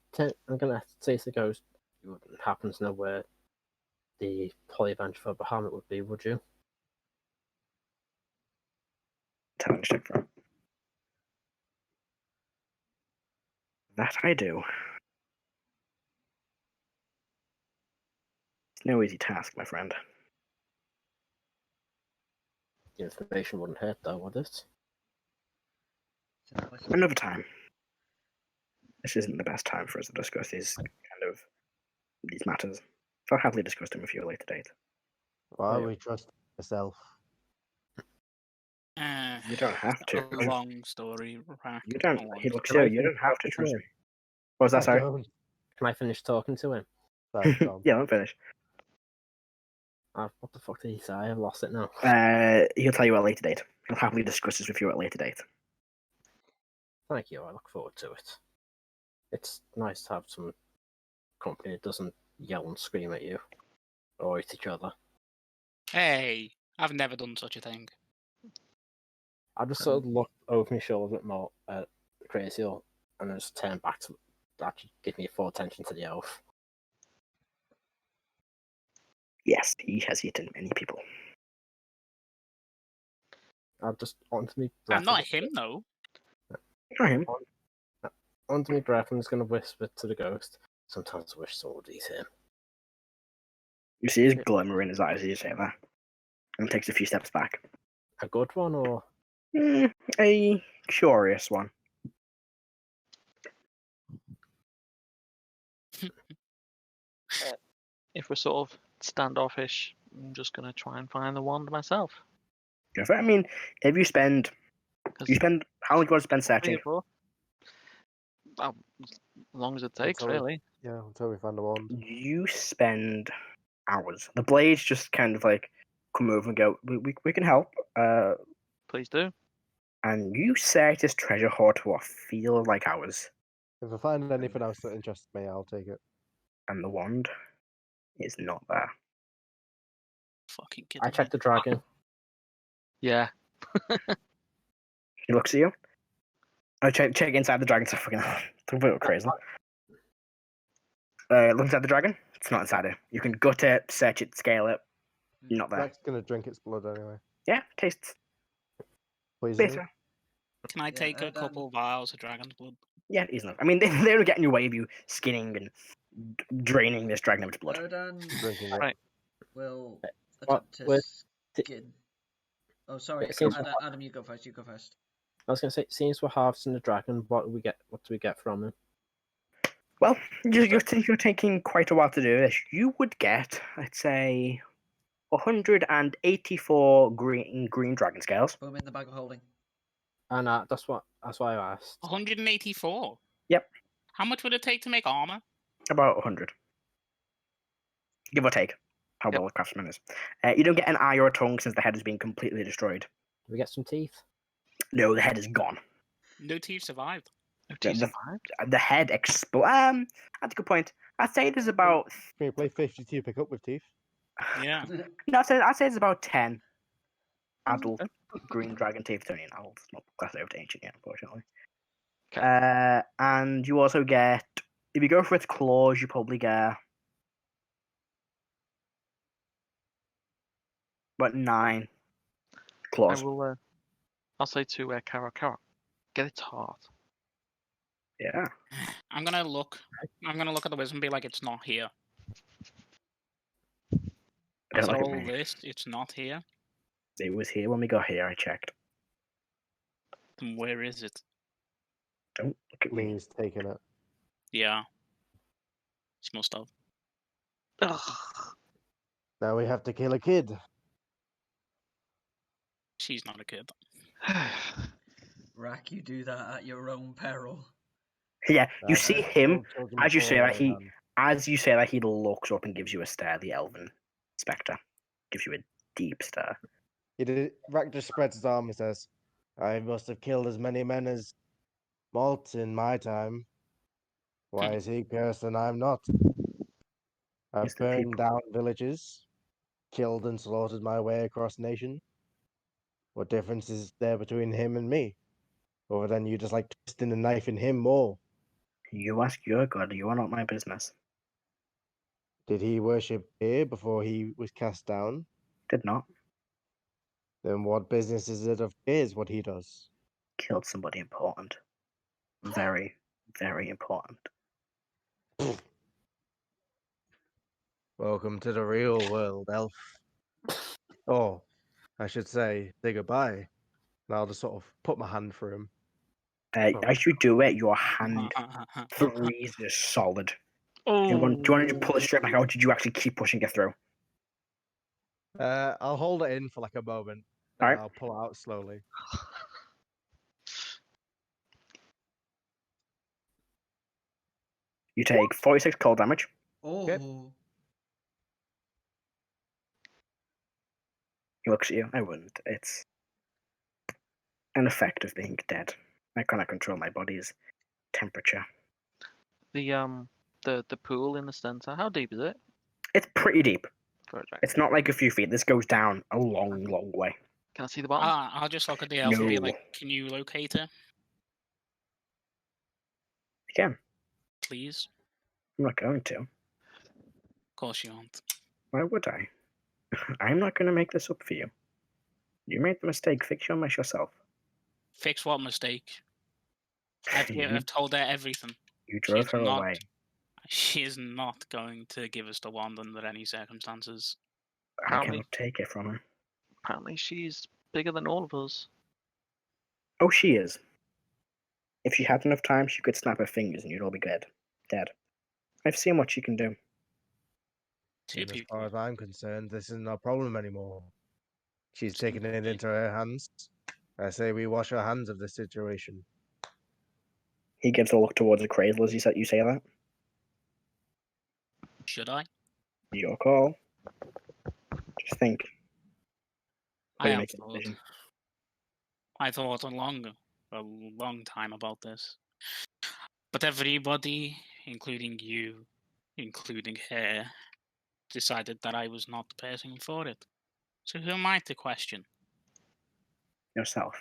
say to the ghost, you wouldn't happen to know where the Holy Avenger for Bahamut would be, would you? Talent check for it. That I do. It's no easy task, my friend. The information wouldn't hurt, though, would it? Another time. This isn't the best time for us to discuss these matters. So I'll happily discuss them with you at a later date. Why Yeah. we trust yourself? You don't have to. A long story, Rrak. You don't. A long Hey, look, story. sir, you don't have to trust me. What was that, sorry? Can I finish talking to him? Sorry, John. Yeah, I'm finished. What the fuck did he say? I've lost it now. He'll tell you at a later date. He'll happily discuss this with you at a later date. Thank you. I look forward to it. It's nice to have some company that doesn't yell and scream at you or at each other. Hey, I've never done such a thing. I just sort of look over my shoulder a bit more at the crazy hill and then just turn back to actually give me full attention to the elf. Yes, he has eaten many people. I'll just onto me. I'm not him, though. Not him. Onto my breath, I'm just going to whisper to the ghost. Sometimes I wish someone would eat him. You see his glimmer in his eyes as you say that. And takes a few steps back. A good one, or? A curious one. if we're sort of standoffish, I'm just gonna try and find the wand myself. Go for it. I mean, if you spend, 'Cause how long do you want to spend 3 searching? or 4. As long as it takes, Until we- really. Yeah, until we find the wand. You spend hours. The blades just kind of like come over and go, we can help. Please do. And you search this treasure hoard for what feels like hours. If I find anything else that interests me, I'll take it. And the wand is not there. Fucking I kidding checked the dragon. Yeah. He looks at you. I check inside the dragon. It's fucking it's a bit crazy. Look inside the dragon. It's not inside it. You can gut it, search it, scale it. Not there. Rrak's gonna drink its blood anyway. Yeah, tastes Poison. bitter. Can I take a couple vials of dragon's blood? Yeah, easy enough. I mean, they don't get in your way of you skinning and draining this dragon of its blood. Erdan Drinking it. Right. will What- attempt to with- skin. Oh, sorry, It seems- Adam, you go first. You go first. I was gonna say, since we're harvesting the dragon, what do we get from him? Well, you're taking quite a while to do this. You would get, let's say, 184 green dragon scales. Boom in the bag of holding. And that's why I asked. 184. Yep. How much would it take to make armor? About 100. Give or take. How Yep. well a craftsman is. You don't get an eye or a tongue since the head has been completely destroyed. Do we get some teeth? No, the head is gone. No teeth survived. No Yeah, teeth the- survived. The head exploded. That's a good point. I'd say there's about. Can you play 52 pick up with teeth? Yeah. No, I'd say it's about 10 adult green dragon teeth. It's only an adult. It's not classed over to ancient yet, unfortunately. Okay. And you also get. If you go for its claws, you probably get. About 9 I claws. will. I'll say to Karo, get its heart. Yeah. I'm gonna look at the wisdom and be like, it's not here. Don't After look at all me. this, it's not here. It was here when we got here. I checked. Then where is it? Don't look at me. Lee's taking it. Yeah. She must have. Ugh. Now we have to kill a kid. She's not a kid. Rrak, you do that at your own peril. Yeah, you Uh, see him children as you before say that Erdan. as you say that he looks up and gives you a stare. The elven spectre gives you a deep stare. Rrak just spreads his arm and says, I must have killed as many men as Molt in my time. Why is he cursed and I'm not? I've It's the burned people. down villages, killed and slaughtered my way across nation. What difference is there between him and me? Other than you just like twisting the knife in him more? You ask your god. You are not my business. Did he worship here before he was cast down? Did not Then what business is it of his what he does? killed somebody important. Very, very important. Welcome to the real world, elf. Oh, I should say goodbye. And I'll just sort of put my hand through him. As you do it, your hand freezes solid. Do you want to pull it straight back out? Or did you actually keep pushing it through? I'll hold it in for like a moment. And Alright. I'll pull it out slowly. You take 46 cold damage. Oh, He looks at you. I wouldn't. It's an effect of being dead. I cannot control my body's temperature. The pool in the center. How deep is it? It's pretty deep. For a dragon? It's not like a few feet. This goes down a long, long way. Can I see the bottom? I'll just look at the elf and be No. like, can you locate her, Again, please? I'm not going to. Of course you aren't. Why would I? I'm not going to make this up for you. You made the mistake. Fix your mess yourself. Fix what mistake? I've You told her everything. drove she's her not- away. She is not going to give us the wand under any circumstances. I Apparently, cannot take it from her. apparently she's bigger than all of us. Oh, she is. If she had enough time, she could snap her fingers and you'd all be dead. I've seen what she can do. Two And as people. far as I'm concerned, this isn't our problem anymore. She's taking it into her hands. I say we wash our hands of the situation. He gives a look towards the cradle as you say that. Should I? Your call. Just think. I You have make a thought. decision. I thought a long time about this. But everybody, including you, including her, decided that I was not the person for it. So who am I to question? Yourself.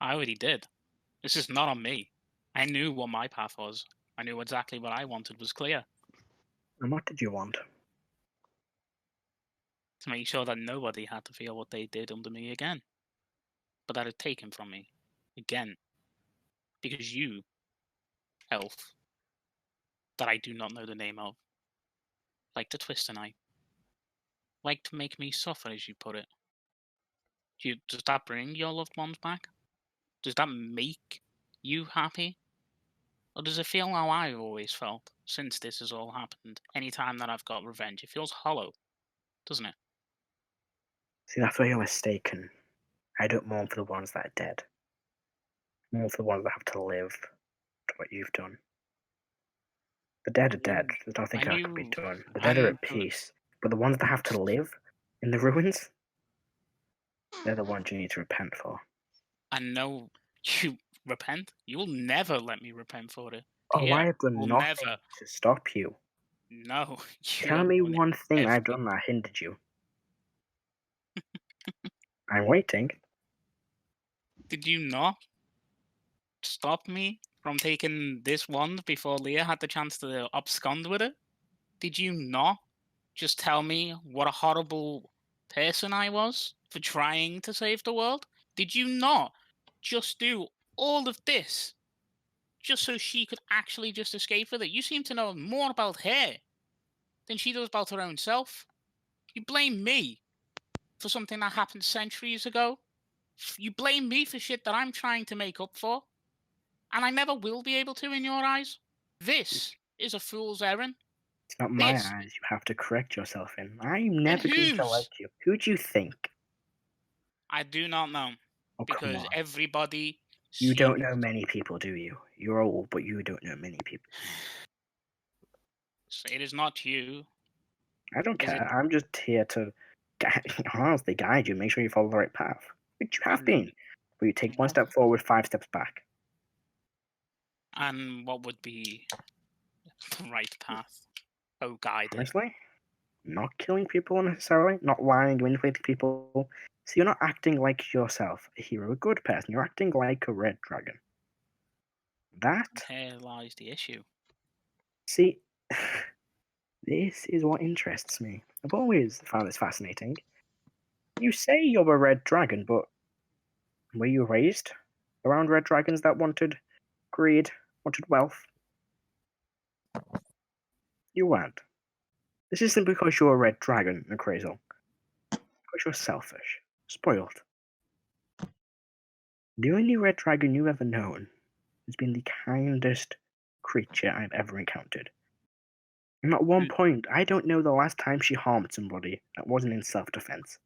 I already did. This is not on me. I knew what my path was. I knew exactly what I wanted was clear. And what did you want? To make sure that nobody had to feel what they did under me again. But that had taken from me. Again. Because you, elf, that I do not know the name of, like to twist a knife. Like to make me suffer, as you put it. Does that bring your loved ones back? Does that make you happy? Or does it feel how I've always felt since this has all happened? Anytime that I've got revenge, it feels hollow, doesn't it? See, that's where you're mistaken. I don't mourn for the ones that are dead. I mourn for the ones that have to live to what you've done. The dead are dead. There's nothing that can be done. The dead are at peace. But the ones that have to live in the ruins, they're the ones you need to repent for. I know you repent. You'll never let me repent for it. Oh, I have done will nothing never. to stop you. No. Tell me one thing I've done that hindered you. I'm waiting. Did you not stop me from taking this wand before Leah had the chance to abscond with it? Did you not just tell me what a horrible person I was for trying to save the world? Did you not just do all of this just so she could actually just escape with it? You seem to know more about her than she does about her own self. You blame me for something that happened centuries ago. You blame me for shit that I'm trying to make up for. And I never will be able to in your eyes. This is a fool's errand. It's not my eyes you have to correct yourself in. I'm never And going to whose? like you. Who do you think? I do not know. Oh, come Because on. everybody You don't seems- know many people, do you? You're old, but you don't know many people. It is not you. I don't Is care. it- I'm just here to honestly guide you, make sure you follow the right path, which you have been. But you take one Well- step forward, 5 steps back. And what would be the right path? Oh, guide. Honestly, not killing people necessarily, not lying, manipulating people. So you're not acting like yourself, a hero, a good person. You're acting like a red dragon. That, Here lies the issue. see, this is what interests me. I've always found this fascinating. You say you're a red dragon, but were you raised around red dragons that wanted greed, wanted wealth? You weren't. This isn't because you're a red dragon, Crazel. Because you're selfish, spoiled. The only red dragon you've ever known has been the kindest creature I've ever encountered. And at one point, I don't know the last time she harmed somebody that wasn't in self-defense.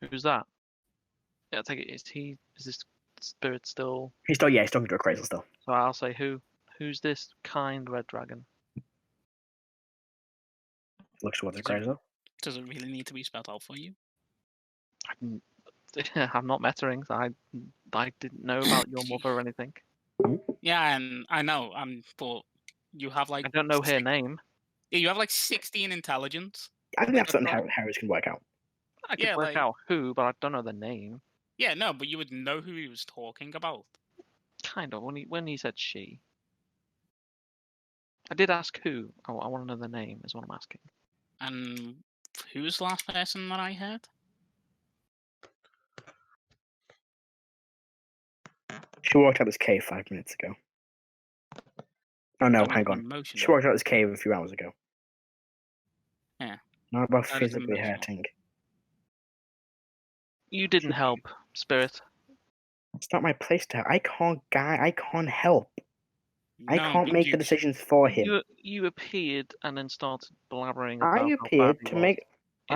Who's that? Yeah, I take it. Is this spirit still? He's talking to a Crazel still. So I'll say who's this kind red dragon? Looks towards the Does it- Crazel. Does it really need to be spelled out for you? I'm not mettering, so I didn't know about your mother or anything. Yeah, and I know. But you have like I don't know her name. Yeah, you have like 16 intelligence. I think Like, that's something Harris can work out. I could Yeah, work like- out who, but I don't know the name. Yeah, no, but you would know who he was talking about. Kind of when he said she. I did ask who. I want to know the name. Is what I'm asking. And who was the last person that I heard? She walked out this cave 5 minutes ago. Oh no, Don't hang have on. emotion, She though. walked out this cave a few hours ago. Yeah. Not about That is physically emotional. hurting. You didn't help, Spirit. It's not my place to help. I can't help. I No, can't but make the you- decisions for him. You appeared and then started blabbering I about how appeared bad he to was make. in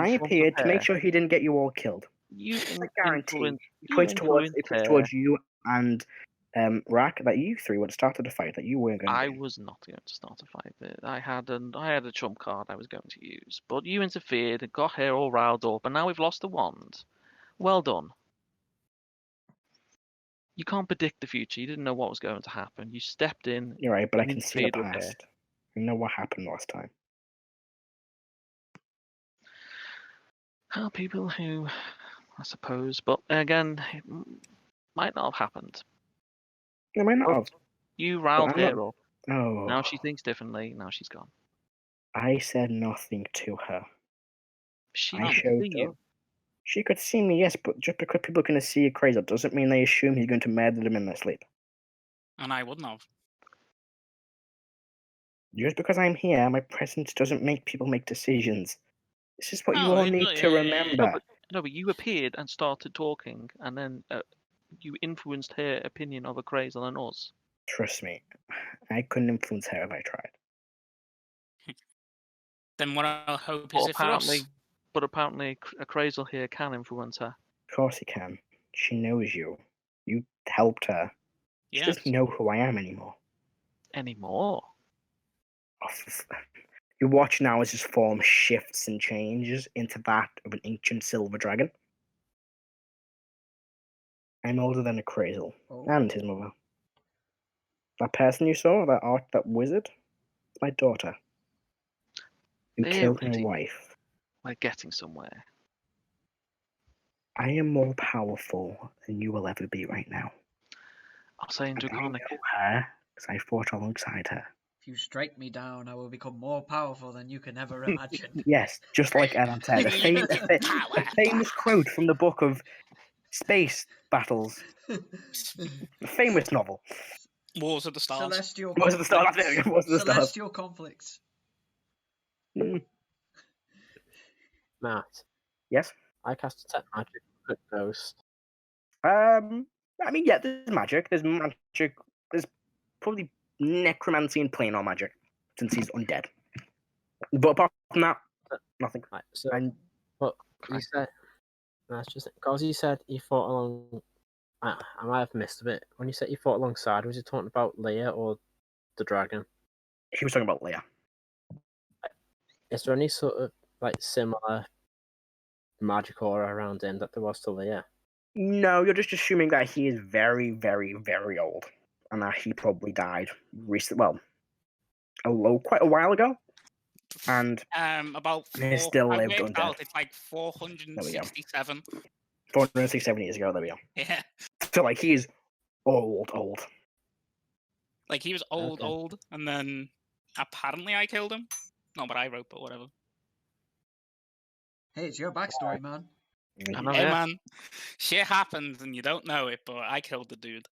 I front of appeared to make her. sure he didn't get you all killed. You It's in- a guarantee. influenced. It You points towards influenced her. you and Rrak that you three would have started a fight that you weren't going to I do. was not going to start a fight there. I had a trump card I was going to use, but you interfered and got her all riled up, and now we've lost the wand. Well done. You can't predict the future. You didn't know what was going to happen. You stepped in. You're right, but I and can see the interfered with her. past. I know what happened last time. People who, I suppose, but again, it might not have happened. It might not But have. you riled I'm not- her up. Oh, Now she thinks differently. Now she's gone. I said nothing to her. She I could showed see you. her. She could see me, yes, but just because people are going to see you crazy doesn't mean they assume he's going to murder them in their sleep. And I wouldn't have. Just because I'm here, my presence doesn't make people make decisions. This is what you No, all it need do- to remember. No, but you appeared and started talking, and then you influenced her opinion of a craze on us. Trust me, I couldn't influence her if I tried. Then what I hope is But it for us. apparently, a crazel here can influence her. Of course he can. She knows you. You helped her. She Yes. doesn't know who I am anymore. Anymore. You watch now as his form shifts and changes into that of an ancient silver dragon. I'm older than a crazel, Oh. and his mother. That person you saw, that wizard, it's my daughter. You There killed we my see. wife. We're getting somewhere. I am more powerful than you will ever be right now. I'll say in And I Draconic. know her because I fought alongside her. If you strike me down, I will become more powerful than you can ever imagine. Yes, just like Erdan said. A famous quote from the book of Space Battles. A famous novel. Wars of the Stars. Celestial Wars of the Stars, conflicts. there we go, Wars of the Stars. Celestial conflicts. Mm, Matt, yes. I cast Detect Magic at Ghost. I mean, yeah, there's magic. There's magic. There's probably necromancy and planar magic, since he's undead. But apart from that, nothing. Right, so, And but you said that's just because you said you fought along. I might have missed a bit. When you said you fought alongside, was you talking about Leia or the dragon? he was talking about Leia. Is there any sort of like similar magic aura around him that there was to Leia? No, you're just assuming that he is very, very, very old, and that he probably died recently. Well, quite a while ago, and About He 4, still I lived worked undead. out it's like 467. 467 years ago. There we go. Yeah. So like he's old. Like he was Okay. old, and then apparently I killed him. Not what I wrote, but whatever. Hey, it's your backstory, man. I know, Hey yeah. man, shit happens and you don't know it, but I killed the dude.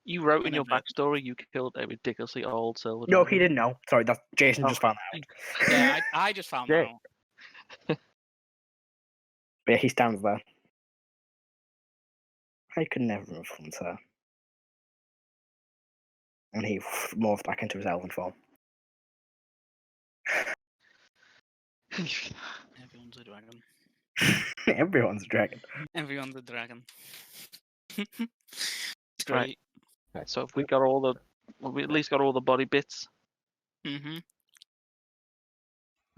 You wrote in your Whenever- backstory you killed a ridiculously old silver No, dragon. he didn't know. Sorry, that's Jason just found out. Yeah, I just found Yeah. out. But yeah, he stands there. I could never influence her. And he morphed back into his elven form. Everyone's a dragon. Everyone's a dragon. Everyone's a dragon. It's Right. great. So if we got all the, well, we at least got all the body bits. Mm-hmm.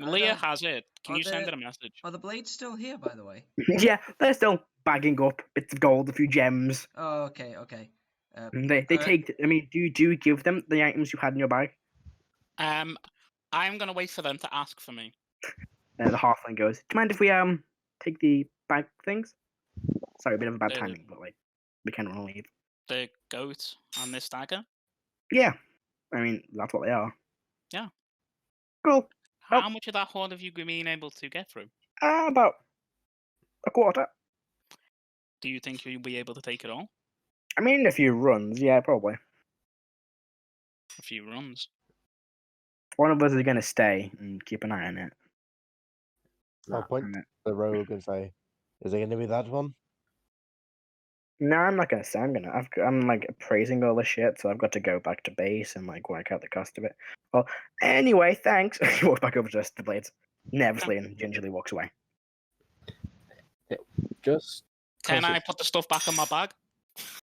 I Leah don't- has it. Can are you send there- her a message? Are the blades still here, by the way? Yeah, they're still bagging up bits of gold, a few gems. Oh, okay. And they take. I mean, do you give them the items you had in your bag? I'm gonna wait for them to ask for me. The halfling goes, "Do you mind if we take the bag things?" Sorry, a bit of a bad timing, but like we can run leave. The goat and this dagger. Yeah, I mean that's what they are. Yeah. Cool. How much of that hoard have you been able to get through? About a quarter. Do you think you'll be able to take it all? I mean, a few runs, yeah, probably. A few runs. One of us is gonna stay and keep an eye on it. I'll point to the rogue and say, "Is it going to be that one?" No, I'm not gonna say. I'm like praising all the shit, so I've got to go back to base and like work out the cost of it. Well, anyway, thanks. He walks back over to the blades, nervously and gingerly walks away. Just Can 'cause I it's- put the stuff back in my bag?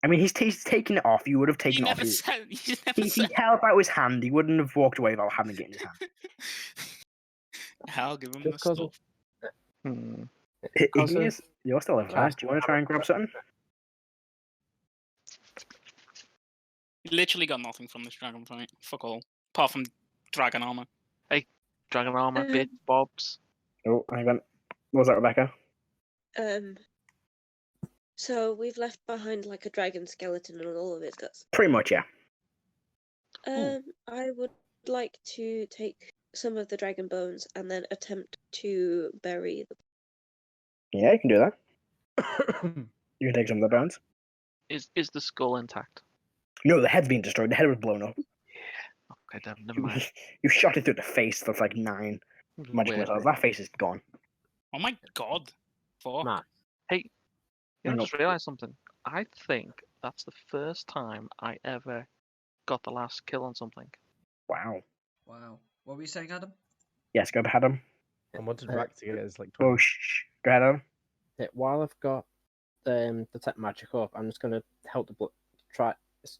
I mean, he's taken it off. You would have taken You it off. never said. You never He said. held out his hand. He wouldn't have walked away without having it in his hand. I'll give him just the 'cause stuff. Hmm. Because Igneous, you're still over there. Do you want to try and grab something? You literally got nothing from this dragon fight. Fuck all. Apart from dragon armor. Dragon armor, bits, bobs. Oh, hang on. What was that, Rebecca? So we've left behind like a dragon skeleton and all of its guts. Pretty much, yeah. I would like to take some of the dragon bones and then attempt to bury them. Yeah, you can do that. You can take some of the bones. Is the skull intact? No, the head's been destroyed. The head was blown up. Okay, never mind. You shot it through the face. That's like 9 magic Weird. missiles. That face is gone. Oh my god. Fuck. Matt, You know, I Hang just realised something. I think that's the first time I ever got the last kill on something. Wow. Wow. What were you saying, Adam? Yes, go ahead, Adam. I wanted Rrak to get his like. Oh, 20. shh. Go ahead, Adam. while I've got the tech magic up, I'm just gonna help the try. It's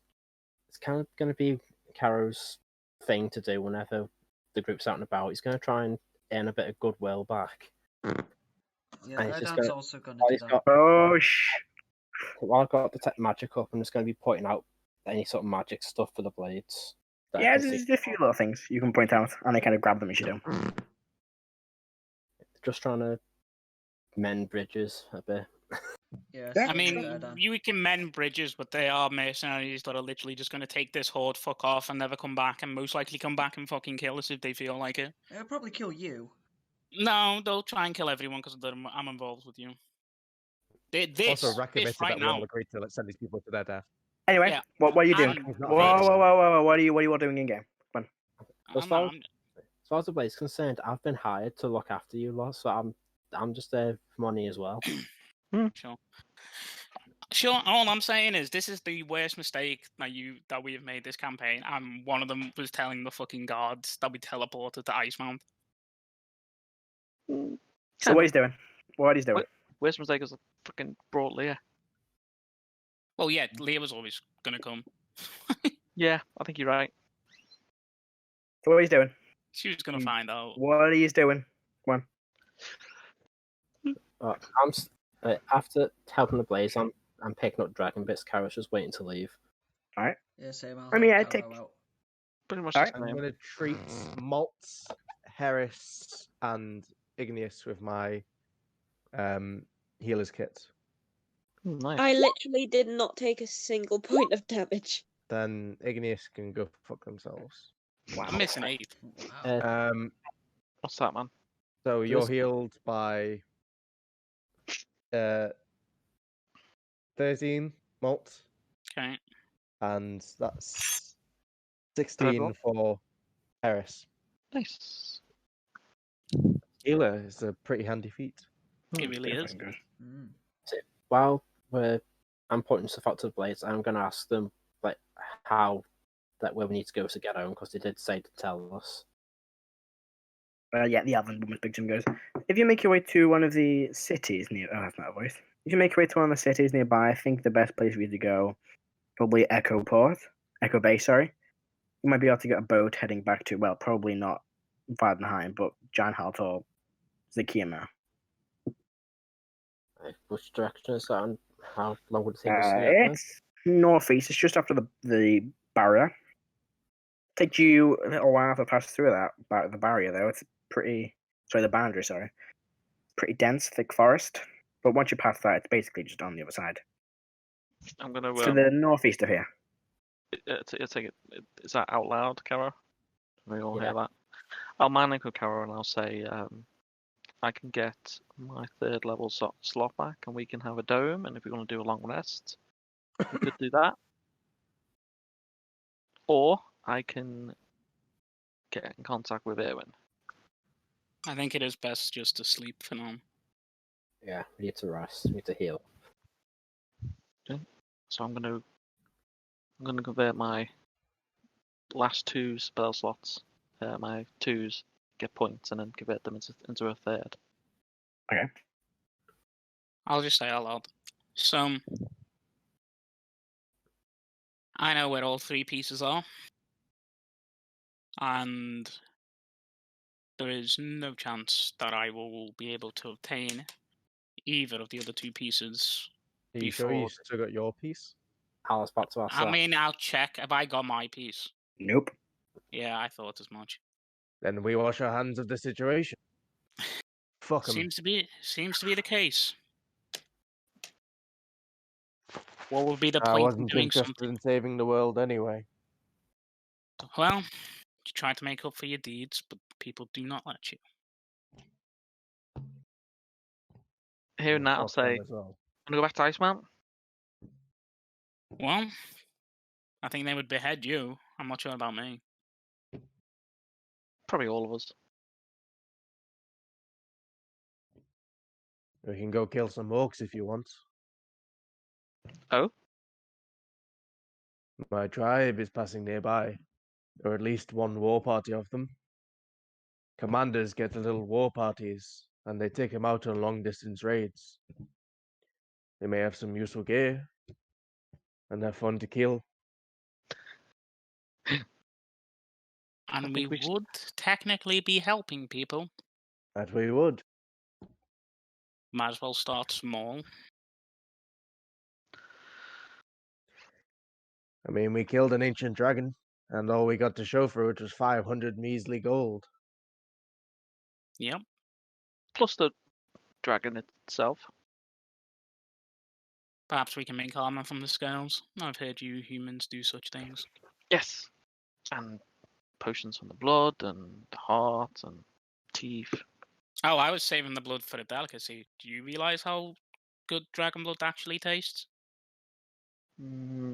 kind of gonna be Karo's thing to do whenever the group's out and about. He's gonna try and earn a bit of goodwill back. Yeah, And he's just Erdan's gonna- also going to while do he's that. got Oh, shh. while I've got the tech magic up, I'm just gonna be pointing out any sort of magic stuff for the blades. that I Yeah, can see. there's a few little things you can point out, and I kind of grab them as you do. Just trying to mend bridges a bit. Yeah, Yeah. I same mean, with Erdan. you can mend bridges, but they are mercenaries that are literally just going to take this horde, fuck off, and never come back, and most likely come back and fucking kill us if they feel like it. It'll probably kill you. No, they'll try and kill everyone because I'm involved with you. This, Also, Rrak this admitted right that we all now. agreed to let's send these people to their death. Anyway, Yeah. what are you doing? And He's not Whoa, finished. whoa, whoa, whoa, whoa! What are you all doing in game? As I'm- far I'm- as far as the blade's concerned, I've been hired to look after you lot, so I'm just there for money as well. Sure. All I'm saying is this is the worst mistake that we have made this campaign, and one of them was telling the fucking guards that we teleported to Icemount. So what he's doing? What he's doing? Worst mistake is fucking brought Leah. Well, yeah, Leah was always gonna come. Yeah, I think you're right. So what he's doing? She was gonna find out. What are you doing? Come on. After helping the blaze, I'm picking up dragon bits. Karo's just waiting to leave. Yeah, same. I'll I mean, help I'd take- Karo out. Pretty much Alright. the I'm same. going to treat Molt, Heris, and Igneous with my healer's kit. Nice. I literally did not take a single point of damage. Then Igneous can go fuck themselves. I'm missing 8. Wow. What's that, man? So you're Listen. healed by 13 Molt, Okay. and that's 16 roll? for Heris. Nice. Healer is a pretty handy feat. It really is. Good. Mm. While I'm putting stuff out to the blades, I'm going to ask them like where we need to go to get home, because they did say to tell us. Yeah, the Alvin woman speaks to him and goes, if you make your way to one of the cities near... Oh, that's not a voice. If you make your way to one of the cities nearby, I think the best place for you to go, probably Echo Bay, sorry. You might be able to get a boat heading back to, well, probably not Vardenheim, but Janhalt or Zakima. Which direction is that, and how long would it take us to get there? It's northeast. It's just after the barrier. Takes you a little while to pass through the barrier, though. It's the boundary, sorry. Pretty dense, thick forest. But once you pass that, it's basically just on the other side. I'm gonna To the northeast of here. take it. Is that out loud, Karo? We all Yeah. hear that. I'll manage with Karo and I'll say, I can get my 3rd level slot back, and we can have a dome. And if we want to do a long rest, we could do that. Or I can get in contact with Erwin. I think it is best just to sleep for now. Yeah, we need to rest. We need to heal. So I'm gonna convert my last 2 spell slots, my 2s, get points, and then convert them into a third. Okay. I'll just say out loud. So, I know where all 3 pieces are, and there is no chance that I will be able to obtain either of the other 2 pieces. Are you sure you Before- still got your piece? I was about to ask I that. mean, I'll check. Have I got my piece? Nope. Yeah, I thought as much. Then we wash our hands of the situation. Fuck 'em. Seems to be the case. What would be the I point in wasn't doing interested something? in saving the world anyway. Well, you try to make up for your deeds, but people do not let you. Hearing that, I'll Fuck them say, as well. I'm gonna go back to Icemount. Well, I think they would behead you. I'm not sure about me. Probably all of us. We can go kill some orcs if you want. Oh? My tribe is passing nearby, or at least one war party of them. Commanders get little war parties, and they take them out on long-distance raids. They may have some useful gear, and they're fun to kill. And we think we should- would technically be helping people. That we would. Might as well start small. I mean, we killed an ancient dragon, and all we got to show for it was 500 measly gold. Yep. Plus the dragon itself. Perhaps we can make armor from the scales. I've heard you humans do such things. Yes. And potions from the blood, and the heart, and teeth. Oh, I was saving the blood for a delicacy. Do you realize how good dragon blood actually tastes?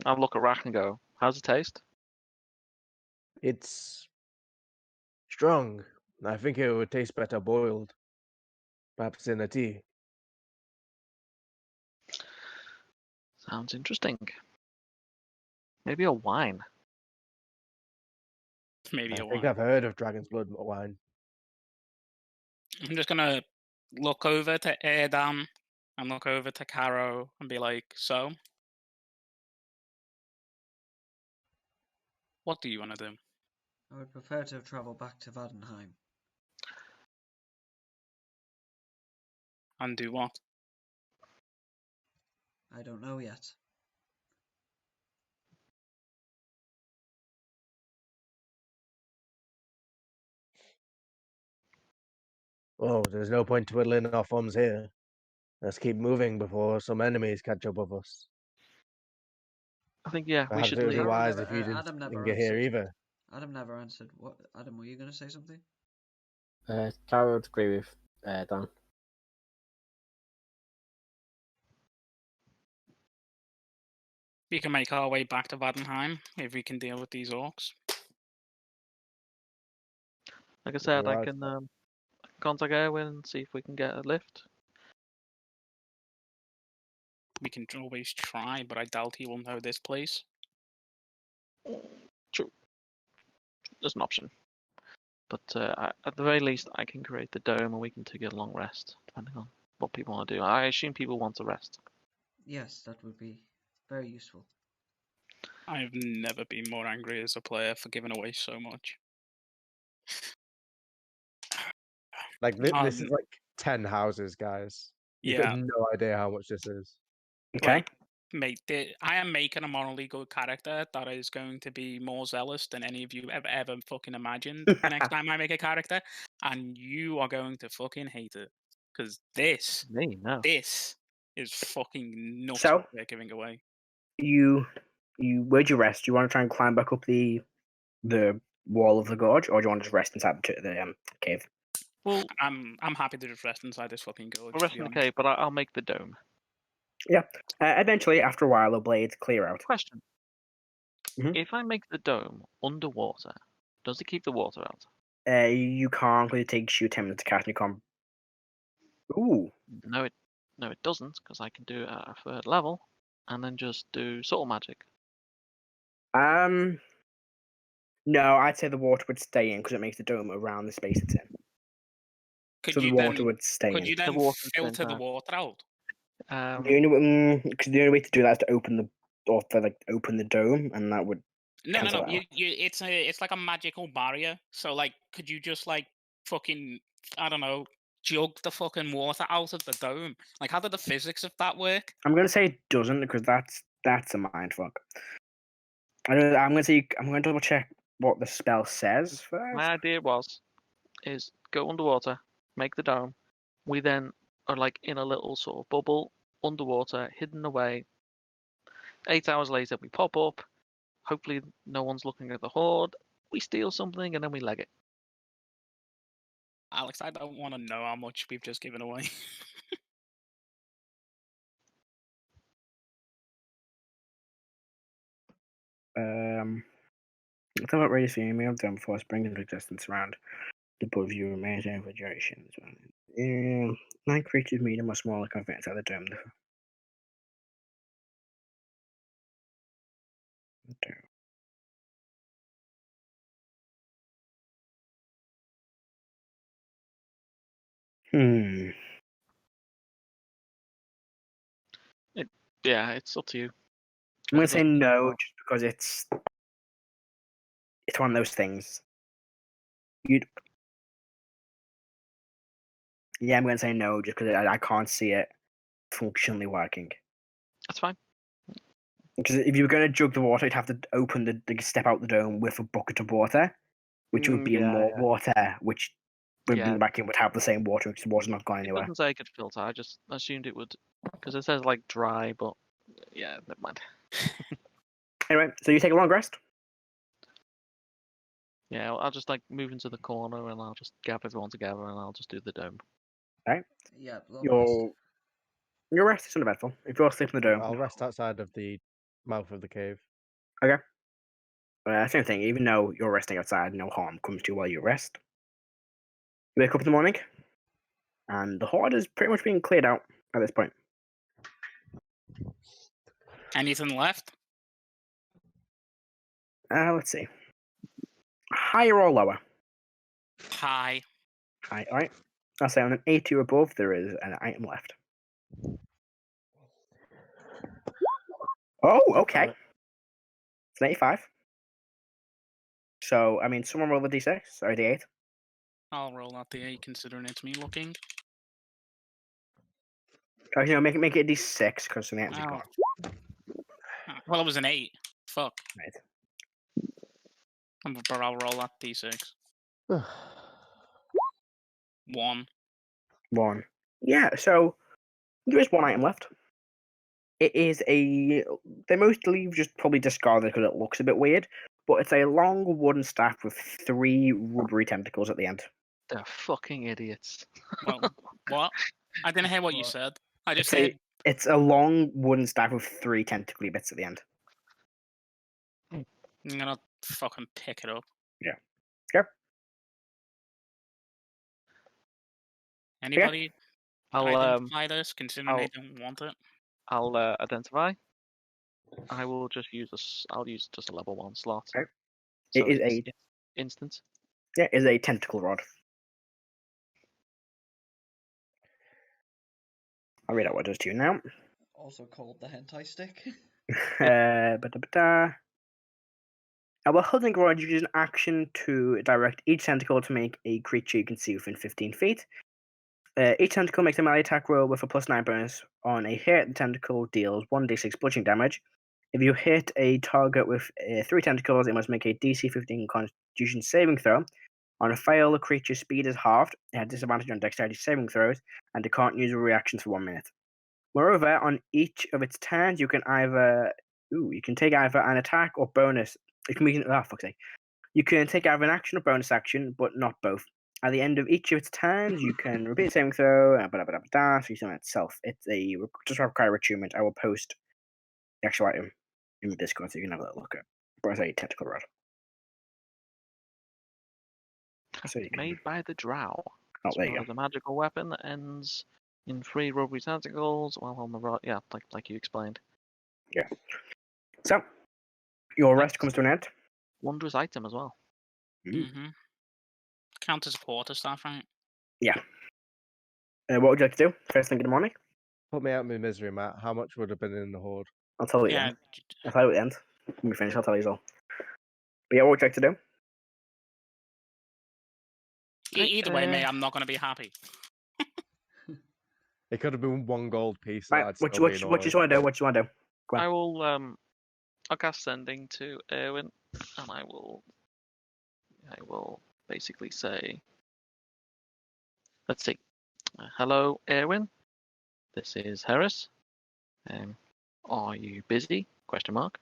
I'll look at Rrak and go, how's it taste? It's strong. I think it would taste better boiled. Perhaps in a tea. Sounds interesting. Maybe a wine. Maybe I a think wine. I've heard of dragon's blood wine. I'm just gonna look over to Erdan and look over to Karo and be like, so? What do you want to do? I would prefer to travel back to Vadenheim. And do what? I don't know yet. Oh, there's no point twiddling our thumbs here. Let's keep moving before some enemies catch up with us. I think, yeah, we Perhaps should it would be leave. wise Adam if you never- didn't Adam never get here answered. either. Adam never answered. What? Adam, were you going to say something? Karo would agree with Dan. We can make our way back to Vadenheim if we can deal with these orcs. Like I said, I Right. can contact Erwin and see if we can get a lift. We can always try, but I doubt he will know this place. True. There's an option. But at the very least, I can create the dome and we can take a long rest, depending on what people want to do. I assume people want to rest. Yes, that would be very useful. I've never been more angry as a player for giving away so much. Like, this is Um, like 10 houses, guys. You've Yeah, got no idea how much this is. Okay. like, mate, I am making a morally good character that is going to be more zealous than any of you ever fucking imagined the next time I make a character, and you are going to fucking hate it. Because this Me, no. is fucking nuts So- what they're giving away. Where'd you rest? Do you want to try and climb back up the wall of the gorge, or do you want to just rest inside the cave? Well, I'm happy to just rest inside this fucking gorge. we'll To rest be in the honest. cave, but I'll make the dome. Eventually, after a while, the blades clear out. Question. Mhm. If I make the dome underwater, does it keep the water out? You can't, because it takes you 10 minutes to cast, and you can't. Ooh. No, it doesn't, because I can do it at a third level. and then just do subtle magic? No, I'd say the water would stay in because it makes the dome around the space it's in. Could So the you water then would stay could in. you then water filter stays the out. water out? The only way to do that is to open the dome, and that would No. cancel that out. It's like a magical barrier. So like, could you just like fucking, I don't know, jug the fucking water out of the dome? Like, how do the physics of that work? I'm gonna say it doesn't because that's a mindfuck. I'm gonna double check what the spell says first. My idea is go underwater, make the dome. We then are like in a little sort of bubble underwater, hidden away. 8 hours later, we pop up. Hopefully, no one's looking at the horde. We steal something and then we leg it. Alex, I don't want to know how much we've just given away. It's about radius you may have done before spring into existence around the above you remains over duration. 9 creatures medium or smaller can fit inside the dome. Yeah, it's up to you. I'm gonna say no, just because it's one of those things. Yeah, I'm gonna say no, just because I can't see it functionally working. That's fine. Because if you were gonna jug the water, you'd have to open the step out the dome with a bucket of water, which would be more water, which would bring back in would have the same water because the water's not gone It anywhere. doesn't say it could filter. I just assumed it would, because it says like dry, but yeah, never mind. Anyway, so you take a long rest. Yeah, I'll just like move into the corner and I'll just gather everyone together and I'll just do the dome. Right. Yeah, long Your rest is uneventful. If you're asleep in the dome, I'll rest outside of the mouth of the cave. okay. Same thing. Even though you're resting outside, no harm comes to you while you rest. You wake up in the morning, and the horde is pretty much being cleared out at this point. Anything left? Let's see. Higher or lower? High. High. All right. I'll say on an 80 or above, there is an item left. Oh, okay. It's an 85. So, I mean, someone roll a d6 or a d8. I'll roll out the 8, considering it's me looking. Actually, no, make it a d6 because the items are gone. Well, it was an 8. Fuck. Right. But I'll roll that d6. 1. 1. Yeah, so there is one item left. It is they mostly just probably discard it because it looks a bit weird, but it's a long wooden staff with 3 rubbery tentacles at the end. They're fucking idiots. Well, what? I didn't hear what you said. I just It's said... It's a long wooden staff with 3 tentacly bits at the end. I'm gonna fucking pick it up. Yeah. Sure. Anybody I'll identify this, considering I don't want it? I'll identify. I will just use I'll use just a level 1 slot. Okay. So it is it's instant. Yeah, it is a tentacle rod. I'll read out what it does to you now. Also called the hentai stick. Our hunting rod uses an action to direct each tentacle to make a creature you can see within 15 feet. Each tentacle makes a melee attack roll with a +9 bonus. On a hit, the tentacle deals 1d6 bludgeoning damage. If you hit a target with 3 tentacles, it must make a DC 15 Constitution saving throw. On a fail, the creature's speed is halved. It has disadvantage on dexterity saving throws, and it can't use reactions for 1 minute. Moreover, on each of its turns, you can take either an attack or bonus. You can take either an action or bonus action, but not both. At the end of each of its turns, you can repeat the saving throw. So you summon itself. It's just require attunement. I will post the actual item in the Discord so you can have a little look at. But it's a tentacle rod. So Made by the Drow. Oh, there you It's a magical weapon that ends in 3 rubbery tentacles while on the rod. Yeah, like you explained. So, your rest comes to an end. Wondrous item as well. Mm-hmm. Count as quarter staff, right? Yeah. What would you like to do? First thing in the morning? Put me out of my misery, Matt. How much would have been in the horde? I'll tell you at the Yeah. end. I'll tell you at the end. When we finish, I'll tell you all. But yeah, what would you like to do? Either way, mate, I'm not going to be happy. It could have been 1 gold piece. Right, I'd what still you be want to annoyed. do? What you want to do? Go on. I will I'll cast sending to Erwin, and I will basically say, let's see, hello Erwin, this is Heris. Are you busy? Question mark.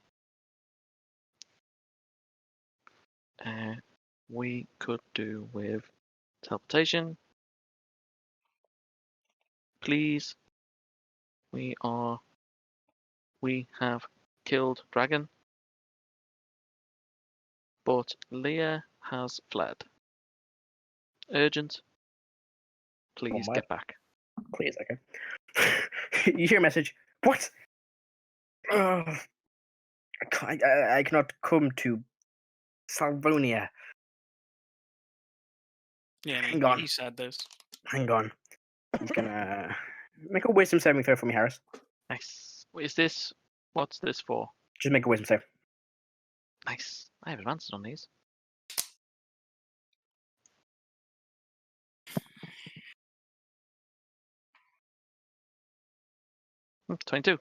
We could do with teleportation. Please. We have killed dragon, but Leah has fled. Urgent. Please my. get back. Please, okay. You hear a message. What? I cannot come to Salvonia. Yeah, Hang on. he said this. Hang on. He's gonna make a wisdom saving throw for me, Harris. Nice. Is this? What's this for? Just make a wisdom save. Nice. I have advances on these. Hmm, 22.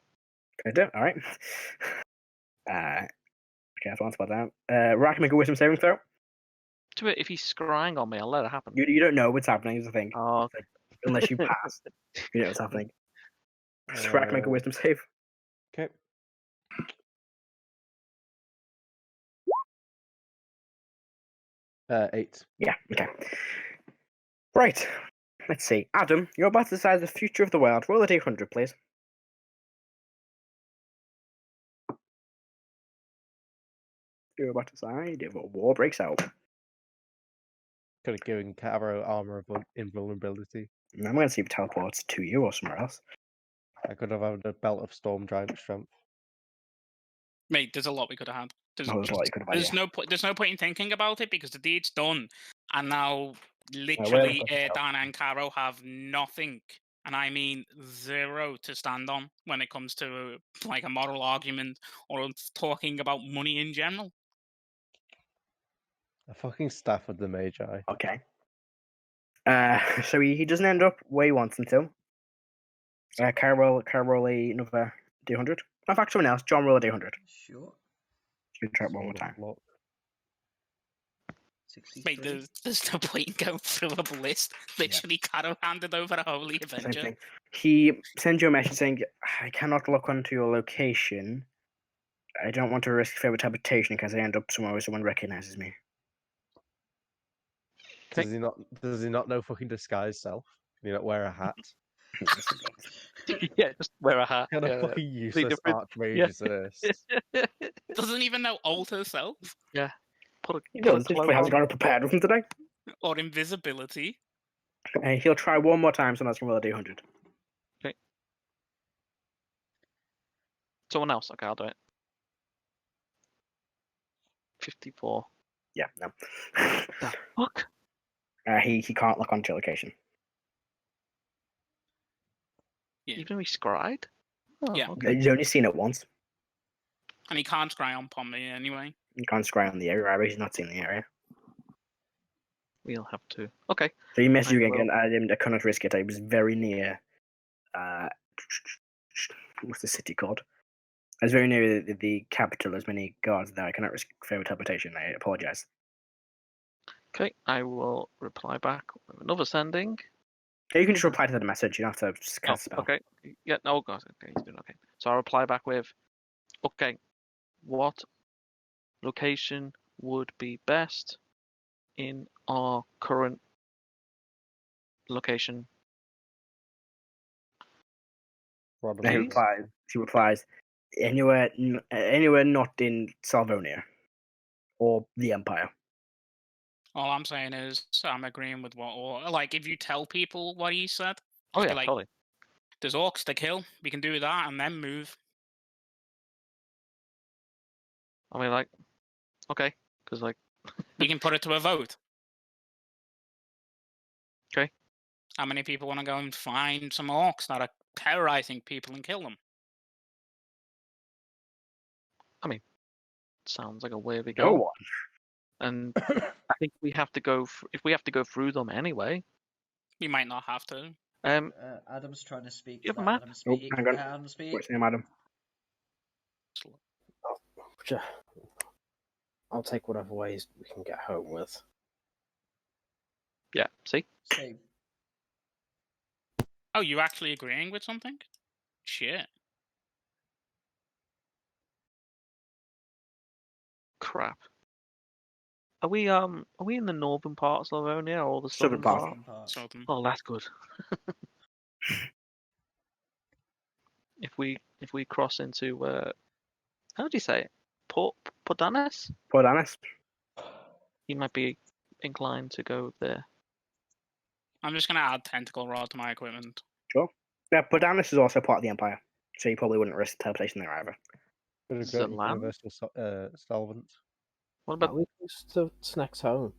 Okay, all right. Okay, that's one spot down. Rrak, make a wisdom saving throw. To it, if he's scrying on me, I'll let it happen. You don't know what's happening, is the thing. Oh, okay. Unless you pass, you know what's happening. So Rrak, make a wisdom save. Okay. Eight. Yeah, okay. Right. Let's see. Adam, you're about to decide the future of the world. Roll a d100, please. You're about to decide if a war breaks out. Could have given Karo armor of invulnerability. I'm going to see if it teleports to you or somewhere else. I could have had a belt of storm giant strength. Mate, there's a lot we could have had. There's a lot you could have had, there's yeah. no point in thinking about it because the deed's done, and now where literally the fuck is Erdan and Karo have nothing, and I mean zero to stand on when it comes to like a moral argument or talking about money in general. A fucking staff of the Magi. Okay. So he doesn't end up where he wants him to. Can roll another d100. In fact, someone else. John, roll a d100. Sure. You try it one more time. Look. 63. Mate, there's no point in going through a list. Literally, Karo handed over a Holy Same Avenger. thing. He sends you a message saying, I cannot look onto your location. I don't want to risk favorite teleportation because I end up somewhere where someone recognizes me. Okay. Does he not know fucking disguise self? Can he not wear a hat? Yeah, just wear a hat. Kind of Yeah, fucking useless different- archmage yeah. is this. Doesn't even know alt herself Put He a does. He cloak hasn't on. got it prepared with him today. or invisibility. He'll try one more time, so that's going to roll a d100. Someone else. Okay, I'll do it. 54. Yeah, no. The fuck? He can't look onto your location. Yeah. Even we scried? Oh, Yeah. Okay. He's only seen it once. And he can't scry on me anyway. You can't scry on the area, but he's not seen the area. We'll have to. Okay. So he messaged you I again. I cannot risk it. I was very near. What's the city called? I was very near the capital. As many guards there. I cannot risk favorite teleportation. I apologize. Okay, I will reply back with another sending. You can just reply to the message. You don't have to just cast a spell. Okay. Yeah, no, God. Okay, he's doing okay. So I'll reply back with, okay, what location would be best in our current location? And Please? he replies, anywhere not in Salvonia or the Empire. All I'm saying is I'm agreeing with or like if you tell people what he said. Oh yeah, like, totally. There's orcs to kill. We can do that and then move. I mean, like, okay, because like, We can put it to a vote. Okay. How many people want to go and find some orcs that are terrorizing people and kill them? sounds like a worthy No goal. one. And I think we have to go. If we have to go through them anyway. We might not have to. Adam's trying to speak. You have a Let map? Adam Oh, speak. hang on. Let Adam speak. What's your name, Adam? I'll take whatever ways we can get home with. Yeah. See. Same. Oh, you actually agreeing with something? Shit. Crap. Are we in the northern part of Salvonia or the Southern southern part. part? Southern part. Southern. Oh, that's good. if we cross into how do you say it? Pordanis? Pordanis. You might be inclined to go there. I'm just gonna add tentacle rod to my equipment. Sure. Yeah, Pordanis is also part of the Empire, so you probably wouldn't risk teleportation there either. There's a great Zalam? universal solvent. What Are about we close to Snack's home?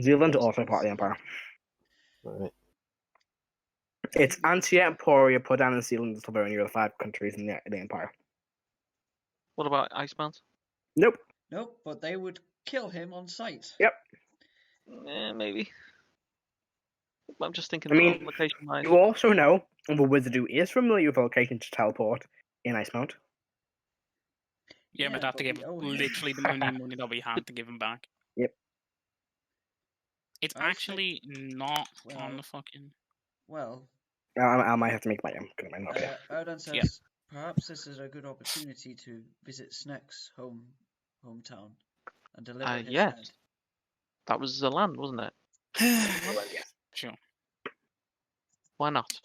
Zealand's Yes, also part of the Empire. Right. It's Antia, Emporia, Pordanis, Zealand, and Salvonia are the 5 countries in the Empire. what about Icebound? Nope. Nope, but they would kill him on sight. Yep. Maybe. I'm just thinking. I mean, location wise. You also know the wizard who is familiar with the location to teleport in Icemount. Yeah, Yeah, but have to but give we owe him. literally the money that we had to give him back. Yep. It's I think- actually not on well- the fucking. Well, I might have to make my own. Because I'm not here. Erdan says Yeah. perhaps this is a good opportunity to visit Snack's hometown and deliver his yes. head. That was the land, wasn't it? Well, yes. Sure. Why not?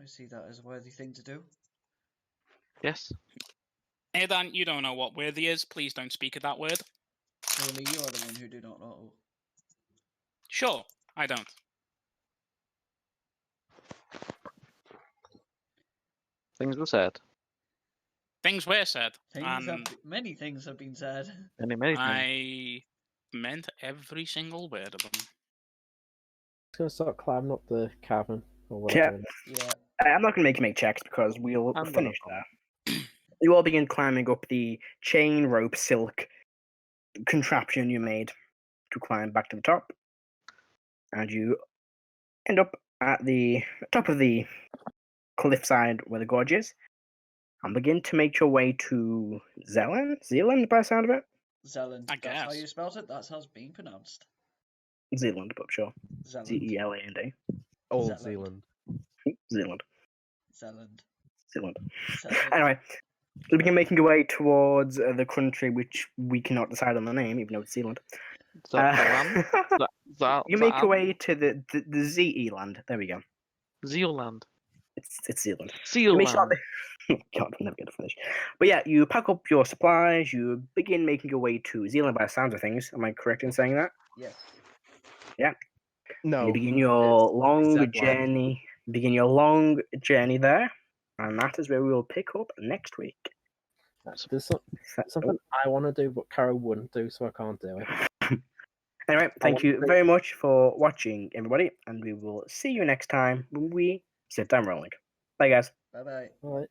I see that as a worthy thing to do. Yes. Erdan, you don't know what worthy is. Please don't speak of that word. Surely you are the one who do not know. Sure, I don't. Things were said. Things were said, and Many things have been said. Many things. I meant every single word of them. Just gonna start climbing up the cavern or Yeah. whatever. Yeah. I'm not going to make you make checks because we'll I'm gonna finish follow. there. You all begin climbing up the chain, rope, silk contraption you made to climb back to the top. And you end up at the top of the cliffside where the gorge is. And begin to make your way to Zealand by the sound of it? Zealand. I That's how guess. you spelt it. That's how it's being pronounced. Zealand, but sure. Zealand. Zealand. Old Zealand. Zealand. Zealand. Zealand. Zealand. Anyway, you begin making your way towards the country which we cannot decide on the name, even though it's Zealand. You make your way to the ZE land. There we go. Zealand. It's Zealand. Zealand. God, I'm never going to finish. But yeah, you pack up your supplies. You begin making your way to Zealand by the sounds of things. Am I correct in saying that? Yes. Yeah. No. You begin your long Zedland. journey. Begin your long journey there, and that is where we will pick up next week. There's something I want to do, but Karo wouldn't do, so I can't do it. Anyway, thank want you to- very much for watching, everybody, and we will see you next time when we sit down rolling. Bye, guys. Bye bye. All right.